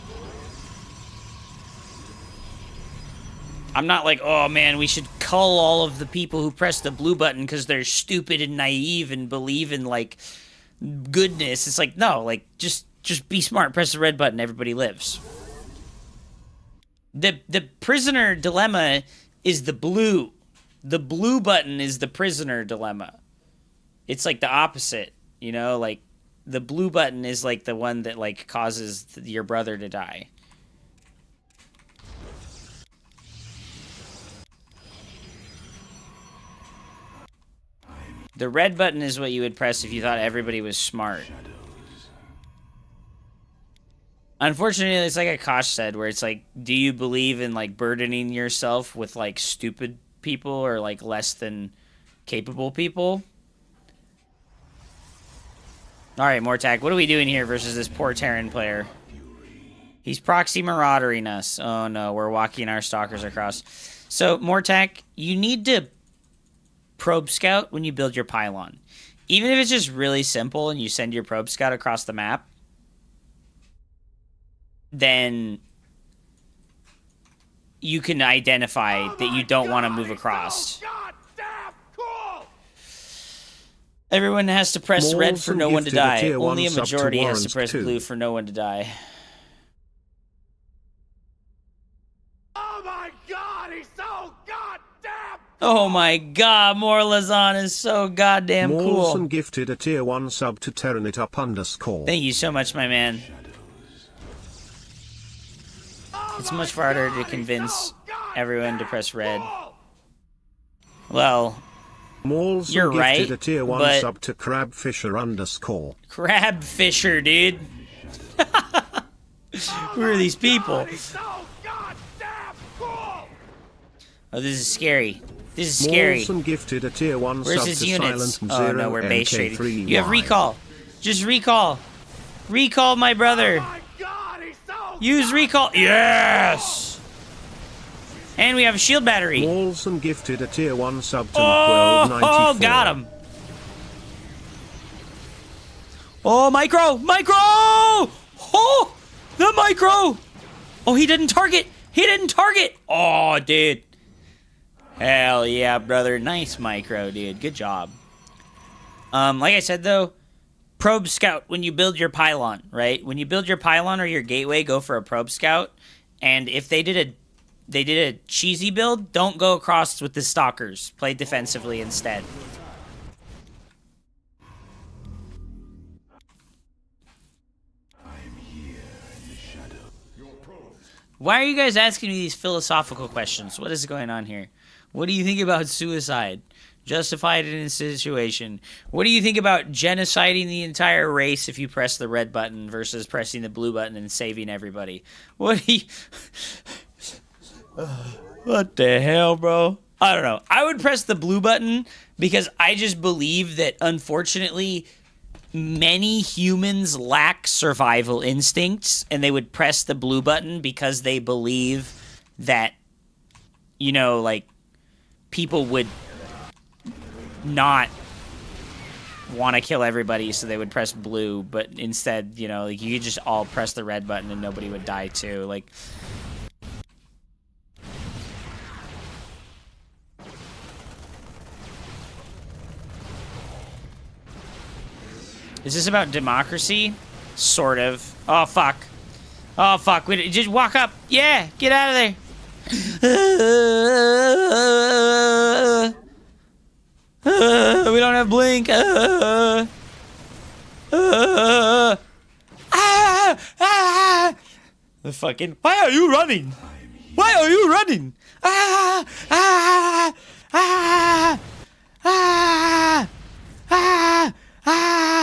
I'm not like, oh man, we should cull all of the people who press the blue button because they're stupid and naive and believe in, like, goodness. It's like, no, like, just be smart, press the red button, everybody lives. The prisoner dilemma is the blue. The blue button is the prisoner dilemma. It's like the opposite, you know? Like, the blue button is like the one that, like, causes your brother to die. The red button is what you would press if you thought everybody was smart. Unfortunately, it's like Akash said, where it's like, do you believe in, like, burdening yourself with, like, stupid people or, like, less than capable people? Alright, Mortak, what are we doing here versus this poor Terran player? He's proxy maraudering us. Oh no, we're walking our stalkers across. So, Mortak, you need to probe scout when you build your pylon. Even if it's just really simple and you send your probe scout across the map, then you can identify that you don't want to move across. Everyone has to press red for no one to die. Only a majority has to press blue for no one to die. Oh my god, he's so goddamn Oh my god, Morlazon is so goddamn cool. Morlson gifted a tier 1 sub to Terranit_. Thank you so much, my man. It's much harder to convince everyone to press red. Well, Morlson you're right, gifted a tier 1 but... sub to Crabfisher_. Crabfisher, dude. Who are these people? Oh, this is scary. This is scary. Morlson gifted a tier 1 Where's sub his to units? Silent Oh Zero no, we're base trading. MK3Y. You have recall. Just recall. Recall my brother. Use recall. Yes! And we have a shield battery. Morlson gifted a tier 1 sub to Oh, Macworld94. got him. Oh, micro! Micro! Oh, the micro! Oh, he didn't target. He didn't target. Oh, dude. Hell yeah, brother. Nice micro, dude. Good job. Like I said, though, probe scout when you build your pylon, right? When you build your pylon or your gateway, go for a probe scout. And if they did a cheesy build, don't go across with the stalkers. Play defensively instead. Why are you guys asking me these philosophical questions? What is going on here? What do you think about suicide? Justified in a situation. What do you think about genociding the entire race if you press the red button versus pressing the blue button and saving everybody? What do you... What the hell, bro? I don't know. I would press the blue button because I just believe that, unfortunately, many humans lack survival instincts, and they would press the blue button because they believe that, you know, like, people would not want to kill everybody, so they would press blue, but instead, you know, like, you could just all press the red button and nobody would die too. Like, is this about democracy? Sort of. Oh, fuck. Oh, fuck. We just walk up. Yeah, get out of there. We don't have blink. The fucking... Why are you running? Why are you running?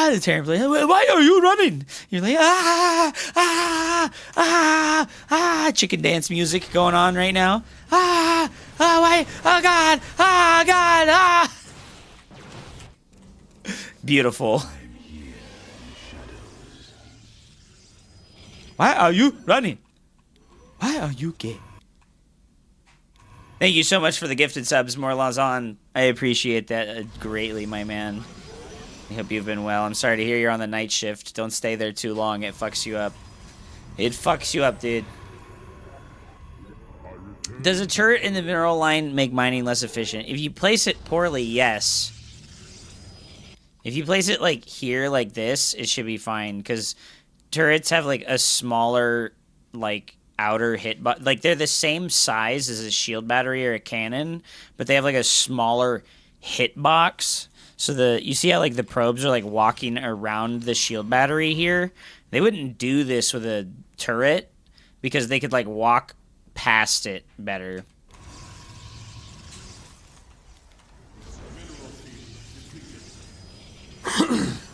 The Terran plays, why are you running? You're like, chicken dance music going on right now. Why? Oh, God. Oh, God. Beautiful. Why are you running? Why are you gay? Thank you so much for the gifted subs, Morlazon. I appreciate that greatly, my man. I hope you've been well. I'm sorry to hear you're on the night shift. Don't stay there too long. It fucks you up. It fucks you up, dude. Does a turret in the mineral line make mining less efficient? If you place it poorly, yes. If you place it, like, here, like this, it should be fine. Because turrets have, like, a smaller, like, outer hit... Like, they're the same size as a shield battery or a cannon, but they have, like, a smaller hitbox. So you see how, like, the probes are, like, walking around the shield battery here? They wouldn't do this with a turret because they could, like, walk past it better.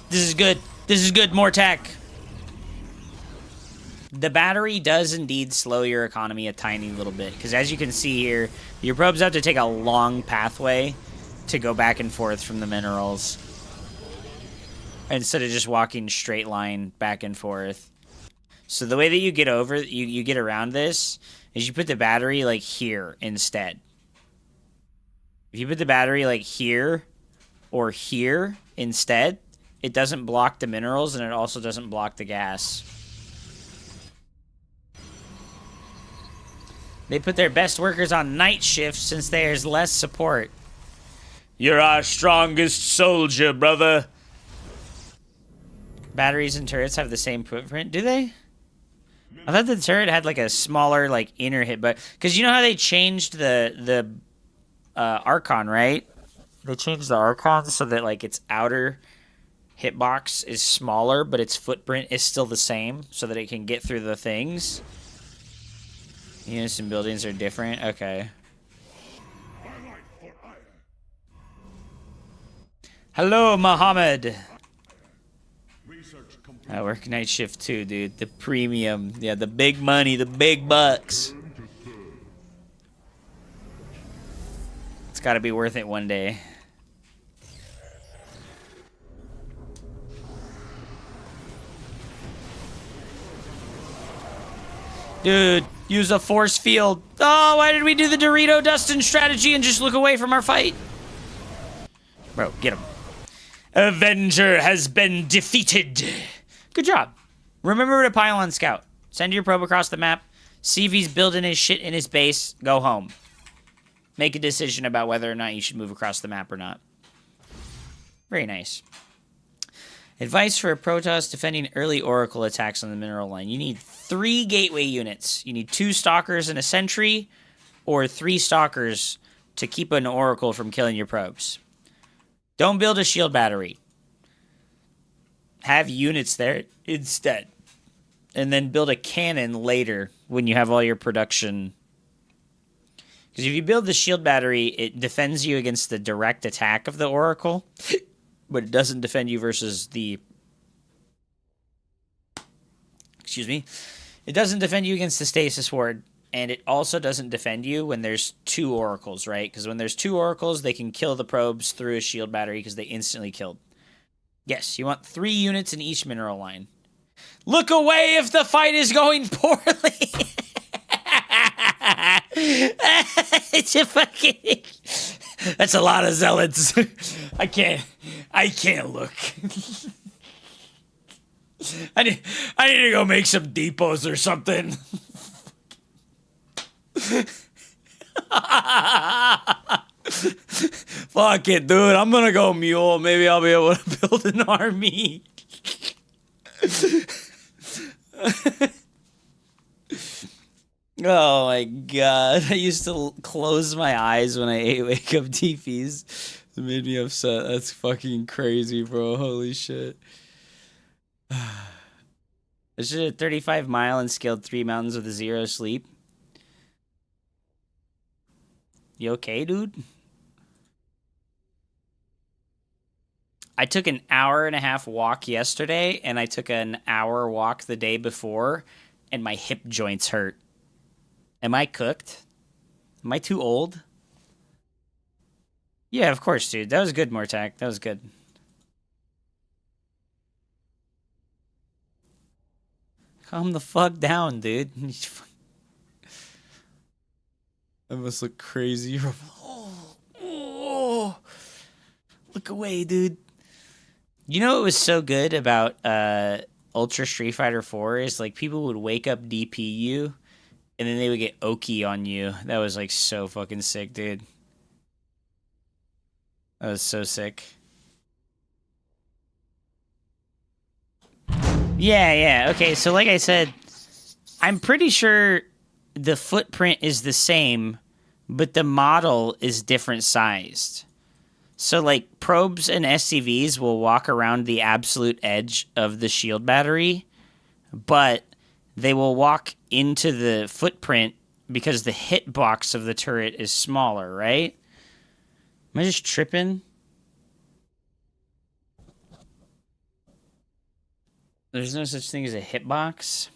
This is good. This is good. More tech. The battery does indeed slow your economy a tiny little bit because, as you can see here, your probes have to take a long pathway to go back and forth from the minerals instead of just walking straight line back and forth. So the way that you get over, you get around this is you put the battery like here instead. If you put the battery like here or here instead, it doesn't block the minerals and it also doesn't block the gas. They put their best workers on night shift since there's less support. You're our strongest soldier, brother. Batteries and turrets have the same footprint, do they? I thought the turret had like a smaller like inner hit, but because you know how they changed the Archon, right? They changed the Archon so that like its outer hitbox is smaller, but its footprint is still the same, so that it can get through the things. Units and buildings are different. Okay. Hello, Mohammed. I work night shift too, dude. The premium. Yeah, the big money, the big bucks. It's gotta be worth it one day. Dude, use a force field. Oh, why did we do the Dorito Dustin strategy and just look away from our fight? Bro, get him. Avenger has been defeated. Good job. Remember to pylon scout. Send your probe across the map. See if he's building his shit in his base. Go home. Make a decision about whether or not you should move across the map or not. Very nice. Advice for a Protoss defending early Oracle attacks on the mineral line. You need 3 gateway units. You need 2 stalkers and a sentry, or 3 stalkers to keep an Oracle from killing your probes. Don't build a shield battery. Have units there instead. And then build a cannon later when you have all your production. Because if you build the shield battery, it defends you against the direct attack of the Oracle. But it doesn't defend you versus the... Excuse me. It doesn't defend you against the Stasis Ward. And it also doesn't defend you when there's 2 Oracles, right? Because when there's 2 Oracles, they can kill the probes through a shield battery because they instantly killed. Yes, you want 3 units in each mineral line. Look away if the fight is going poorly! It's a fucking... That's a lot of zealots. I can't look. I need to go make some depots or something. Fuck it, dude. I'm gonna go mule. Maybe I'll be able to build an army. Oh my god. I used to close my eyes when I ate wake up TPs. It made me upset. That's fucking crazy, bro. Holy shit. I should have 35 mile and scaled 3 mountains with a 0 sleep. You okay, dude? I took an hour-and-a-half walk yesterday, and I took an hour walk the day before, and my hip joints hurt. Am I cooked? Am I too old? Yeah, of course, dude. That was good, Mortak. That was good. Calm the fuck down, dude. I must look crazy. Oh, look away, dude. You know what was so good about Ultra Street Fighter 4 is like people would wake up DP you and then they would get Oki on you. That was like so fucking sick, dude. That was so sick. Yeah. Okay, so like I said, I'm pretty sure the footprint is the same, but the model is different sized. So, like, probes and SCVs will walk around the absolute edge of the shield battery, but they will walk into the footprint because the hitbox of the turret is smaller, right? Am I just tripping? There's no such thing as a hitbox?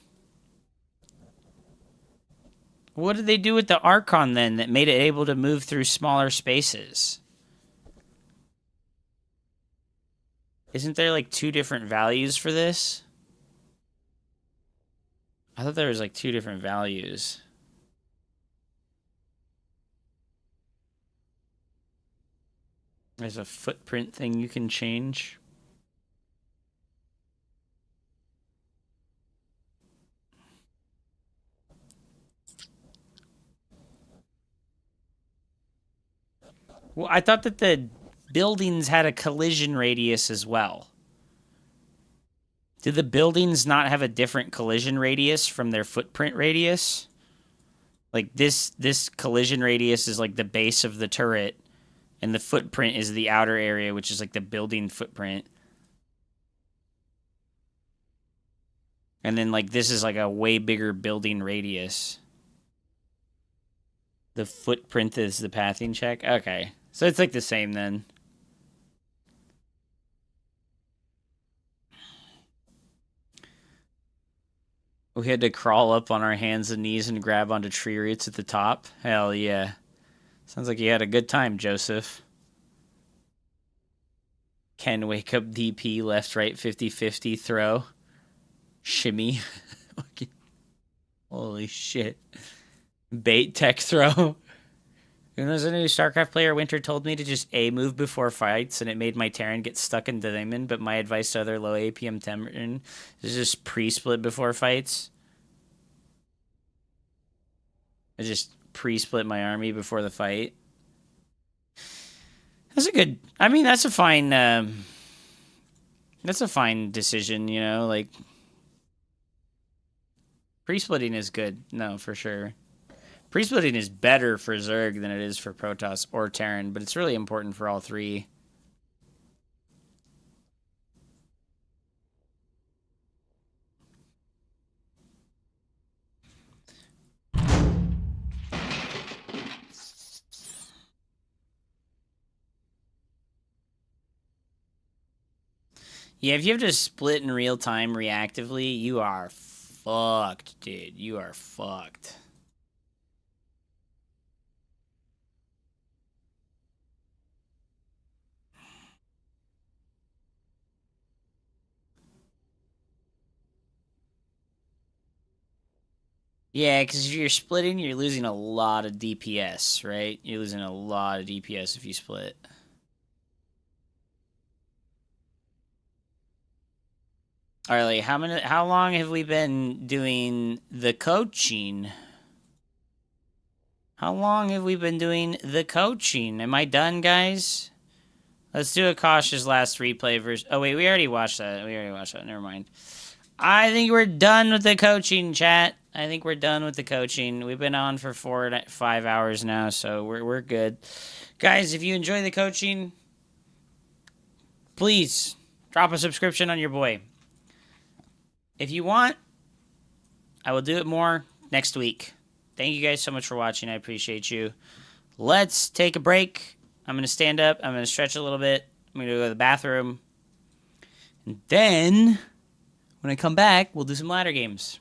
What did they do with the Archon, then, that made it able to move through smaller spaces? Isn't there, like, 2 different values for this? I thought there was, like, 2 different values. There's a footprint thing you can change. Well, I thought that the buildings had a collision radius as well. Do the buildings not have a different collision radius from their footprint radius? Like this collision radius is like the base of the turret, and the footprint is the outer area, which is like the building footprint. And then like this is like a way bigger building radius. The footprint is the pathing check? Okay. So it's like the same then. We had to crawl up on our hands and knees and grab onto tree roots at the top. Hell yeah. Sounds like you had a good time, Joseph. Ken, wake up DP, left, right, 50-50, throw. Shimmy. Holy shit. Bait tech throw. You know, there's a new Starcraft player, Winter, told me to just A, move before fights, and it made my Terran get stuck in Diamond, but my advice to other low APM Terran is just pre-split before fights. I just pre-split my army before the fight. That's a good... I mean, that's a fine... that's a fine decision, you know? Like, pre-splitting is good. No, for sure. Pre-splitting is better for Zerg than it is for Protoss or Terran, but it's really important for all three. Yeah, if you have to split in real time reactively, you are fucked, dude. You are fucked. Yeah, because if you're splitting, you're losing a lot of DPS, right? You're losing a lot of DPS if you split. Alright, how long have we been doing the coaching? How long have we been doing the coaching? Am I done, guys? Let's do a cautious last replay version. Oh, wait, we already watched that. Never mind. I think we're done with the coaching, chat. I think we're done with the coaching. We've been on for 5 hours now, so we're good. Guys, if you enjoy the coaching, please drop a subscription on your boy. If you want, I will do it more next week. Thank you guys so much for watching. I appreciate you. Let's take a break. I'm going to stand up. I'm going to stretch a little bit. I'm going to go to the bathroom. And then, when I come back, we'll do some ladder games.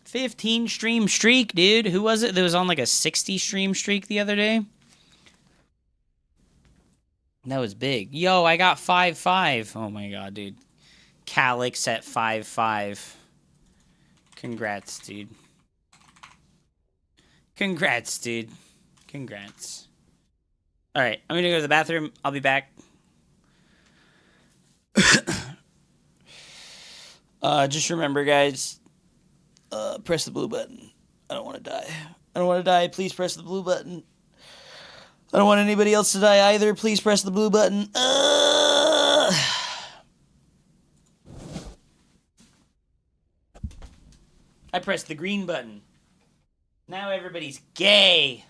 $15 stream streak, dude. Who was it that was on like a 60 stream streak the other day? That was big. Yo, I got 5-5. Oh my god, dude. Calyx at 5-5. Congrats, dude. Congrats, dude. Congrats. Alright, I'm gonna go to the bathroom. I'll be back. Just remember, guys, press the blue button. I don't want to die. I don't want to die. Please press the blue button. I don't want anybody else to die either. Please press the blue button. I pressed the green button. Now everybody's gay.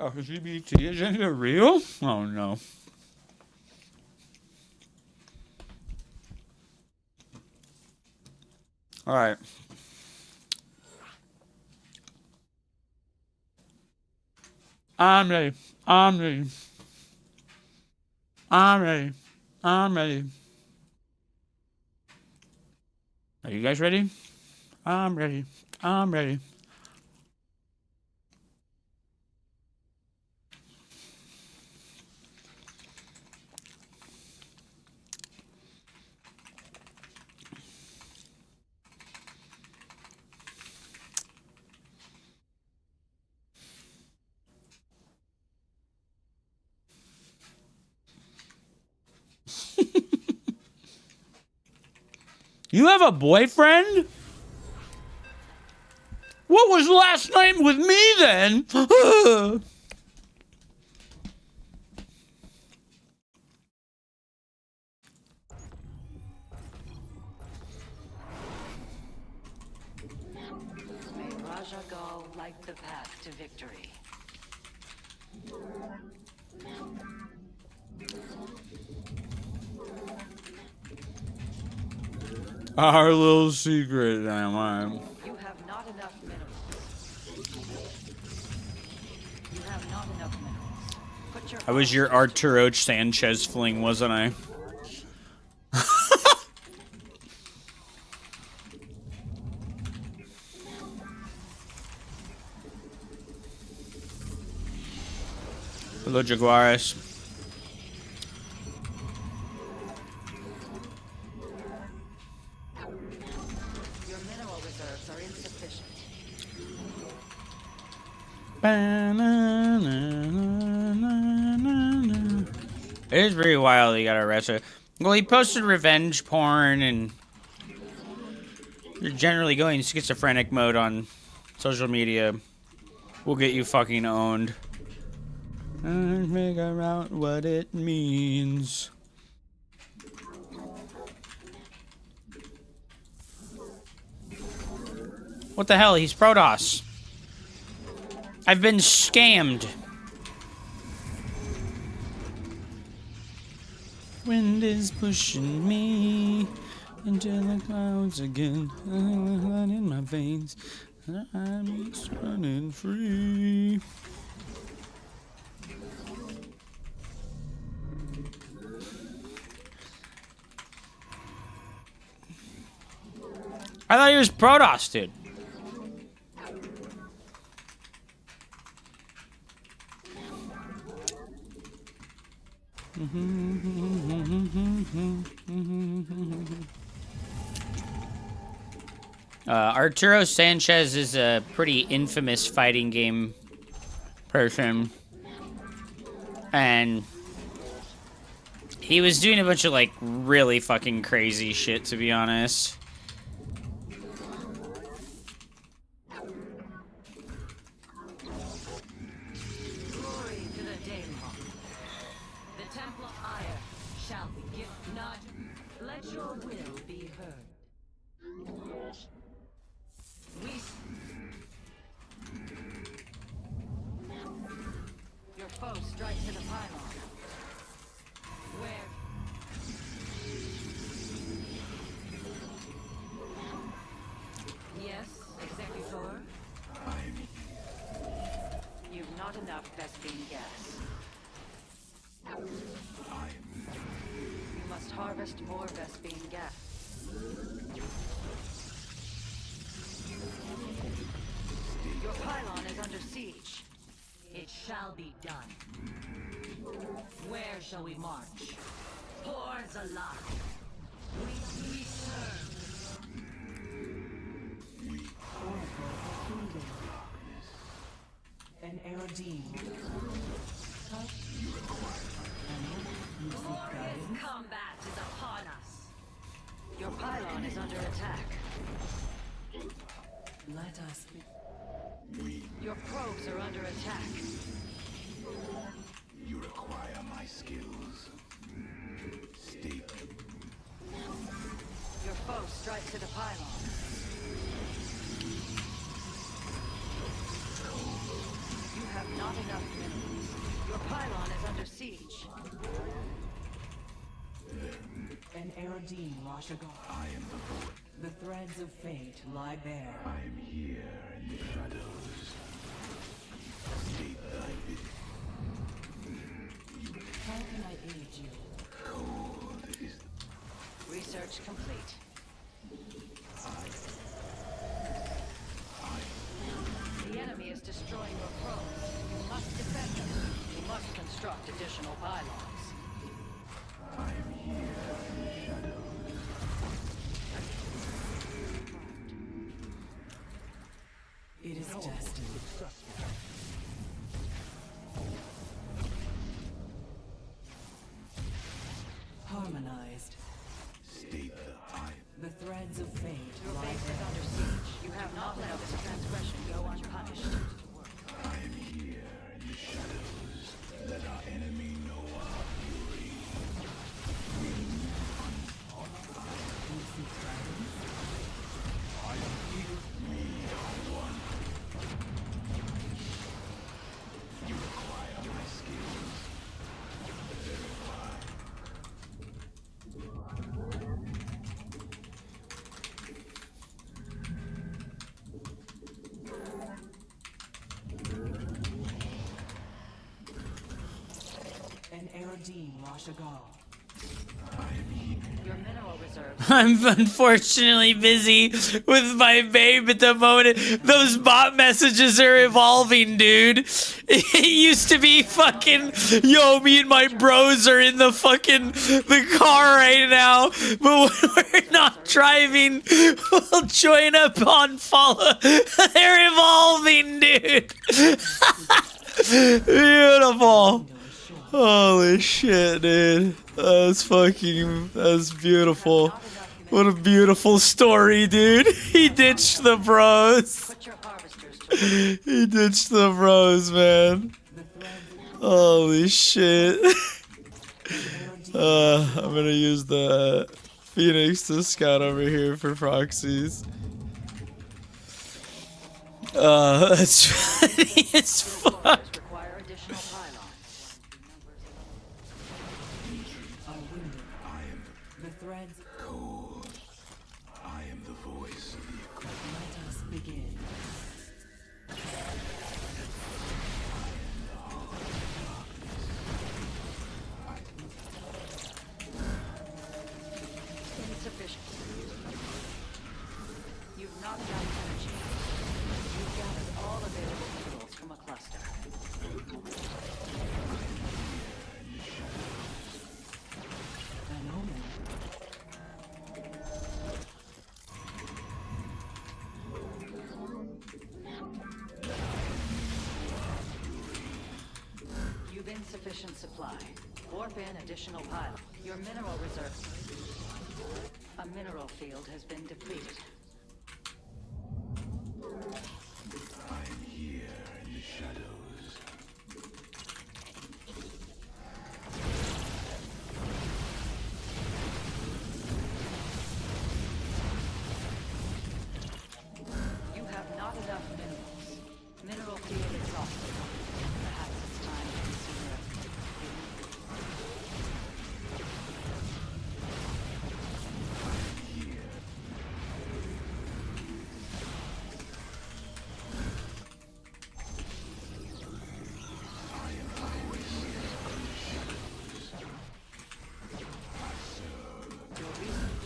LGBT agenda real? Oh no. All right. I'm ready. I'm ready. I'm ready. I'm ready. Are you guys ready? I'm ready. I'm ready. You have a boyfriend? What was last night with me then? May Raja go like the path to victory. Our little secret, am I? You have not enough minerals. You have not enough minerals. Put your I was your Arturo Sanchez fling, wasn't I? Hello, Jaguares. Your mineral reserves are insufficient. It is pretty wild he got arrested. Well, he posted revenge porn, and you're generally going schizophrenic mode on social media. We'll get you fucking owned. And figure out what it means. What the hell? He's Protoss. I've been scammed. Wind is pushing me into the clouds again. Blood in my veins. I'm running free. I thought he was Protoss, dude. Arturo Sanchez is a pretty infamous fighting game person. And he was doing a bunch of, like, really fucking crazy shit, to be honest. Combat is upon us. Your pylon is under attack. Let us be. Your probes are under attack. You require my skills. Stay. Your foe strikes to the pylon. You have not enough enough minerals. Your pylon is under siege. An Erodine Rashagar. I am the void. The threads of fate lie bare. I am here in the shadows. State thy bidding. How can I aid you? Cold is Research complete. The enemy is destroying your probes. You must defend them. You must construct additional pylons. I am here in the shadows. It is destined. Harmonized. State the I. The threads of fate Your lie base is bare. under siege. You have not let this transgression go unpunished. I am here in the shadows. Let our enemy know our fury. I am here. We are one. You require my skills. Verify. An Erodine Rashagar. Your mineral reserves. I'm unfortunately busy with my babe at the moment. Those bot messages are evolving, dude. It used to be fucking, yo, me and my bros are in the car right now. But when we're not driving, we'll join up on follow. They're evolving, dude. Beautiful. Holy shit, dude. That's beautiful. What a beautiful story, dude. He ditched the bros. Put your harvesters to work. He ditched the bros, man. Holy shit. I'm gonna use the Phoenix to scout over here for proxies. That's funny as fuck. Require additional pylons. The threads. Cold. I am the voice of the equipment. Let us begin. Insufficient. You've not got energy. You've gathered all available minerals from a cluster. An omen. You've insufficient supply. Warp in additional pylon. Your mineral reserves. A mineral field has been depleted. I am here in the shadows. You have not enough minerals. Mineral field exhausted. Perhaps it's time to consider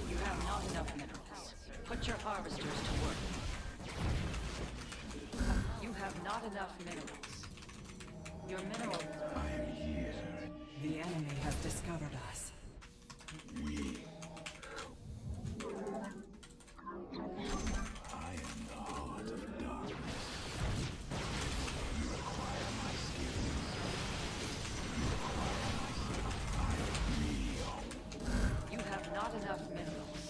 You have not enough minerals. Put your harvesters to work. You have not enough minerals. Your mineral... I am here. The enemy has discovered us. I am the heart of darkness. You require my skills. You require my skills. I am real. You have not enough minerals.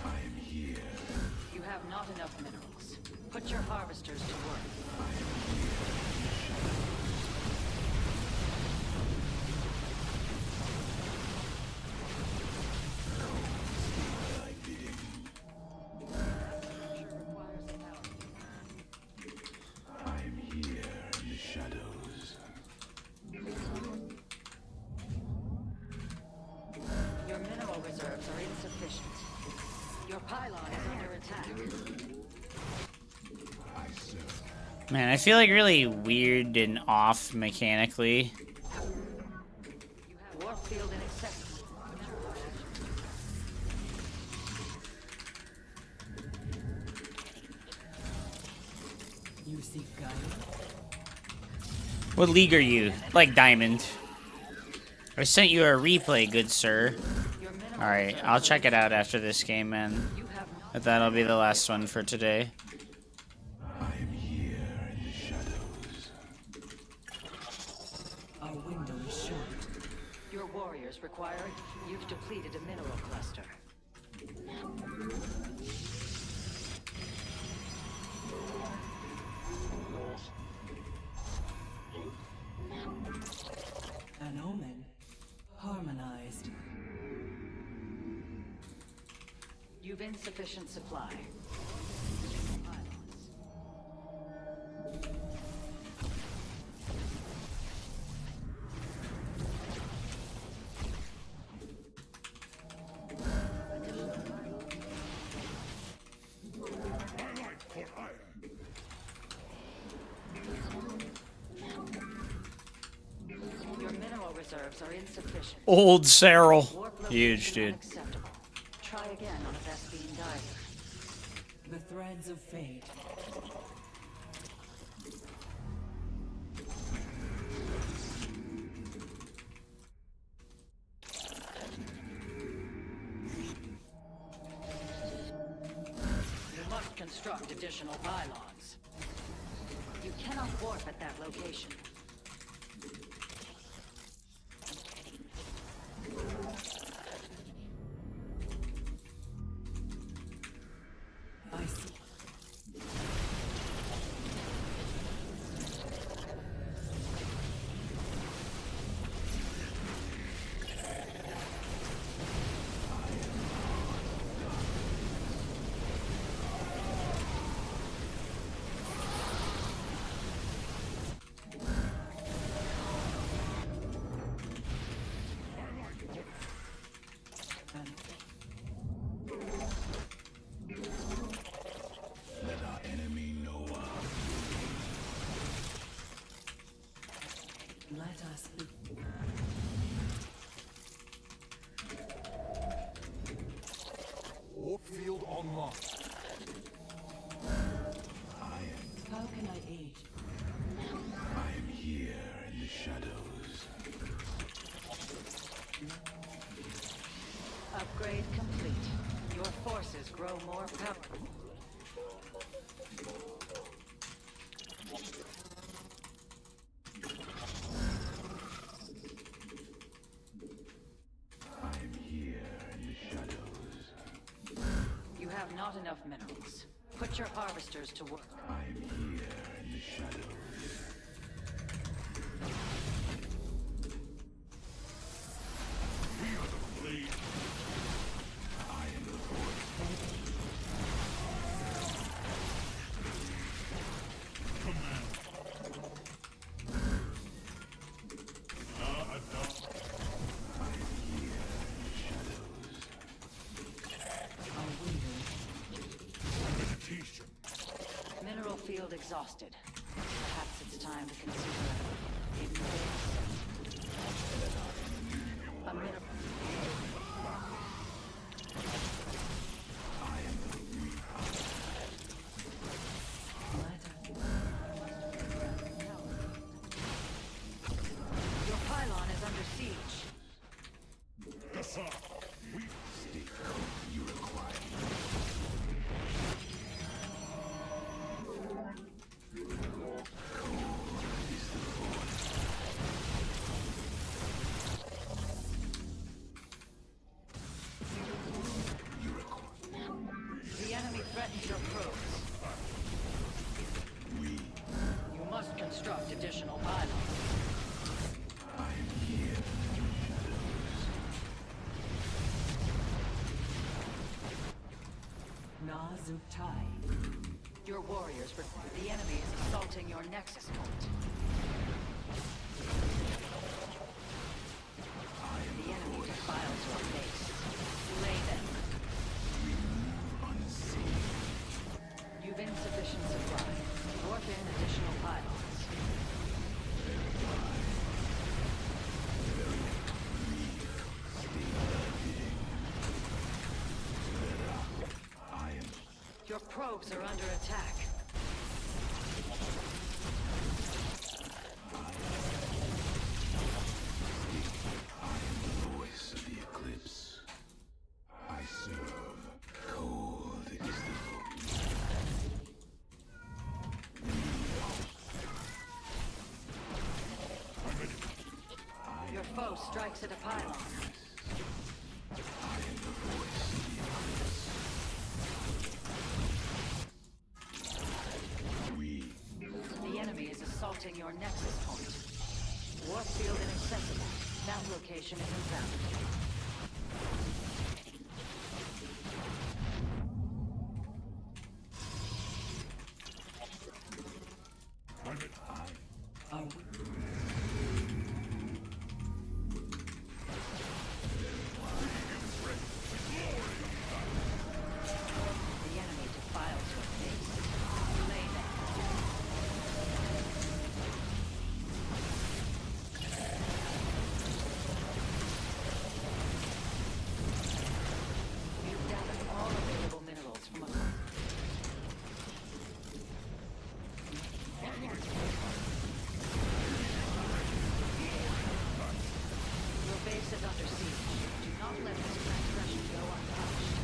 I am here. You have not enough minerals. Put your harvesters to work. Thy bidding. I am here in the Man, I feel like really weird and off mechanically. Warp field inaccessible. You seek guidance? What league are you? Like Diamond. I sent you a replay, good sir. Alright, I'll check it out after this game, man. But that'll be the last one for today. I am here in the shadows. Our window is short. Your warriors require. You've depleted a mineral cluster. An omen. Harmonized. You've insufficient supply. Your mineral reserves are insufficient. Old Cyril. Huge, dude. Unacceptable. Try again on a Vespine diver. The threads of fate. You must construct additional pylons. You cannot warp at that location. I see. Let our enemy know Let us be. Warp field online. How can I aid? I am here in the shadows. Upgrade complete. Your forces grow more powerful. I am here in the shadows. You have not enough minerals. Put your harvesters to work. I am here in the shadows. I am the void. Mineral field exhausted. Perhaps it's time to consider a mineral. Your pylon is under siege. You require. The enemy threatens your probes. You must construct additional pylons. Nazutai. Your warriors require. The enemy is assaulting your nexus point. The enemy defiles your base. Slay them. You've insufficient supply. Warp in additional probes are under attack. I am the voice of the eclipse. I serve. Cold is Your foe strikes at a pylon. I am the voice of the eclipse. The enemy is assaulting your nexus point. Warp field inaccessible. That location is inbound. The enemy defiles your base. Lay them. You've gathered all available minerals from a... Your base is under siege. Do not let this transgression go untouched.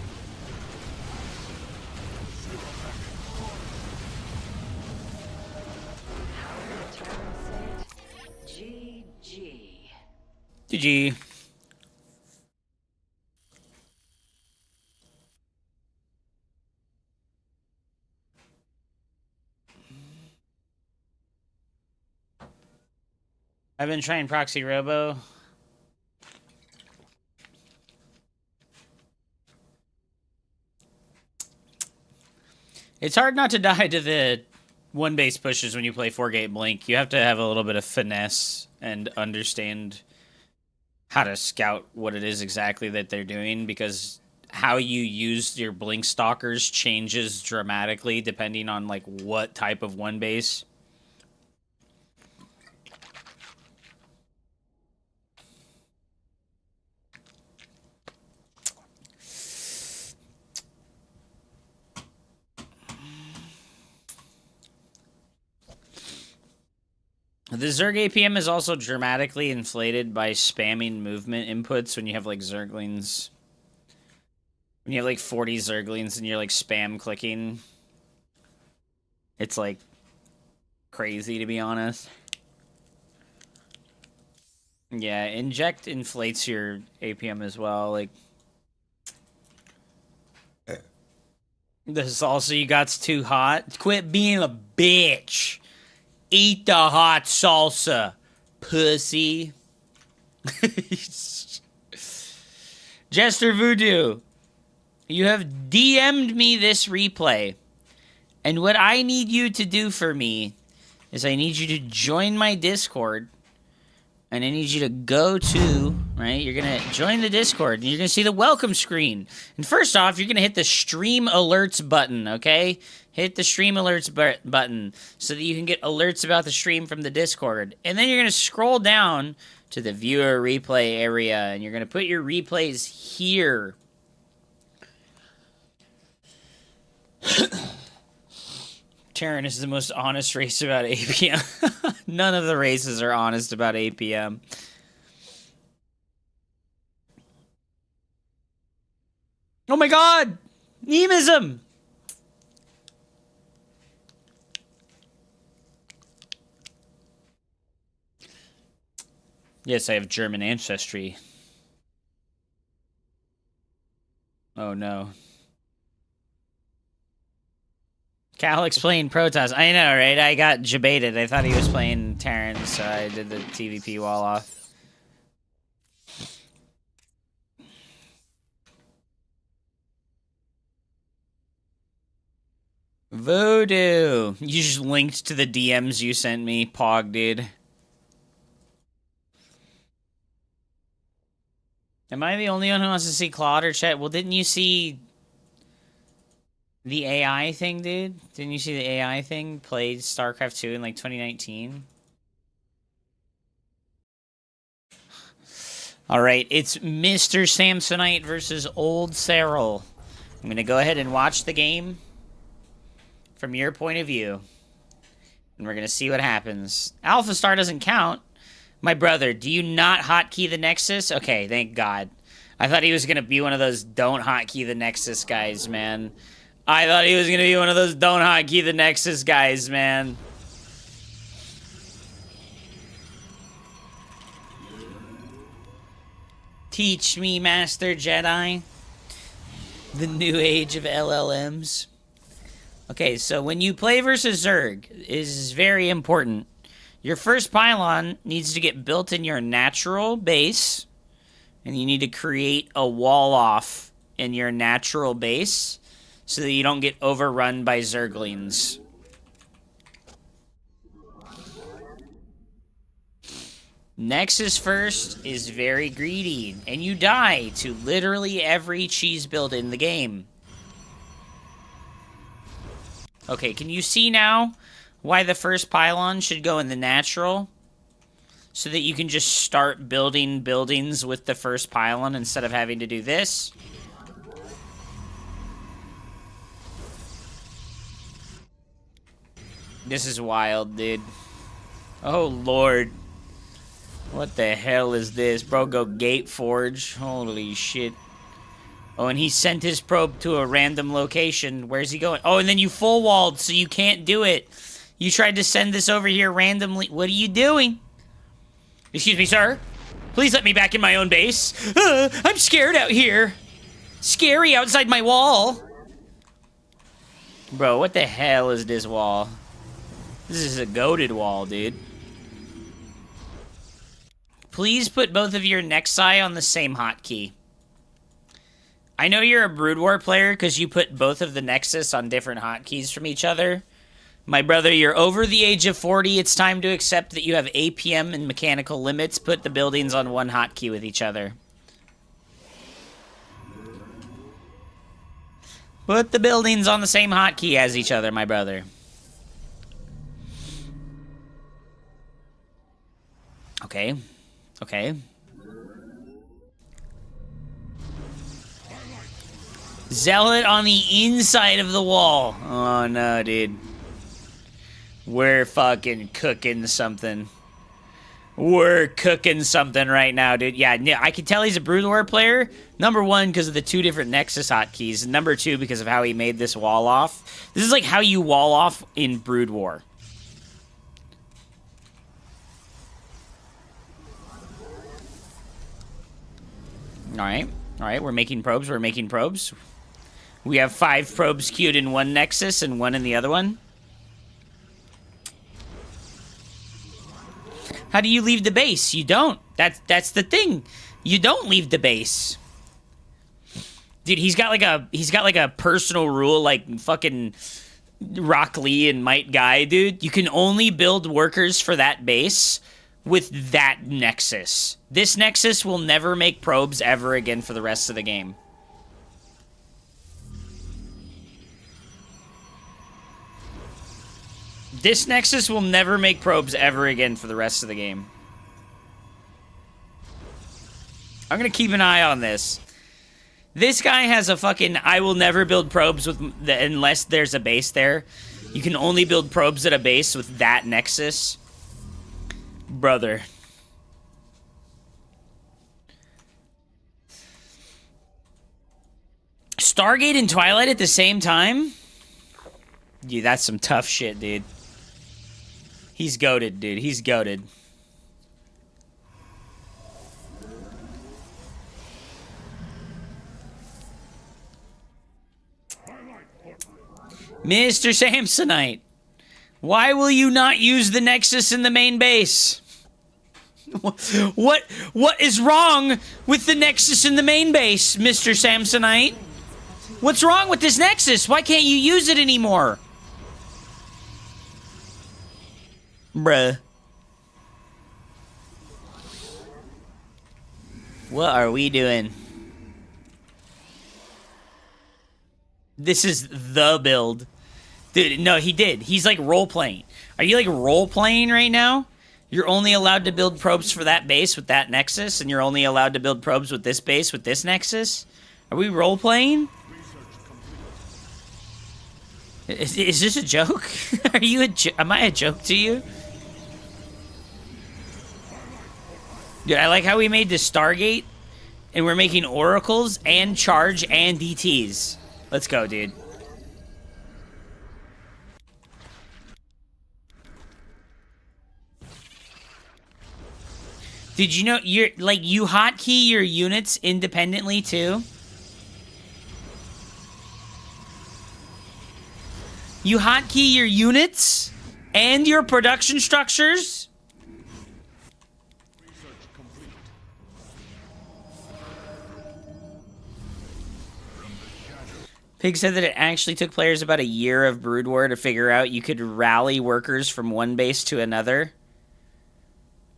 How did the Terran say it? GG. GG. I've been trying Proxy Robo. It's hard not to die to the one base pushes when you play 4-gate Blink. You have to have a little bit of finesse and understand how to scout what it is exactly that they're doing, because how you use your Blink Stalkers changes dramatically depending on like what type of one base. The Zerg APM is also dramatically inflated by spamming movement inputs when you have like Zerglings. When you have like 40 Zerglings and you're like spam clicking. It's like crazy, to be honest. Yeah, inject inflates your APM as well. Like, the salsa you got's too hot. Quit being a bitch. Eat the hot salsa, pussy. Jester Voodoo, you have DM'd me this replay. And what I need you to do for me is I need you to join my Discord. And I need you to go to, right? You're going to join the Discord, and you're going to see the welcome screen. And first off, you're going to hit the stream alerts button, okay? Hit the stream alerts button so that you can get alerts about the stream from the Discord. And then you're going to scroll down to the viewer replay area, and you're going to put your replays here. Terran is the most honest race about APM. None of the races are honest about APM. Oh my god! Nemism! Yes, I have German ancestry. Oh no. Calix playing Protoss. I know, right? I got debated. I thought he was playing Terran, so I did the TVP wall off. Voodoo. You just linked to the DMs you sent me, Pog, dude. Am I the only one who wants to see Claude or Chet? Well, didn't you see the AI thing, dude? Didn't you see the AI thing played StarCraft 2 in like 2019? Alright, it's Mr. Samsonite versus Old Cyril. I'm gonna go ahead and watch the game. from your point of view. And we're going to see what happens. Alpha Star doesn't count. My brother, do you not hotkey the Nexus? Okay, thank God. I thought he was going to be one of those don't hotkey the Nexus guys, man. I thought he was going to be one of those don't hotkey the Nexus guys, man. Teach me, Master Jedi. The new age of LLMs. Okay, so when you play versus Zerg, it is very important. Your first pylon needs to get built in your natural base, and you need to create a wall off in your natural base so that you don't get overrun by Zerglings. Nexus first is very greedy, and you die to literally every cheese build in the game. Okay, can you see now why the first pylon should go in the natural? So that you can just start building buildings with the first pylon instead of having to do this. This is wild, dude. Oh, Lord. What the hell is this? Bro, go Gate Forge. Holy shit. Oh, and he sent his probe to a random location. Where's he going? Oh, and then you full walled, so you can't do it. You tried to send this over here randomly. What are you doing? Excuse me, sir. Please let me back in my own base. I'm scared out here. Scary outside my wall. Bro, what the hell is this wall? This is a goated wall, dude. Please put both of your Nexi on the same hotkey. I know you're a Brood War player because you put both of the Nexus on different hotkeys from each other. My brother, you're over the age of 40. It's time to accept that you have APM and mechanical limits. Put the buildings on one hotkey with each other. Put the buildings on the same hotkey as each other, my brother. Okay. Okay. Zealot on the inside of the wall. Oh, no, dude. We're fucking cooking something. We're cooking something right now, dude. Yeah, I can tell he's a Brood War player. Number one, because of the two different Nexus hotkeys. And number two, because of how he made this wall off. This is like how you wall off in Brood War. Alright. Alright, we're making probes. We're making probes. We have 5 probes queued in one Nexus and 1 in the other one. How do you leave the base? You don't. That's the thing. You don't leave the base. Dude, he's got like a personal rule like fucking Rock Lee and Might Guy, dude. You can only build workers for that base with that Nexus. This Nexus will never make probes ever again for the rest of the game. This Nexus will never make probes ever again for the rest of the game. I'm gonna keep an eye on this. This guy has a fucking I will never build probes with unless there's a base there. You can only build probes at a base with that Nexus. Brother. Stargate and Twilight at the same time? Dude, that's some tough shit, dude. He's goated, dude. He's goated. Mr. Samsonite, why will you not use the Nexus in the main base? What is wrong with the Nexus in the main base, Mr. Samsonite? What's wrong with this Nexus? Why can't you use it anymore? Bruh. What are we doing? This is the build. Dude, no, he did. He's like role-playing. Are you like role-playing right now? You're only allowed to build probes for that base with that Nexus, and you're only allowed to build probes with this base with this Nexus? Are we role-playing? Is this a joke? Are you am I a joke to you? Dude, I like how we made this Stargate, and we're making oracles and charge and DTs. Let's go, dude. Did you know you hotkey your units independently too? You hotkey your units and your production structures? Pig said that it actually took players about a year of Brood War to figure out you could rally workers from one base to another.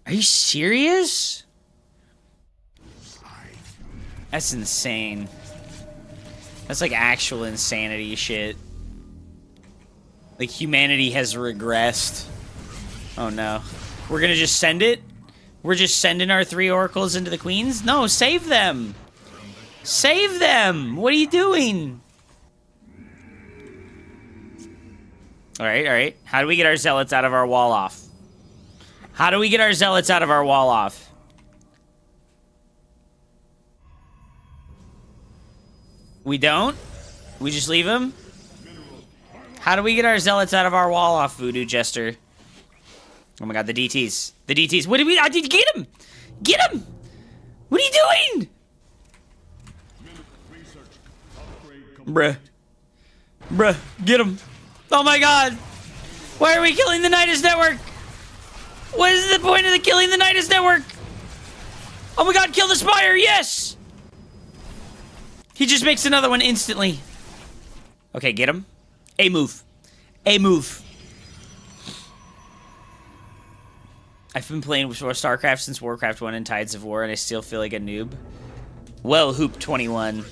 Are you serious? That's insane. That's like actual insanity shit. Like humanity has regressed. Oh no. We're gonna just send it? We're just sending our 3 oracles into the queens? No, save them! Save them! What are you doing? Alright, alright. How do we get our zealots out of our wall off? How do we get our zealots out of our wall off? We don't? We just leave them? How do we get our zealots out of our wall off, Voodoo Jester? Oh my god, the DTs. The DTs. What did we... I did get him! Get him! What are you doing? Bruh. Bruh, get him. Oh my god! Why are we killing the Nidus Network? What is the point of the killing the Nidus Network? Oh my god, kill the Spire, yes! He just makes another one instantly. Okay, get him. A move. A move. I've been playing with Starcraft since Warcraft 1 and Tides of War, and I still feel like a noob. Well, Hoop 21.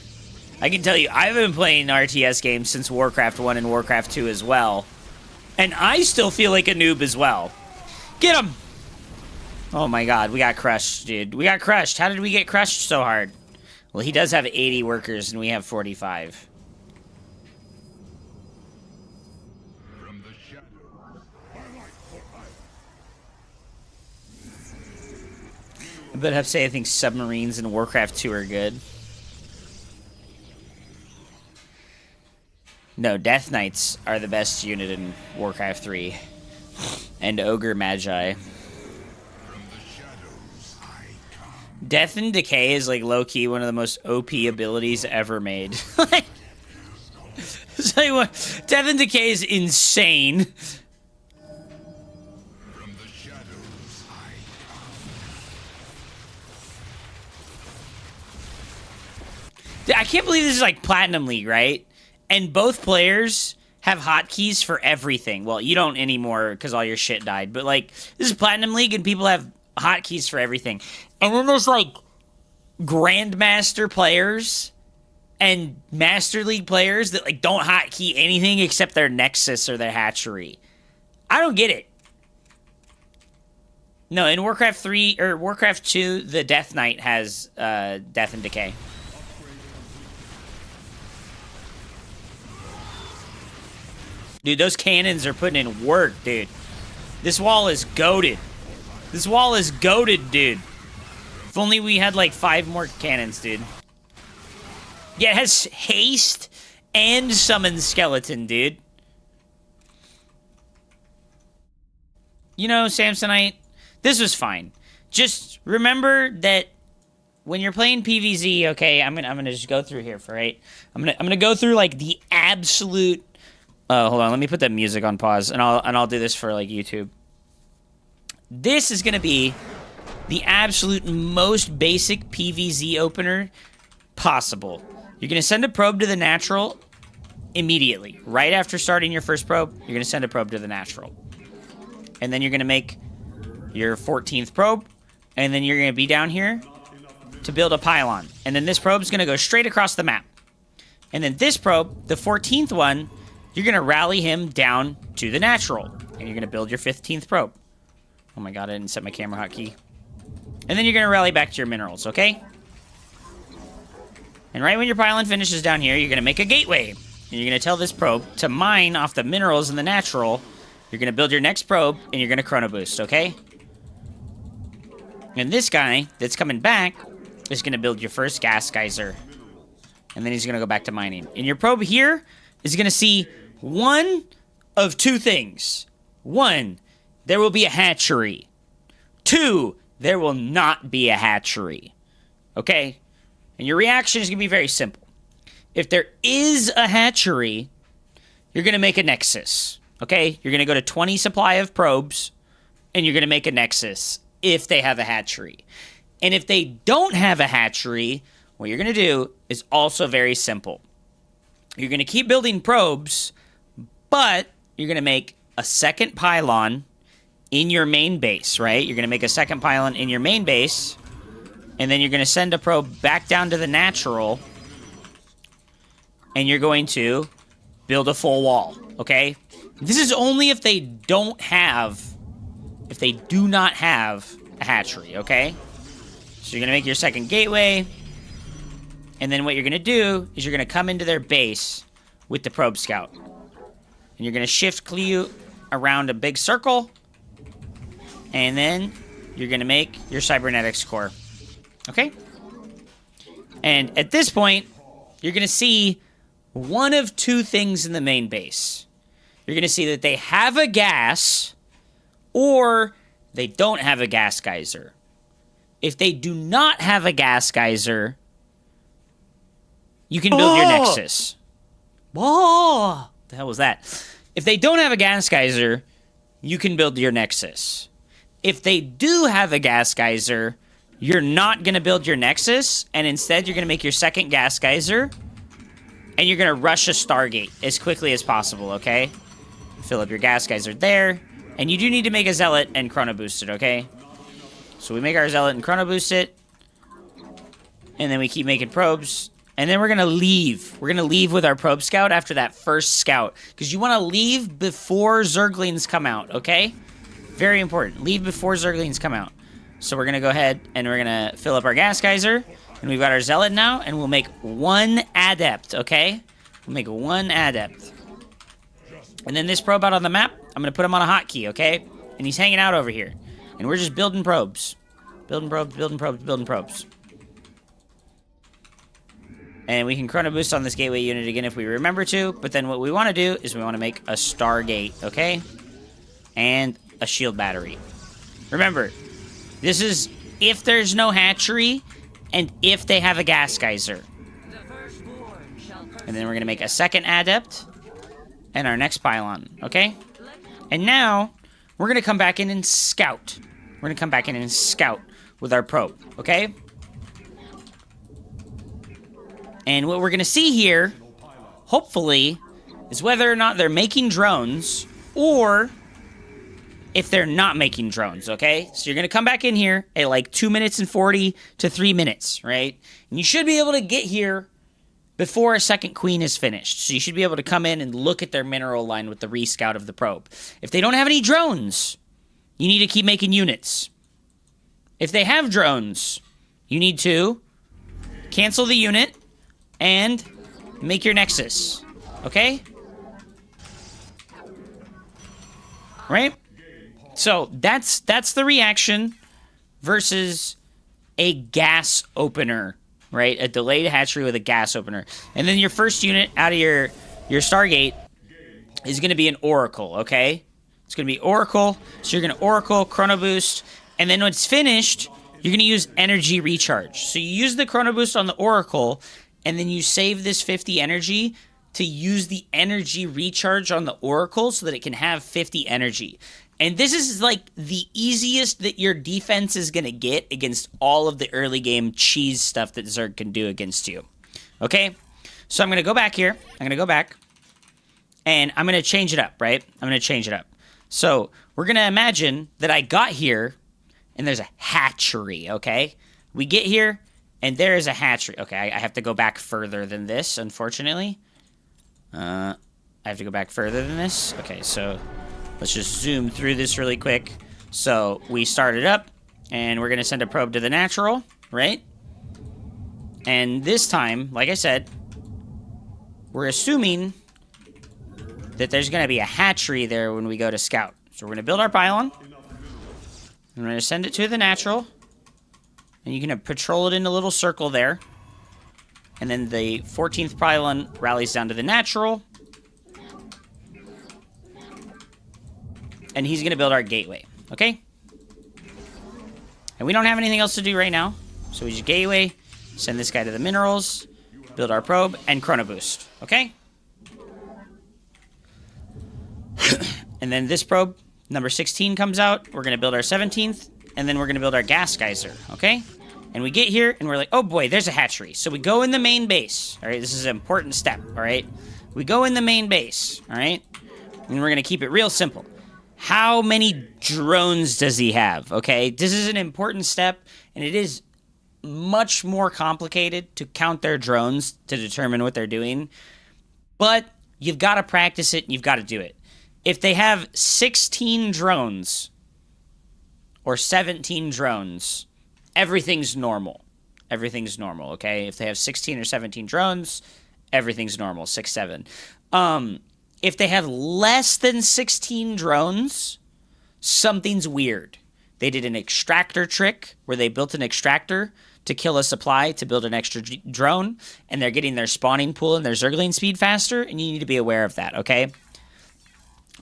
I can tell you, I've been playing RTS games since Warcraft 1 and Warcraft 2 as well. And I still feel like a noob as well. Get him! Oh my god, we got crushed, dude. We got crushed. How did we get crushed so hard? Well, he does have 80 workers, and we have 45. I bet I have to say I think submarines in Warcraft 2 are good. No, Death Knights are the best unit in Warcraft 3. And Ogre Magi. Death and Decay is like low-key one of the most OP abilities ever made. It's like what? Death and Decay is insane. I can't believe this is like Platinum League, right? And both players have hotkeys for everything. Well, you don't anymore because all your shit died. But like, this is Platinum League and people have hotkeys for everything. And then there's like Grandmaster players and Master League players that like don't hotkey anything except their Nexus or their Hatchery. I don't get it. No, in Warcraft 3 or Warcraft 2, the Death Knight has Death and Decay. Dude, those cannons are putting in work, dude. This wall is goated. This wall is goated, dude. If only we had like 5 more cannons, dude. Yeah, it has haste and summon skeleton, dude. You know, Samsonite, this was fine. Just remember that when you're playing PvZ, okay, I'm gonna just go through here for right. I'm gonna go through like the absolute. Hold on, let me put that music on pause, and I'll do this for like YouTube. This is gonna be the absolute most basic PvZ opener possible. You're gonna send a probe to the natural immediately, right after starting your first probe. You're gonna send a probe to the natural, and then you're gonna make your 14th probe, and then you're gonna be down here to build a pylon, and then this probe is gonna go straight across the map, and then this probe, the 14th one. You're going to rally him down to the natural. And you're going to build your 15th probe. Oh my god, I didn't set my camera hotkey. And then you're going to rally back to your minerals, okay? And right when your pylon finishes down here, you're going to make a gateway. and you're going to tell this probe to mine off the minerals in the natural. You're going to build your next probe, and you're going to chrono boost, okay? And this guy that's coming back is going to build your first gas geyser. And then he's going to go back to mining. And your probe here is going to see one of two things. One, there will be a hatchery. Two, there will not be a hatchery. Okay? And your reaction is going to be very simple. If there is a hatchery, you're going to make a nexus. Okay? You're going to go to 20 supply of probes, and you're going to make a nexus if they have a hatchery. And if they don't have a hatchery, what you're going to do is also very simple. You're going to keep building probes, but you're going to make a second pylon in your main base, right? You're going to make a second pylon in your main base, and then you're going to send a probe back down to the natural, and you're going to build a full wall, okay? This is only if they do not have a hatchery, okay? So you're going to make your second gateway, and then what you're going to do is you're going to come into their base with the probe scout. And you're going to shift Cleo around a big circle, and then you're going to make your cybernetics core. Okay? And at this point, you're going to see one of two things in the main base. You're going to see that they have a gas, or they don't have a gas geyser. If they do not have a gas geyser, you can build your nexus. Whoa! The hell was that? If they don't have a gas geyser, you can build your nexus. If they do have a gas geyser, you're not going to build your nexus, and instead you're going to make your second gas geyser, and you're going to rush a Stargate as quickly as possible, okay? Fill up your gas geyser there, and you do need to make a Zealot and chrono boost it, okay? So we make our Zealot and chrono boost it, and then we keep making probes, and then we're going to leave. We're going to leave with our probe scout after that first scout, because you want to leave before Zerglings come out, okay? Very important. Leave before Zerglings come out. So we're going to go ahead, and we're going to fill up our gas geyser, and we've got our Zealot now, and we'll make one Adept, okay? We'll make one Adept. And then this probe out on the map, I'm going to put him on a hotkey, okay? And he's hanging out over here. And we're just building probes. Building probes, building probes, building probes. And we can chrono boost on this gateway unit again if we remember to. But then what we want to do is we want to make a Stargate, okay? And a shield battery. Remember, this is if there's no hatchery and if they have a gas geyser. And then we're going to make a second Adept and our next pylon, okay? And now, we're going to come back in and scout. We're going to come back in and scout with our probe, okay? And what we're going to see here, hopefully, is whether or not they're making drones or if they're not making drones, okay? So you're going to come back in here at like 2 minutes and 40 to 3 minutes, right? And you should be able to get here before a second queen is finished. So you should be able to come in and look at their mineral line with the rescout of the probe. If they don't have any drones, you need to keep making units. If they have drones, you need to cancel the unit and make your nexus. Okay? Right? So that's the reaction versus a gas opener, right? A delayed hatchery with a gas opener. And then your first unit out of your Stargate is going to be an Oracle, okay? It's going to be Oracle. So you're going to Oracle, Chrono Boost, and then when it's finished, you're going to use Energy Recharge. So you use the Chrono Boost on the Oracle, and then you save this 50 energy to use the Energy Recharge on the Oracle so that it can have 50 energy. And this is like the easiest that your defense is going to get against all of the early game cheese stuff that Zerg can do against you. Okay? So I'm going to go back here. I'm going to go back. And I'm going to change it up, right? I'm going to change it up. So we're going to imagine that I got here and there's a hatchery, okay? We get here and there is a hatchery. Okay, I have to go back further than this, unfortunately. I have to go back further than this. Okay, so let's just zoom through this really quick. So we started up, and we're going to send a probe to the natural, right? And this time, like I said, we're assuming that there's going to be a hatchery there when we go to scout. So we're going to build our pylon. I'm going to send it to the natural. And you're going to patrol it in a little circle there. And then the 14th pylon rallies down to the natural. And he's going to build our gateway. Okay? And we don't have anything else to do right now. So we just gateway, send this guy to the minerals, build our probe, and chrono boost. Okay? And then this probe, number 16, comes out. We're going to build our 17th, and then we're going to build our gas geyser. Okay? And we get here, and we're like, oh boy, there's a hatchery. So we go in the main base. All right? This is an important step. All right? We go in the main base. All right? And we're going to keep it real simple. How many drones does he have? Okay? This is an important step, and it is much more complicated to count their drones to determine what they're doing. But you've got to practice it, and you've got to do it. If they have 16 drones or 17 drones, everything's normal. Everything's normal, okay? If they have 16 or 17 drones, everything's normal, 6, 7. If they have less than 16 drones, something's weird. They did an extractor trick where they built an extractor to kill a supply to build an extra drone, and they're getting their spawning pool and their zergling speed faster, and you need to be aware of that, okay?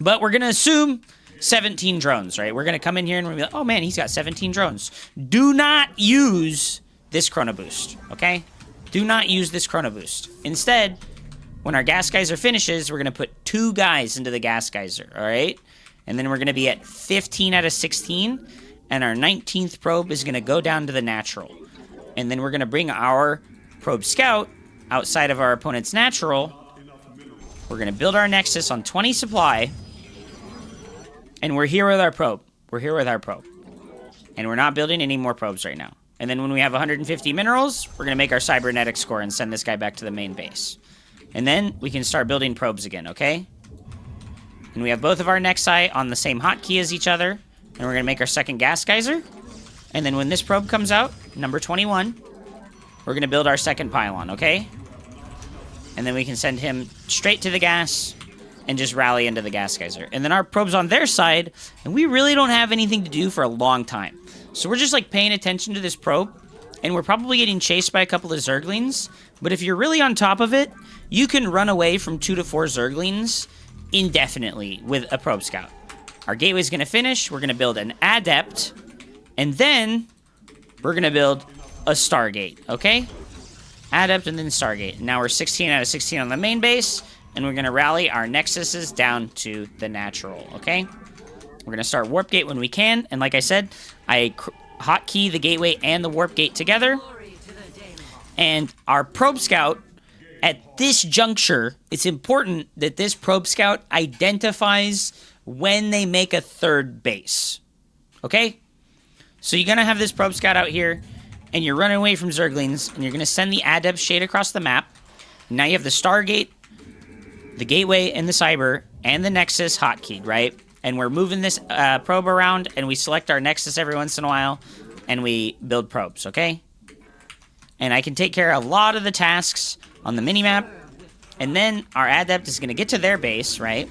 But we're going to assume 17 drones, right? We're going to come in here and we're going to be like, oh man, he's got 17 drones. Do not use this chrono boost, okay? Do not use this chrono boost. Instead, when our gas geyser finishes, we're going to put 2 guys into the gas geyser, all right? And then we're going to be at 15 out of 16, and our 19th probe is going to go down to the natural. And then we're going to bring our probe scout outside of our opponent's natural. We're going to build our nexus on 20 supply. And we're here with our probe. We're here with our probe. And we're not building any more probes right now. And then when we have 150 minerals, we're going to make our cybernetic score and send this guy back to the main base. And then we can start building probes again, okay? And we have both of our nexi on the same hotkey as each other. And we're going to make our second gas geyser. And then when this probe comes out, number 21, we're going to build our second pylon, okay? And then we can send him straight to the gas and just rally into the gas geyser. And then our probe's on their side, and we really don't have anything to do for a long time. So we're just, like, paying attention to this probe, and we're probably getting chased by a couple of zerglings. But if you're really on top of it, you can run away from 2 to 4 zerglings indefinitely with a probe scout. Our gateway's going to finish. We're going to build an adept, and then we're going to build a Stargate, okay? Adept and then Stargate. Now we're 16 out of 16 on the main base, and we're going to rally our nexuses down to the natural, okay? We're going to start warp gate when we can, and like I said, I hotkey the gateway and the warp gate together. And our probe scout, at this juncture, it's important that this probe scout identifies when they make a third base, okay? So you're going to have this probe scout out here, and you're running away from zerglings, and you're going to send the adept shade across the map. Now you have the Stargate, the gateway, and the cyber, and the nexus hotkeyed, right? And we're moving this probe around, and we select our nexus every once in a while, and we build probes, okay? And I can take care of a lot of the tasks on the minimap, and then our adept is going to get to their base, right?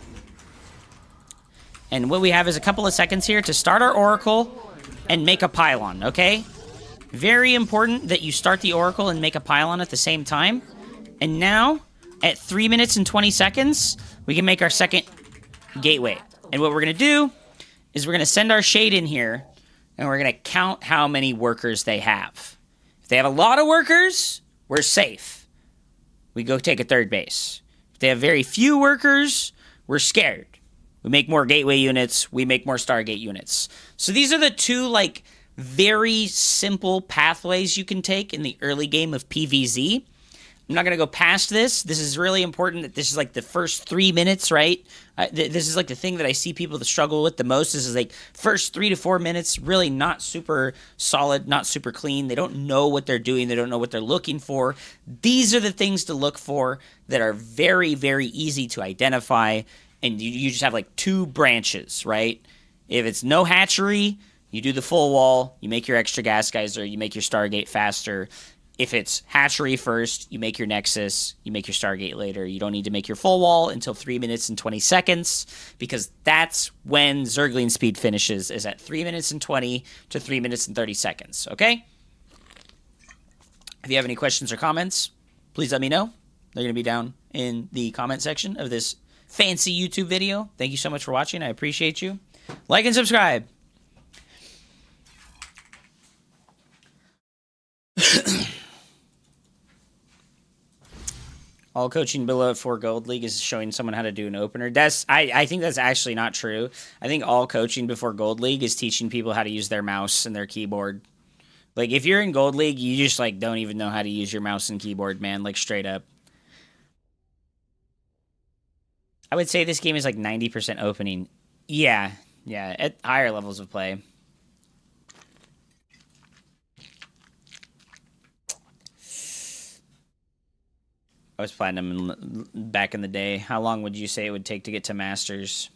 And what we have is a couple of seconds here to start our oracle and make a pylon, okay? Very important that you start the oracle and make a pylon at the same time. And now, at 3 minutes and 20 seconds, we can make our second gateway. And what we're going to do is we're going to send our shade in here, and we're going to count how many workers they have. If they have a lot of workers, we're safe. We go take a third base. If they have very few workers, we're scared. We make more gateway units, we make more Stargate units. So these are the two, like, very simple pathways you can take in the early game of PvZ. I'm not going to go past this. This is really important that this is like the first 3 minutes, right? This is like the thing that I see people that struggle with the most. This is like first 3 to 4 minutes, really not super solid, not super clean. They don't know what they're doing. They don't know what they're looking for. These are the things to look for that are very, very easy to identify. And you just have like 2 branches, right? If it's no hatchery, you do the full wall, you make your extra gas geyser, you make your Stargate faster. if it's hatchery first, you make your Nexus, you make your Stargate later. You don't need to make your full wall until 3 minutes and 20 seconds, because that's when Zergling speed finishes, is at 3 minutes and 20 to 3 minutes and 30 seconds, okay? If you have any questions or comments, please let me know. They're going to be down in the comment section of this fancy YouTube video. Thank you so much for watching. I appreciate you. Like and subscribe. All coaching below at 4 Gold League is showing someone how to do an opener. I think that's actually not true. I think all coaching before Gold League is teaching people how to use their mouse and their keyboard. Like, if you're in Gold League, you just, like, don't even know how to use your mouse and keyboard, man. Like, straight up. I would say this game is, like, 90% opening. Yeah, at higher levels of play. I was platinum back in the day. How long would you say it would take to get to Masters?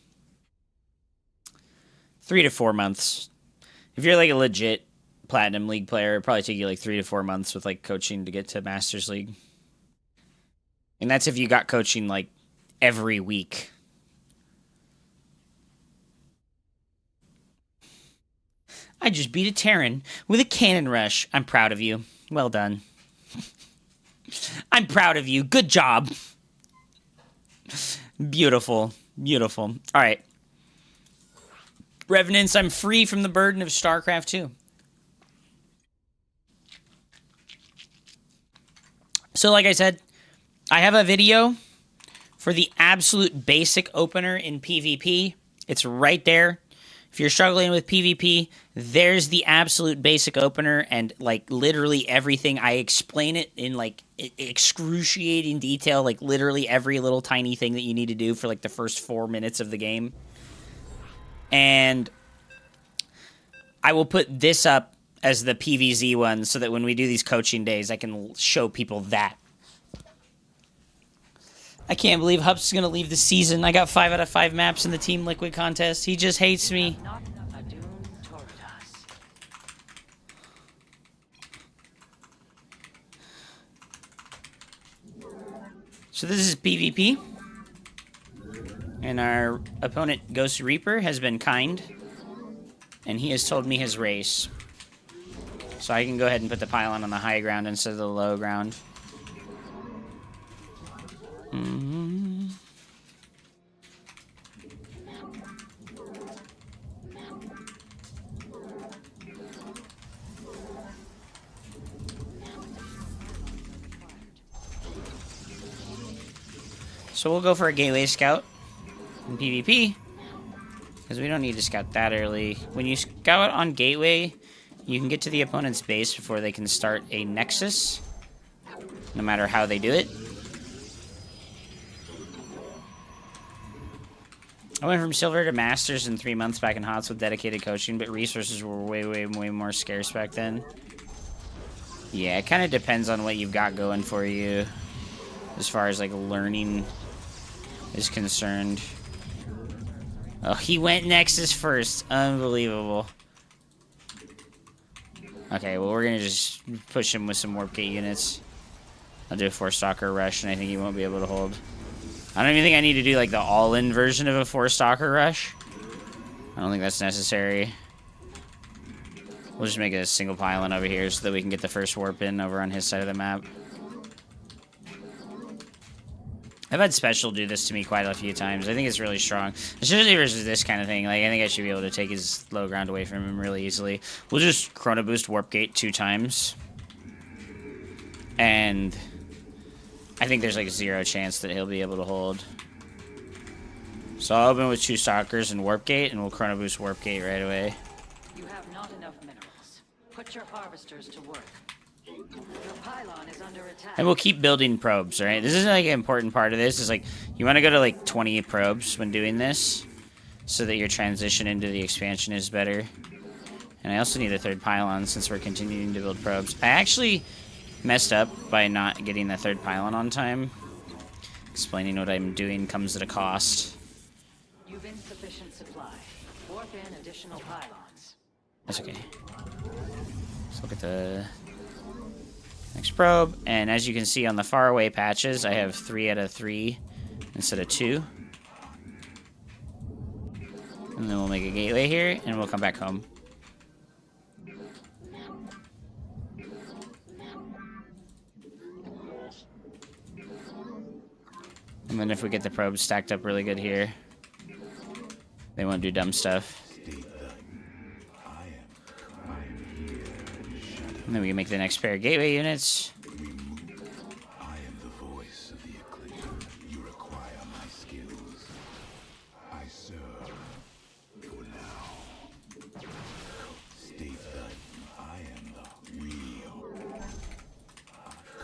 3 to 4 months. If you're like a legit platinum league player, it'd probably take you like 3 to 4 months with like coaching to get to Masters League. And that's if you got coaching like every week. I just beat a Terran with a cannon rush. I'm proud of you. Well done. I'm proud of you. Good job. Beautiful. Beautiful. All right. Revenants, I'm free from the burden of Starcraft 2. So like I said, I have a video for the absolute basic opener in PvP. It's right there. If you're struggling with PvP, there's the absolute basic opener, and like literally everything. I explain it in like excruciating detail, like literally every little tiny thing that you need to do for like the first 4 minutes of the game. And I will put this up as the PvZ one so that when we do these coaching days, I can show people that. I can't believe Hups is going to leave the season. I got 5 out of 5 maps in the Team Liquid contest. He just hates me. So this is PvP. And our opponent, Ghost Reaper, has been kind. And he has told me his race. So I can go ahead and put the pylon on the high ground instead of the low ground. So we'll go for a Gateway Scout in PvP, because we don't need to scout that early. When you scout on Gateway, you can get to the opponent's base before they can start a Nexus, no matter how they do it. I went from Silver to Masters in 3 months back in HOTS with dedicated coaching, but resources were way more scarce back then. Yeah, it kind of depends on what you've got going for you as far as, like, learning is concerned. Oh, he went Nexus first. Unbelievable. Okay, well, we're going to just push him with some Warp Gate units. I'll do a 4-Stalker Rush, and I think he won't be able to hold. I don't even think I need to do, like, the all-in version of a 4-Stalker Rush. I don't think that's necessary. We'll just make a single pylon over here so that we can get the first warp in over on his side of the map. I've had Special do this to me quite a few times. I think it's really strong. Especially versus this kind of thing. Like, I think I should be able to take his low ground away from him really easily. We'll just Chrono Boost Warp Gate 2 times. And I think there's like 0 chance that he'll be able to hold. So I'll open with 2 Stalkers and Warp Gate, and we'll Chrono Boost Warp Gate right away. You have not enough minerals. Put your harvesters to work. Your pylon is under attack. And we'll keep building probes, right? This is like an important part of this. Is like you want to go to like 20 probes when doing this, so that your transition into the expansion is better. And I also need a 3rd pylon since we're continuing to build probes. I actually messed up by not getting the 3rd pylon on time. Explaining what I'm doing comes at a cost. You've insufficient supply. Warp in additional pylons. That's okay. Let's look at the Next probe, and as you can see on the faraway patches, I have 3 out of 3 instead of 2. And then we'll make a gateway here, and we'll come back home. And then if we get the probes stacked up really good here, they won't do dumb stuff. And then we can make the next pair of gateway units. I am the voice of the eclipse. You require my skills. I serve for now. State that I am the real.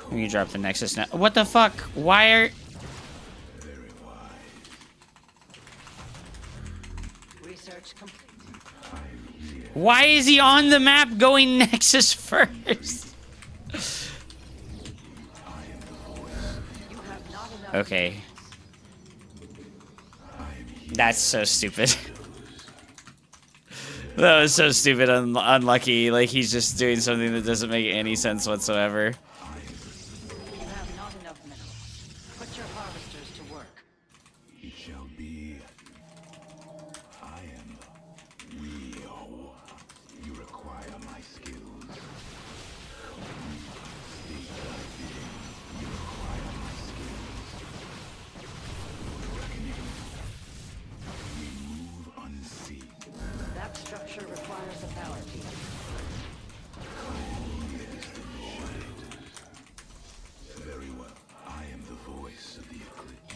Let me drop the Nexus now. What the fuck? Why are... Research complete. Why is he on the map going Nexus first? Okay. That's so stupid. That was so stupid, unlucky. Like, he's just doing something that doesn't make any sense whatsoever. You have not enough minerals. Put your harvesters to work. It shall be. I am the real. You require my skills. State thy bidding. You require my skills. Reckoning. We move unseen. That structure requires a power field. Very well. I am the voice of the eclipse.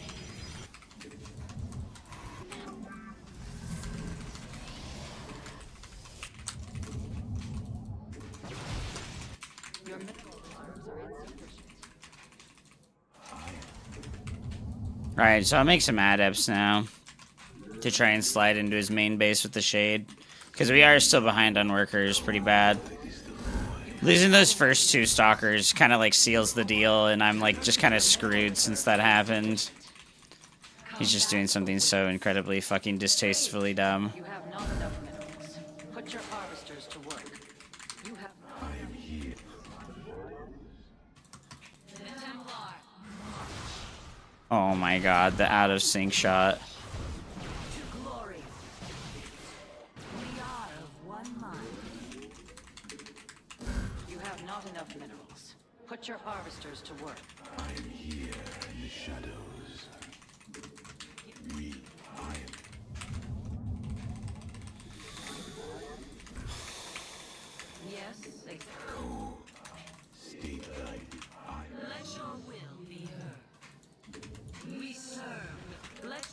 Your mineral reserves are insufficient. Alright, so I'll make some adepts now to try and slide into his main base with the shade. Because we are still behind on workers pretty bad. Losing those first 2 stalkers kind of like seals the deal, and I'm like just kind of screwed since that happened. He's just doing something so incredibly fucking distastefully dumb. You have not enough minerals. Put your harvesters to work. You have. I am here. Oh my god, the out of sync shot. Glory. We are of one mind. You have not enough minerals. Put your harvesters to work. I am here in the shadows. I am. Yes, exactly. State thy. I Let your will be heard. We serve. Let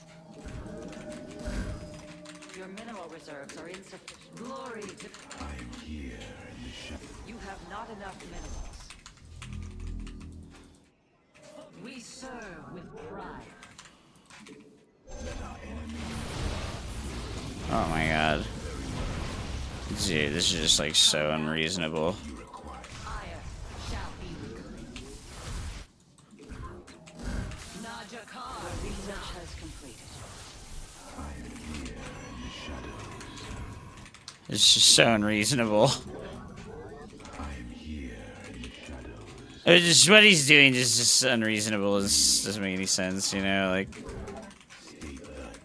Your mineral reserves are insufficient. glory to I am here in the shadows. You have not enough minerals. we serve with pride. Oh my god. Dude, this is just like so unreasonable. Fire shall be reclaimed. Najakar Research has completed. It's just so unreasonable. It's just what he's doing is just unreasonable. It doesn't make any sense, you know, like. State that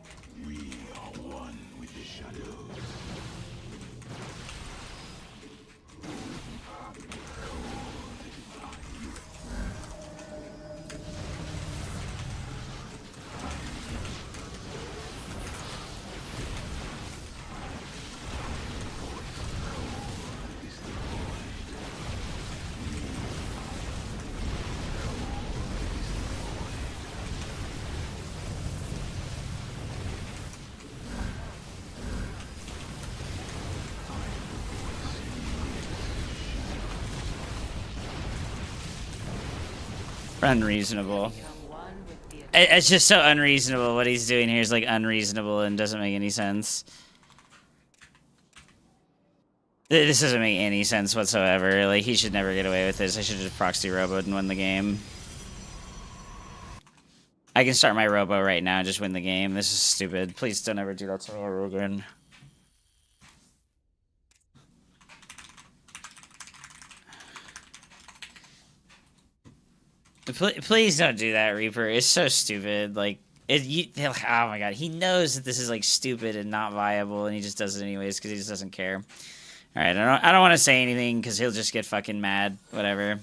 we are one with the shadows. Unreasonable. It's just so unreasonable. What he's doing here is like unreasonable and doesn't make any sense. This doesn't make any sense whatsoever. Like, he should never get away with this. I should just proxy robo and win the game. I can start my robo right now and just win the game. This is stupid. Please don't ever do that to me ever again. Please don't do that, Reaper. It's so stupid. Like, oh my god, he knows that this is like stupid and not viable, and he just does it anyways because he just doesn't care. All right, I don't want to say anything because he'll just get fucking mad. Whatever.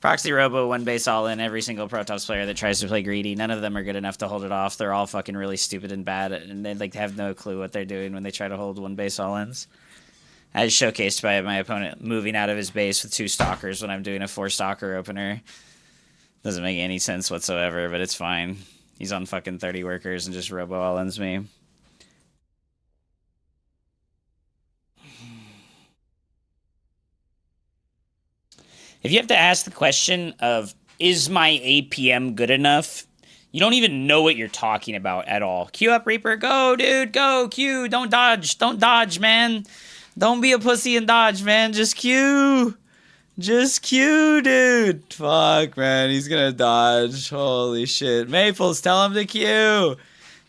Proxy Robo, one base all in. Every single Protoss player that tries to play greedy, none of them are good enough to hold it off. They're all fucking really stupid and bad, and they like have no clue what they're doing when they try to hold one base all ins. As showcased by my opponent moving out of his base with 2 stalkers when I'm doing a 4 stalker opener. Doesn't make any sense whatsoever, but it's fine. He's on fucking 30 workers and just robo all ins me. If you have to ask the question of, is my APM good enough? You don't even know what you're talking about at all. Queue up, Reaper. Go, dude. Go, queue. Don't dodge. Don't dodge, man. Don't be a pussy and dodge, man. Just queue. Just queue, dude. Fuck, man. He's gonna dodge. Holy shit. Maples, tell him to queue.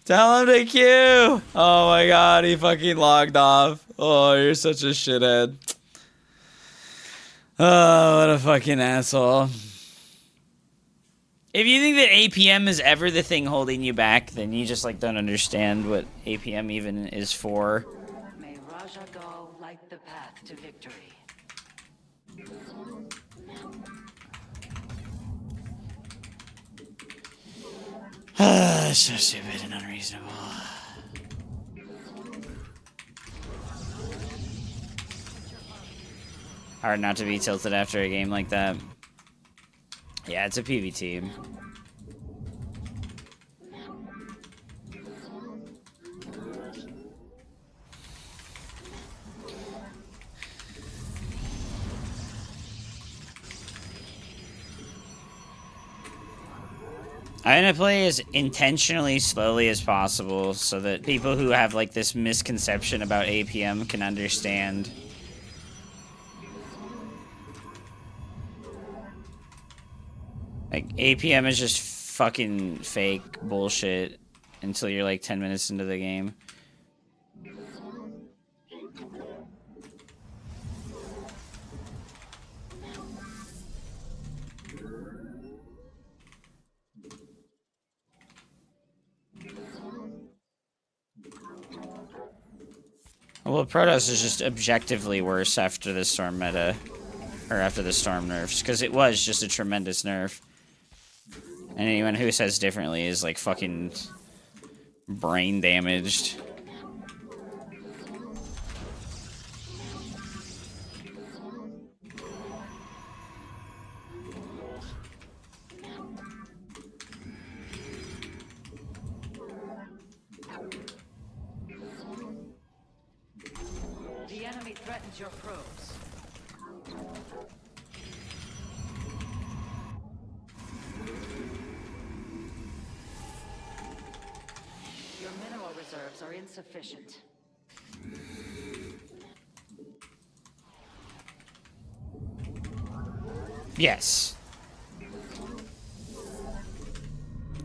Tell him to queue. Oh my god, he fucking logged off. Oh, you're such a shithead. Oh, what a fucking asshole. If you think that APM is ever the thing holding you back, then you just like don't understand what APM even is for. May Raja go light the path to victory. So stupid and unreasonable. Hard not to be tilted after a game like that. Yeah, it's a PV team. I'm gonna play as intentionally slowly as possible so that people who have like this misconception about APM can understand. Like, APM is just fucking fake bullshit until you're like 10 minutes into the game. Well, Protoss is just objectively worse after the Storm meta. Or after the Storm nerfs. Because it was just a tremendous nerf. And anyone who says differently is like fucking brain damaged. The enemy threatens your probes. Your mineral reserves are insufficient. Yes.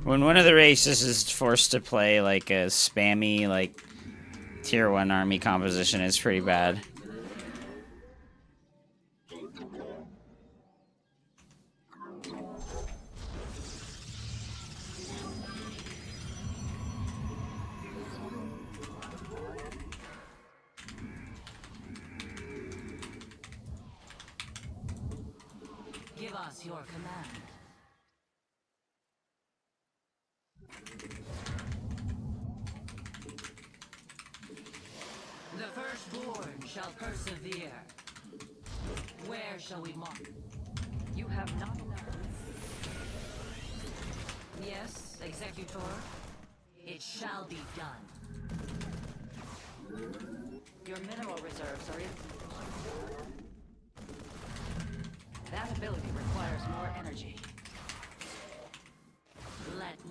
When one of the races is forced to play like a spammy, like, tier 1 army composition, it's pretty bad. Give us your command. The firstborn shall persevere. Where shall we mark? You have not enough. Yes, Executor. It shall be done. Your mineral reserves are in. That ability requires more energy.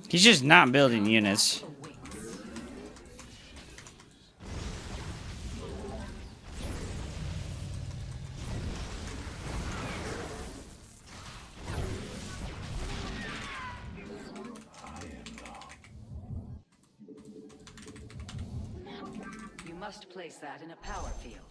He's just not building units. You must place that in a power field.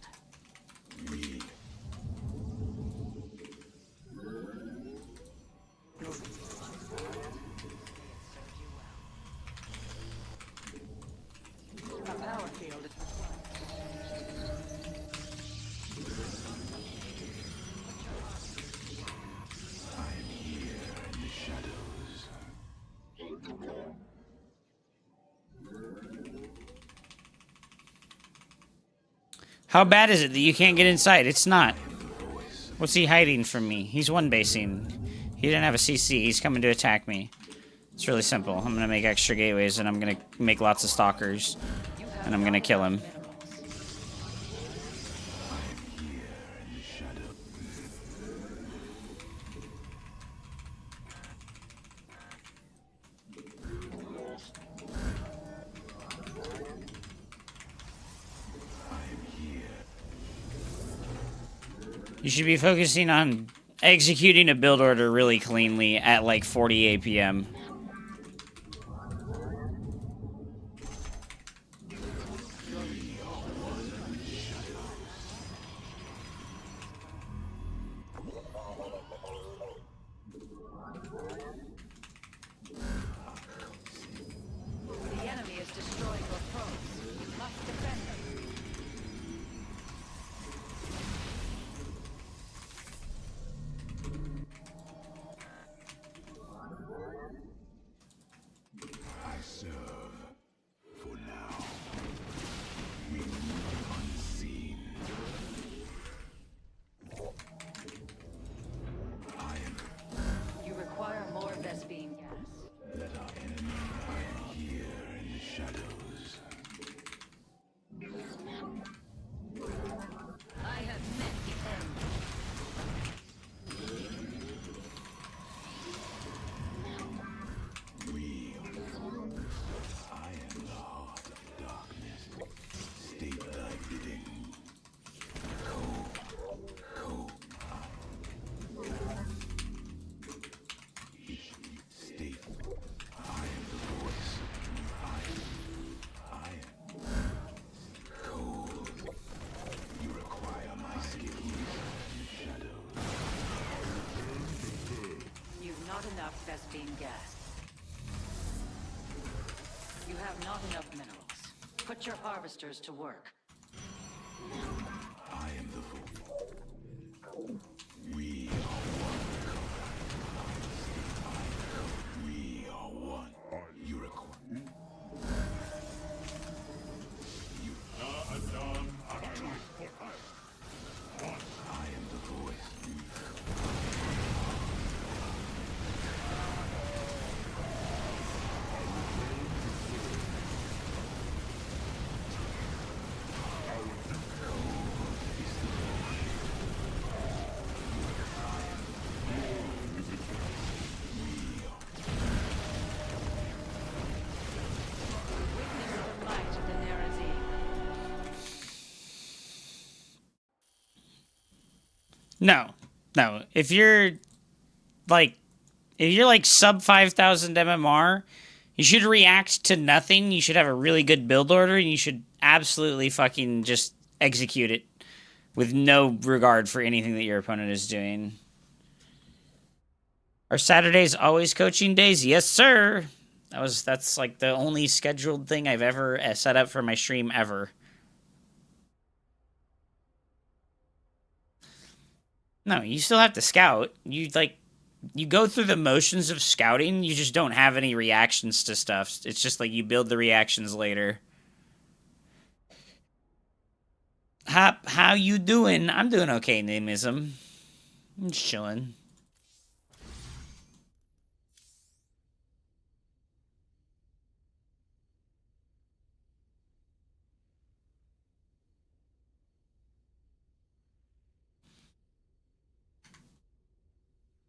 How bad is it that you can't get inside? It's not. What's he hiding from me? He's one basing. He didn't have a CC. He's coming to attack me. It's really simple. I'm gonna make extra gateways and I'm gonna make lots of stalkers. And I'm gonna kill him. You should be focusing on executing a build order really cleanly at like 40 APM. The enemy is destroying your probes. You must defend them. I serve for now. We move unseen. You require more Vespine gas. Let our enemy hide here in the shadows. I have met the end. I am the heart of darkness. State thy bidding. State. I am the voice. I am cold. You require my skills in the shadows. You've not enough Vespine gas. You have not enough minerals. Put your harvesters to work. I am the voice. We are one. We are one. You require. I am the voice. Witness the might of the Nerazim. No. If you're like sub 5,000 MMR, you should react to nothing. You should have a really good build order, and you should absolutely fucking just execute it with no regard for anything that your opponent is doing. Are Saturdays always coaching days? Yes, sir. That's like the only scheduled thing I've ever set up for my stream ever. No, you still have to scout. You go through the motions of scouting. You just don't have any reactions to stuff. It's just like you build the reactions later. How you doing? I'm doing okay, Nimism. I'm just chilling.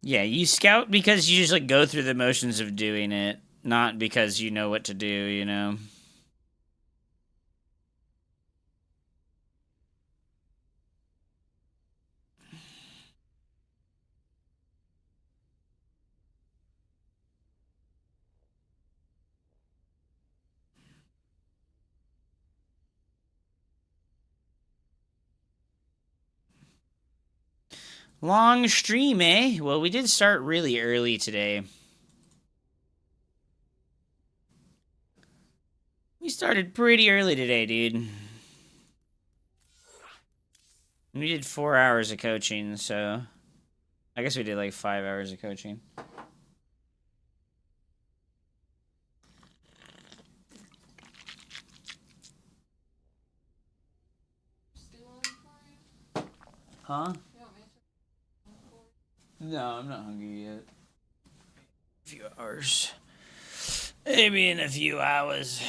Yeah, you scout because you just like go through the motions of doing it, not because you know what to do, you know? Long stream, eh? Well, we did start really early today. We started pretty early today, dude. We did 4 hours of coaching, so... I guess we did like 5 hours of coaching. Huh? No, I'm not hungry yet. A few hours. Maybe in a few hours.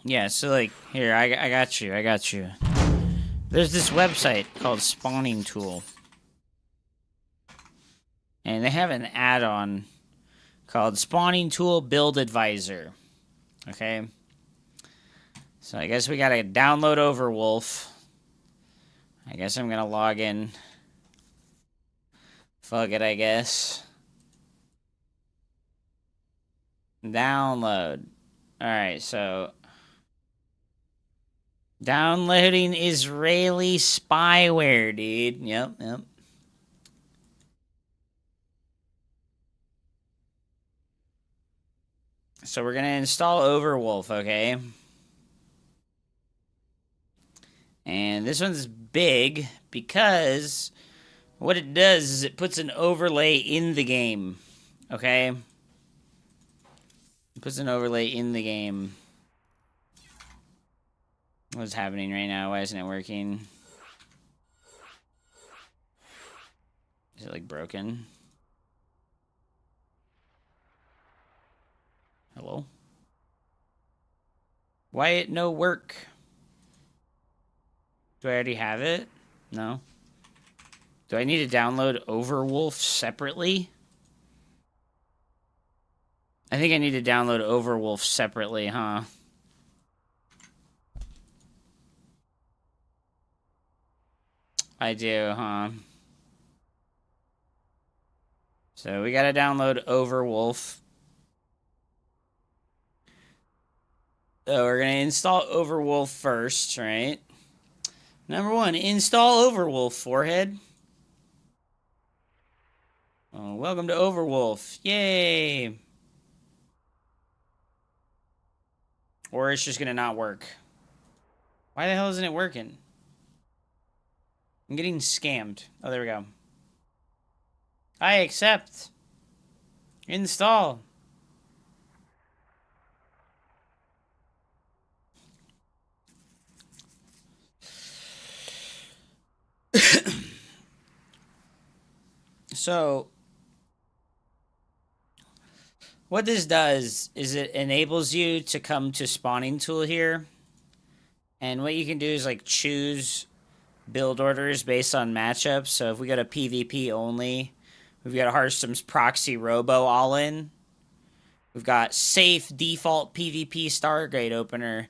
Yeah, so like, here, I got you. There's this website called Spawning Tool. And they have an add-on called Spawning Tool Build Advisor. Okay? So I guess we gotta download Overwolf. I guess I'm gonna log in. Fuck it, I guess. Download. Alright, so... Downloading Israeli spyware, dude. Yep. So we're gonna install Overwolf, okay? And this one's big because what it does is it puts an overlay in the game, okay? It puts an overlay in the game. What's happening right now? Why isn't it working? Is it like broken? Hello? Why it no work? Do I already have it? No. Do I need to download Overwolf separately? I think I need to download Overwolf separately, huh? I do, huh? So we gotta download Overwolf. So we're gonna install Overwolf first, right? Number 1, install Overwolf, forehead. Oh, welcome to Overwolf. Yay! Or it's just gonna not work. Why the hell isn't it working? I'm getting scammed. Oh, there we go. I accept. Install. So, what this does is it enables you to come to Spawning Tool here. And what you can do is like choose build orders based on matchups. So if we go to PvP only, we've got Hearthstone's Proxy Robo all in. We've got safe default PvP Stargrade opener.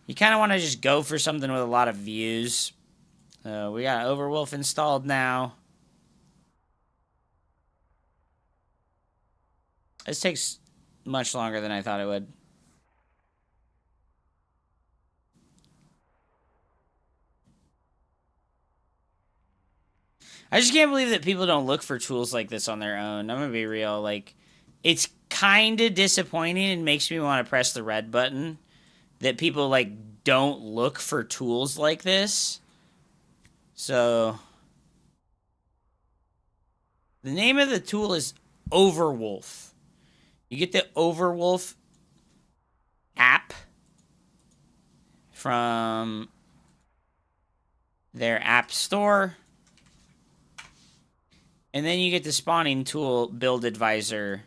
You kind of want to just go for something with a lot of views. We got Overwolf installed now. This takes much longer than I thought it would. I just can't believe that people don't look for tools like this on their own. I'm gonna be real. Like, it's kind of disappointing and makes me want to press the red button that people, like, don't look for tools like this. So, the name of the tool is Overwolf. You get the Overwolf app from their app store. And then you get the Spawning Tool Build Advisor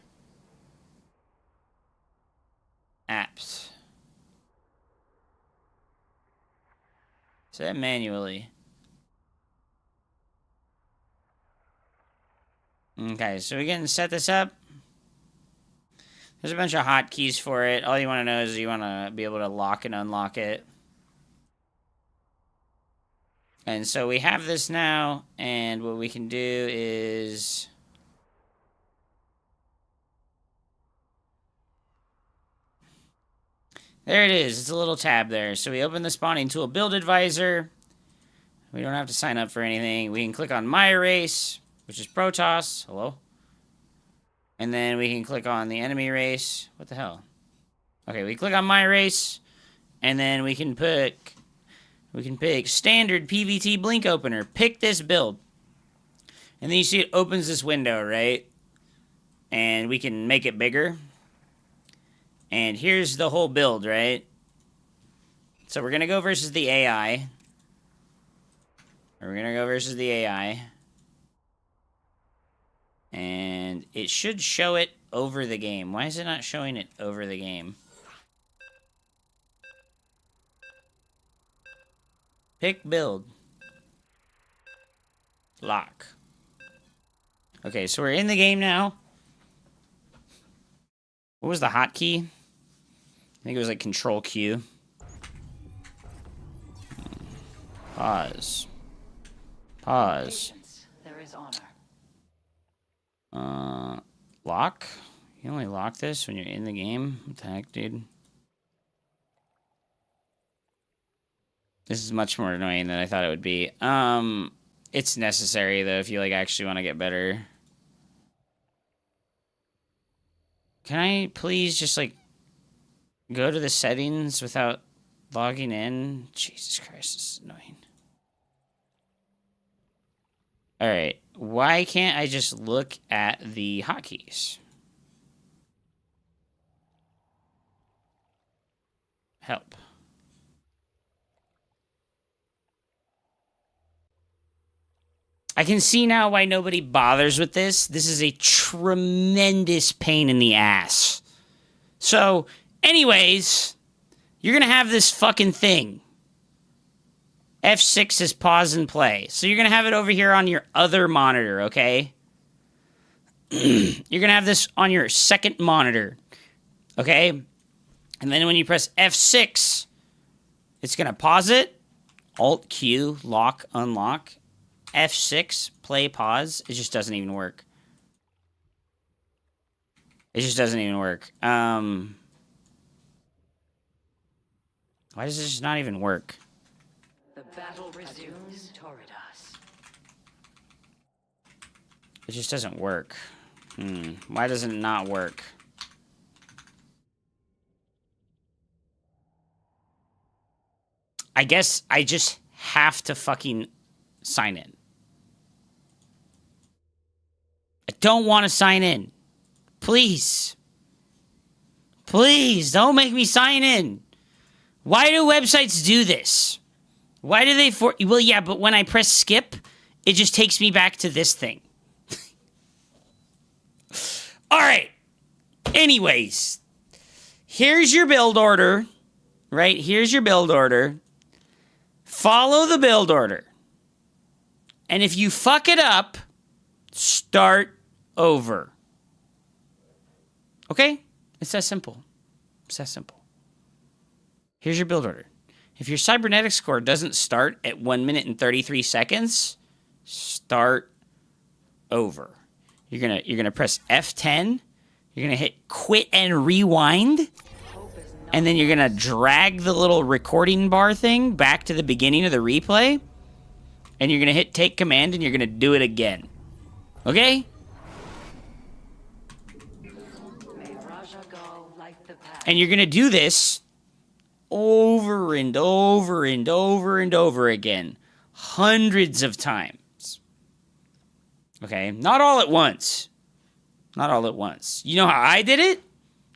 apps. So that manually. Okay, so we can set this up. There's a bunch of hotkeys for it. All you want to know is you want to be able to lock and unlock it. And so we have this now, and what we can do is... There it is. It's a little tab there. So we open the Spawning Tool Build Advisor. We don't have to sign up for anything. We can click on My Race, which is Protoss. Hello? And then we can click on the enemy race. What the hell? Okay, we click on My Race, and then we can pick standard PVT blink opener. Pick this build. And then you see it opens this window, right? And we can make it bigger. And here's the whole build, right? So we're going to go versus the AI. We're gonna go versus the AI. And it should show it over the game. Why is it not showing it over the game? Pick build. Lock. Okay, so we're in the game now. What was the hotkey? I think it was like Control Q. Pause. Pause. There is honor. Lock? You only lock this when you're in the game? What the heck, dude? This is much more annoying than I thought it would be. It's necessary, though, if you, like, actually want to get better. Can I please just, like, go to the settings without logging in? Jesus Christ, this is annoying. Alright, why can't I just look at the hotkeys? Help. I can see now why nobody bothers with this. This is a tremendous pain in the ass. So, anyways, you're gonna have this fucking thing. F6 is pause and play. So you're gonna have it over here on your other monitor, okay? You're gonna have this on your second monitor, okay? And then when you press F6, it's gonna pause it. Alt Q, lock, unlock. F6, play, pause. It just doesn't even work. It just doesn't even work. Why does this just not even work? The battle resumes. Torridas. It just doesn't work. Why does it not work? I guess I just have to fucking sign in. I don't want to sign in. Please. Please, don't make me sign in. Why do websites do this? Why do they well, yeah, but when I press skip, it just takes me back to this thing. All right. Anyways, here's your build order, right? Here's your build order. Follow the build order. And if you fuck it up, start over. Okay? It's that simple. It's that simple. Here's your build order. If your cybernetics score doesn't start at 1 minute and 33 seconds, start over. You're gonna press F10. You're gonna hit quit and rewind. And then you're gonna drag the little recording bar thing back to the beginning of the replay. And you're gonna hit take command and you're gonna do it again. Okay? And you're gonna do this over and over and over and over again. Hundreds of times. Okay? Not all at once. Not all at once. You know how I did it?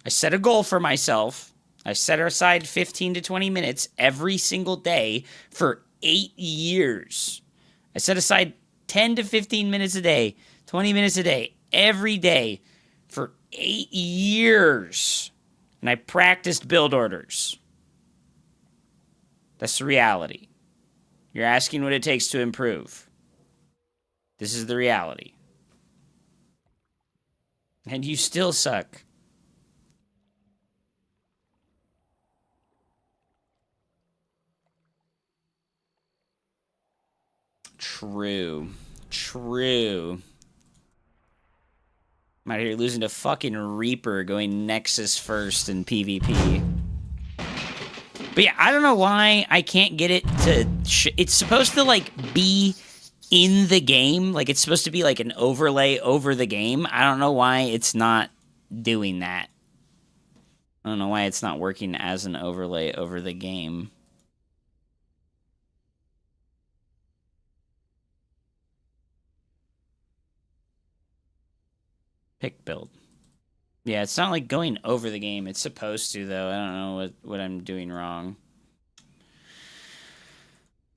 I set a goal for myself. I set aside 15 to 20 minutes every single day for 8 years. I set aside 10 to 15 minutes a day, 20 minutes a day, every day for 8 years. And I practiced build orders. That's the reality. You're asking what it takes to improve. This is the reality. And you still suck. True. True. I'm out here losing to fucking Reaper going Nexus first in PvP. But yeah, I don't know why I can't get it to... it's supposed to, like, be in the game. Like, it's supposed to be, like, an overlay over the game. I don't know why it's not doing that. I don't know why it's not working as an overlay over the game. Pick build. Yeah, it's not like going over the game. It's supposed to, though. I don't know what I'm doing wrong.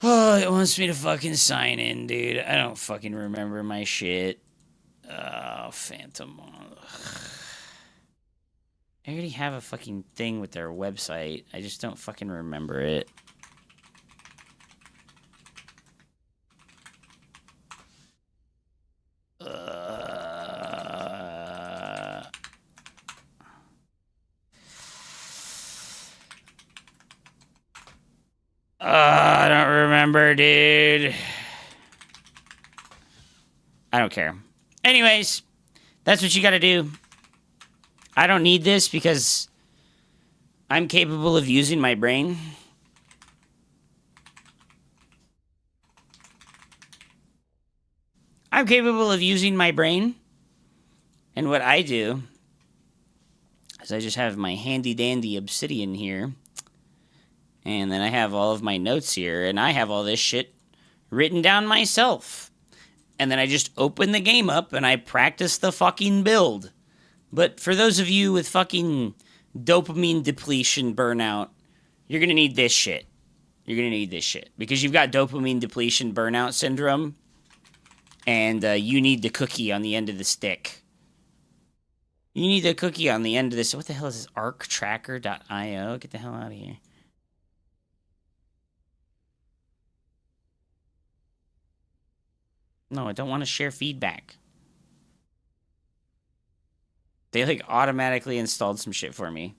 Oh, it wants me to fucking sign in, dude. I don't fucking remember my shit. Oh, Phantom. I already have a fucking thing with their website. I just don't fucking remember it. I don't remember, dude. I don't care. Anyways, that's what you gotta do. I don't need this because I'm capable of using my brain. I'm capable of using my brain. And what I do is I just have my handy dandy obsidian here. And then I have all of my notes here. And I have all this shit written down myself. And then I just open the game up and I practice the fucking build. But for those of you with fucking dopamine depletion burnout, you're going to need this shit. You're going to need this shit. Because you've got dopamine depletion burnout syndrome. And you need the cookie on the end of the stick. You need the cookie on the end of this. What the hell is this? Arctracker.io? Get the hell out of here. No, I don't want to share feedback. They, like, automatically installed some shit for me.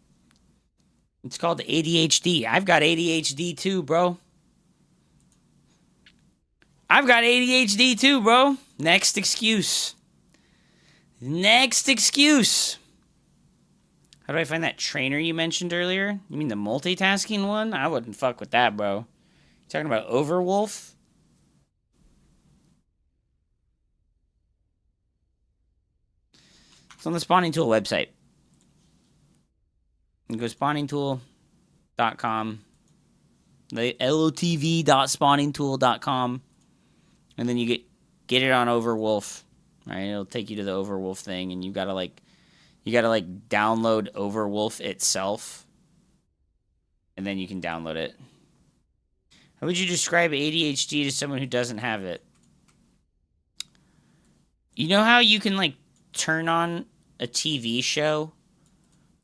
It's called ADHD. I've got ADHD too, bro. I've got ADHD too, bro. Next excuse. Next excuse. How do I find that trainer you mentioned earlier? You mean the multitasking one? I wouldn't fuck with that, bro. You talking about Overwolf? It's on the Spawning Tool website. You go spawningtool.com, the lotv.spawningtool.com, and then you get it on Overwolf. Right? It'll take you to the Overwolf thing, and you gotta download Overwolf itself, and then you can download it. How would you describe ADHD to someone who doesn't have it? You know how you can, like, turn on a TV show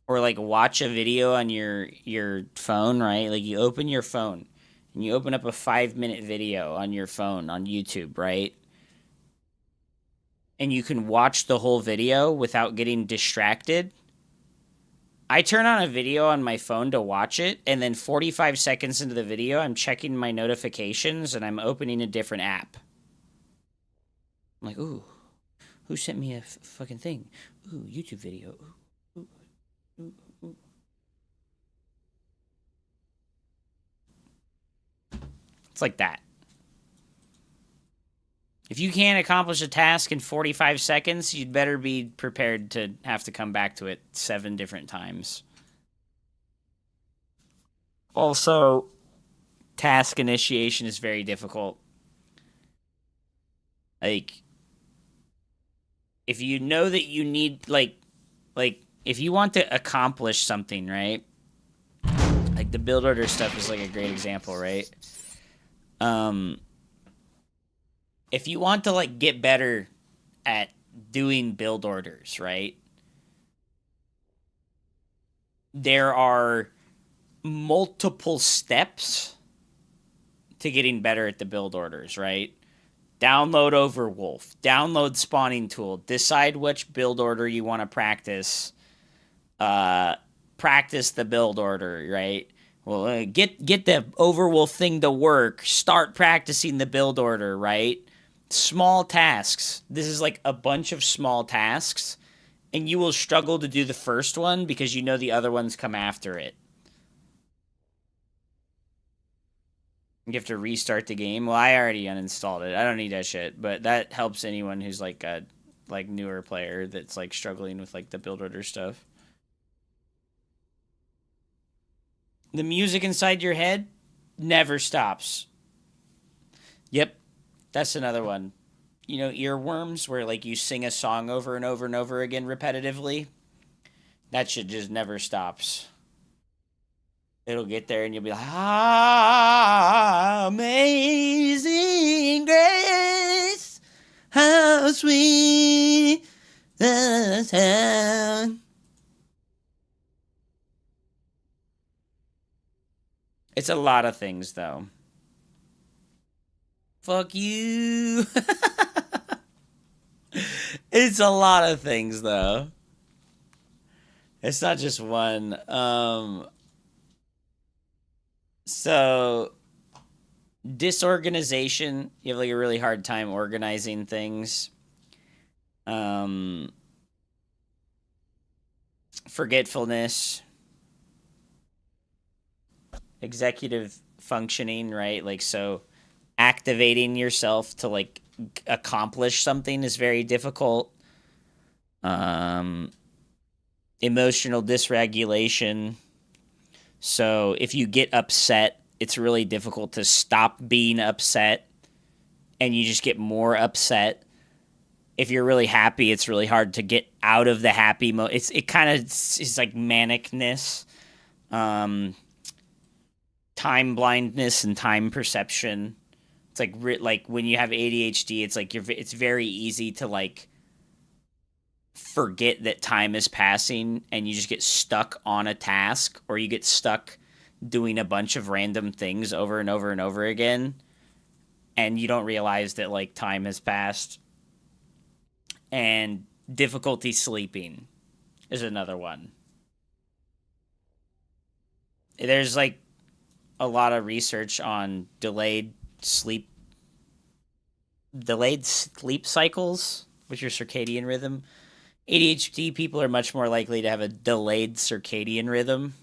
or, like, watch a video on your phone, right? Like, you open your phone and you open up a 5-minute video on your phone on YouTube, right? And you can watch the whole video without getting distracted. I turn on a video on my phone to watch it, and then 45 seconds into the video, I'm checking my notifications and I'm opening a different app. I'm like, ooh. Who sent me a fucking thing? Ooh, YouTube video. Ooh, ooh, ooh, ooh. It's like that. If you can't accomplish a task in 45 seconds, you'd better be prepared to have to come back to it 7 different times. Also, task initiation is very difficult. Like, if you know that you need, like, if you want to accomplish something, right? Like, the build order stuff is, like, a great example, right? If you want to, like, get better at doing build orders, right? There are multiple steps to getting better at the build orders, right? Download Overwolf, download Spawning Tool, decide which build order you want to practice, practice the build order, right? Well, get the Overwolf thing to work, start practicing the build order, right? Small tasks. This is like a bunch of small tasks, and you will struggle to do the first one because you know the other ones come after it. You have to restart the game. Well, I already uninstalled it. I don't need that shit, but that helps anyone who's like a newer player that's like struggling with like the build order stuff. The music inside your head never stops. Yep, that's another one. You know, earworms, where like you sing a song over and over and over again repetitively. That shit just never stops. It'll get there and you'll be like, amazing It's a lot of things, though. Fuck you. It's a lot of things, though. It's not just one. So, disorganization. You have like a really hard time organizing things. Forgetfulness. Executive functioning, right? Like, so activating yourself to like accomplish something is very difficult. Emotional dysregulation. So if you get upset, it's really difficult to stop being upset, and you just get more upset. If you're really happy, it's really hard to get out of the happy mode. It kind of is like manicness, time blindness, and time perception. It's like when you have ADHD, it's like it's very easy to like forget that time is passing, and you just get stuck on a task, or you get stuck doing a bunch of random things over and over and over again, and you don't realize that like time has passed. And difficulty sleeping is another one. There's like a lot of research on delayed sleep cycles with your circadian rhythm. ADHD people are much more likely to have a delayed circadian rhythm.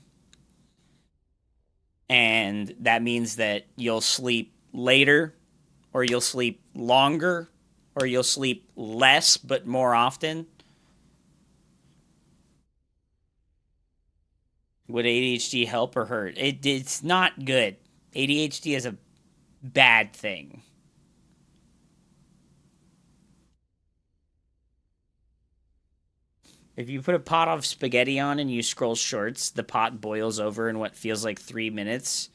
And that means that you'll sleep later, or you'll sleep longer, or you'll sleep less but more often. Would ADHD help or hurt? It's not good. ADHD is a bad thing. If you put a pot of spaghetti on and you scroll shorts, the pot boils over in what feels like 3 minutes.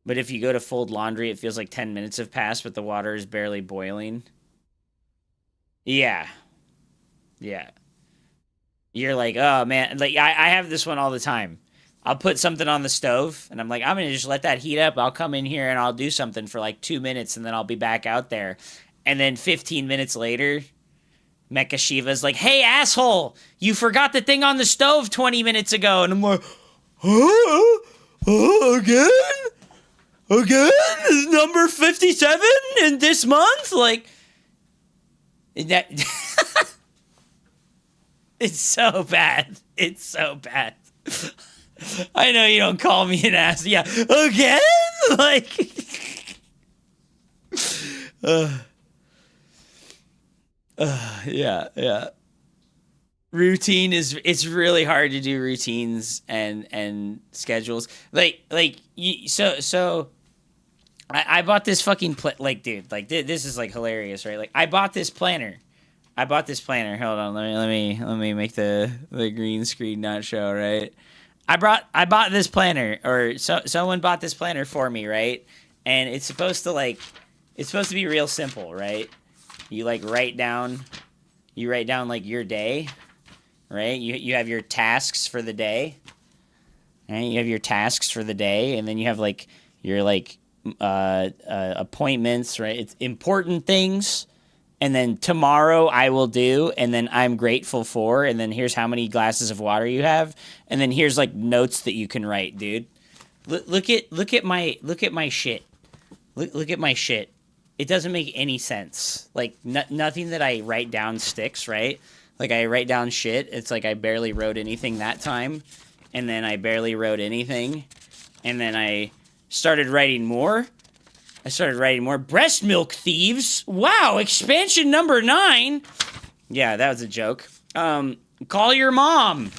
But if you go to fold laundry, it feels like 10 minutes have passed, but the water is barely boiling. Yeah. Yeah. You're like, oh, man. Like, I have this one all the time. I'll put something on the stove, and I'm like, I'm going to just let that heat up. I'll come in here, and I'll do something for like 2 minutes, and then I'll be back out there. And then 15 minutes later, Mecha Shiva's like, hey, asshole, you forgot the thing on the stove 20 minutes ago. And I'm like, again? Again? Number 57 in this month? Like, that... It's so bad. It's so bad. I know you don't call me an ass. Yeah, again? Like... yeah. Routine is, it's really hard to do routines and schedules. So I bought this fucking like, dude, like this is like hilarious, right? Like I bought this planner. Hold on, let me make the green screen not show, right? I bought this planner, or someone bought this planner for me, right? And it's supposed to be real simple, right? You like write down like your day, right? You have your tasks for the day, right? You have your tasks for the day, and then you have like your like appointments, right? It's important things, and then tomorrow I will do, and then I'm grateful for, and then here's how many glasses of water you have, and then here's like notes that you can write, dude. Look at my shit. Look at my shit. It doesn't make any sense. Like, nothing that I write down sticks, right? Like, I write down shit. It's like I barely wrote anything that time. And then I barely wrote anything. And then I started writing more. Breast milk thieves. Wow, expansion number 9. Yeah, that was a joke. Call your mom.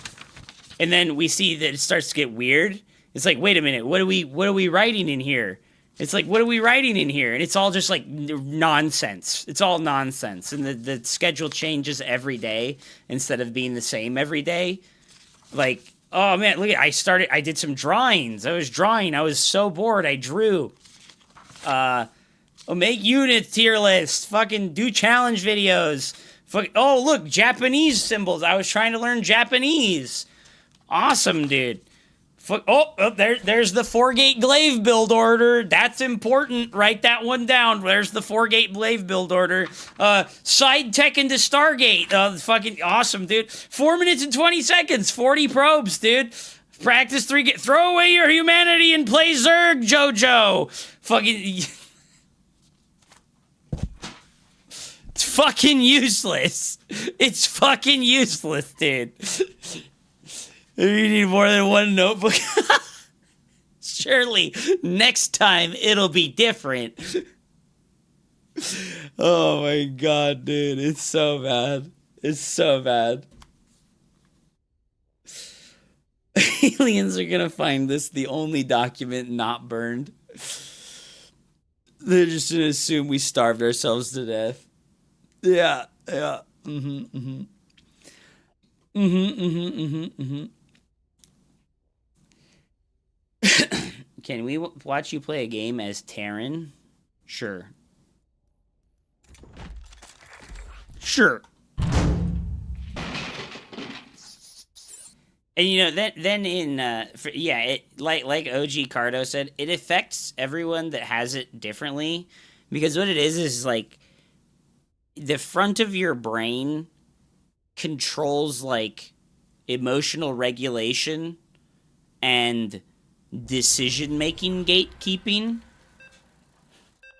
And then we see that it starts to get weird. It's like, wait a minute, what are we writing in here? It's like, what are we writing in here? And it's all just like nonsense. It's all nonsense. And the schedule changes every day instead of being the same every day. Like, oh man, look, I did some drawings. I was drawing. I was so bored. I drew. Make unit tier list. Fucking do challenge videos. Oh, look, Japanese symbols. I was trying to learn Japanese. Awesome, dude. There's the 4-gate glaive build order. That's important. Write that one down. There's the 4-gate glaive build order. Side tech into Stargate. Fucking awesome, dude. 4 minutes and 20 seconds. 40 probes, dude. Practice 3. Throw away your humanity and play Zerg, JoJo. Fucking. It's fucking useless. It's fucking useless, dude. If you need more than one notebook, surely next time it'll be different. Oh my god, dude. It's so bad. It's so bad. Aliens are gonna find this the only document not burned. They're just gonna assume we starved ourselves to death. Yeah. Can we watch you play a game as Terran? Sure. Sure. And you know, then in like OG Cardo said, it affects everyone that has it differently, because what it is like the front of your brain controls like emotional regulation and decision-making gatekeeping,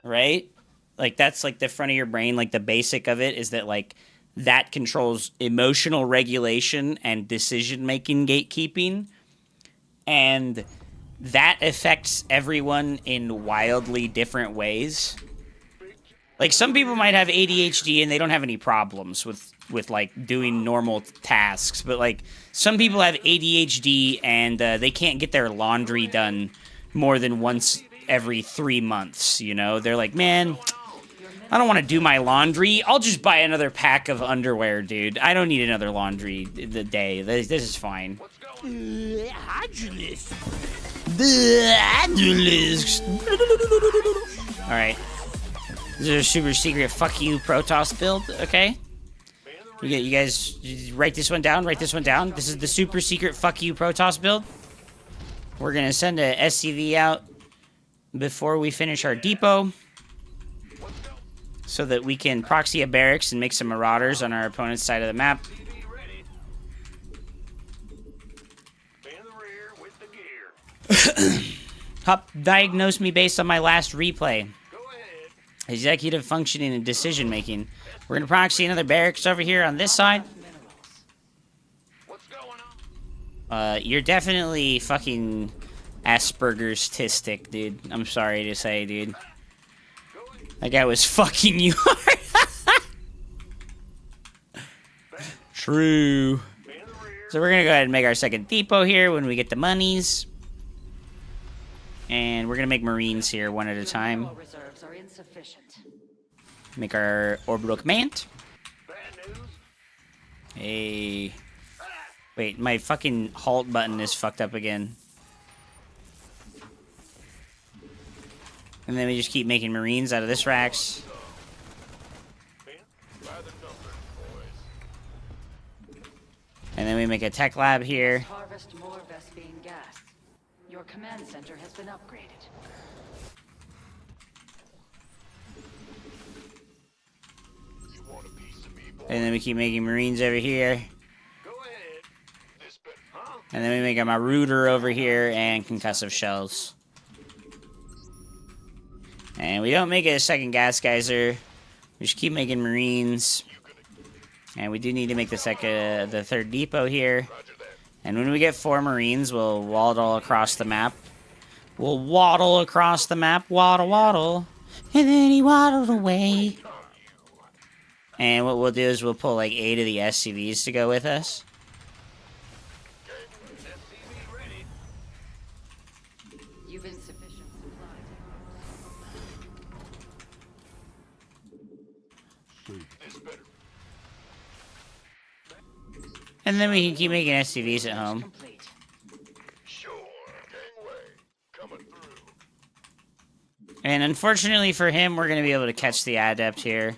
right? Like that's like the front of your brain, like the basic of it is that like that controls emotional regulation and decision-making gatekeeping, and that affects everyone in wildly different ways. Like some people might have ADHD and they don't have any problems with like doing normal tasks, but like some people have ADHD and they can't get their laundry done more than once every 3 months, you know? They're like, man, I don't want to do my laundry. I'll just buy another pack of underwear, dude. I don't need another laundry the day. This is fine. Alright. This is a super secret fuck you Protoss build, okay? You guys write this one down, This is the super secret fuck you Protoss build. We're gonna send a SCV out before we finish our depot, so that we can proxy a barracks and make some marauders on our opponent's side of the map. Hup diagnosed me based on my last replay. Executive functioning and decision making. We're gonna proxy another barracks over here on this side. You're definitely fucking Asperger's tistic, dude. I'm sorry to say, dude. That guy was fucking you hard. True. So we're gonna go ahead and make our second depot here when we get the monies. And we're gonna make Marines here one at a time. Reserves are insufficient. Make our orbital command. Hey. Wait, my fucking halt button is fucked up again. And then we just keep making Marines out of this racks. And then we make a tech lab here. Harvest more Vespine gas. Your command center has been upgraded. And then we keep making Marines over here. And then we make a Marauder over here and concussive shells. And we don't make it a second gas geyser. We just keep making Marines. And we do need to make the third depot here. And when we get 4 Marines, we'll waddle across the map. We'll waddle across the map. Waddle, waddle. And then he waddled away. And what we'll do is we'll pull like 8 of the SCVs to go with us. You've insufficient supply. And then we can keep making SCVs at home. And unfortunately for him, we're going to be able to catch the adept here.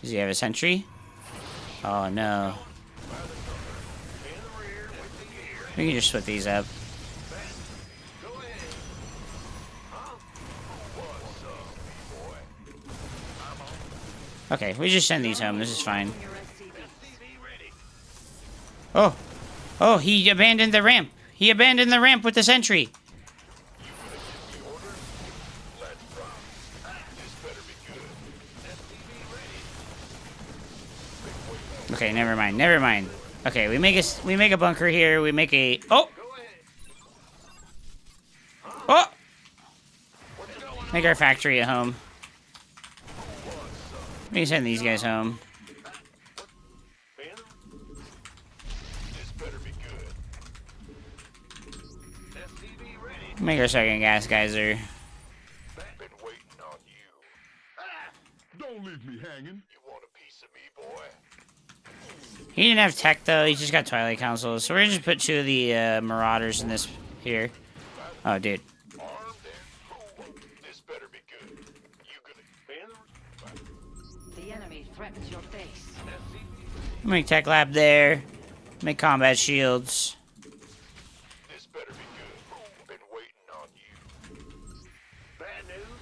Does he have a sentry? Oh no. We can just split these up. Okay, we just send these home. This is fine. Oh. Oh, he abandoned the ramp. He abandoned the ramp with the sentry. Okay, never mind. Never mind. Okay, we make a bunker here. We make a oh. Oh. Make our factory at home. We can send these guys home. Make our second gas geyser. Don't leave me hanging. You want a piece of me, boy? He didn't have tech though. He just got Twilight Council. So we're gonna just put 2 of the Marauders in this here. Oh, dude. The enemy threatens your base. Make tech lab there. Make combat shields. This better be good. Been waiting on you. Bad news?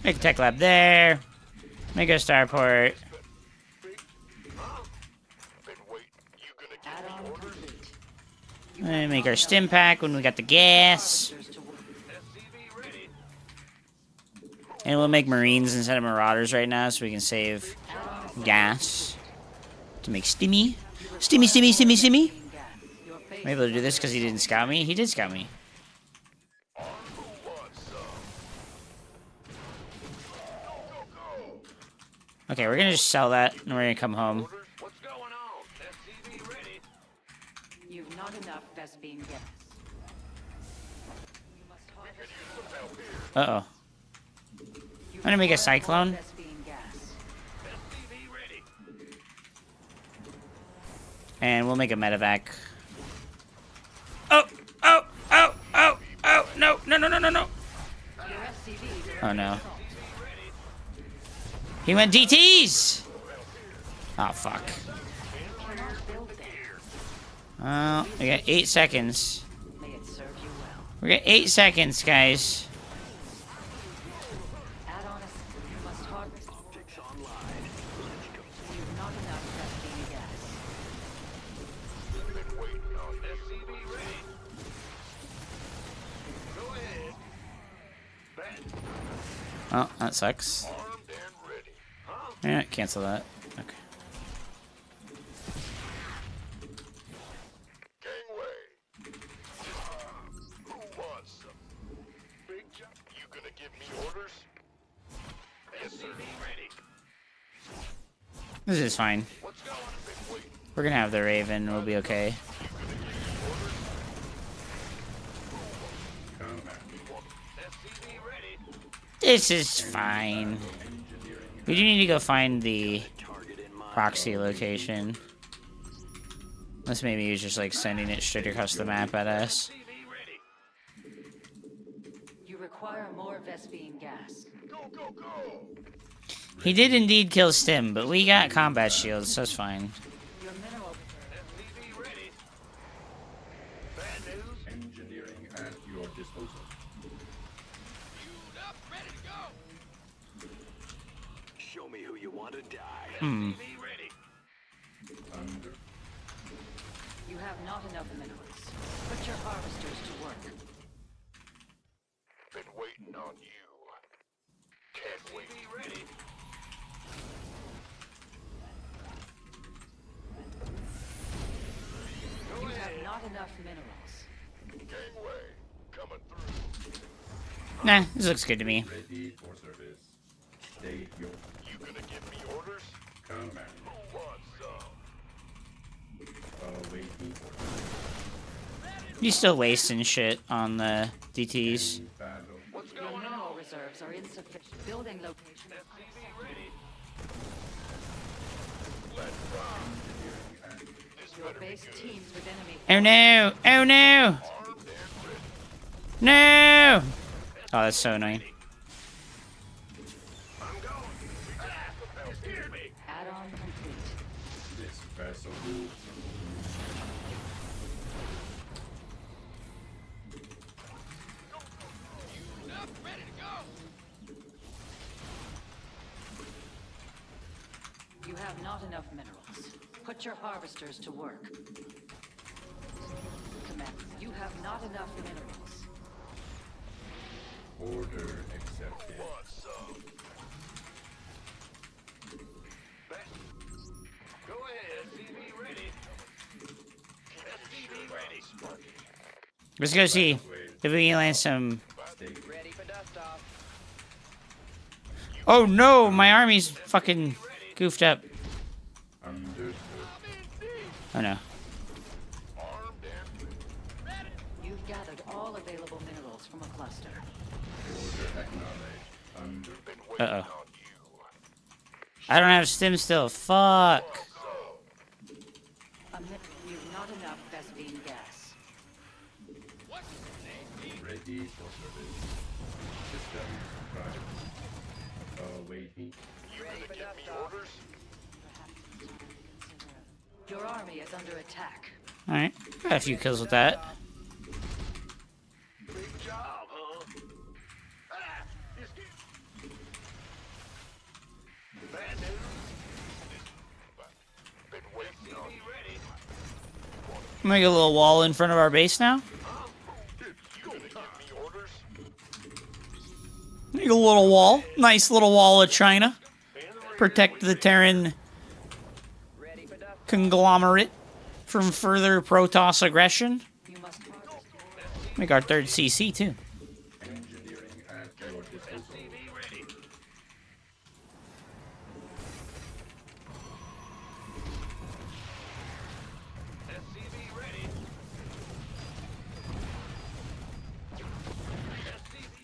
Make a tech lab there. Make a starport. And make our stim pack when we got the gas. And we'll make Marines instead of Marauders right now so we can save gas. To make stimmy. Stimmy, stimmy, stimmy, stimmy. I'm able to do this because he didn't scout me. He did scout me. Okay, we're gonna just sell that and we're gonna come home. You've not enough Vespine gas. Uh-oh. I'm gonna make a cyclone. And we'll make a medevac. Oh! Oh! Oh! Oh! Oh! No! No! No! No! No! No! Oh no. He went DTs! Oh fuck. Well, we got 8 seconds. We got 8 seconds, guys. Oh, that sucks. Yeah, cancel that. Okay. This is fine. We're gonna have the Raven. We'll be okay. This is fine. We do need to go find the proxy location. Unless maybe he's just like sending it straight across the map at us. You require more Vespine gas. He did indeed kill Stim, but we got combat shields, so that's fine. Your mineral Engineering at your disposal. Show me who you want to die. Hmm. You have not enough minerals. Put your harvesters to work. Been waiting on you. Can't wait. Ready. You have not enough minerals. Gangway coming through. Nah, this looks good to me. Ready for service. State your. You gonna give me orders? Command. Who wants some? Waiting for. You still wasting shit on the DTs. Your mineral reserves are insufficient. Building location. Your base teams with enemy. Oh no! Oh no! No! Oh, that's so annoying. Add-on complete. This vessel. You have not enough minerals. Put your harvesters to work. Command. You have not enough minerals. Order accepted. Go ahead, CV ready. SCV ready. Let's go see if we can land some. Ready for dust off. Oh no, my army's fucking goofed up. Understood. Oh no. You've gathered all available minerals from a cluster. Order acknowledged. Uh oh. I don't have stim still. Fuck. You've not enough Vespine gas. Ready for service. System private. Awaiting. Ready for dust off. Orders. Your army is under attack. Alright. Got a few kills with that. Big job, huh? Bad news. Been waiting on you. Ready. Make a little wall in front of our base now. Make a little wall. Nice little wall of China. Protect the Terran conglomerate from further Protoss aggression. Make our third CC too. Engineering at your disposal.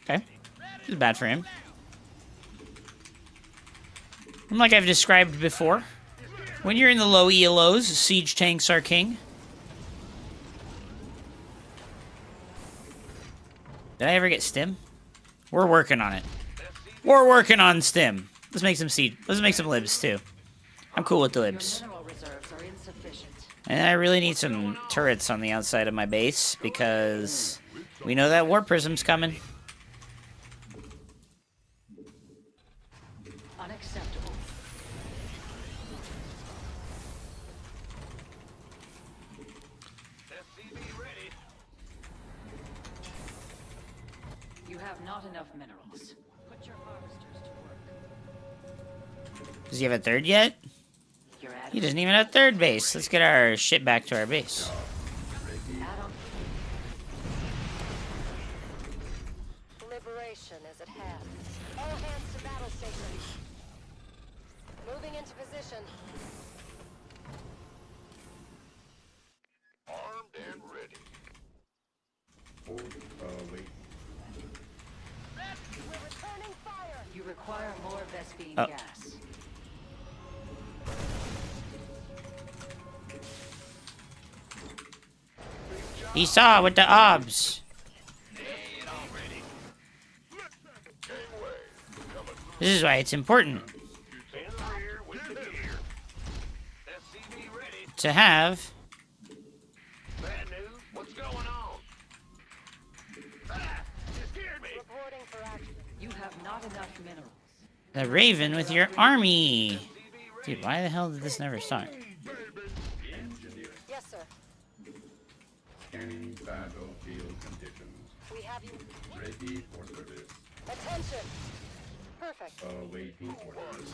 Okay. This is bad for him. And like I've described before, when you're in the low ELOs, siege tanks are king. Did I ever get stim? We're working on it. We're working on stim. Let's make some siege. Let's make some libs too. I'm cool with the libs. Mineral reserves are insufficient. And I really need some turrets on the outside of my base because we know that warp prism's coming. Unacceptable. You have not enough minerals. Put your harvesters to work. Does he have a third yet? He doesn't even have third base. Let's get our shit back to our base. Liberation is at hand. All hands to battle stations. Moving into position. Armed and ready. Wait. We're returning fire. You require more Vespine Oh. gas. Esau with the obs. This is why it's important to have Bad news. What's going on? You scared me. Reporting for action. You have not enough minerals. the Raven with your army. Dude, why the hell did this never start? Yes, sir. Scanning battlefield conditions. We have you. Ready for service. Attention. Perfect. Awaiting orders.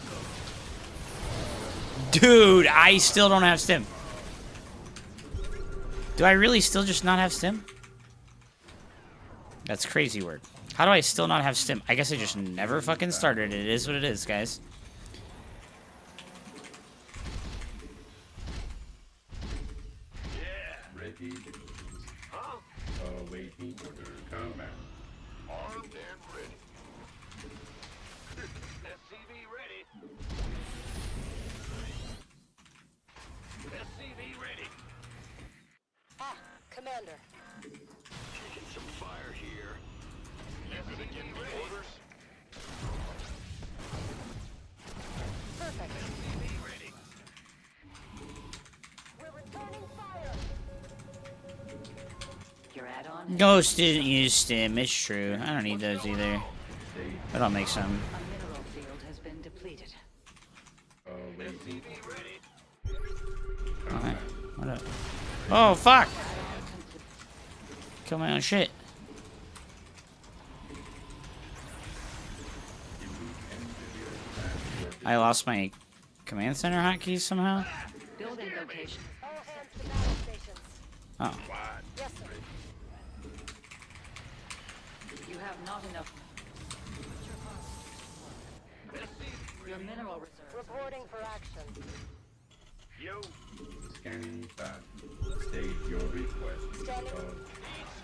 Dude, I still don't have stim. Do I really still just not have stim? That's crazy work. How do I still not have stim? I guess I just never fucking started. It is what it is, guys. Ready. Huh? Awaiting order. Command. Armed and ready. SCV ready. SCV ready. Ah, Commander. Kicking some fire here. Ghost didn't use stim. It's true. I don't need those either. But I'll make some. A mineral field has been depleted. Alright. What up? Oh, fuck! Kill my own shit. I lost my command center hotkeys somehow? Building location. Oh. Yes, sir. You have not enough. Your mineral reserve. Reporting for action. Yo. Scanning back. State your request.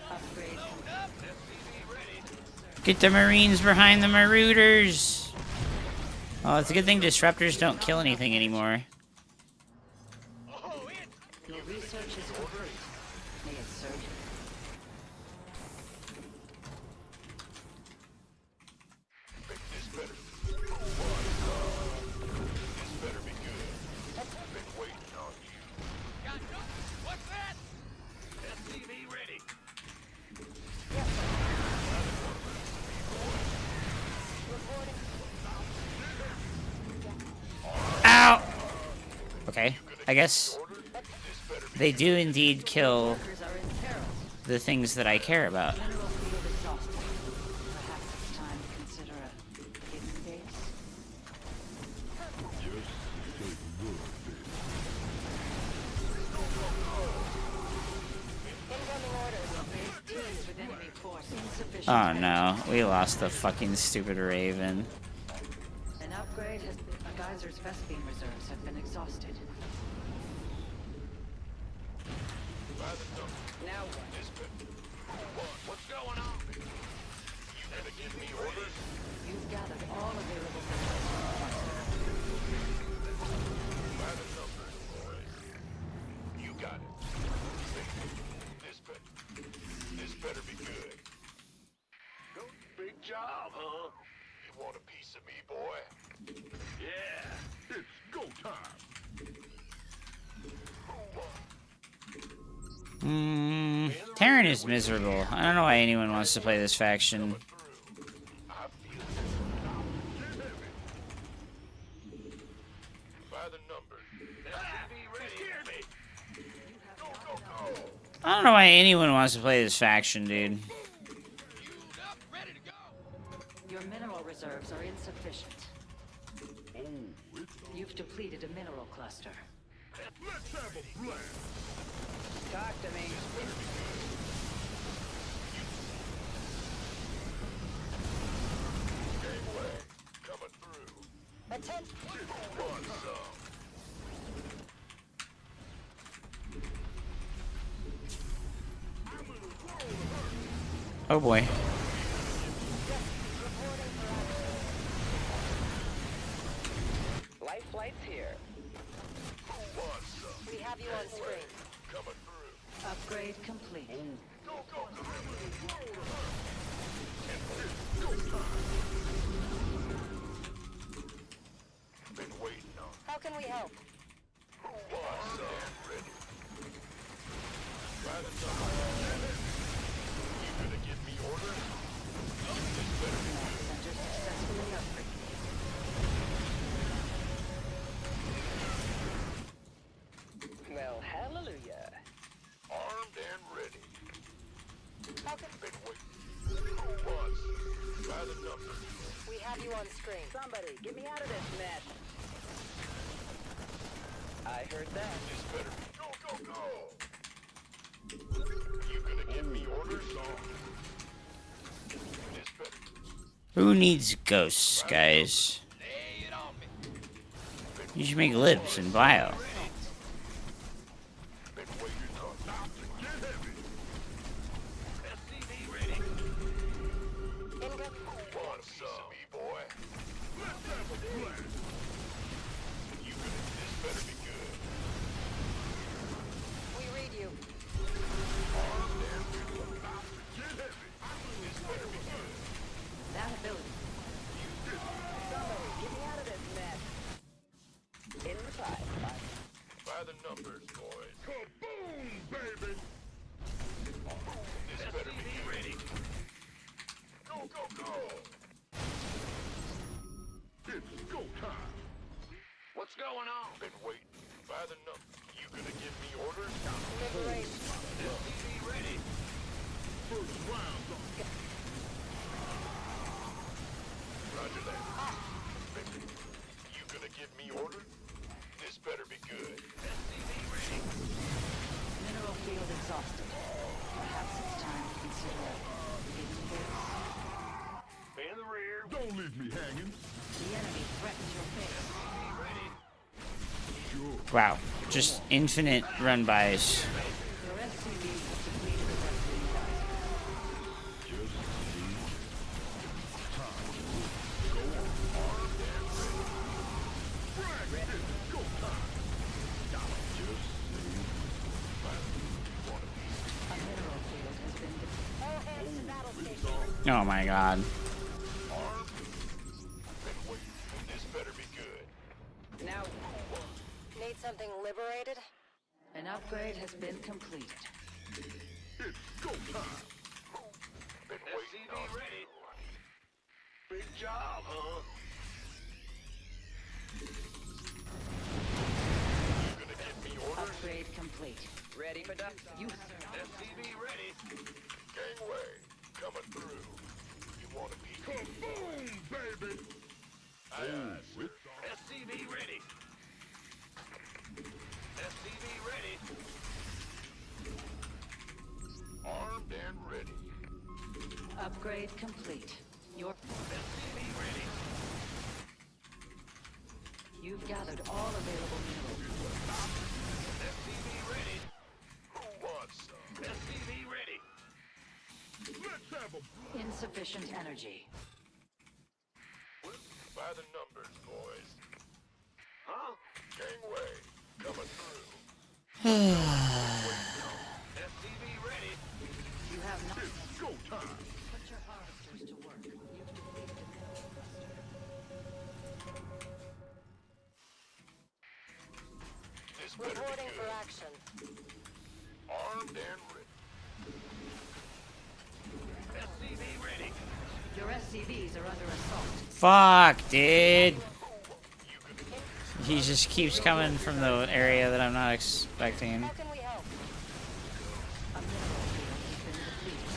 Upgrade. Get the Marines behind the Marauders! Oh, it's a good thing disruptors don't kill anything anymore. Your research is complete. May it serve you. Ow! Okay, I guess they do indeed kill the things that I care about. Mineral field exhausted. Perhaps it's time to consider a hidden base. Teams with enemy force insufficient. Oh no, we lost the fucking stupid Raven. An upgrade has been. A geyser's vest beam reserves have been exhausted. Now what? What's going on? You gonna give me orders? You've gathered all available By the numbers, boys. You got it. This better be good. Big job, huh? You want a piece of me, boy? Yeah, it's go time. Terran is miserable. I don't know why anyone wants to play this faction. I don't know why anyone wants to play this faction, dude. Your mineral reserves are insufficient. You've depleted a mineral cluster. Let's have a blast. Talk to me. Gateway coming through. Attention. Want some? Oh boy. Life flight's here. We have you on screen. Coming through. Upgrade complete. Go, go, go. Been waiting on. How can we help? Want some? Ready. By the time. You gonna give me orders? This better be good. Center successfully upgraded. Well, hallelujah. Armed and ready. How can Been waiting. Who wants? By the numbers. we have you on screen? Somebody, get me out of this mess. I heard that. This better be go, go, go. You gonna give me orders? This better. Who needs ghosts, guys? You should make libs and bio. Been waiting on. Get heavy. SCV ready. Want some, me boy? Let's have a blast. You gonna? This better be good. We read you. Armed and ready. Get heavy. This better be good. That ability. Somebody, get me out of this mess. In the pipe. It's go time. What's going on? Been waiting by the number. You gonna give me orders? Liberation. SCV ready. First round. Roger that. You gonna give me orders? This better be good. SCV ready. Mineral field exhausted. Perhaps it's time to consider getting base. In the rear. Don't leave me hanging. The enemy threatens your base. Wow, just infinite run bys. Your SCVs have depleted the rest of the A mineral field has been depleted. All hands to battle station. Oh my god. This better be good. Now, need something liberated? An upgrade has been completed. It's go time. Been waiting on ready. Big job, huh? You gonna give me orders? Upgrade complete. Ready for duck? You SCV ready. Gangway coming through. You want a piece? Kaboom, baby! Aye, aye, sir. SCV ready. SCV ready. Armed and ready. upgrade complete. Your SCV ready. You've gathered all available minerals. SCV ready. Who wants some? SCV ready. Let's have a Insufficient energy. by the numbers, boys. Huh? Gangway coming through. SCV ready. You have not. It's go time. Put your harvesters to work. You've depleted the mineral cluster. This better be Reporting for good. action. Armed and ready. SCV ready. Your SCVs are under assault. Fuck, dude. He just keeps coming from the area that I'm not expecting. How can we help? A mineral field has been depleted.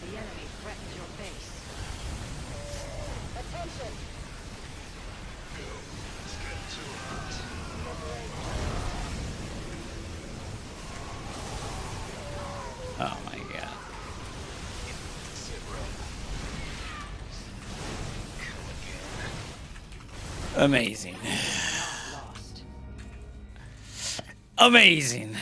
The enemy threatens your base. Attention! Oh my god. Amazing. Lost. Amazing.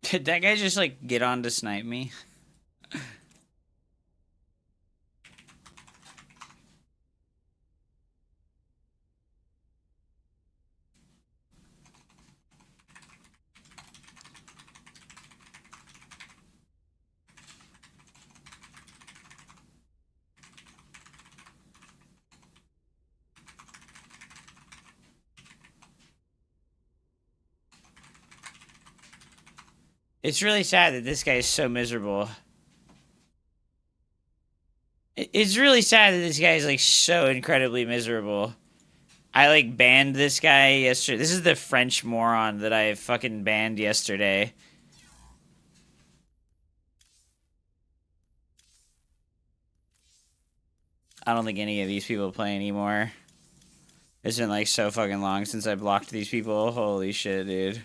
Did that guy just like get on to snipe me? It's really sad that this guy is so miserable. It's really sad that this guy is like so incredibly miserable. I like banned this guy yesterday. This is the French moron that I fucking banned yesterday. I don't think any of these people play anymore. It's been like so fucking long since I blocked these people. Holy shit, dude.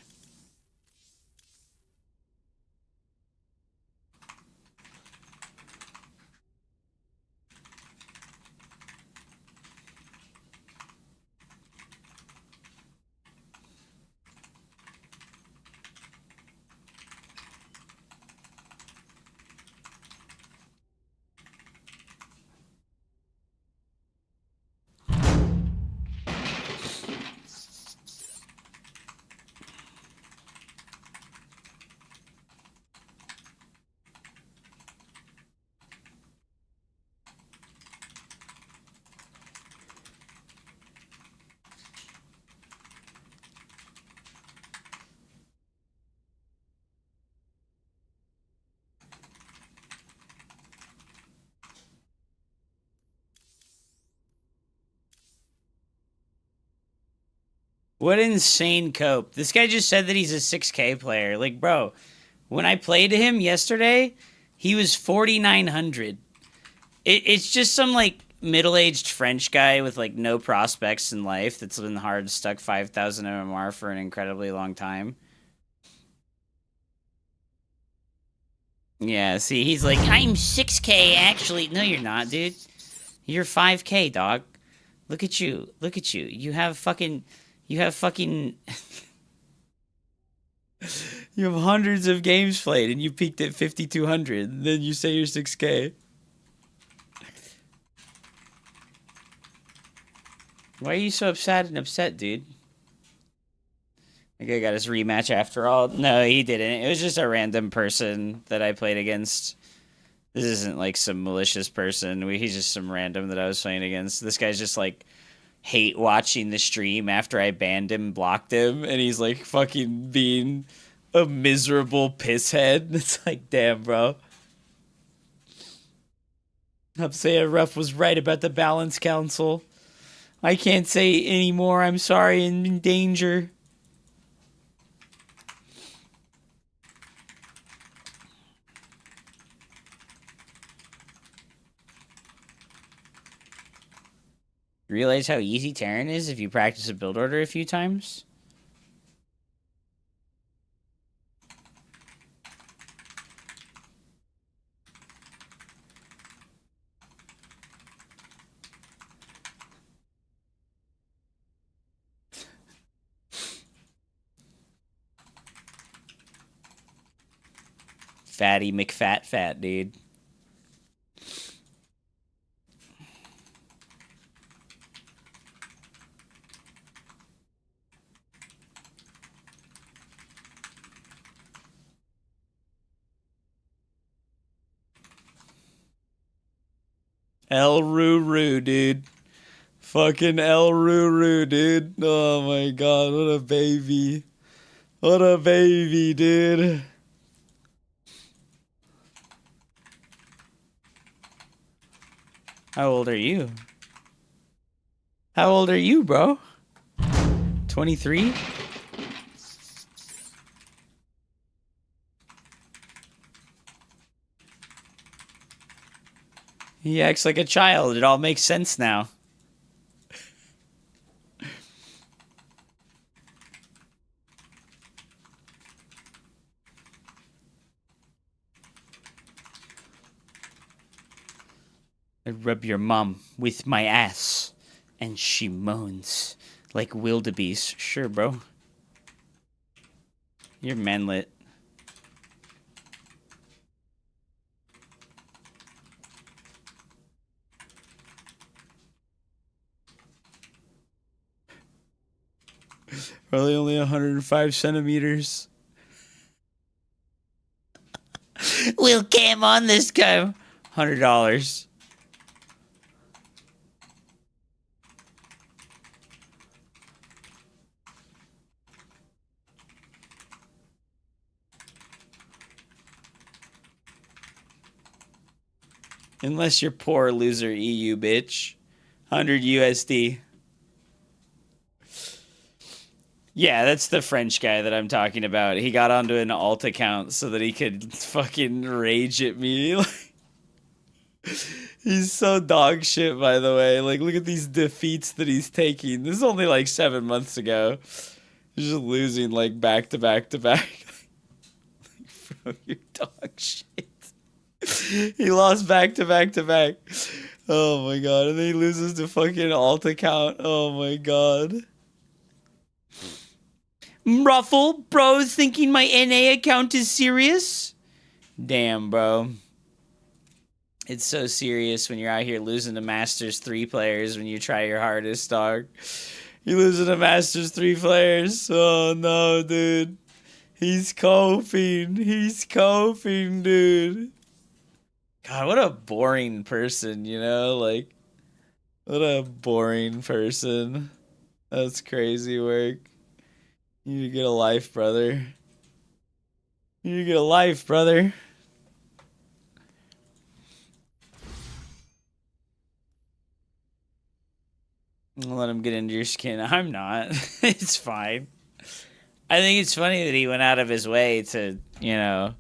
What insane cope. This guy just said that he's a 6K player. Like, bro, when I played him yesterday, he was 4,900. It's just some, like, middle-aged French guy with, like, no prospects in life that's been hard stuck 5,000 MMR for an incredibly long time. Yeah, see, he's like, I'm 6K, actually. No, you're not, dude. You're 5K, dog. Look at you. Look at you. You have fucking... You have hundreds of games played, and you peaked at 5,200. And then you say you're 6K. Why are you so upset, dude? The guy got his rematch after all. No, he didn't. It was just a random person that I played against. This isn't like some malicious person. He's just some random that I was playing against. This guy's just like hate watching the stream after I banned him, blocked him, and he's like fucking being a miserable pisshead. It's like, damn, bro. Upsaya Ruff was right about the balance council. I can't say anymore. I'm sorry, I'm in danger. Realize how easy Terran is if you practice a build order a few times? Fatty McFat, dude. El Ruru, dude. Fucking El Ruru, dude. Oh my god, what a baby. What a baby, dude. How old are you? How old are you, bro? 23? He acts like a child. It all makes sense now. I rub your mom with my ass, and she moans like wildebeest. Sure, bro. You're manlit. Probably only 105 centimeters. We'll cam on this guy. $100. Unless you're poor loser EU, bitch. 100 USD. Yeah, that's the French guy that I'm talking about. He got onto an alt account so that he could fucking rage at me. He's so dog shit, by the way. Like, look at these defeats that he's taking. This is only like 7 months ago. He's just losing like back to back to back. Bro, you're dog shit. He lost back to back to back. Oh my god. And then he loses to fucking alt account. Oh my god. Ruffle, bro's thinking my NA account is serious? Damn, bro. It's so serious when you're out here losing to Masters 3 players when you try your hardest, dog. You're losing to Masters 3 players. Oh, no, dude. He's coping. He's coping, dude. God, what a boring person, you know? Like, what a boring person. That's crazy work. You need to get a life, brother. You need to get a life, brother. Let him get into your skin. I'm not. It's fine. I think it's funny that he went out of his way to, you know,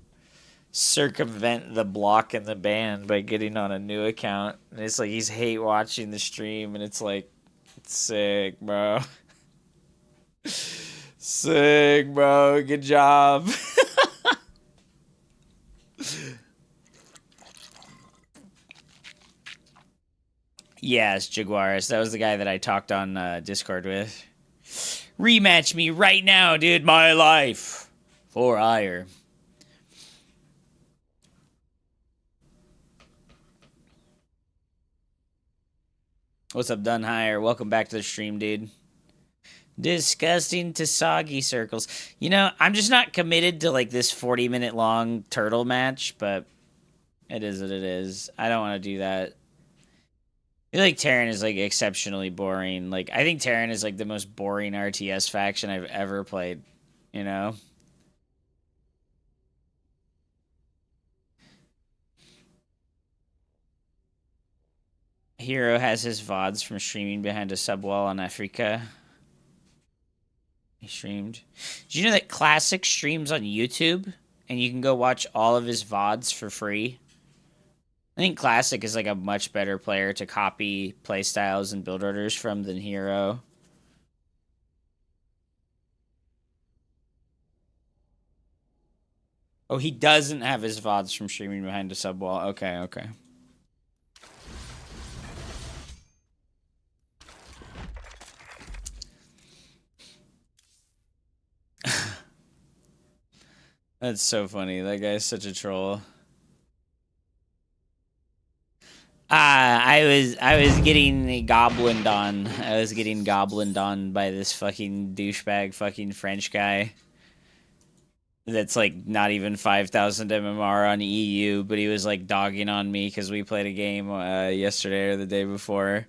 circumvent the block in the ban by getting on a new account. And it's like he's hate watching the stream, and it's like, it's sick, bro. Sick, bro. Good job. Yes, Jaguaris. That was the guy that I talked on Discord with. Rematch me right now, dude. My life. For hire. What's up, Done Hire? Welcome back to the stream, dude. Disgusting to soggy circles. You know, I'm just not committed to, like, this 40-minute long turtle match, but it is what it is. I don't want to do that. I feel like Terran is, like, exceptionally boring. Like, I think Terran is, like, the most boring RTS faction I've ever played, you know? Hero has his VODs from streaming behind a subwall on Africa. He streamed. Did you know that Classic streams on YouTube? And you can go watch all of his VODs for free? I think Classic is like a much better player to copy playstyles and build orders from than Hero. Oh, he doesn't have his VODs from streaming behind a subwall. Okay, okay. That's so funny. That guy's such a troll. I was getting goblined on. I was getting goblined on by this fucking douchebag fucking French guy. That's like not even 5,000 MMR on EU, but he was like dogging on me because we played a game yesterday or the day before.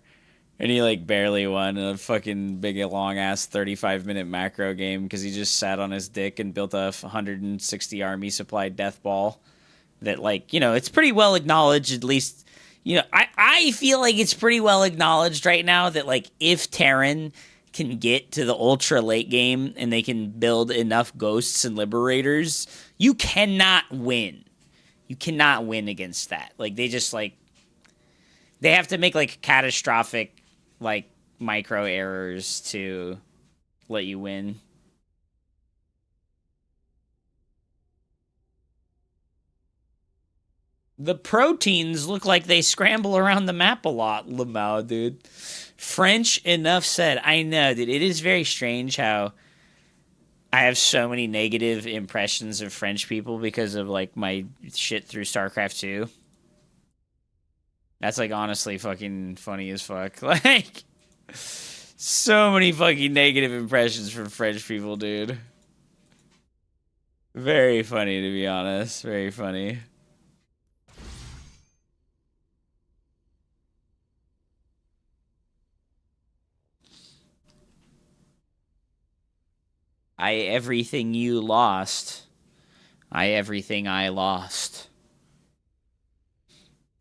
And he like barely won a fucking big long ass 35-minute macro game because he just sat on his dick and built a 160 army supply death ball that, like, you know, it's pretty well acknowledged, at least, you know, I feel like it's pretty well acknowledged right now that, like, if Terran can get to the ultra late game and they can build enough ghosts and liberators, you cannot win. You cannot win against that. Like, they just, like, they have to make, like, catastrophic, like, micro errors to let you win. The proteins look like they scramble around the map a lot, Lamau, dude. French, enough said. I know, dude. It is very strange how I have so many negative impressions of French people because of, like, my shit through Starcraft 2. That's, like, honestly fucking funny as fuck. Like, so many fucking negative impressions from French people, dude. Very funny, to be honest. Very funny. Everything you lost. Everything I lost.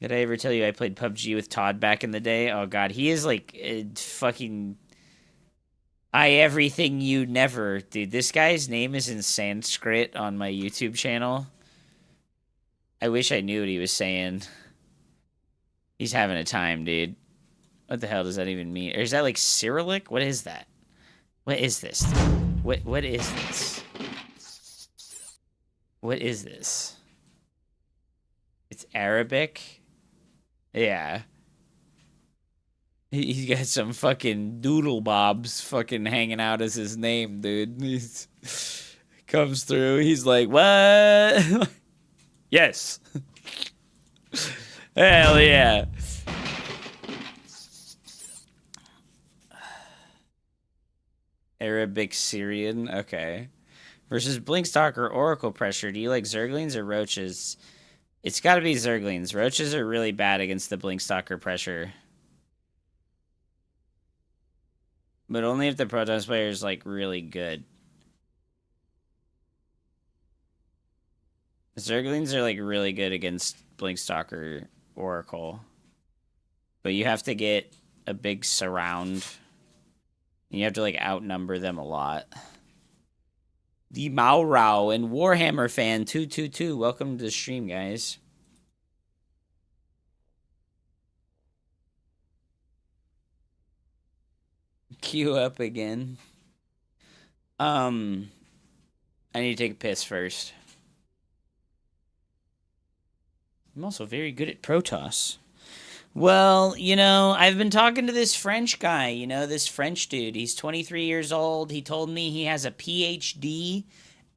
Did I ever tell you I played PUBG with Todd back in the day? Oh god, he is like fucking everything you never. Dude, this guy's name is in Sanskrit on my YouTube channel. I wish I knew what he was saying. He's having a time, dude. What the hell does that even mean? Or is that like Cyrillic? What is that? What is this? What is this? What is this? It's Arabic? Yeah. He's got some fucking doodle bobs fucking hanging out as his name, dude. He's comes through. He's like, what? Yes. Hell yeah. Arabic Syrian. Okay. Versus Blinkstalker Oracle Pressure. Do you like Zerglings or Roaches? It's got to be Zerglings. Roaches are really bad against the Blinkstalker Pressure. But only if the Protons player is, like, really good. Zerglings are, like, really good against Blinkstalker Oracle. But you have to get a big surround You have to like outnumber them a lot. The Maurau and Warhammer fan 222. Welcome to the stream, guys. Queue up again. I need to take a piss first. I'm also very good at Protoss. Well, you know, I've been talking to this French guy, you know, this French dude. He's 23 years old. He told me he has a PhD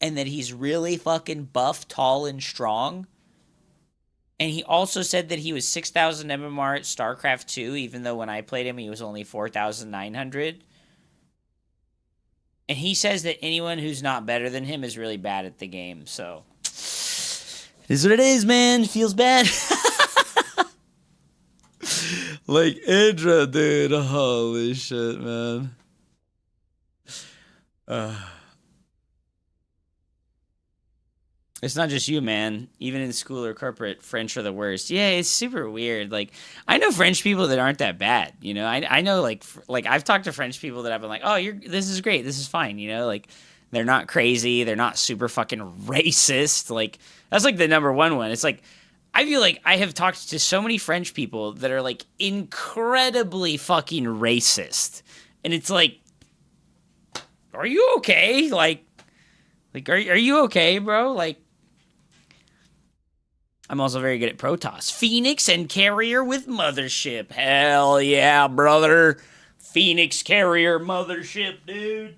and that he's really fucking buff, tall, and strong. And he also said that he was 6,000 MMR at Starcraft 2, even though when I played him, he was only 4,900. And he says that anyone who's not better than him is really bad at the game, so... It is what it is, man. Feels bad. Like Indra, dude. Holy shit, man. It's not just you, man. Even in school or corporate, French are the worst. Yeah, it's super weird. Like, I know French people that aren't that bad. You know, I know like I've talked to French people that I've been like, oh, this is great. This is fine. You know, like they're not crazy. They're not super fucking racist. Like that's like the number one. It's like I feel like I have talked to so many French people that are like incredibly fucking racist, and it's like, are you okay? Like are you okay, bro? Like. I'm also very good at Protoss. Phoenix and Carrier with Mothership. Hell yeah, brother. Phoenix Carrier Mothership, dude.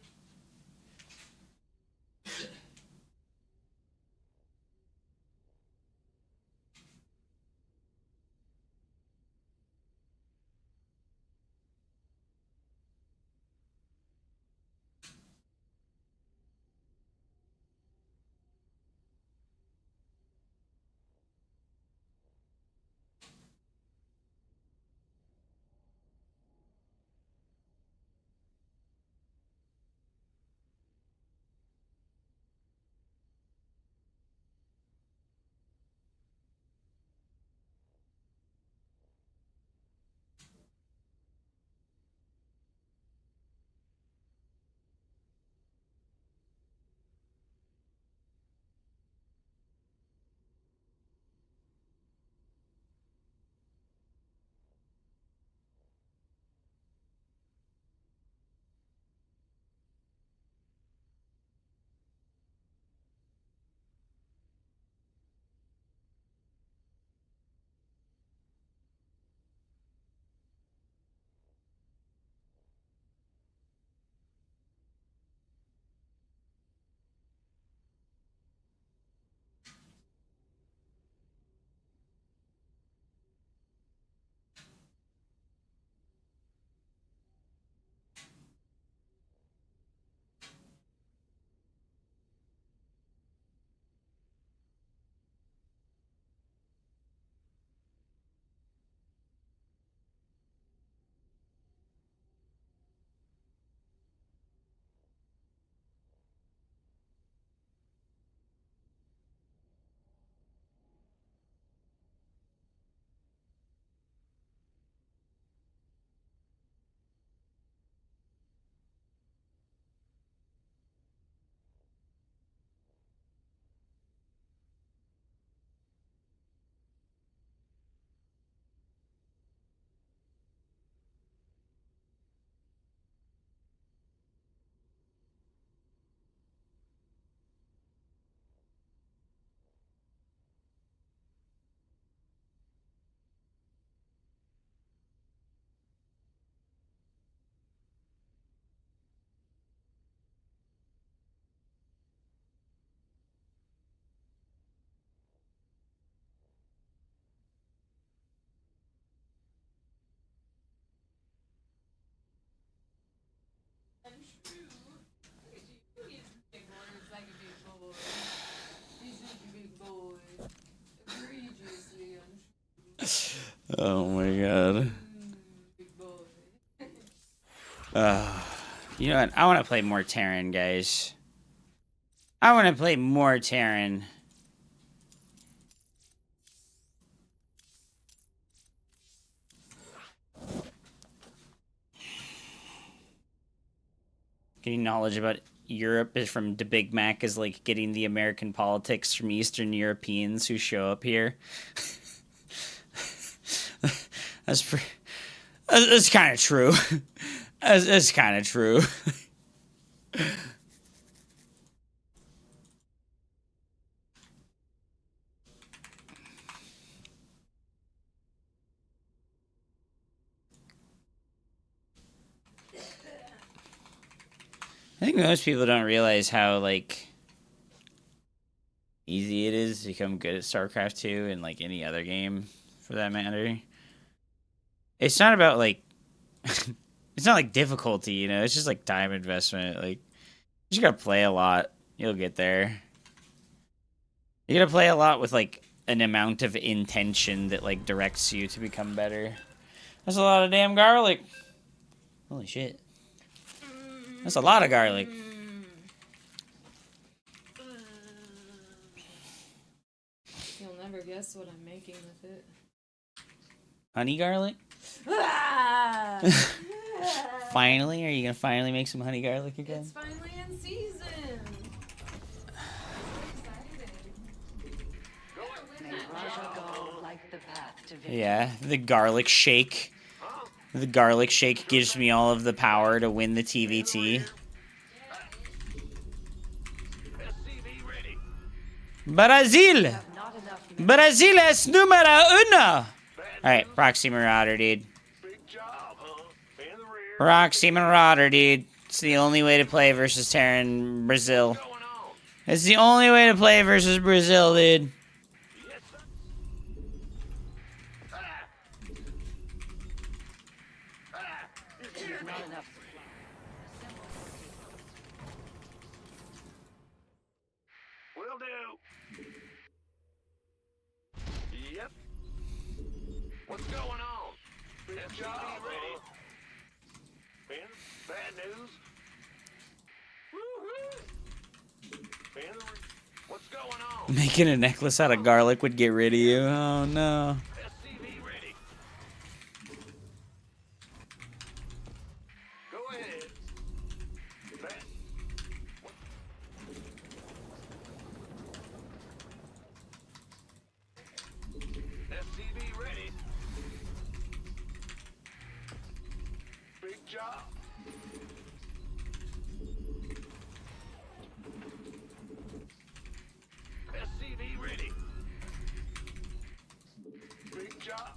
Oh my god. You know what? I want to play more Terran, guys. I want to play more Terran. Getting knowledge about Europe is from the Big Mac is like getting the American politics from Eastern Europeans who show up here. That's kind of true. That's kind of true. I think most people don't realize how, like, easy it is to become good at Starcraft 2 and, like, any other game, for that matter. It's not about, like, it's not, like, difficulty, you know? It's just, like, time investment. Like, you just gotta play a lot. You'll get there. You gotta play a lot with, like, an amount of intention that, like, directs you to become better. That's a lot of damn garlic. Holy shit. That's a lot of garlic. You'll never guess what I'm making with it. Honey garlic? Finally? Are you gonna finally make some honey garlic again? It's finally in season. Yeah, the garlic shake. The garlic shake gives me all of the power to win the TVT. Brazil! Brazil es numero uno! Alright, Proxy Marauder, dude. Proxy Marauder, dude. It's the only way to play versus Terran Brazil. It's the only way to play versus Brazil, dude. What's going on? Bad job, ready? Bad news? Woohoo! What's going on? Making a necklace out of garlic would get rid of you. Oh no. SCV ready. Go ahead. SCV ready. Big job. SCV ready. Big job.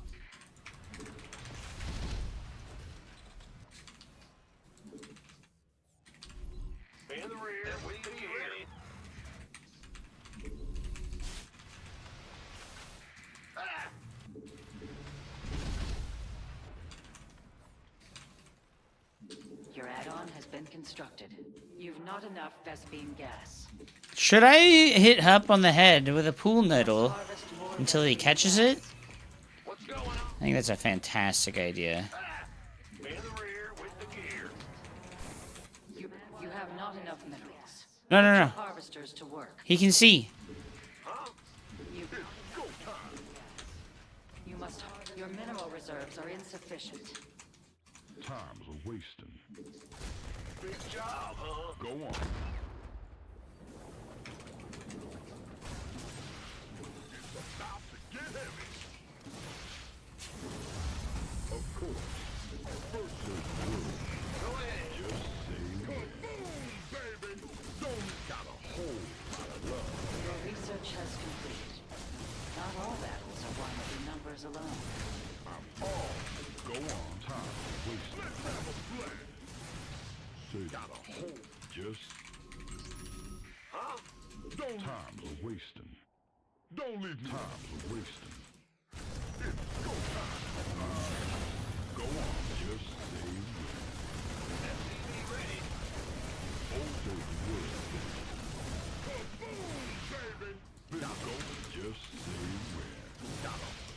In the rear, SCV ready. Ah! Your add-on has been constructed. You've not enough Vespine gas. Should I hit Hup on the head with a pool noodle until he catches it? I think that's a fantastic idea. You have not enough minerals. No, no, no. Harvesters to work. He can see. You must. Your mineral reserves are insufficient. Time's a wasting. Big job, huh? Go on. It's about to get heavy. Of course. First there's wood. Go ahead. Just say when. Baby, don't got a whole lot of love. Your research has completed. Not all battles are won with your numbers alone. I'm all. Go on. Time wasting. Let's have a plan. Say got a whole. Just. Huh? Don't. Time's a wasting. Don't leave me. Time's a wasting. It's go time. Go on. Just say when. SCV ready. Oh, baby, wood. Kaboom, baby. Big go. Just say when.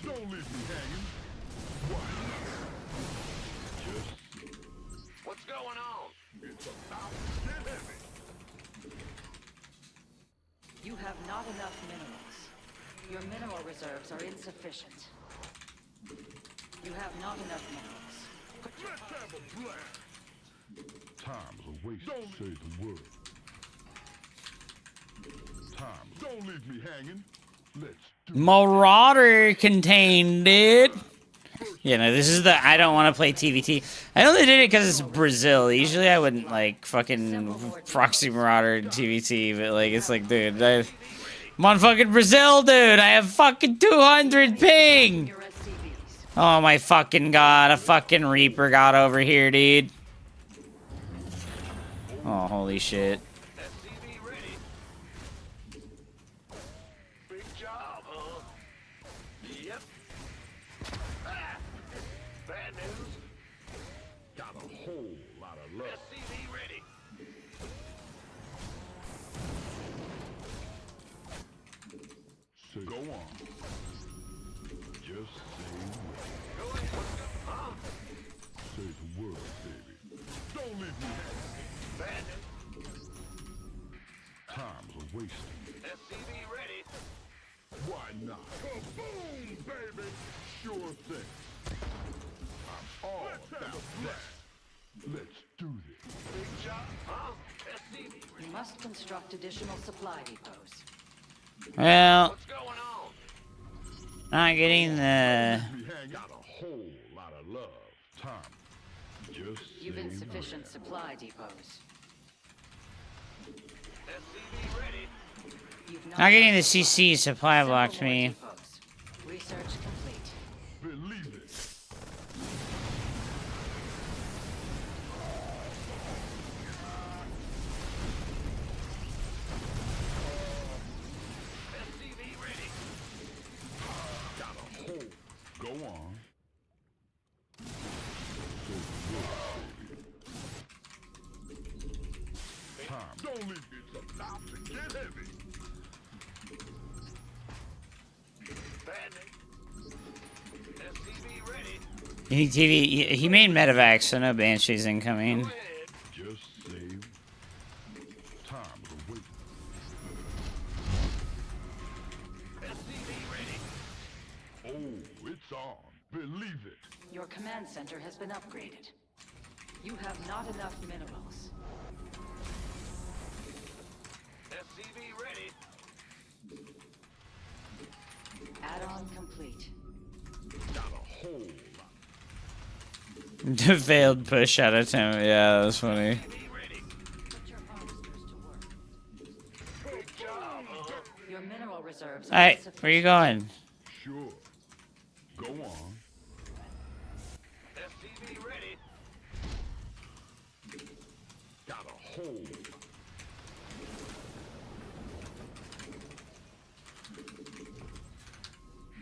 Don't leave me hanging. Why not? Just. What's going on? It's about to get heavy. You have not enough minerals. Your mineral reserves are insufficient. You have not enough minerals. Let's have a blast. Time's a waste. Don't say the word. Time. Don't leave me hanging. Let's do Marauder contained, dude. Yeah, no, this is the I don't want to play TVT. I know they did it because it's Brazil. Usually I wouldn't like fucking proxy Marauder TVT, but like it's like, dude, I'm on fucking Brazil, dude. I have fucking 200 ping. Oh my fucking god, a fucking Reaper got over here, dude. Oh, holy shit. Go on. Just say the word, baby. Don't leave me hanging. Time's a wasting. SCV ready. Why not? Boom, baby. Sure thing. I'm all about that. Let's do this. Big job, huh? SCV ready. You must construct additional supply depots. Well, not getting the. We hang out a whole lot of love. Time. Just You've say insufficient supply depots. Not getting the CC supply blocked me. Research complete. believe it. Go on. Time. Don't leave me. It's about to get heavy. He made medevac, so no banshees incoming. Just save time to wait. Oh, it's on. Believe it. Your command center has been upgraded. You have not enough minerals. SCV ready. Add-on complete. Got a whole The failed push out of him. Yeah, that was funny. Your mineral reserves. Alright, where you going? Sure. Go on. SCV ready. Got a hole.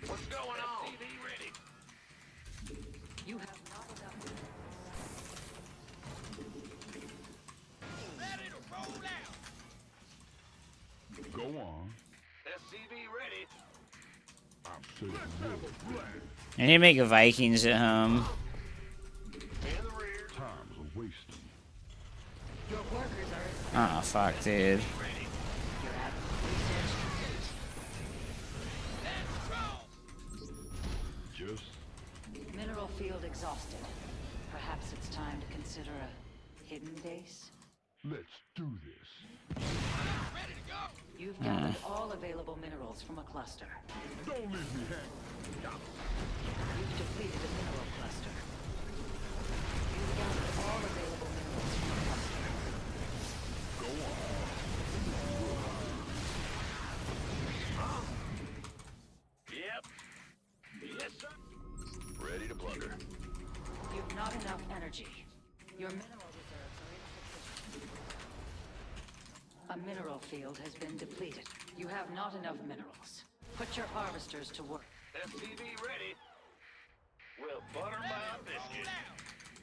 What's going on? SCV ready. You have not enough. Ready to roll out. Go on. SCV ready. I'm sitting I need to make a Vikings at home. Time's a wasting. Your workers are. Oh, fuck, dude. Just Mineral field exhausted. Perhaps it's time to consider a hidden base. let's do this. You've gathered all available minerals from a cluster. Don't leave me hanging. You've depleted a mineral cluster. You've gathered all available minerals from a cluster. Go on. Yep. Yes, sir. Ready to plunder. You've not enough energy. Your mineral reserves are insufficient. A mineral field has been depleted. You have not enough minerals. Put your harvesters to work. SCV ready. Well, butter my biscuit.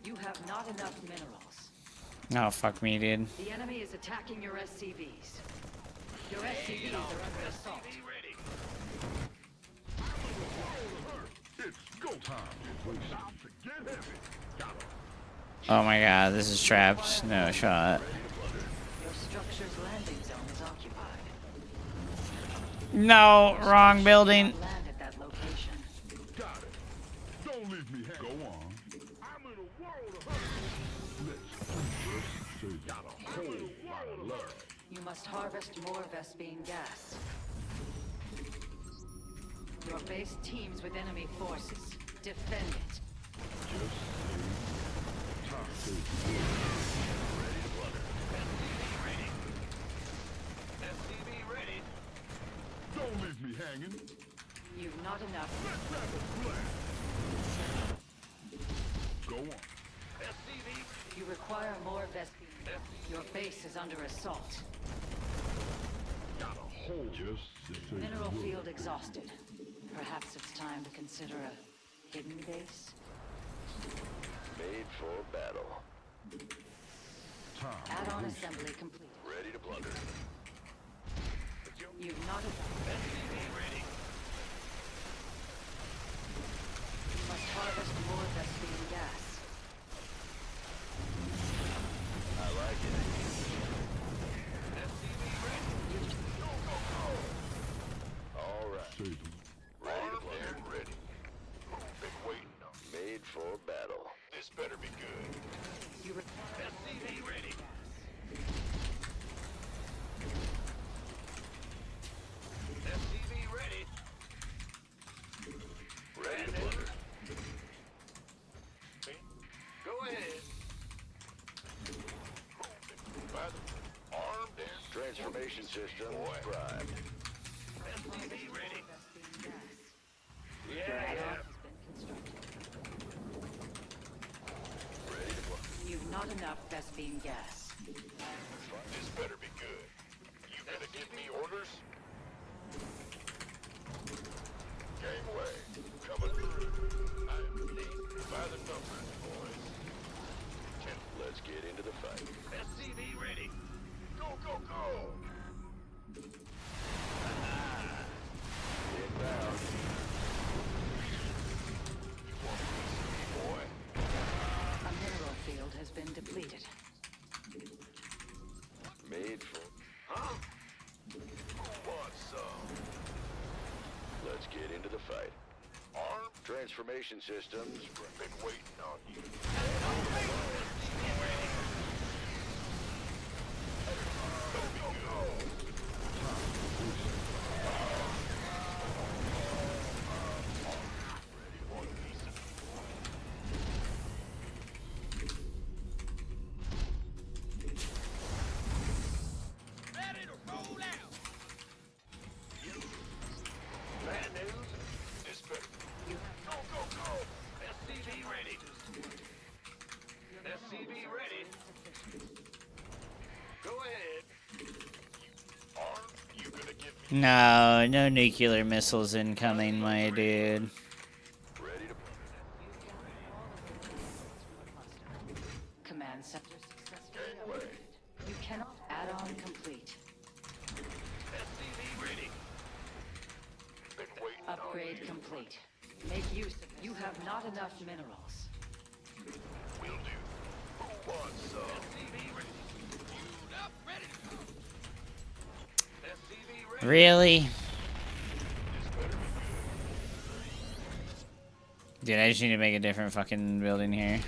You have not enough minerals. Oh, fuck me, dude. The enemy is attacking your SCVs. Your SCVs are under assault. It's go time. It's time to get heavy. Got him. Oh my god, this is trapped. No shot. Your structure's landing zone is occupied. No, wrong building. Land at that location. Got it. Don't leave me hanging. Go on. I'm in a world of hurt. Let's finish Got a whole lot of love. You must harvest more Vespene gas. Your base teems with enemy forces. Defend it. SCV ready. Don't leave me hanging. You've not enough. Let's have a blast. Go on. SCV. You require more Vespene. Your base is under assault. Got a hole. Just say Mineral the word. field exhausted. Perhaps it's time to consider a hidden base. Made for battle. Add-on assembly complete. Ready to plunder. You've not enough. SCV ready. You must harvest more Vespene gas. I like it. SCV ready. Go, go, go. All right. Say the Ready to plunder. ready. Been waiting on. Made for battle. This better be good. You require SCV ready. SCV ready. Ready to plunder. Go ahead. Armed and Transformation system primed. SCV ready. Vespene gas. Yeah. Add-on has been constructed. Ready to plunder. You've not enough Vespene gas. This better be good. You gonna give me orders? Gangway, coming through. I am leading by the numbers, boys. Let's get into the fight. SCV ready. Go, go, go! Inbound. You want a piece of me, boy? A mineral field has been depleted. Made for. Huh? Who wants some? Let's get into the fight. Armed? Transformation systems. Been waiting on you. Ready to roll out. Bad news? This better. Go, go, go! SCV ready. SCV ready. Go ahead. Armed? You gonna give me No, no nuclear missiles incoming, my dude. Ready to. Command center successfully Gangway. upgraded. You cannot add-on complete. SCV ready. Been waiting on Upgrade you. complete. Make use of it. You have not enough minerals. Will do. Who wants some? SCV ready. Queued up, ready to go. SCV ready. Really? This better be good. Dude, I just need to make a different fucking building here.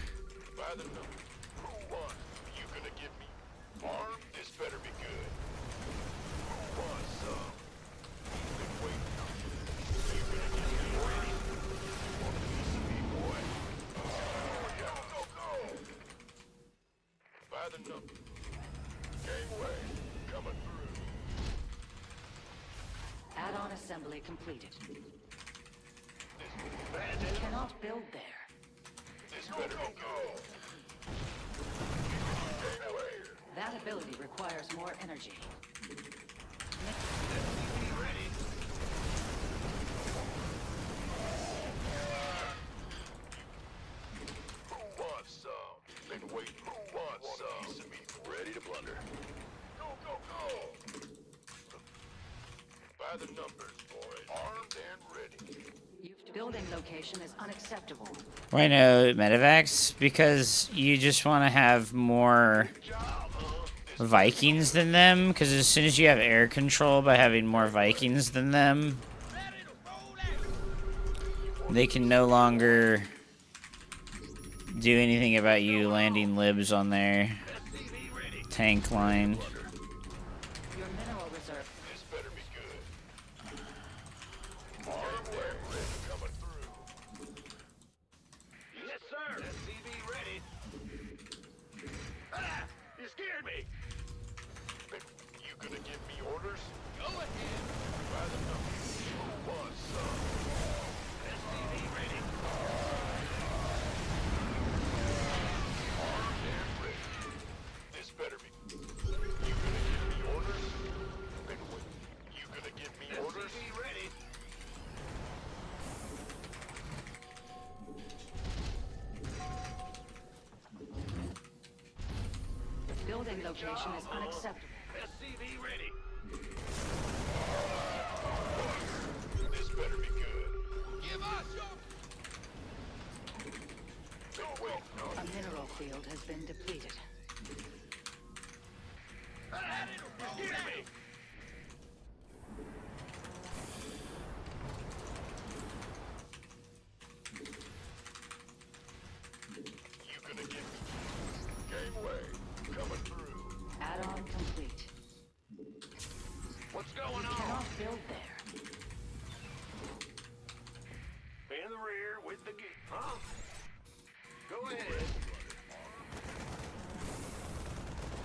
By the number. Who wants? You gonna give me armed? This better be good. Who wants some? Been waiting on you. You gonna give me ready? You want a piece of me, boy? Go, go, go! By the number. Gangway, coming through. Add-on assembly completed. Bad You news? cannot build there. This better be good. Gangway. That ability requires more energy. SCV ready. Who wants some? Been waiting. Who wants some? Piece of me. Ready to plunder. Go, go, go! By the numbers, boys. Armed and ready. Building location is unacceptable. Why no medevacs? Because you just want to have more Vikings than them. Because as soon as you have air control by having more Vikings than them, they can no longer do anything about you landing libs on there. SCV ready. tank line. Your mineral reserve. This better be good. Hardware coming through. Yes, sir. SCV ready. Ah! You scared me. But you gonna give me orders? Go ahead. By the numbers. Who wants some? SCV ready. Armed and ready. This better be. You gonna give me orders? But wait, you gonna give me orders? SCV ready. Building location is unacceptable. SCV ready. This better be good. Give us your... Wait. A mineral field has been depleted. Hear me. You gonna give me gangway coming through. Add-on complete. What's going You on? cannot build there. In the rear with the geek, huh? Go ahead.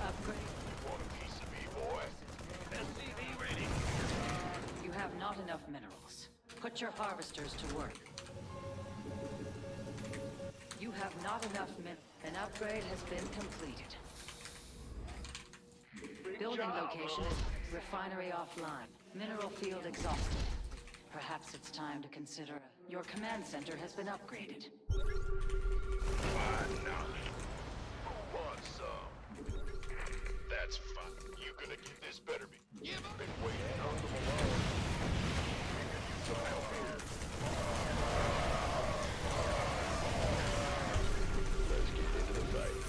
Upgrade. Want a piece of me, boy? SCV ready. You have not enough minerals. Put your harvesters to work. You have not enough An upgrade has been completed. Building location is refinery offline. Mineral field exhausted. Perhaps it's time to consider. Your command center has been upgraded. Why not? Who wants some? That's fine. You gonna get this better be. Been waiting on them alone. Figured you some help here. Let's get into the fight.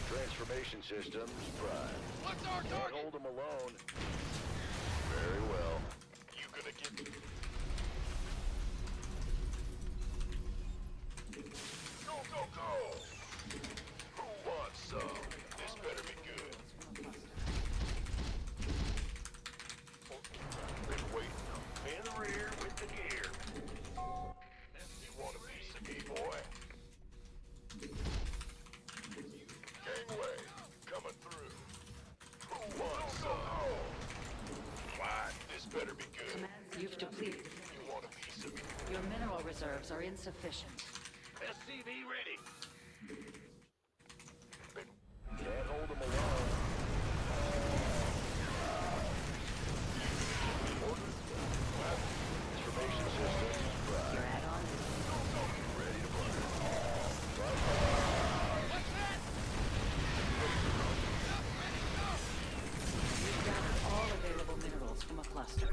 Transformation systems prime. What's our target? Can't hold them alone. Very well. You gonna get... Go, go, go! Who wants some? This better be good. Been waiting. In the rear with the gear. You want a piece of me, boy? Gangway, coming through. Who wants some? Why, this better be good. You've depleted. You want a piece of me? Your mineral reserves are insufficient. SCV ready. Can't hold them alone. Transformation system. Your add-on is ready to burn. You've gathered all available minerals from a cluster.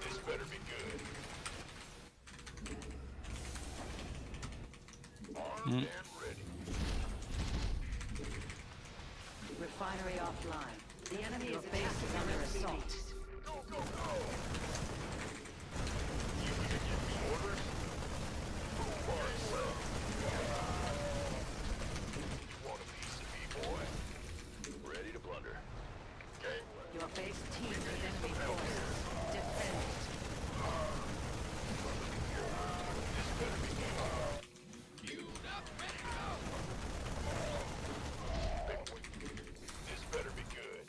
This better be good. Armed and ready. Refinery offline. The enemy is base is under assault. Go, go, go! You gonna give me orders? Who wants some? You want a piece of me, boy? Ready to plunder. Gangway. Your base teams with enemy forces. Defend it. This better be good. Queued up, ready to go! This better be good.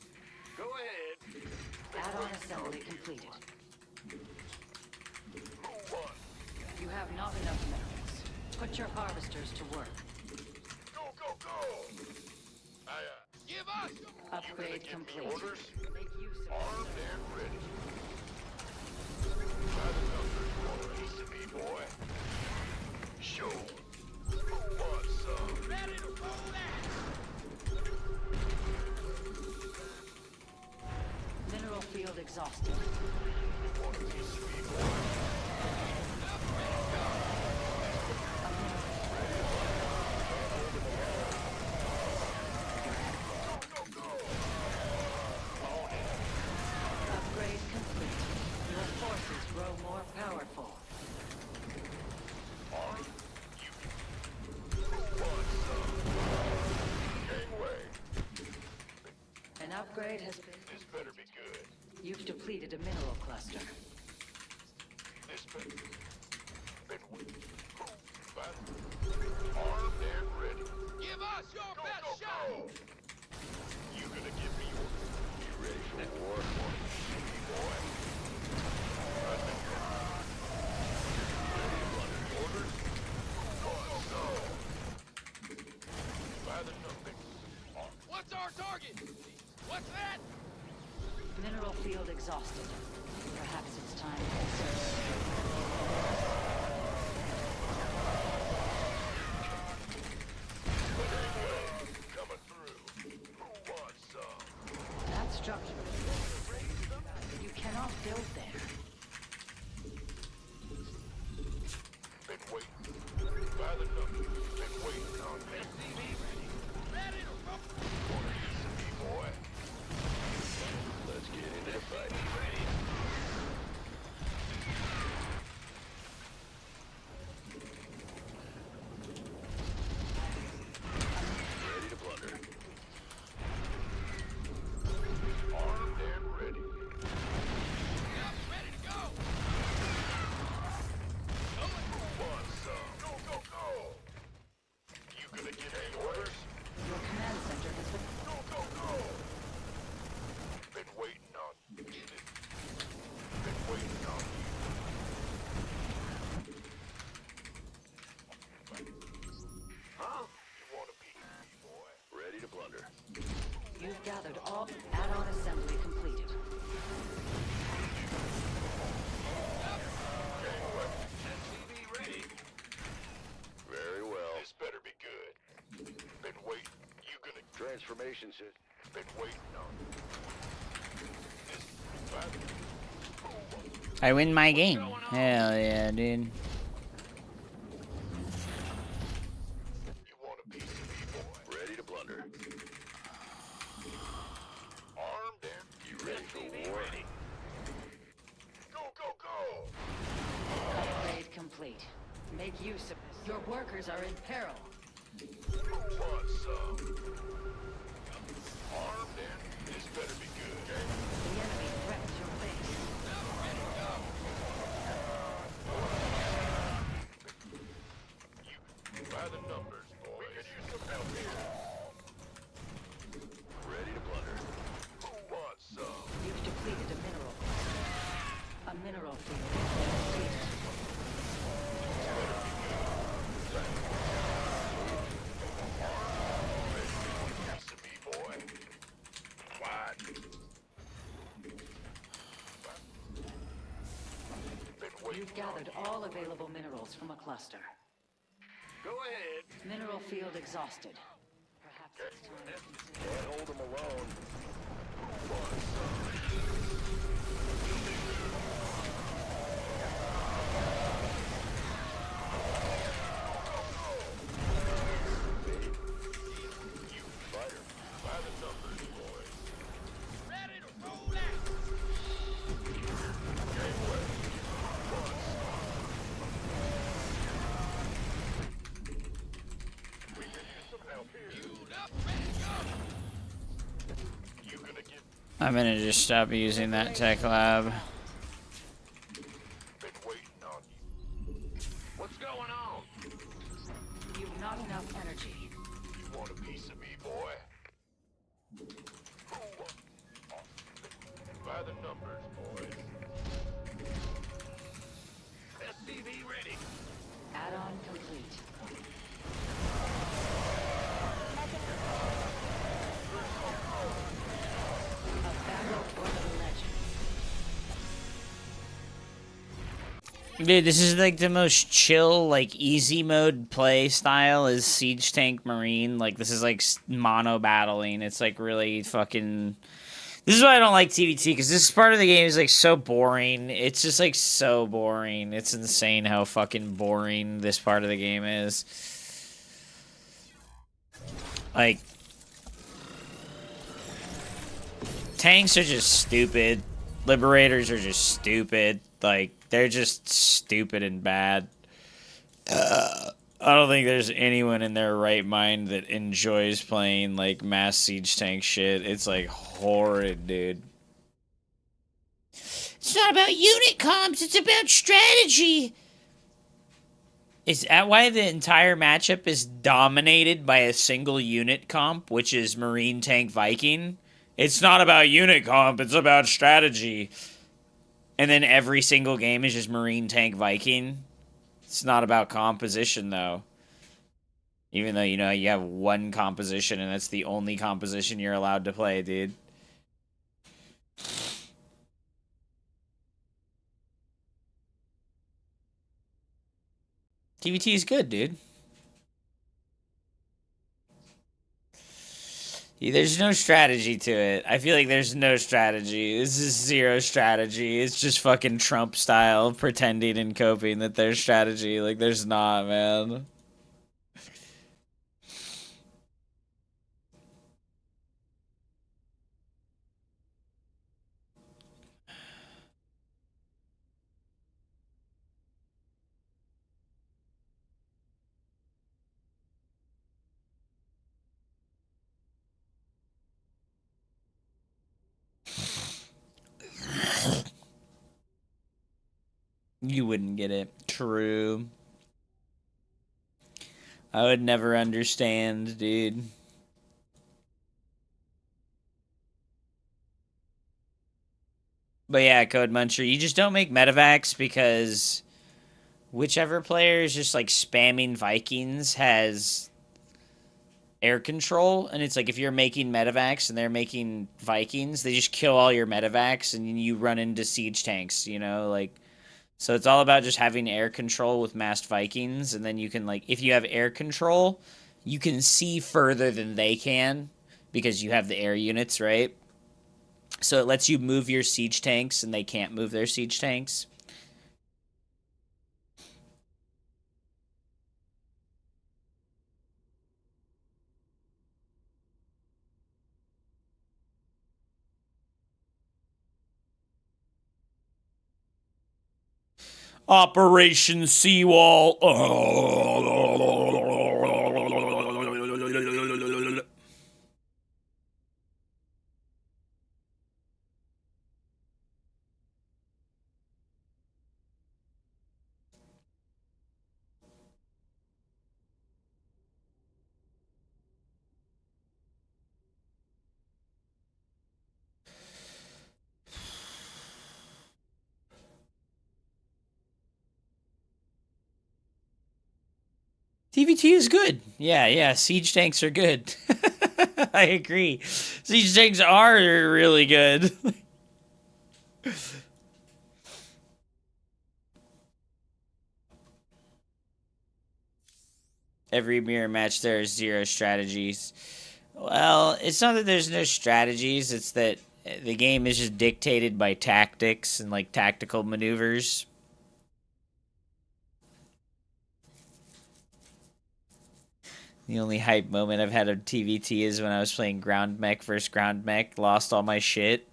Go ahead. Add-on assembly completed. Who won? You have not enough minerals. Put your harvesters to work. Go, go, go! Give us! Upgrade complete. Orders? Make use of Armed and ready. By the numbers, you want a piece of me, boy? Sure. Who wants some? Ready to roll that! mineral field exhausted. Want a piece of me, boy? Upgrade complete. Your forces grow more powerful. mineral cluster. Armed and ready. Give us your best shot! You gonna give me orders? Be ready for war, boy. Orders? By the numbers. What's our target? What's that? Mineral field exhausted. Perhaps it's time to insert. Coming through. Who wants some? That structure is... You cannot build there. Been waiting. By the numbers. Been waiting on SCV ready. Ready to roll. Wanna use some me, boy? Let's get into the fight. Ready. Ready to blunder. Armed and ready. Yep, ready to go. Who wants some? Go, go, go! You gonna get any orders? Your command center has been... Go, go, go! Been waiting on you. Get it. Been waiting on you. Huh? You want a piece, boy? Ready to blunder. You've gathered all add-on assembly completed. SCV ready. Very well. This better be good. Been waiting. You gonna transformation shit? Been waiting on. This I win my game. Hell yeah, dude. You want a piece of me, boy? Ready to blunder. Armed and you ready for war? Ready. Go, go, go! Upgrade complete. Make use of this. Your workers are in peril. Who wants some? Armed and this better be good. The enemy threatens your base. Ready to go. You by the numbers, boy. We could use some help here. Ready to blunder. Who wants some? You've depleted a mineral. A mineral field has been depleted. Piece of me, boy. Wide. Been waiting. You've gathered all available minerals from a cluster. Go ahead. Mineral field exhausted. Perhaps it's time to consider... Can't hold them alone. You fighter. By the numbers, boys. Ready to roll out. Game way. We can use some help here. Queued up, ready to go. You gonna get I'm gonna just stop using that tech lab. been waiting on you. What's going on? You've not enough energy. You want a piece of me, boy? Who wa- By the numbers, boys. SCV ready. Add-on complete. A battle for the legend. Dude, this is like the most chill, like easy mode play style is Siege Tank Marine. Like this is like mono battling. It's like really fucking. This is why I don't like TVT because this part of the game is like so boring. It's just like so boring. It's insane how fucking boring this part of the game is. Like tanks are just stupid. Liberators are just stupid. Like they're just stupid and bad. I don't think there's anyone in their right mind that enjoys playing like mass siege tank shit. It's like horrid, dude. It's not about unit comps, it's about strategy. Is that why the entire matchup is dominated by a single unit comp, which is Marine Tank Viking? It's not about unit comp, it's about strategy. And then every single game is just Marine Tank Viking. It's not about composition, though. Even though, you know, you have one composition and that's the only composition you're allowed to play, dude. TVT is good, dude. There's no strategy to it. I feel like there's no strategy. This is zero strategy. It's just fucking Trump style pretending and coping that there's strategy. Like, there's not, man. You wouldn't get it. True. I would never understand, dude. But yeah, Code Muncher, you just don't make medevacs because whichever player is just like spamming Vikings has air control, and it's like if you're making medevacs and they're making Vikings, they just kill all your medevacs and you run into siege tanks, you know, like. So it's all about just having air control with massed Vikings, and then you can, like, if you have air control, you can see further than they can because you have the air units, right? So it lets you move your siege tanks, and they can't move their siege tanks. Operation Seawall. TVT is good. Yeah, siege tanks are good. I agree. Siege tanks are really good. Every mirror match there is zero strategies. Well, it's not that there's no strategies, it's that the game is just dictated by tactics and like tactical maneuvers. The only hype moment I've had of TVT is when I was playing Ground Mech versus Ground Mech, lost all my shit,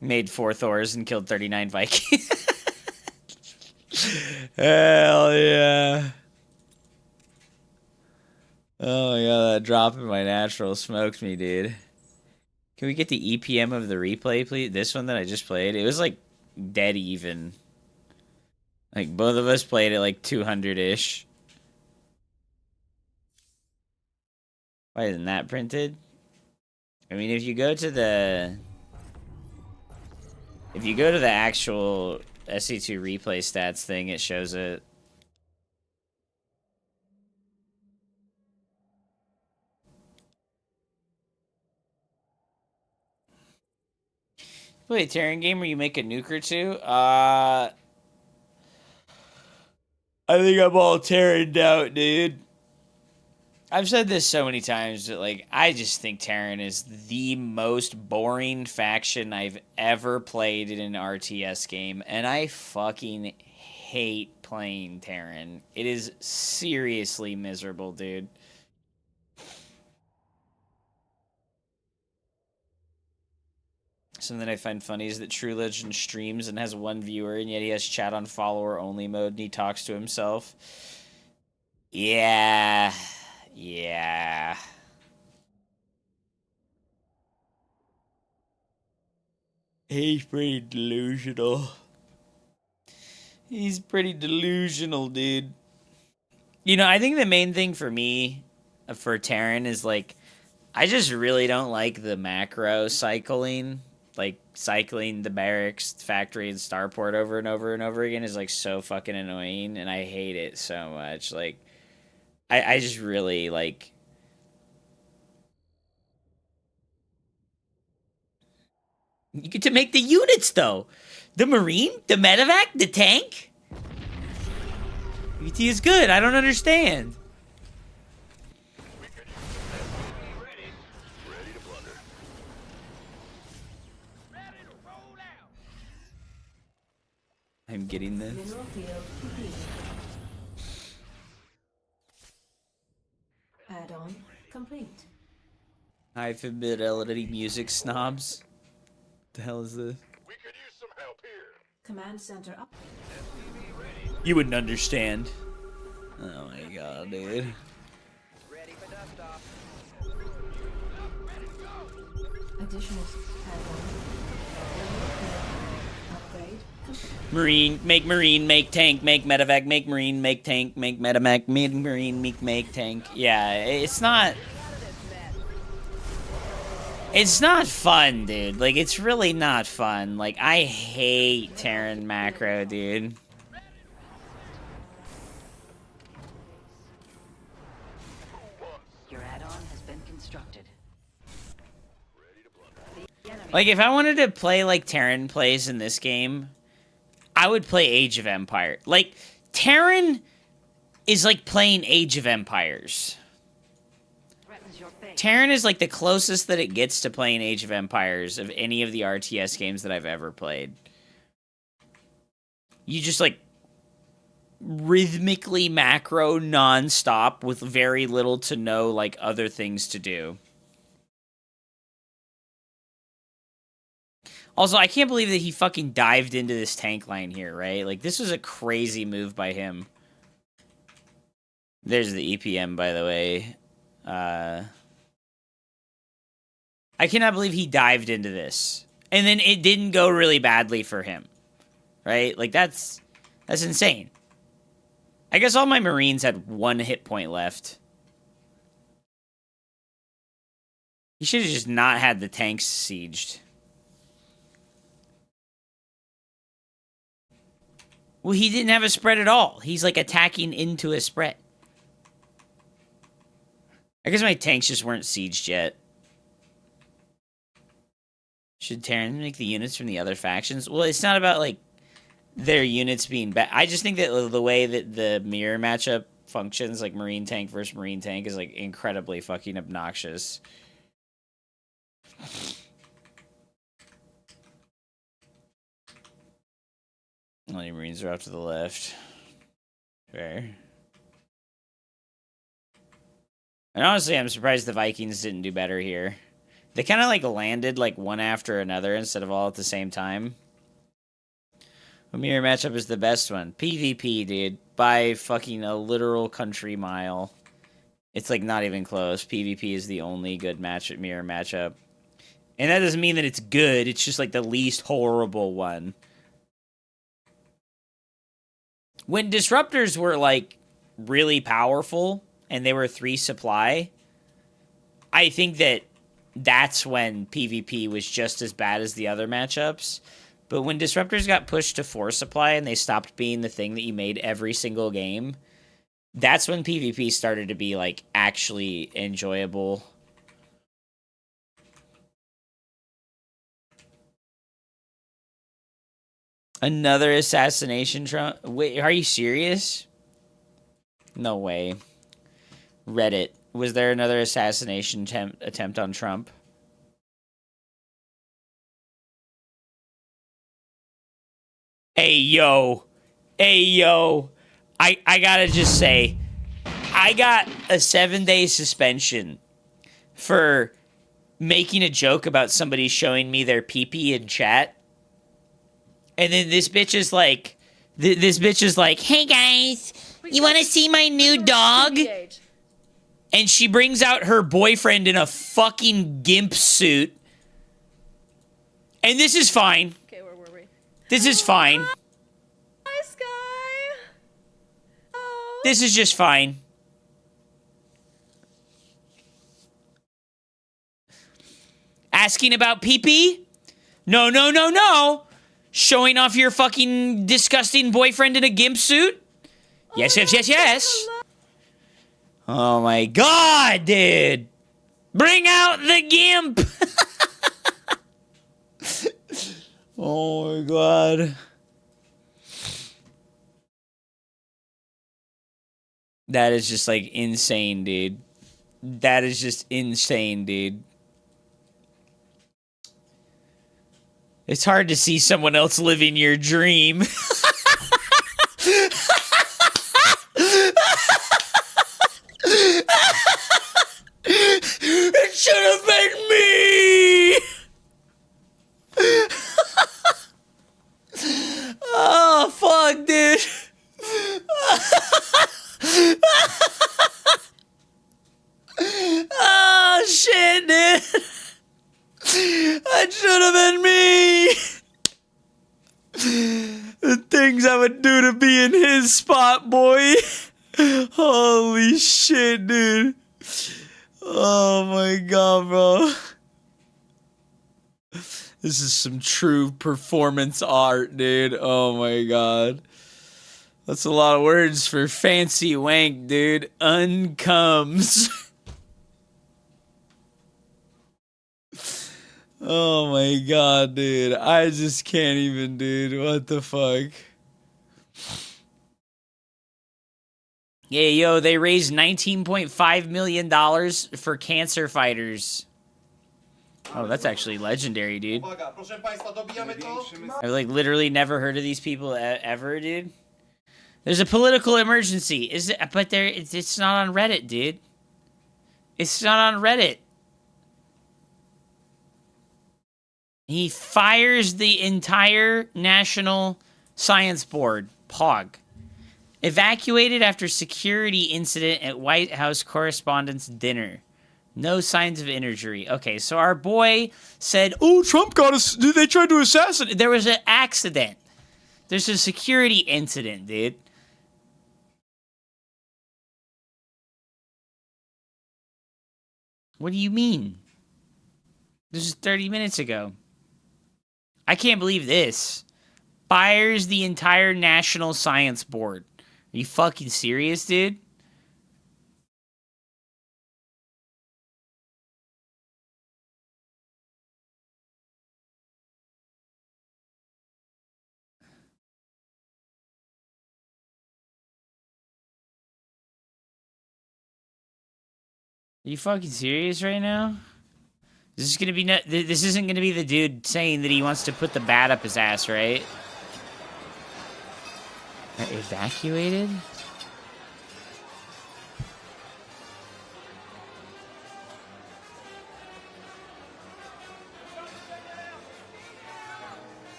made 4 Thors and killed 39 Vikings. Hell yeah. Oh my god, that drop in my natural smoked me, dude. Can we get the EPM of the replay, please? This one that I just played, it was like dead even. Like both of us played at like 200-ish. Why isn't that printed? I mean, if you go to the actual SC2 replay stats thing, it shows it. Play a Terran game where you make a nuke or two? I think I'm all Terraned out, dude. I've said this so many times, but like, I just think Terran is the most boring faction I've ever played in an RTS game, and I fucking hate playing Terran. It is seriously miserable, dude. Something I find funny is that True Legend streams and has 1 viewer, and yet he has chat on follower only mode, and he talks to himself. Yeah. He's pretty delusional. He's pretty delusional, dude. You know, I think the main thing for me, for Terran, is like, I just really don't like the macro cycling. Like, cycling the barracks, factory, and starport over and over and over again is, like, so fucking annoying, and I hate it so much. Like, I just really, like... You get to make the units, though. The Marine, the Medevac, the tank. UT is good. I don't understand. I'm getting this. Mineral field complete. Add-on complete. High fidelity music snobs. The hell is this? Command center up. You wouldn't understand. Oh my god, dude. Additional add-on. Upgrade complete. Marine, make tank, make medevac, make Marine, make tank, make medevac, Marine, make tank. Yeah, it's not... It's not fun, dude. Like, it's really not fun. Like, I hate Terran macro, dude. Your add-on has been constructed. Like, if I wanted to play like Terran plays in this game, I would play Age of Empire. Like, Terran is like playing Age of Empires. Terran is like the closest that it gets to playing Age of Empires of any of the RTS games that I've ever played. You just like rhythmically macro non-stop with very little to no like other things to do. Also, I can't believe that he fucking dived into this tank line here, right? Like, this was a crazy move by him. There's the EPM, by the way. I cannot believe he dived into this. And then it didn't go really badly for him. Right? Like, that's insane. I guess all my Marines had 1 hit point left. He should have just not had the tanks sieged. Well, he didn't have a spread at all. He's, like, attacking into a spread. I guess my tanks just weren't sieged yet. Should Terran make the units from the other factions? Well, it's not about, like, their units being bad. I just think that the way that the mirror matchup functions, like Marine tank versus Marine tank, is, like, incredibly fucking obnoxious. All your Marines are off to the left. Fair. And honestly, I'm surprised the Vikings didn't do better here. They kind of, like, landed, like, one after another instead of all at the same time. A mirror matchup is the best one. PvP, dude. By fucking a literal country mile. It's, like, not even close. PvP is the only good mirror matchup. And that doesn't mean that it's good. It's just, like, the least horrible one. When disruptors were, like, really powerful, and they were 3 supply, I think that that's when PvP was just as bad as the other matchups. But when disruptors got pushed to 4 supply and they stopped being the thing that you made every single game, that's when PvP started to be, like, actually enjoyable. Another assassination Trump? Wait, are you serious? No way. Reddit. Was there another assassination attempt on Trump? Hey, yo. Hey, yo. I gotta just say, I got a 7-day suspension for making a joke about somebody showing me their pee-pee in chat. And then this bitch is like, hey guys, you want to see my new dog? And she brings out her boyfriend in a fucking gimp suit. And this is fine. Okay, where were we? This is fine. Hi, Sky. Oh. This is just fine. Asking about pee-pee? No, no, no, no. Showing off your fucking disgusting boyfriend in a gimp suit? Yes, yes, yes, yes. Oh my god, dude. Bring out the gimp. Oh my god. That is just like insane, dude. That is just insane, dude. It's hard to see someone else living your dream. It should have been me! Oh, fuck, dude. Oh, shit, dude. That should have been me. The things I would do to be in his spot, boy. Holy shit, dude. Oh my god, bro. This is some true performance art, dude. Oh my god. That's a lot of words for fancy wank, dude. Uncomes. Oh my god, dude. I just can't even, dude. What the fuck? Yeah, yo, they raised $19.5 million for cancer fighters. Oh, that's actually legendary, dude. I've like literally never heard of these people ever, dude. There's a political emergency. Is it? But it's not on Reddit, dude. It's not on Reddit. He fires the entire National Science Board, POG. Evacuated after security incident at White House Correspondents' Dinner. No signs of injury. Okay, so our boy said, oh, Trump got us. They tried to assassinate. There was an accident. There's a security incident, dude. What do you mean? This is 30 minutes ago. I can't believe this. Fires the entire National Science Board. Are you fucking serious, dude? Are you fucking serious right now? This is gonna be this isn't gonna be the dude saying that he wants to put the bat up his ass, right? Evacuated?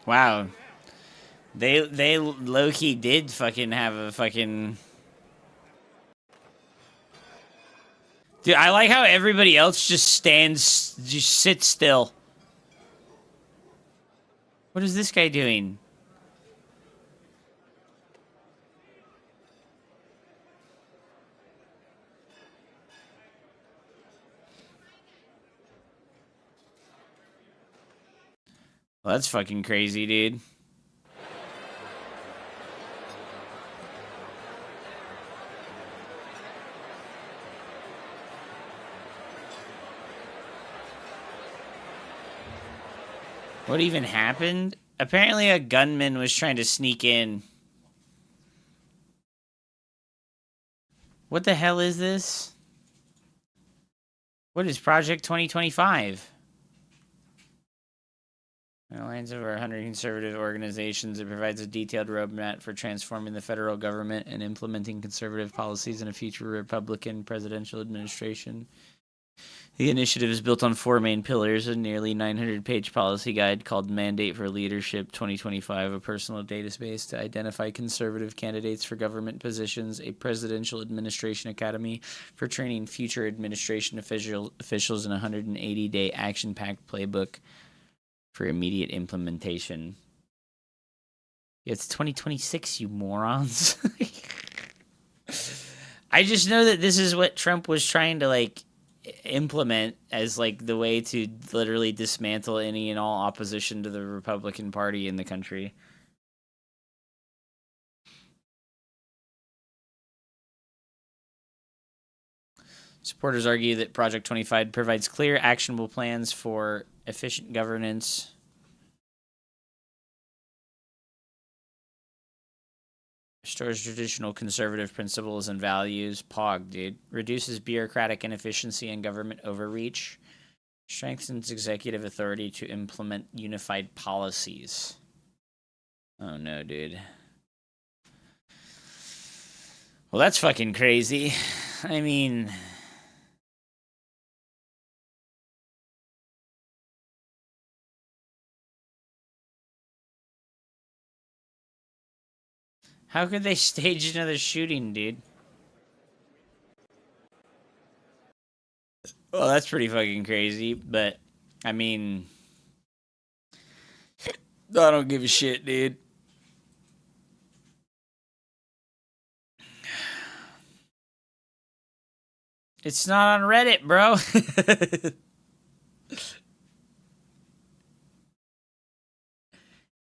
Wow. They low-key did fucking have a fucking... Dude, I like how everybody else just sits still. What is this guy doing? Well, that's fucking crazy, dude. What even happened? Apparently a gunman was trying to sneak in. What the hell is this? What is Project 2025? Alliance of over 100 conservative organizations. It provides a detailed roadmap for transforming the federal government and implementing conservative policies in a future Republican presidential administration. The initiative is built on 4 main pillars: a nearly 900-page policy guide called Mandate for Leadership 2025, a personal database to identify conservative candidates for government positions, a presidential administration academy for training future administration officials, and a 180-day action-packed playbook for immediate implementation. Yeah, it's 2026, you morons. I just know that this is what Trump was trying to, like, implement as, like, the way to literally dismantle any and all opposition to the Republican Party in the country. Supporters argue that Project 25 provides clear, actionable plans for efficient governance, restores traditional conservative principles and values. POG, dude. Reduces bureaucratic inefficiency and government overreach. Strengthens executive authority to implement unified policies. Oh no, dude. Well, that's fucking crazy. I mean... How could they stage another shooting, dude? Well, that's pretty fucking crazy, but, I mean... I don't give a shit, dude. It's not on Reddit, bro.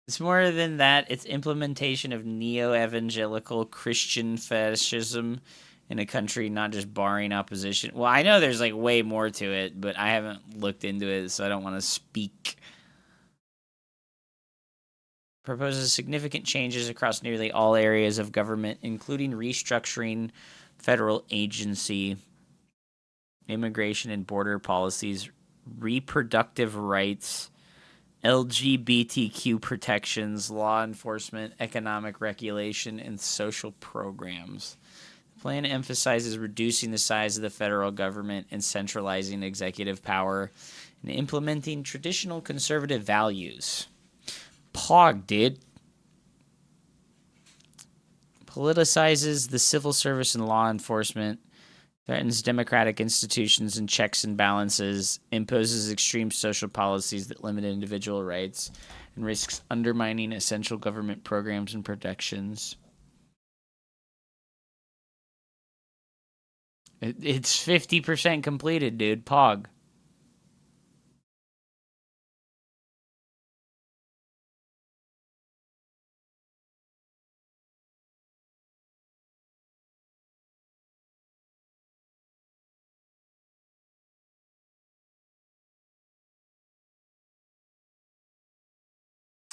It's more than that. It's implementation of neo-evangelical Christian fascism in a country, not just barring opposition. Well, I know there's, like, way more to it, but I haven't looked into it, so I don't want to speak. Proposes significant changes across nearly all areas of government, including restructuring federal agency, immigration and border policies, reproductive rights, LGBTQ protections, law enforcement, economic regulation, and social programs. The plan emphasizes reducing the size of the federal government and centralizing executive power and implementing traditional conservative values. POG, dude. Politicizes the civil service and law enforcement, threatens democratic institutions and checks and balances, imposes extreme social policies that limit individual rights, and risks undermining essential government programs and protections. It's 50% completed, dude. POG.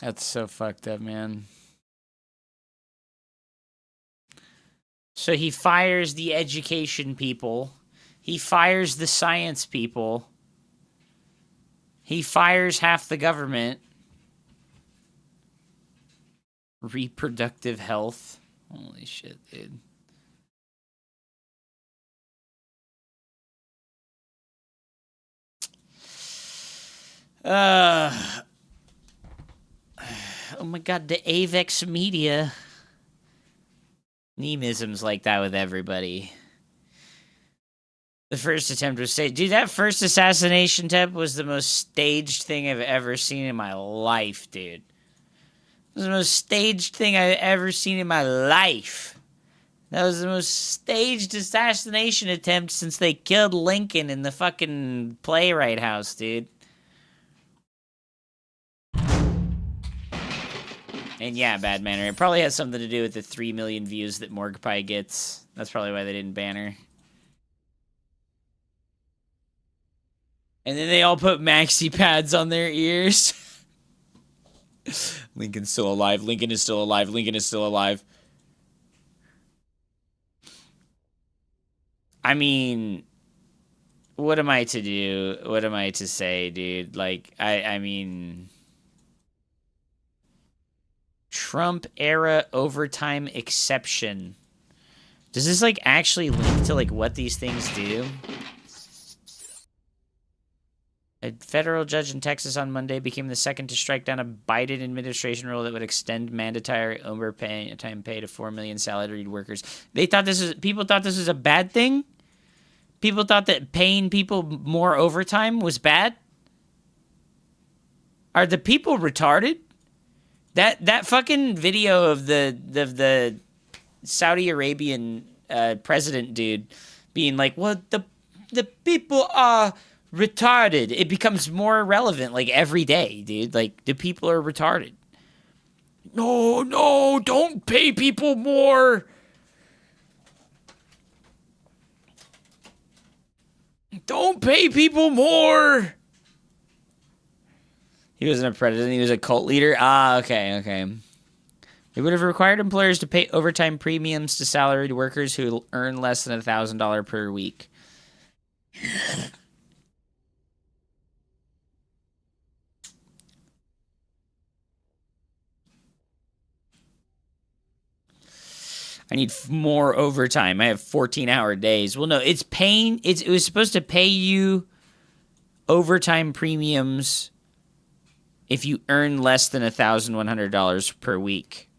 That's so fucked up, man. So he fires the education people. He fires the science people. He fires half the government. Reproductive health. Holy shit, dude. Oh my god, the Avex media. Nemisms like that with everybody. The first attempt was staged. Dude, that first assassination attempt was the most staged thing I've ever seen in my life, dude. It was the most staged thing I've ever seen in my life. That was the most staged assassination attempt since they killed Lincoln in the fucking playwright house, dude. And yeah, Bad Manner. It probably has something to do with the 3 million views that Morgpie gets. That's probably why they didn't ban her. And then they all put maxi pads on their ears. Lincoln's still alive. Lincoln is still alive. Lincoln is still alive. I mean, what am I to do? What am I to say, dude? Like, I mean... Trump era overtime exception. Does this, like, actually link to, like, what these things do? A federal judge in Texas on Monday became the second to strike down a Biden administration rule that would extend mandatory overtime pay to 4 million salaried workers. People thought this was a bad thing? People thought that paying people more overtime was bad? Are the people retarded? That fucking video of the Saudi Arabian president dude being like, well, the people are retarded. It becomes more relevant like every day, dude. Like, the people are retarded. No, don't pay people more. Don't pay people more. He wasn't a president. He was a cult leader. Okay. It would have required employers to pay overtime premiums to salaried workers who earn less than $1,000 per week. I need more overtime. I have 14-hour days. Well, no, it's paying. It was supposed to pay you overtime premiums if you earn less than $1,100 per week.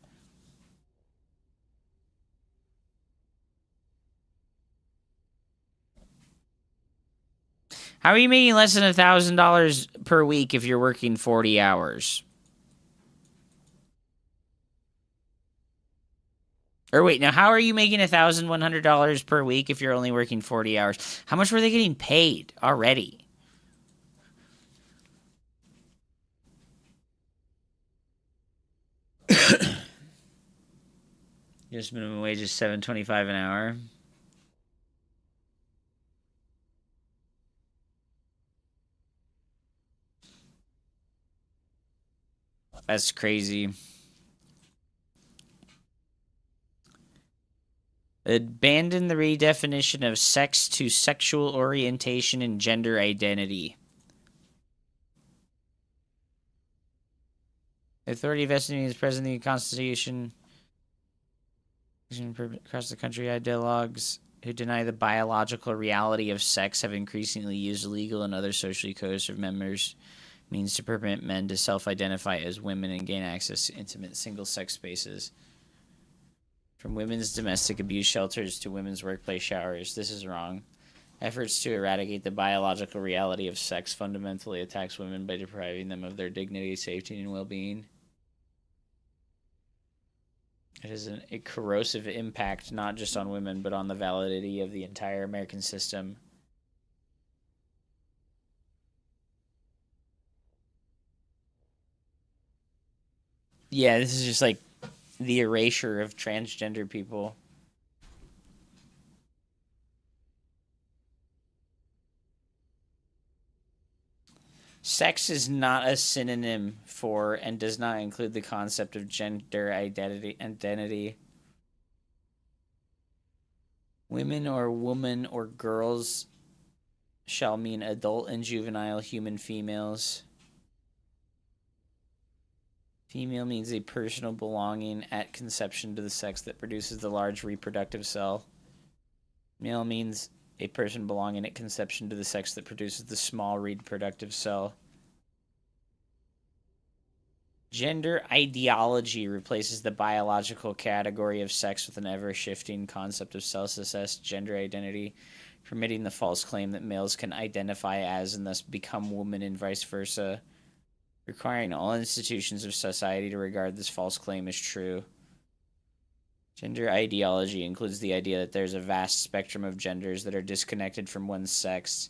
How are you making less than $1,000 per week if you're working 40 hours? Or wait, now how are you making $1,100 per week if you're only working 40 hours? How much were they getting paid already? Just minimum wage is $7.25 an hour. That's crazy. Abandon the redefinition of sex to sexual orientation and gender identity. The authority vested in the President of the Constitution across the country, ideologues who deny the biological reality of sex have increasingly used legal and other socially coercive means to permit men to self-identify as women and gain access to intimate single-sex spaces. From women's domestic abuse shelters to women's workplace showers, this is wrong. Efforts to eradicate the biological reality of sex fundamentally attacks women by depriving them of their dignity, safety, and well-being. It is a corrosive impact not just on women, but on the validity of the entire American system. Yeah, this is just like the erasure of transgender people. Sex is not a synonym for and does not include the concept of gender identity. Women or woman or girls shall mean adult and juvenile human females. Female means a personal belonging at conception to the sex that produces the large reproductive cell. Male means a person belonging at conception to the sex that produces the small reproductive cell. Gender ideology replaces the biological category of sex with an ever-shifting concept of self-assessed gender identity, permitting the false claim that males can identify as and thus become women and vice versa, requiring all institutions of society to regard this false claim as true. Gender ideology includes the idea that there's a vast spectrum of genders that are disconnected from one's sex.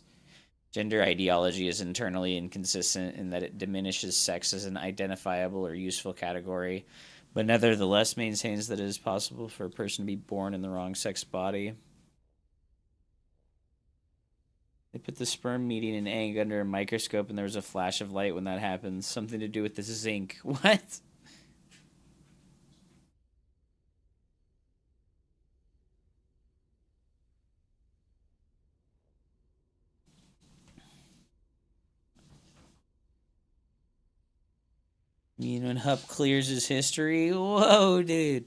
Gender ideology is internally inconsistent in that it diminishes sex as an identifiable or useful category, but nevertheless maintains that it is possible for a person to be born in the wrong sex body. They put the sperm meeting an egg under a microscope and there was a flash of light when that happens. Something to do with the zinc. What? You know, when Hupp clears his history? Whoa, dude.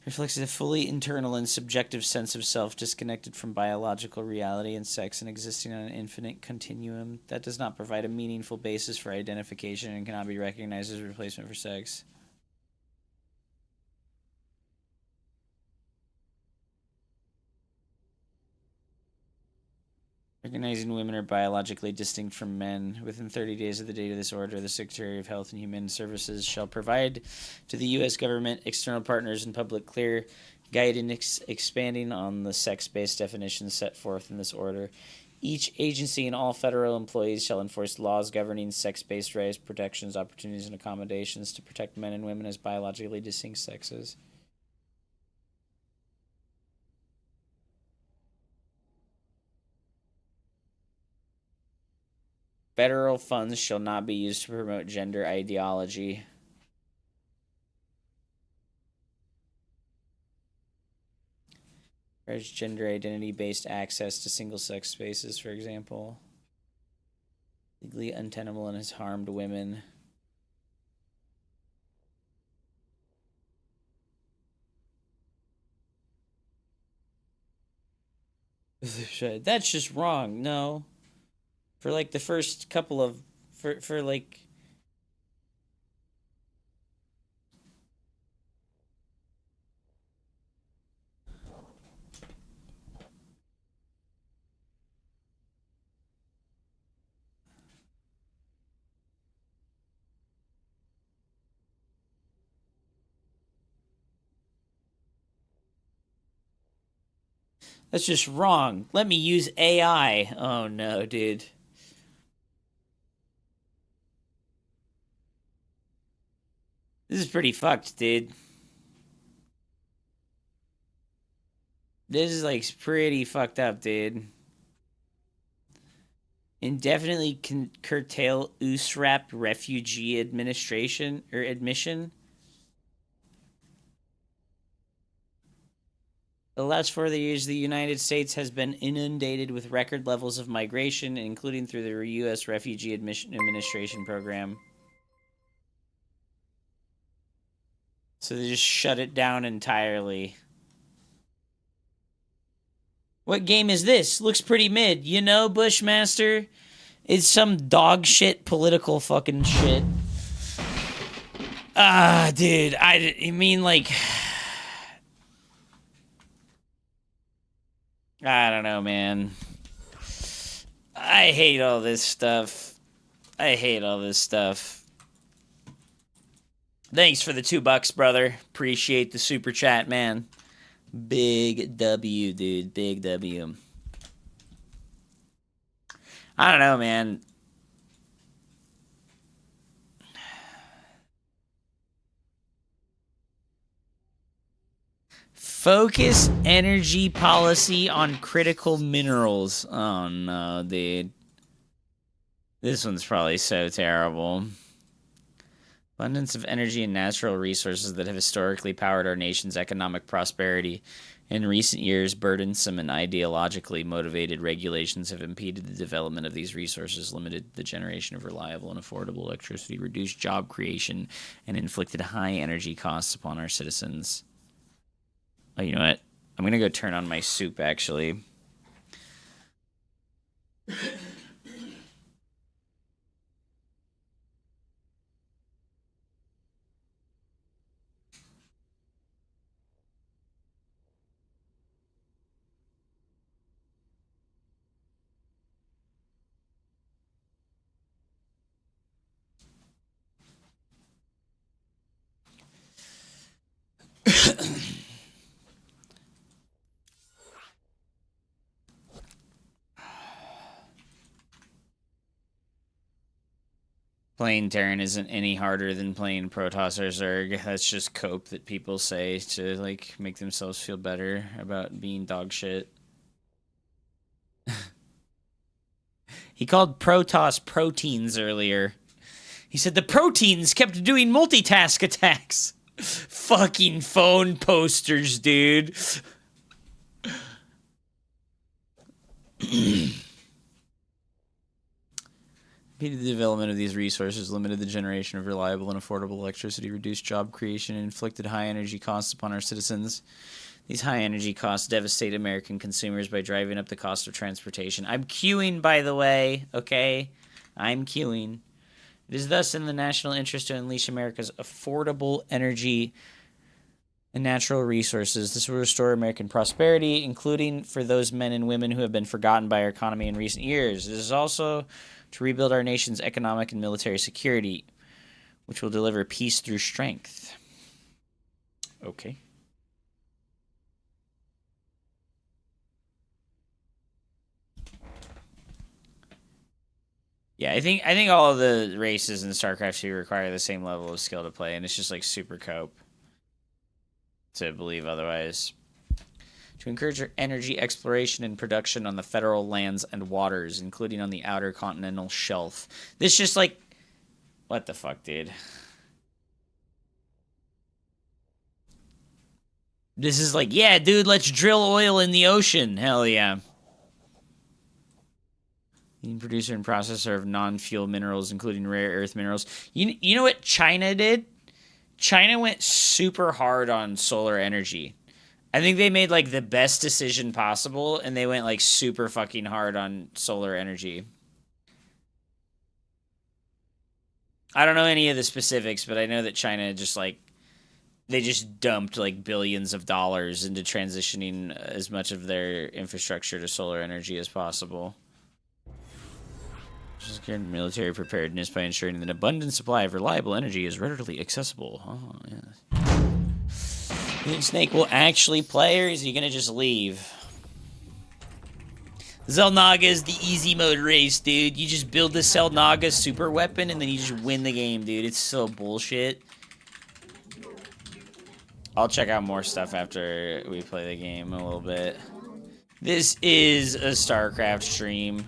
reflects a fully internal and subjective sense of self disconnected from biological reality and sex and existing on an infinite continuum that does not provide a meaningful basis for identification and cannot be recognized as a replacement for sex. Recognizing women are biologically distinct from men. Within 30 days of the date of this order, the Secretary of Health and Human Services shall provide to the U.S. government, external partners, and public clear guidance expanding on the sex-based definitions set forth in this order. Each agency and all federal employees shall enforce laws governing sex-based rights, protections, opportunities, and accommodations to protect men and women as biologically distinct sexes. Federal funds shall not be used to promote gender ideology. Encourage gender identity-based access to single-sex spaces, for example. Legally untenable and has harmed women. That's just wrong. No. For like the first couple of for like that's just wrong. Let me use AI. Oh no, dude. This is pretty fucked, dude. This is like pretty fucked up, dude. Indefinitely curtail USRAP refugee administration or admission. The last 4 years, the United States has been inundated with record levels of migration, including through the U.S. Refugee Admission Administration Program. So they just shut it down entirely. What game is this? Looks pretty mid. You know, Bushmaster? It's some dog shit political fucking shit. Dude. I mean, like... I don't know, man. I hate all this stuff. I hate all this stuff. Thanks for the $2, brother. Appreciate the super chat, man. Big W, dude. Big W. I don't know, man. Focus energy policy on critical minerals. Oh, no, dude. This one's probably so terrible. Abundance of energy and natural resources that have historically powered our nation's economic prosperity. In recent years, burdensome and ideologically motivated regulations have impeded the development of these resources, limited the generation of reliable and affordable electricity, reduced job creation, and inflicted high energy costs upon our citizens. Oh, you know what? I'm going to go turn on my soup, actually. Playing Terran isn't any harder than playing Protoss or Zerg. That's just cope that people say to, like, make themselves feel better about being dog shit. He called Protoss proteins earlier. He said the proteins kept doing multitask attacks. Fucking phone posters, dude. Impeded the development of these resources, limited the generation of reliable and affordable electricity, reduced job creation, and inflicted high energy costs upon our citizens. These high energy costs devastate American consumers by driving up the cost of transportation. I'm queuing, by the way, okay? I'm queuing. It is thus in the national interest to unleash America's affordable energy and natural resources. This will restore American prosperity, including for those men and women who have been forgotten by our economy in recent years. It is also to rebuild our nation's economic and military security, which will deliver peace through strength. Okay. Yeah, I think all of the races in StarCraft 2 require the same level of skill to play, and it's just like super cope to believe otherwise. To encourage energy exploration and production on the federal lands and waters, including on the outer continental shelf. This just like... What the fuck, dude? This is like, yeah, dude, let's drill oil in the ocean. Hell yeah. Producer and processor of non-fuel minerals, including rare earth minerals. You know what China did? China went super hard on solar energy. I think they made, like, the best decision possible, and they went, like, super fucking hard on solar energy. I don't know any of the specifics, but I know that China just, like, they just dumped, like, billions of dollars into transitioning as much of their infrastructure to solar energy as possible. Securing military preparedness by ensuring that an abundant supply of reliable energy is readily accessible. Oh, yeah. You think Snake will actually play, or is he gonna just leave? Xel'Naga is the easy mode race, dude. You just build the Xel'Naga super weapon, and then you just win the game, dude. It's so bullshit. I'll check out more stuff after we play the game a little bit. This is a StarCraft stream.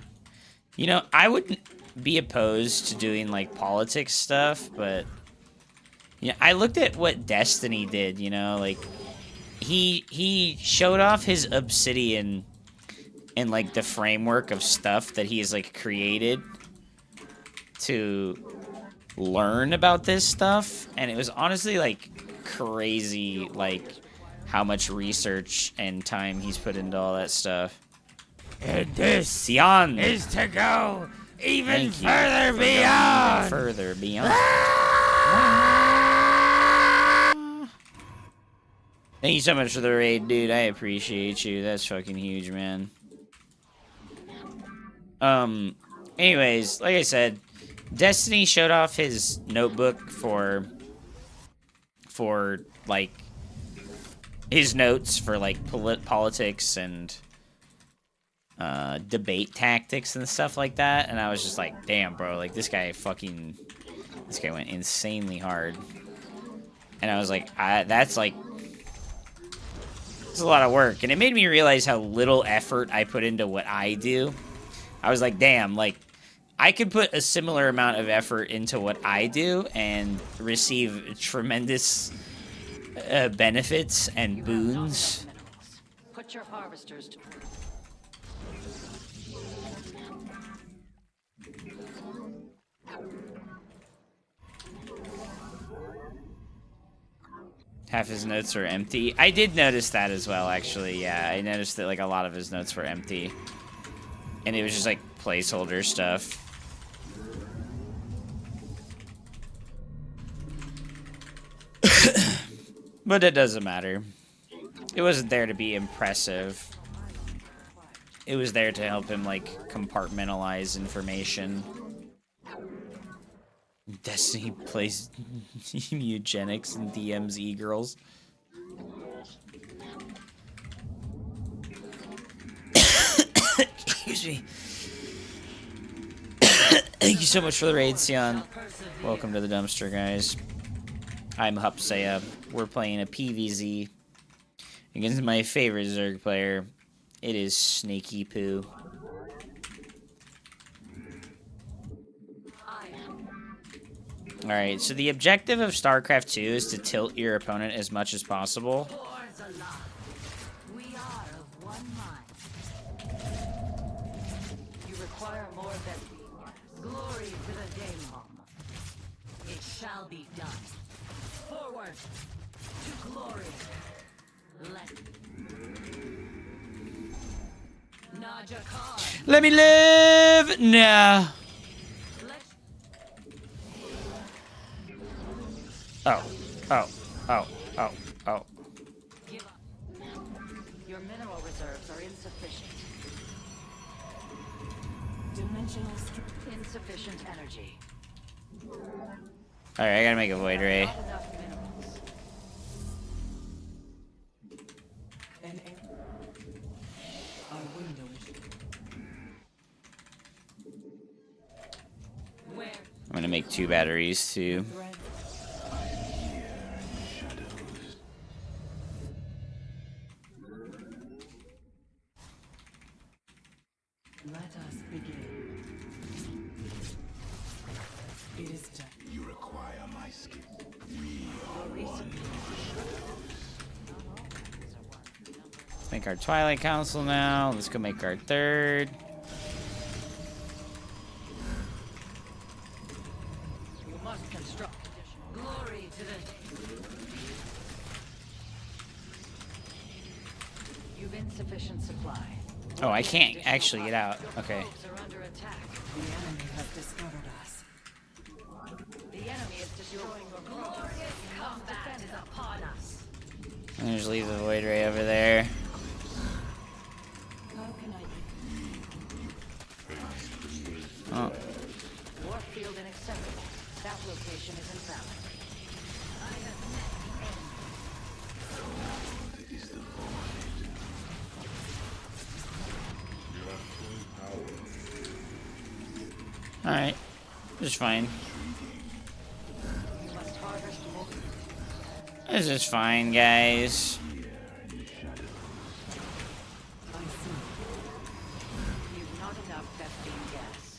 You know, I wouldn't be opposed to doing, like, politics stuff, but... Yeah, I looked at what Destiny did, you know, like, he showed off his Obsidian and, like, the framework of stuff that he has, like, created to learn about this stuff, and it was honestly, like, crazy, like, how much research and time he's put into all that stuff. And this Sion is to go even further beyond. Further beyond. Thank you so much for the raid, dude. I appreciate you. That's fucking huge, man. Anyways, like I said, Destiny showed off his notebook for like, his notes for, like, politics and debate tactics and stuff like that, and I was just like, damn, bro, like, this guy went insanely hard. And I was like, that's like, it's a lot of work, and it made me realize how little effort I put into what I do. I was like, damn, like, I could put a similar amount of effort into what I do and receive tremendous benefits and boons. Put your harvesters to work. Half his notes are empty. I did notice that as well, actually. Yeah, I noticed that, like, a lot of his notes were empty. And it was just, like, placeholder stuff. But it doesn't matter. It wasn't there to be impressive. It was there to help him, like, compartmentalize information. Destiny plays eugenics and DMs e-girls. Excuse me. Thank you so much for the raid, Sion. Welcome to the dumpster, guys. I'm Hupsaya. We're playing a PvZ against my favorite Zerg player. It is Snaky Poo. Alright, so the objective of StarCraft 2 is to tilt your opponent as much as possible. We are of one mind. You require more than glory shall be done. Forward to glory. Let Najakar. Let me live now. Oh, oh, oh, oh, oh. Give up. Your mineral reserves are insufficient. Dimensional Insufficient energy. Alright, I gotta make a void ray. Not enough minerals. and our window is Where? I'm gonna make 2 batteries too. Let us begin. It is done. You require my skill. We are one. Make our Twilight Council now. Let's go make our 3rd. You must construct glory to the. You've insufficient supply. Oh, I can't actually get out. Okay. Are under attack. The enemy has discovered us. The enemy is destroying your glorious combat is upon us. I'm gonna just leave the void ray over there. How can I? Oh. Warfield inaccessible. That location is invalid. Alright. Just fine. You must harvest more. This is fine, guys. You've not enough Vespine gas.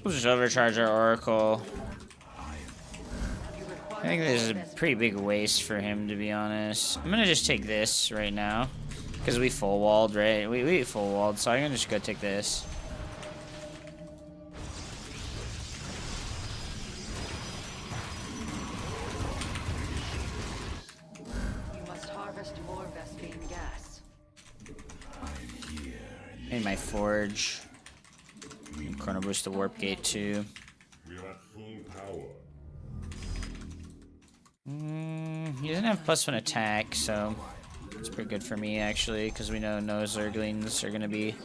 We'll just overcharge our Oracle. I think this is a pretty big waste for him, to be honest. I'm gonna just take this right now. Because we full walled, right? We full walled, so I'm gonna just go take this. You must harvest more Vespine gas. Made my forge. Chrono boost the warp gate too. We are at full power. He doesn't have +1 attack, so it's pretty good for me actually, because we know no Zerglings are gonna be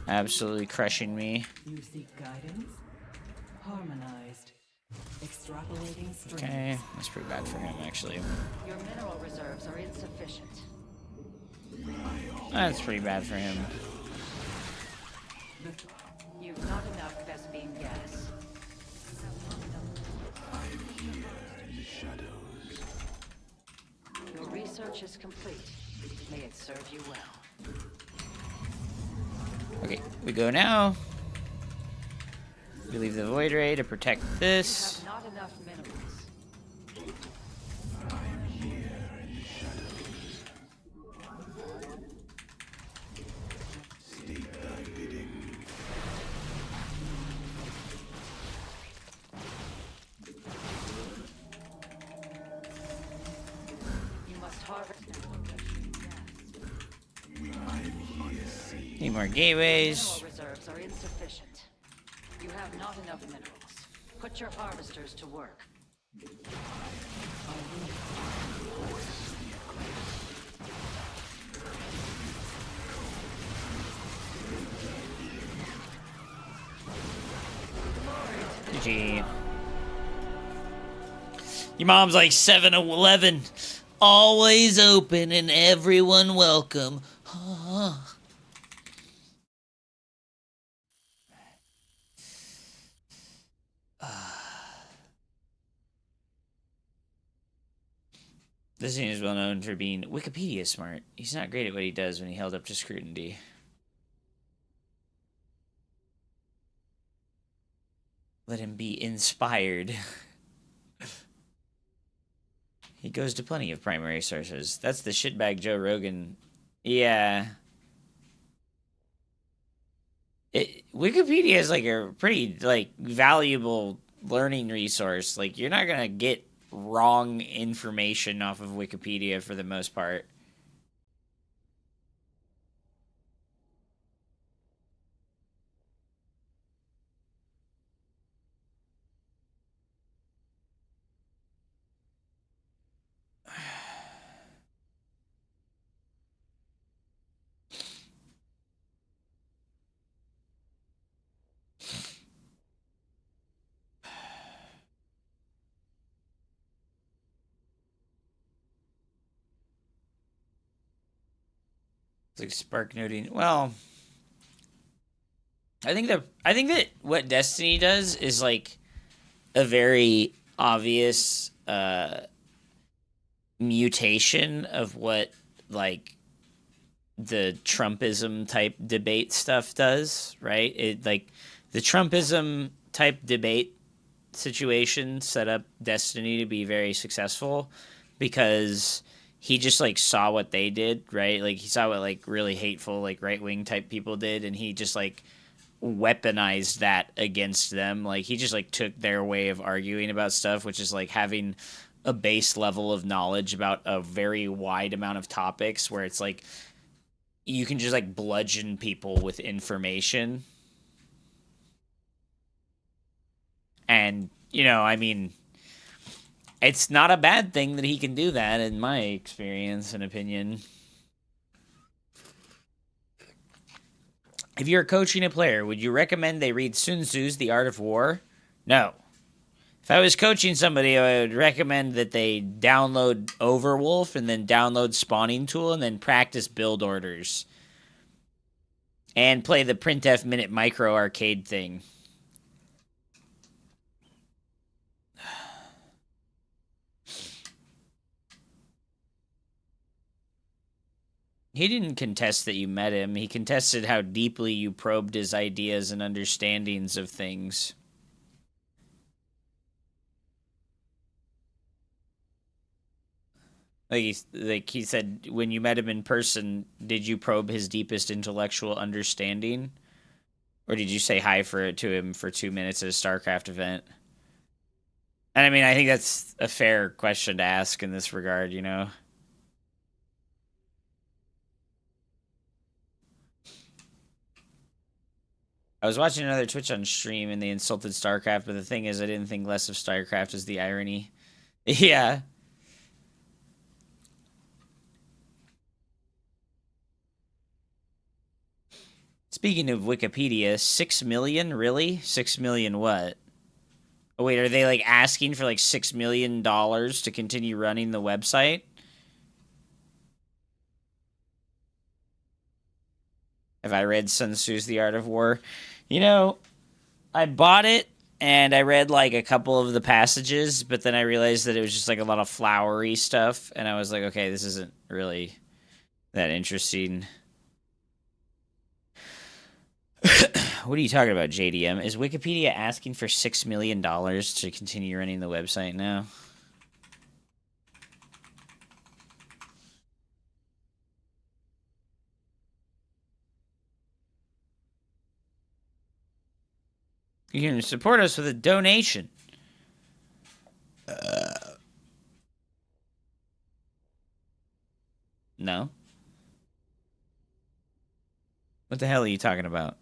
absolutely crushing me. You seek guidance? Harmonized. Extrapolating strength. Okay, that's pretty bad for him actually. Your mineral reserves are insufficient. That's pretty bad for him. You've not enough Vespine gas. Your research is complete. May it serve you well. Okay, we go now. We leave the void ray to protect this. Have not enough minerals. You must harvest. Need more gateways. Mineral reserves are insufficient. You have not enough minerals. Put your harvesters to work. GG. Your mom's like 7-Eleven. Always open and everyone welcome. This scene is well known for being Wikipedia smart. He's not great at what he does when he held up to scrutiny. Let him be inspired. He goes to plenty of primary sources. That's the shitbag Joe Rogan. Yeah. Wikipedia is like a pretty like valuable learning resource. Like you're not gonna get wrong information off of Wikipedia for the most part. It's like spark noting. Well, I think that what Destiny does is like a very obvious mutation of what like the Trumpism type debate stuff does, right? It like the Trumpism type debate situation set up Destiny to be very successful because he just like saw what they did, right? Like he saw what like really hateful like right-wing type people did, and he just like weaponized that against them. Like he just like took their way of arguing about stuff, which is like having a base level of knowledge about a very wide amount of topics where it's like you can just like bludgeon people with information. And, you know, I mean, it's not a bad thing that he can do that in my experience and opinion. If you're coaching a player, would you recommend they read Sun Tzu's The Art of War? No. If I was coaching somebody, I would recommend that they download Overwolf and then download Spawning Tool and then practice build orders. And play the printf minute micro arcade thing. He didn't contest that you met him. He contested how deeply you probed his ideas and understandings of things. Like he said, when you met him in person, did you probe his deepest intellectual understanding? Or did you say hi to him for 2 minutes at a Starcraft event? And I mean, I think that's a fair question to ask in this regard, you know? I was watching another Twitch on stream and they insulted Starcraft, but the thing is, I didn't think less of Starcraft is the irony. Yeah. Speaking of Wikipedia, 6 million? Really? 6 million what? Oh, wait, are they, like, asking for, like, $6 million to continue running the website? Have I read Sun Tzu's The Art of War? You know, I bought it, and I read, like, a couple of the passages, but then I realized that it was just, like, a lot of flowery stuff, and I was like, okay, this isn't really that interesting. What are you talking about, JDM? Is Wikipedia asking for $6 million to continue running the website now? You can support us with a donation. No. What the hell are you talking about?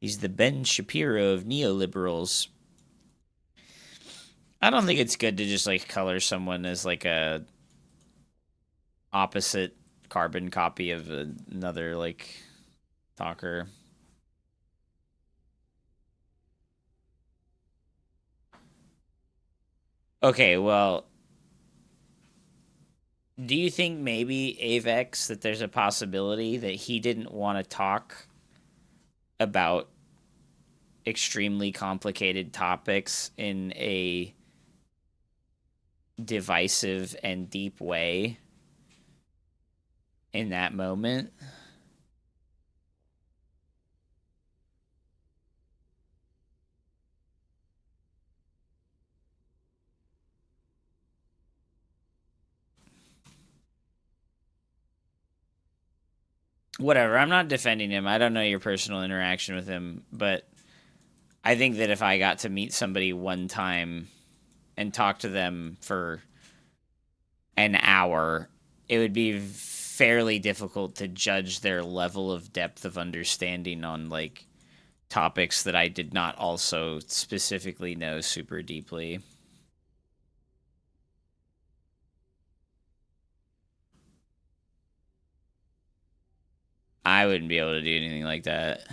He's the Ben Shapiro of neoliberals. I don't think it's good to just, like, color someone as, like, a opposite carbon copy of another, like, talker. Okay, well, do you think maybe, Avex, that there's a possibility that he didn't want to talk about extremely complicated topics in a divisive and deep way in that moment? whatever. I'm not defending him. I don't know your personal interaction with him, but I think that if I got to meet somebody one time and talk to them for an hour, it would be fairly difficult to judge their level of depth of understanding on like topics that I did not also specifically know super deeply. I wouldn't be able to do anything like that.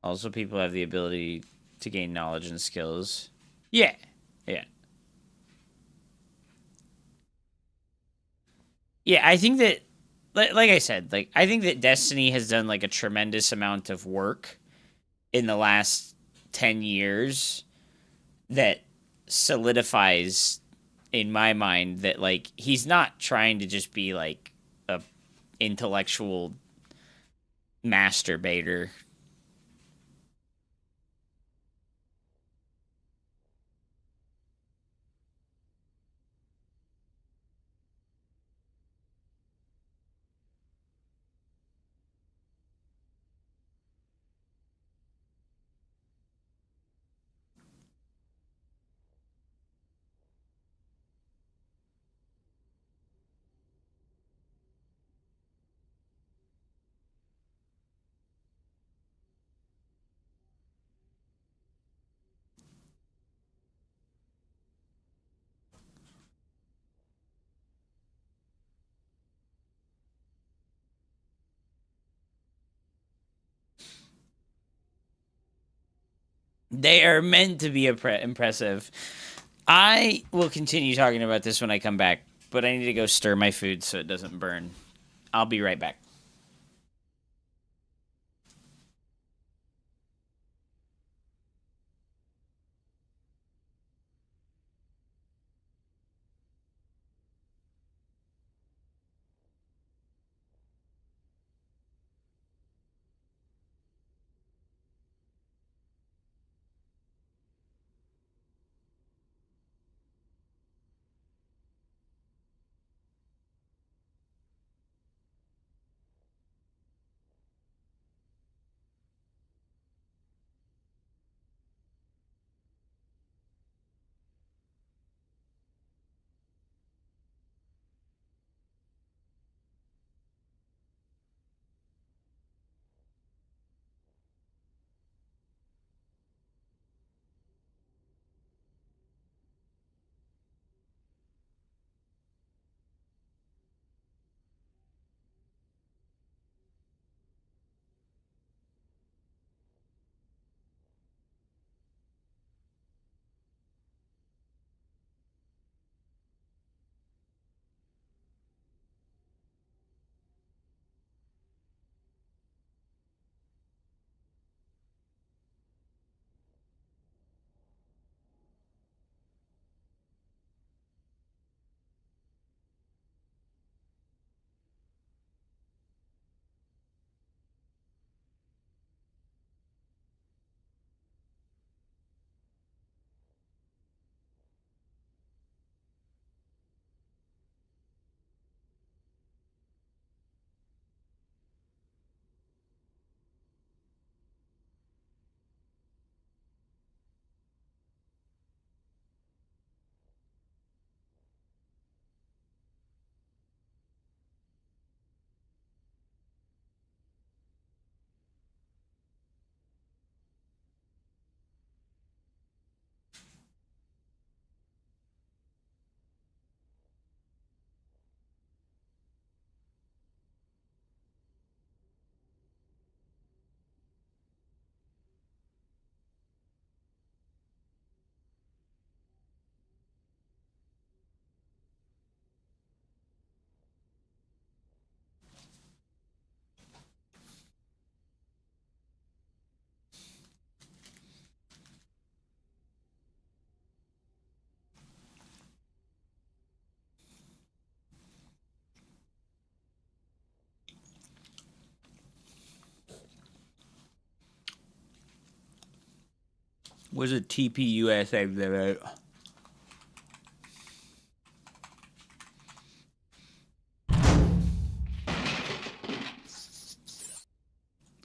Also, people have the ability to gain knowledge and skills. Yeah. Yeah. Yeah, I think that, like I said, like I think that Destiny has done like a tremendous amount of work in the last 10 years that solidifies in my mind that like he's not trying to just be like a intellectual masturbator. They are meant to be impressive. I will continue talking about this when I come back, but I need to go stir my food so it doesn't burn. I'll be right back. Was it TPUSA?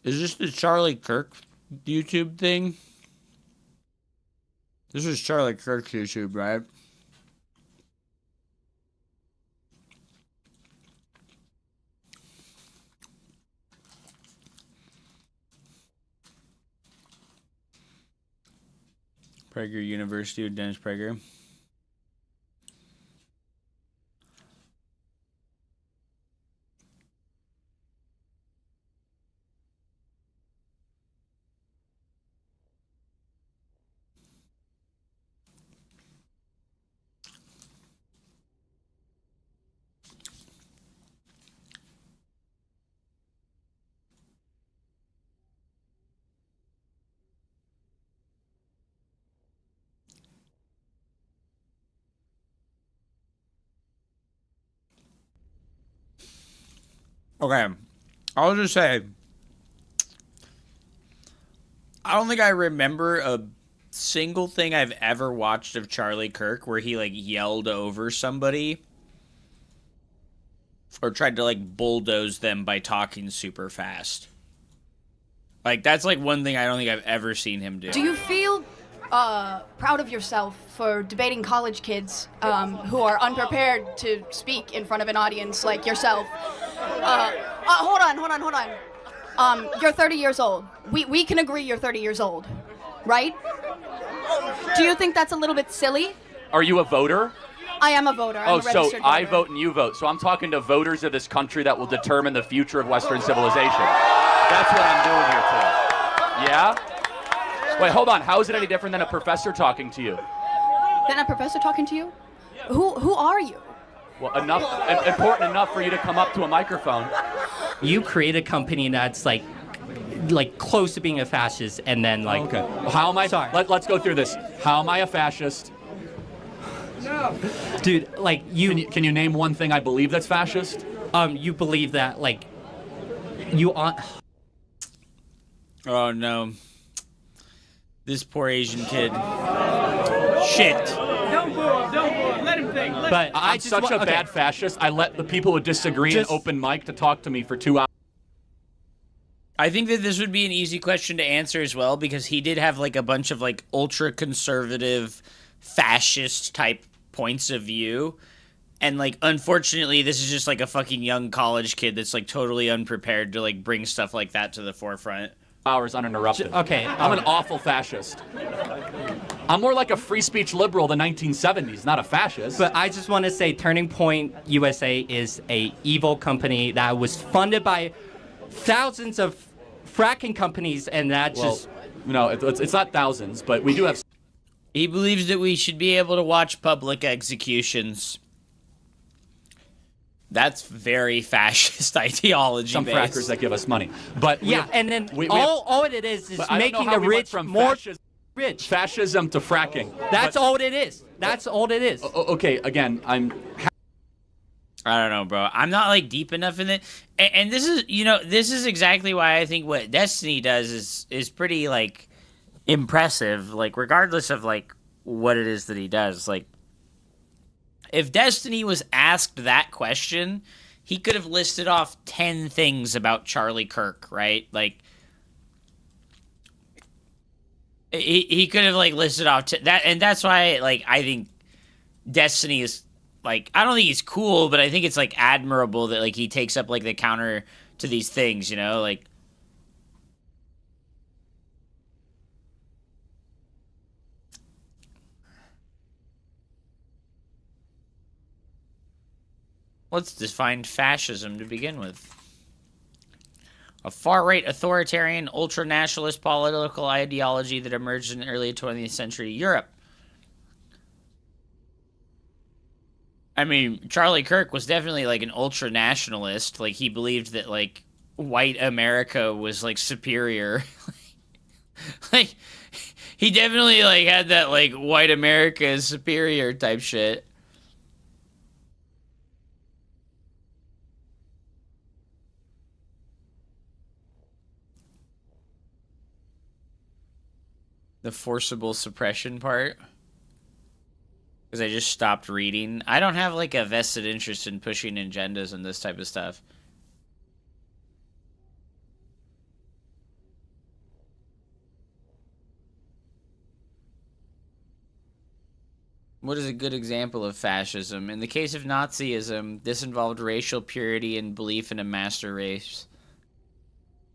Is this the Charlie Kirk YouTube thing? This is Charlie Kirk's YouTube, right? Prager University with Dennis Prager. Okay, I'll just say, I don't think I remember a single thing I've ever watched of Charlie Kirk where he, like, yelled over somebody or tried to, like, bulldoze them by talking super fast. Like, that's, like, one thing I don't think I've ever seen him do. Do you feel proud of yourself for debating college kids who are unprepared to speak in front of an audience like yourself? Hold on. You're 30 years old. We can agree you're 30 years old, right? Do you think that's a little bit silly? Are you a voter? I am a voter. I'm a registered voter. I vote and you vote. So I'm talking to voters of this country that will determine the future of Western civilization. That's what I'm doing here today. Yeah? Wait, hold on. How is it any different than a professor talking to you? Then a professor talking to you? Who are you? Well, important enough for you to come up to a microphone. You create a company that's like close to being a fascist, and then like. Okay. How am I? Sorry. Let's go through this. How am I a fascist? No. Dude, like you. Can you name one thing I believe that's fascist? You believe that like you are. Oh no. This poor Asian kid. Shit. Don't let him think. But I'm such a bad fascist. I let the people who disagree in open mic to talk to me for 2 hours. I think that this would be an easy question to answer as well, because he did have like a bunch of like ultra conservative fascist type points of view. And like unfortunately this is just like a fucking young college kid that's like totally unprepared to like bring stuff like that to the forefront. Hours uninterrupted. Okay. I'm an awful fascist. I'm more like a free speech liberal of the 1970s, not a fascist. But I just want to say Turning Point USA is a evil company that was funded by thousands of fracking companies, and that just... No, it's not thousands, but we do have... He believes that we should be able to watch public executions. That's very fascist ideology. Some based. frackers that give us money. But yeah, and then all it is making the rich more rich. Fascism to fracking. That's all it is. That's all it is. Okay, again, I don't know, bro. I'm not like deep enough in it. And this is, this is exactly why I think what Destiny does is pretty like impressive. Like regardless of like what it is that he does. Like if Destiny was asked that question, he could have listed off 10 things about Charlie Kirk, right? Like he could have like listed off that, and that's why like I think Destiny is like, I don't think he's cool, but I think it's like admirable that like he takes up like the counter to these things, like let's define fascism to begin with. A far-right authoritarian, ultra-nationalist political ideology that emerged in the early 20th century Europe. I mean, Charlie Kirk was definitely, like, an ultra-nationalist. Like, he believed that, like, white America was, like, superior. Like, he definitely, like, had that, like, white America is superior type shit. The forcible suppression part. Because I just stopped reading. I don't have, like, a vested interest in pushing agendas and this type of stuff. What is a good example of fascism? In the case of Nazism, this involved racial purity and belief in a master race.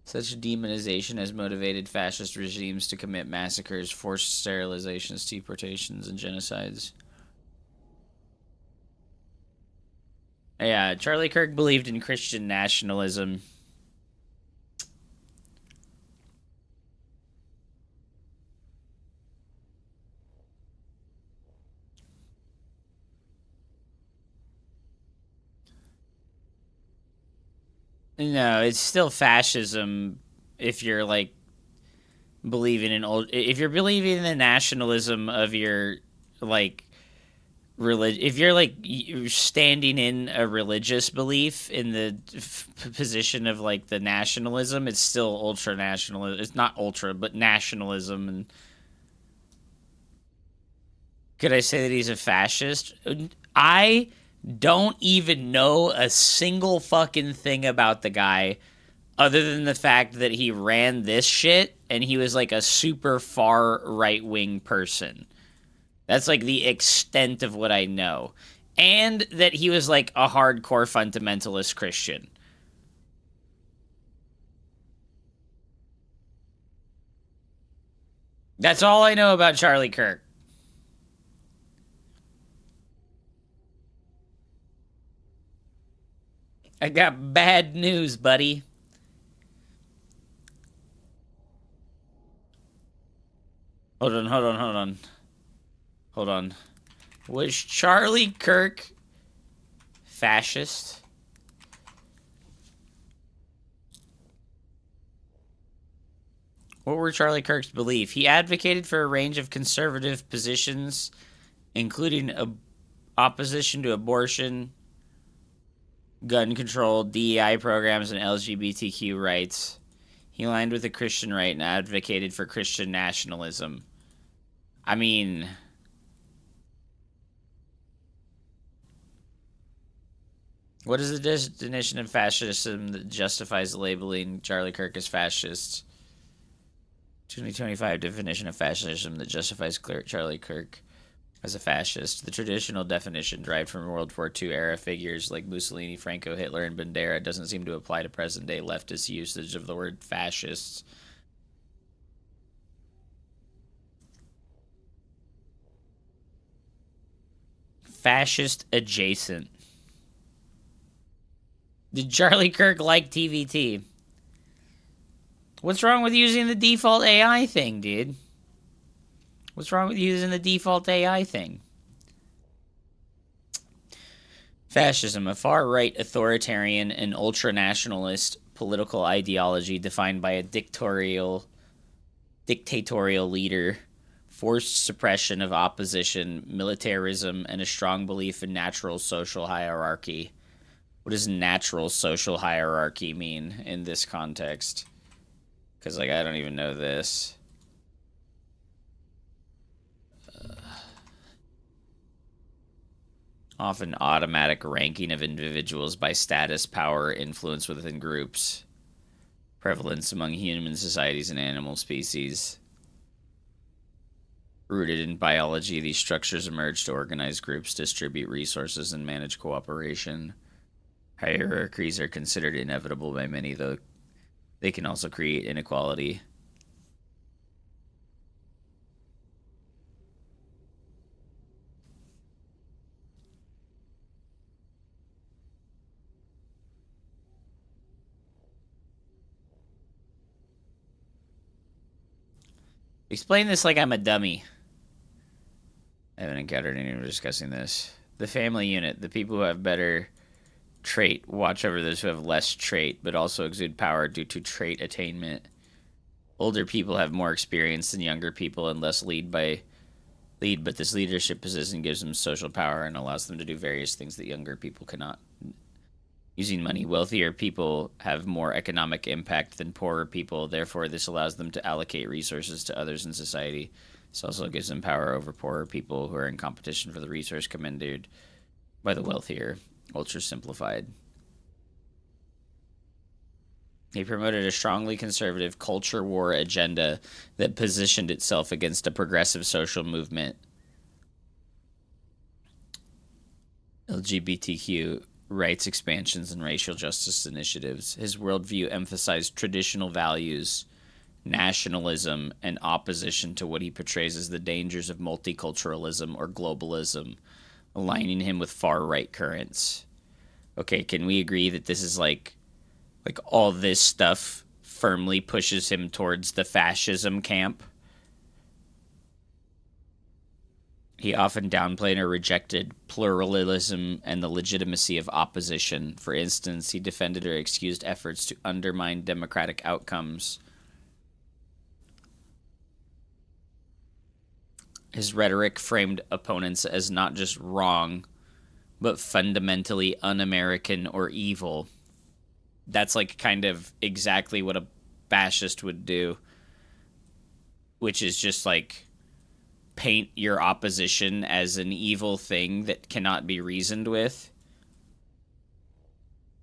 Such demonization has motivated fascist regimes to commit massacres, forced sterilizations, deportations, and genocides. Yeah, Charlie Kirk believed in Christian nationalism. No, it's still fascism if you're, like, believing in if you're believing in the nationalism of your, like, religion. If you're, like, you're standing in a religious belief in the position of, like, the nationalism, it's still ultra-nationalism. It's not ultra, but nationalism. And could I say that he's a fascist? I don't even know a single fucking thing about the guy other than the fact that he ran this shit and he was like a super far right-wing person. That's like the extent of what I know. And that he was like a hardcore fundamentalist Christian. That's all I know about Charlie Kirk. I got bad news, buddy. Hold on. Was Charlie Kirk fascist? What were Charlie Kirk's beliefs? He advocated for a range of conservative positions, including opposition to abortion, gun control, DEI programs, and LGBTQ rights. He aligned with the Christian right and advocated for Christian nationalism. I mean, what is the definition of fascism that justifies labeling Charlie Kirk as fascist? 2025 definition of fascism that justifies Charlie Kirk as a fascist. The traditional definition derived from World War II era figures like Mussolini, Franco, Hitler, and Bandera doesn't seem to apply to present-day leftist usage of the word fascists. Fascist adjacent. Did Charlie Kirk like TVT? What's wrong with using the default AI thing, dude? What's wrong with using the default AI thing? Fascism, a far-right authoritarian and ultra-nationalist political ideology defined by a dictatorial leader, forced suppression of opposition, militarism, and a strong belief in natural social hierarchy. What does natural social hierarchy mean in this context? Because, like, I don't even know this. Often automatic ranking of individuals by status, power, or influence within groups. Prevalence among human societies and animal species. Rooted in biology, these structures emerge to organize groups, distribute resources, and manage cooperation. Hierarchies are considered inevitable by many, though they can also create inequality. Explain this like I'm a dummy. I haven't encountered anyone discussing this. The family unit, the people who have better trait watch over those who have less trait, but also exude power due to trait attainment. Older people have more experience than younger people and less lead, but this leadership position gives them social power and allows them to do various things that younger people cannot. using money. Wealthier people have more economic impact than poorer people. Therefore, this allows them to allocate resources to others in society. This also gives them power over poorer people who are in competition for the resource commanded by the wealthier. Ultra simplified. He promoted a strongly conservative culture war agenda that positioned itself against a progressive social movement. LGBTQ rights expansions and racial justice initiatives. His worldview emphasized traditional values, nationalism, and opposition to what he portrays as the dangers of multiculturalism or globalism, aligning him with far-right currents. Okay, can we agree that this is like all this stuff firmly pushes him towards the fascism camp? He often downplayed or rejected pluralism and the legitimacy of opposition. For instance, he defended or excused efforts to undermine democratic outcomes. His rhetoric framed opponents as not just wrong, but fundamentally un-American or evil. That's like kind of exactly what a fascist would do, which is just like paint your opposition as an evil thing that cannot be reasoned with.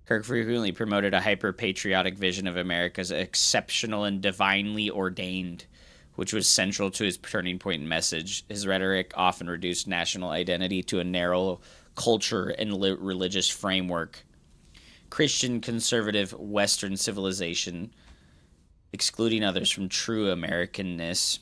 Kirk frequently promoted a hyper-patriotic vision of America as exceptional and divinely ordained, which was central to his turning point message. His rhetoric often reduced national identity to a narrow culture and religious framework. Christian conservative Western civilization, excluding others from true Americanness.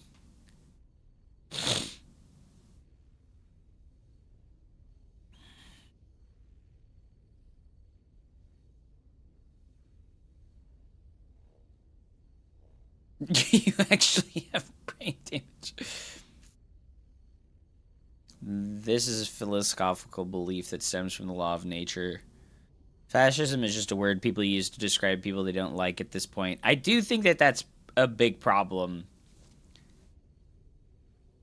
You actually have brain damage. This is a philosophical belief that stems from the law of nature. Fascism is just a word people use to describe people they don't like at this point. I do think that that's a big problem.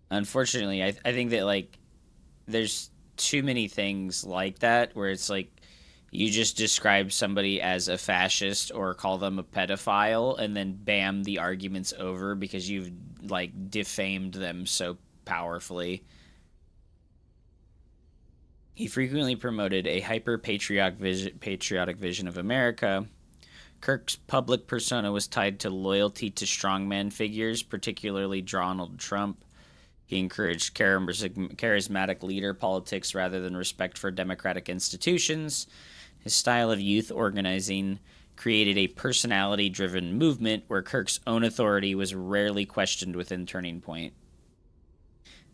Unfortunately, I think that, like, there's too many things like that where it's like you just describe somebody as a fascist or call them a pedophile and then bam, the argument's over because you've, like, defamed them so powerfully. He frequently promoted a hyper-patriotic vision of America. Kirk's public persona was tied to loyalty to strongman figures, particularly Donald Trump. He encouraged charismatic leader politics rather than respect for democratic institutions. His style of youth organizing created a personality-driven movement where Kirk's own authority was rarely questioned within Turning Point.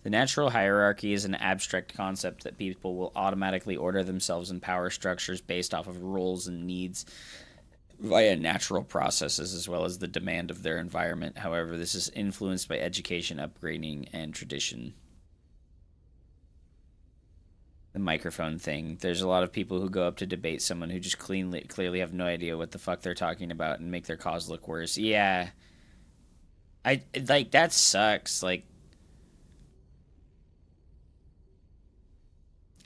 The natural hierarchy is an abstract concept that people will automatically order themselves in power structures based off of roles and needs via natural processes as well as the demand of their environment. However, this is influenced by education, upgrading, and tradition. The microphone thing. There's a lot of people who go up to debate someone who just clearly have no idea what the fuck they're talking about and make their cause look worse. Yeah. That sucks. Like,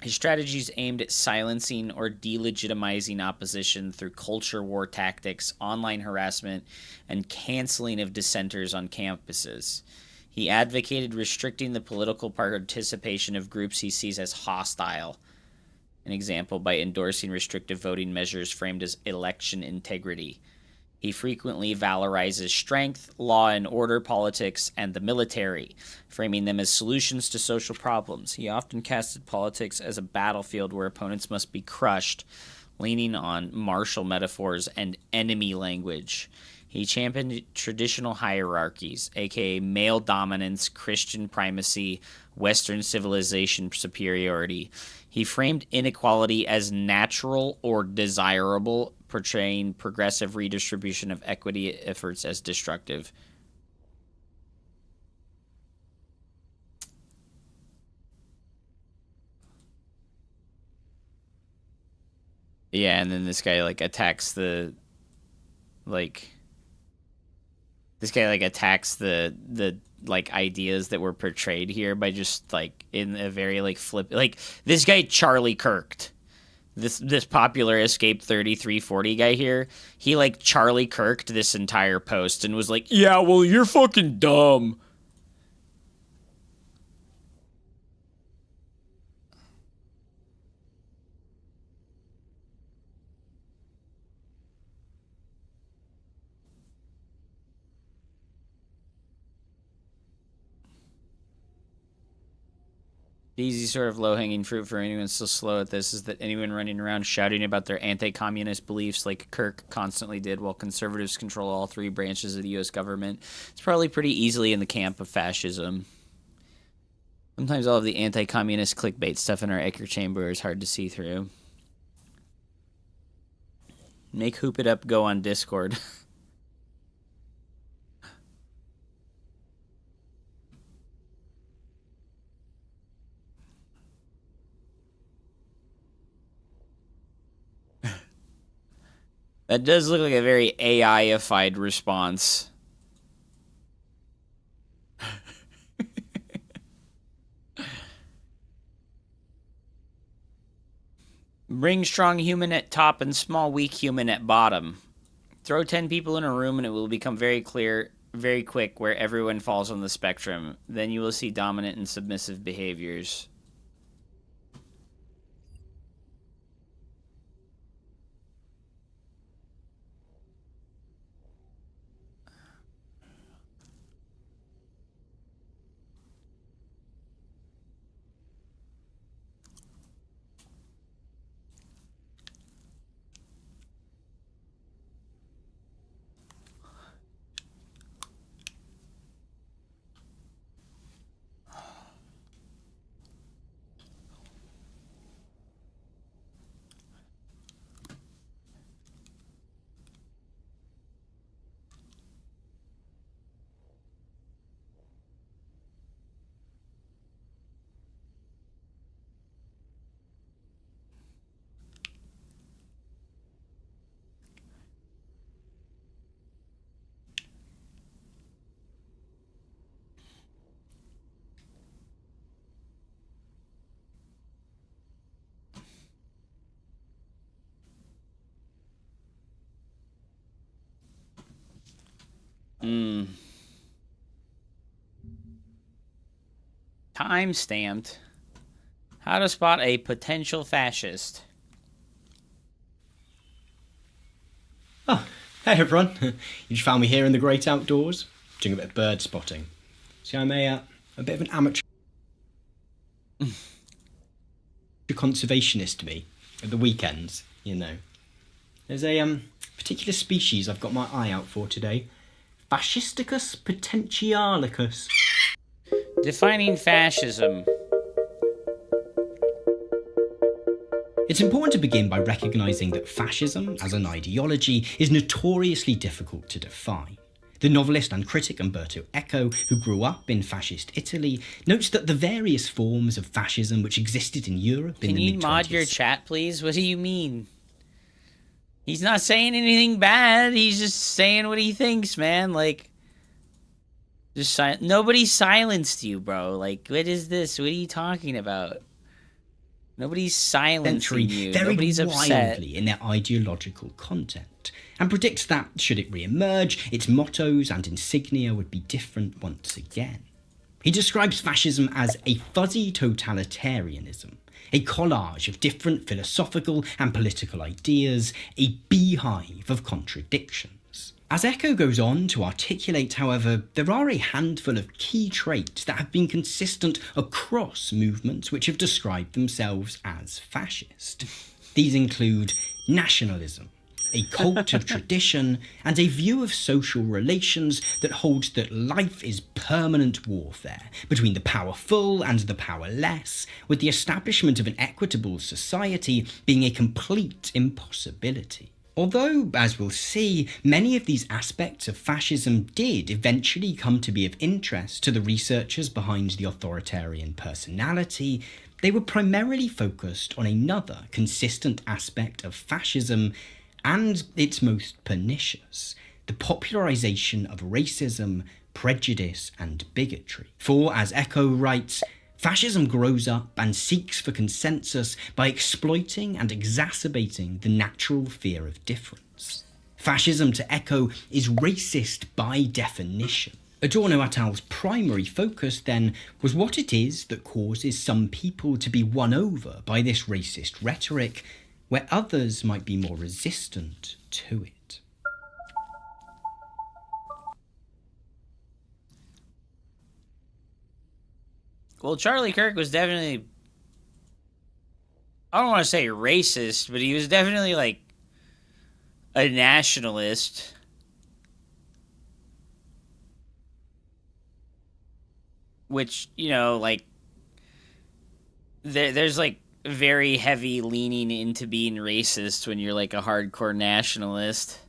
his strategies aimed at silencing or delegitimizing opposition through culture war tactics, online harassment, and canceling of dissenters on campuses. He advocated restricting the political participation of groups he sees as hostile. An example, by endorsing restrictive voting measures framed as election integrity. He frequently valorizes strength, law and order politics, and the military, framing them as solutions to social problems. He often casted politics as a battlefield where opponents must be crushed, leaning on martial metaphors and enemy language. He championed traditional hierarchies, aka male dominance, Christian primacy, Western civilization superiority. He framed inequality as natural or desirable, portraying progressive redistribution of equity efforts as destructive. Yeah, and then this guy attacks the ideas that were portrayed here by just in a very flip, this guy Charlie Kirked This popular Escape 3340 guy here, he like Charlie Kirk'd this entire post and was like, yeah, well, you're fucking dumb. The easy sort of low-hanging fruit for anyone still slow at this is that anyone running around shouting about their anti-communist beliefs like Kirk constantly did while conservatives control all three branches of the U.S. government is probably pretty easily in the camp of fascism. Sometimes all of the anti-communist clickbait stuff in our echo chamber is hard to see through. Make Hoop It Up go on Discord. That does look like a very AI-ified response. Bring strong human at top and small weak human at bottom. Throw 10 people in a room and it will become very clear, very quick, where everyone falls on the spectrum. Then you will see dominant and submissive behaviors. Time stamped. How to spot a potential fascist. Oh, hey everyone. You just found me here in the great outdoors, doing a bit of bird spotting. See, I'm a bit of an amateur conservationist, me, at the weekends, you know. There's a particular species I've got my eye out for today. Fascisticus potentialicus. Defining fascism. It's important to begin by recognising that fascism, as an ideology, is notoriously difficult to define. The novelist and critic Umberto Eco, who grew up in fascist Italy, notes that the various forms of fascism which existed in Europe in the mid-20s... Can you mod your chat, please? What do you mean? He's not saying anything bad. He's just saying what he thinks, man. Like, just nobody silenced you, bro. Like, what is this? What are you talking about? Nobody's silencing you. Nobody's upset. Wildly in their ideological content, and predicts that, should it re-emerge, its mottos and insignia would be different once again. He describes fascism as a fuzzy totalitarianism, a collage of different philosophical and political ideas, a beehive of contradictions. As Eco goes on to articulate, however, there are a handful of key traits that have been consistent across movements which have described themselves as fascist. These include nationalism, a cult of tradition, and a view of social relations that holds that life is permanent warfare between the powerful and the powerless, with the establishment of an equitable society being a complete impossibility. Although, as we'll see, many of these aspects of fascism did eventually come to be of interest to the researchers behind the authoritarian personality, they were primarily focused on another consistent aspect of fascism, and its most pernicious, the popularization of racism, prejudice, and bigotry. For, as Eco writes, Fascism grows up and seeks for consensus by exploiting and exacerbating the natural fear of difference. Fascism, to echo, is racist by definition. Adorno et al.'s primary focus, then, was what it is that causes some people to be won over by this racist rhetoric, where others might be more resistant to it. Well, Charlie Kirk was definitely, I don't want to say racist, but he was definitely like a nationalist. Which, you know, like, there's like very heavy leaning into being racist when you're like a hardcore nationalist.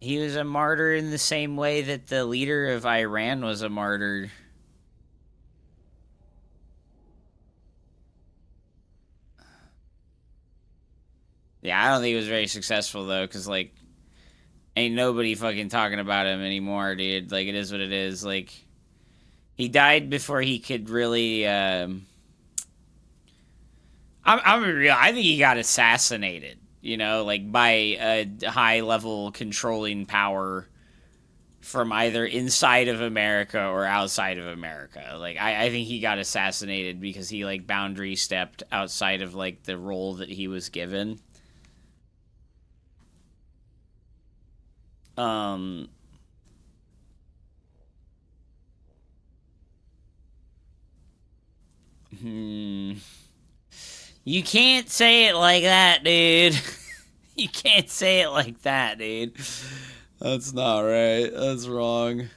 He was a martyr in the same way that the leader of Iran was a martyr. Yeah, I don't think he was very successful, though, because, like, ain't nobody fucking talking about him anymore, dude. Like, it is what it is. Like, he died before he could really, I'm real. I think he got assassinated. You know, like, by a high-level controlling power from either inside of America or outside of America. Like, I think he got assassinated because he, like, boundary stepped outside of, like, the role that he was given. You can't say it like that, dude. You can't say it like that, dude. That's not right. That's wrong.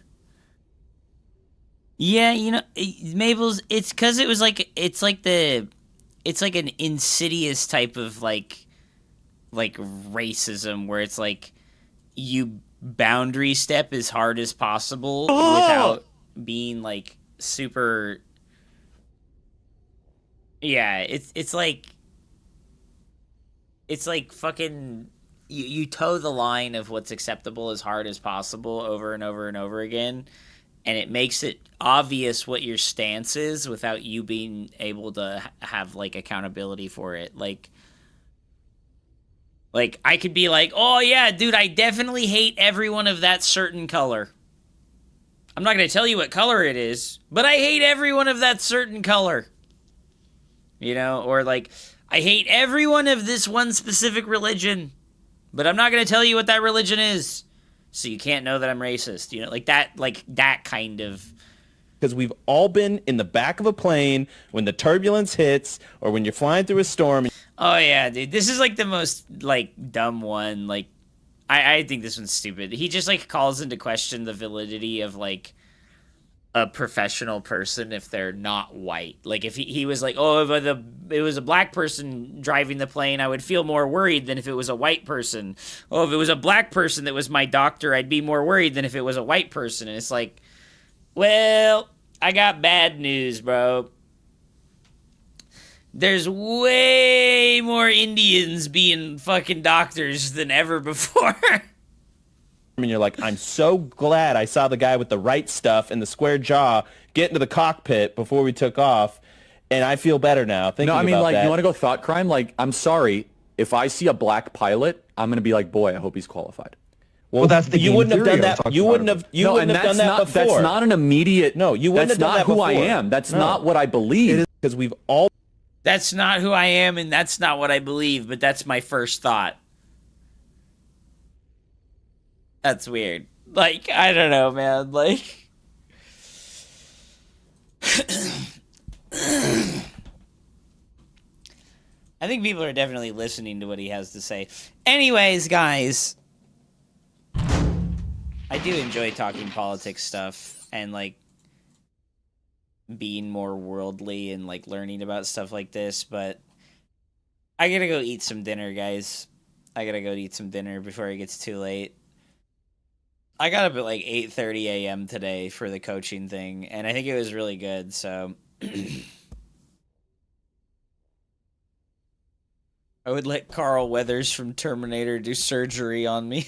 Yeah, you know, Mabel's, it's because it was like, it's like an insidious type of, like racism where it's like, you boundary step as hard as possible without being, like, super... Yeah, it's like fucking you toe the line of what's acceptable as hard as possible over and over and over again, and it makes it obvious what your stance is without you being able to have like accountability for it. Like I could be like, "Oh yeah, dude, I definitely hate everyone of that certain color." I'm not going to tell you what color it is, but I hate everyone of that certain color. You know, or like, I hate everyone of this one specific religion, but I'm not going to tell you what that religion is, so you can't know that I'm racist. You know, like that kind of... Because we've all been in the back of a plane when the turbulence hits, or when you're flying through a storm. Oh yeah, dude, this is like the most, like, dumb one. Like, I think this one's stupid. He just, like, calls into question the validity of, like, a professional person if they're not white. Like, if he was like, oh, if it was a black person driving the plane, I would feel more worried than if it was a white person. Oh, if it was a black person that was my doctor, I'd be more worried than if it was a white person. And it's like, well, I got bad news, bro. There's way more Indians being fucking doctors than ever before. And you're like, I'm so glad I saw the guy with the right stuff and the square jaw get into the cockpit before we took off, and I feel better now. Thinking no, I mean, about like, that. you want to go thought crime? Like, I'm sorry, if I see a black pilot, I'm gonna be like, boy, I hope he's qualified. Well, that's the you wouldn't have done that. You wouldn't have. You wouldn't have done that before. That's not an immediate. No, you wouldn't have done that before. That's not who I am. That's not what I believe. Because we've all. That's not who I am, and that's not what I believe. But that's my first thought. That's weird. Like, I don't know, man. Like, I think people are definitely listening to what he has to say. Anyways, guys, I do enjoy talking politics stuff and, like, being more worldly and, like, learning about stuff like this, but I gotta go eat some dinner, guys. I gotta go eat some dinner before it gets too late. I got up at like 8:30 a.m. today for the coaching thing, and I think it was really good, so I would let Carl Weathers from Terminator do surgery on me.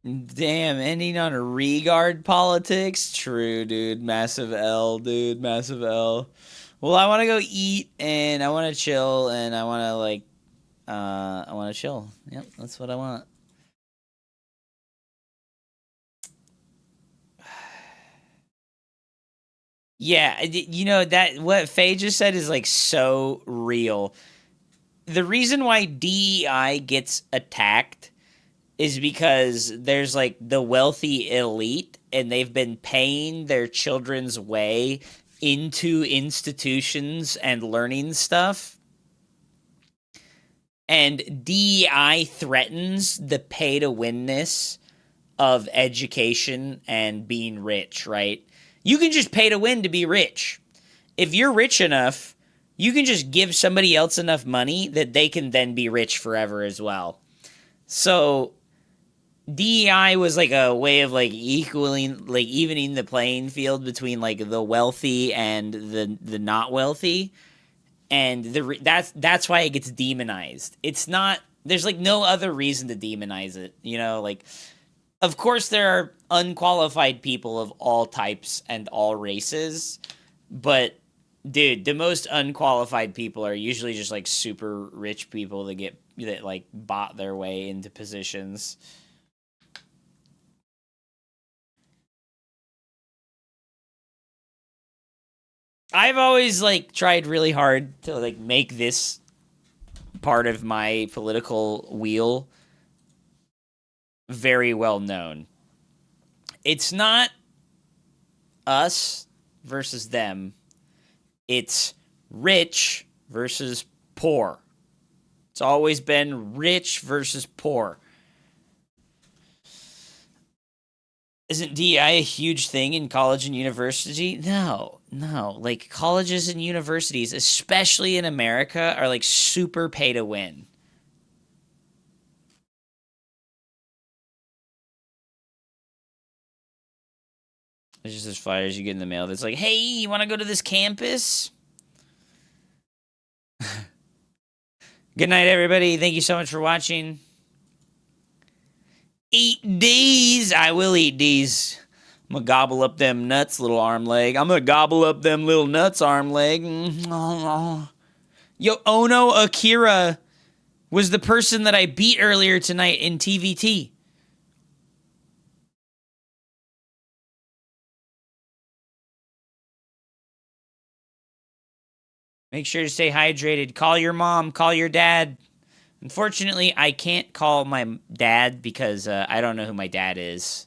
Damn, ending on a regard politics? True, dude. Massive L, dude. Massive L. Well, I want to go eat, and I want to chill, and I want to, like, I want to chill. Yep, that's what I want. Yeah, you know, that what Faye just said is, like, so real. The reason why DEI gets attacked is because there's, like, the wealthy elite, and they've been paying their children's way into institutions and learning stuff. And DEI threatens the pay-to-winness of education and being rich, right? You can just pay to win to be rich. If you're rich enough, you can just give somebody else enough money that they can then be rich forever as well. So DEI was like a way of like evening the playing field between like the wealthy and the not wealthy, and that's why it gets demonized. It's not, there's like no other reason to demonize it, you know, like of course there are unqualified people of all types and all races, but dude, the most unqualified people are usually just like super rich people that like bought their way into positions. I've always like tried really hard to like make this part of my political wheel very well known. It's not us versus them. It's rich versus poor. It's always been rich versus poor. Isn't DEI a huge thing in college and university? No. Like, colleges and universities, especially in America, are, like, super pay to win. There's just those flyers you get in the mail that's like, hey, you want to go to this campus? Good night, everybody. Thank you so much for watching. Eat these. I will eat these. I'm gonna gobble up them nuts, little arm leg. I'm gonna gobble up them little nuts, arm leg. Yo, Ono Akira was the person that I beat earlier tonight in TVT. Make sure to stay hydrated. Call your mom. Call your dad. Unfortunately, I can't call my dad because I don't know who my dad is.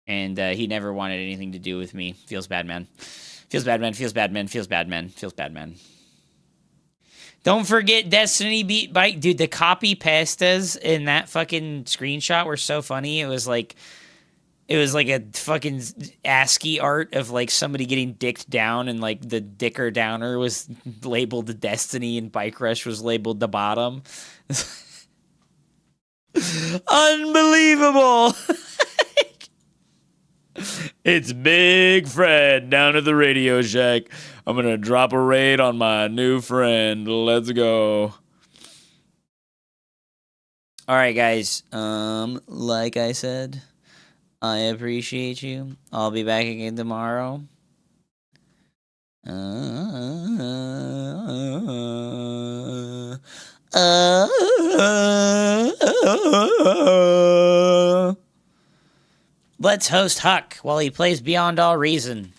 And he never wanted anything to do with me. Feels bad, man. Feels bad, man. Feels bad, man. Feels bad, man. Feels bad, man. Don't forget Destiny Beat Bike. Dude, the copy pastas in that fucking screenshot were so funny. It was like a fucking ASCII art of like somebody getting dicked down, and like the dicker downer was labeled Destiny and Bike Rush was labeled the bottom. Unbelievable. It's Big Fred down at the Radio Shack. I'm gonna drop a raid on my new friend. Let's go. All right, guys. Like I said, I appreciate you. I'll be back again tomorrow. Let's host Huck while he plays Beyond All Reason,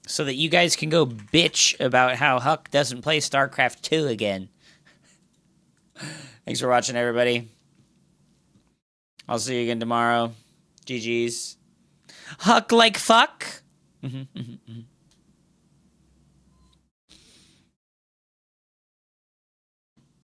so that you guys can go bitch about how Huck doesn't play Starcraft 2 again. Thanks for watching, everybody. I'll see you again tomorrow. GG's. Huck like fuck.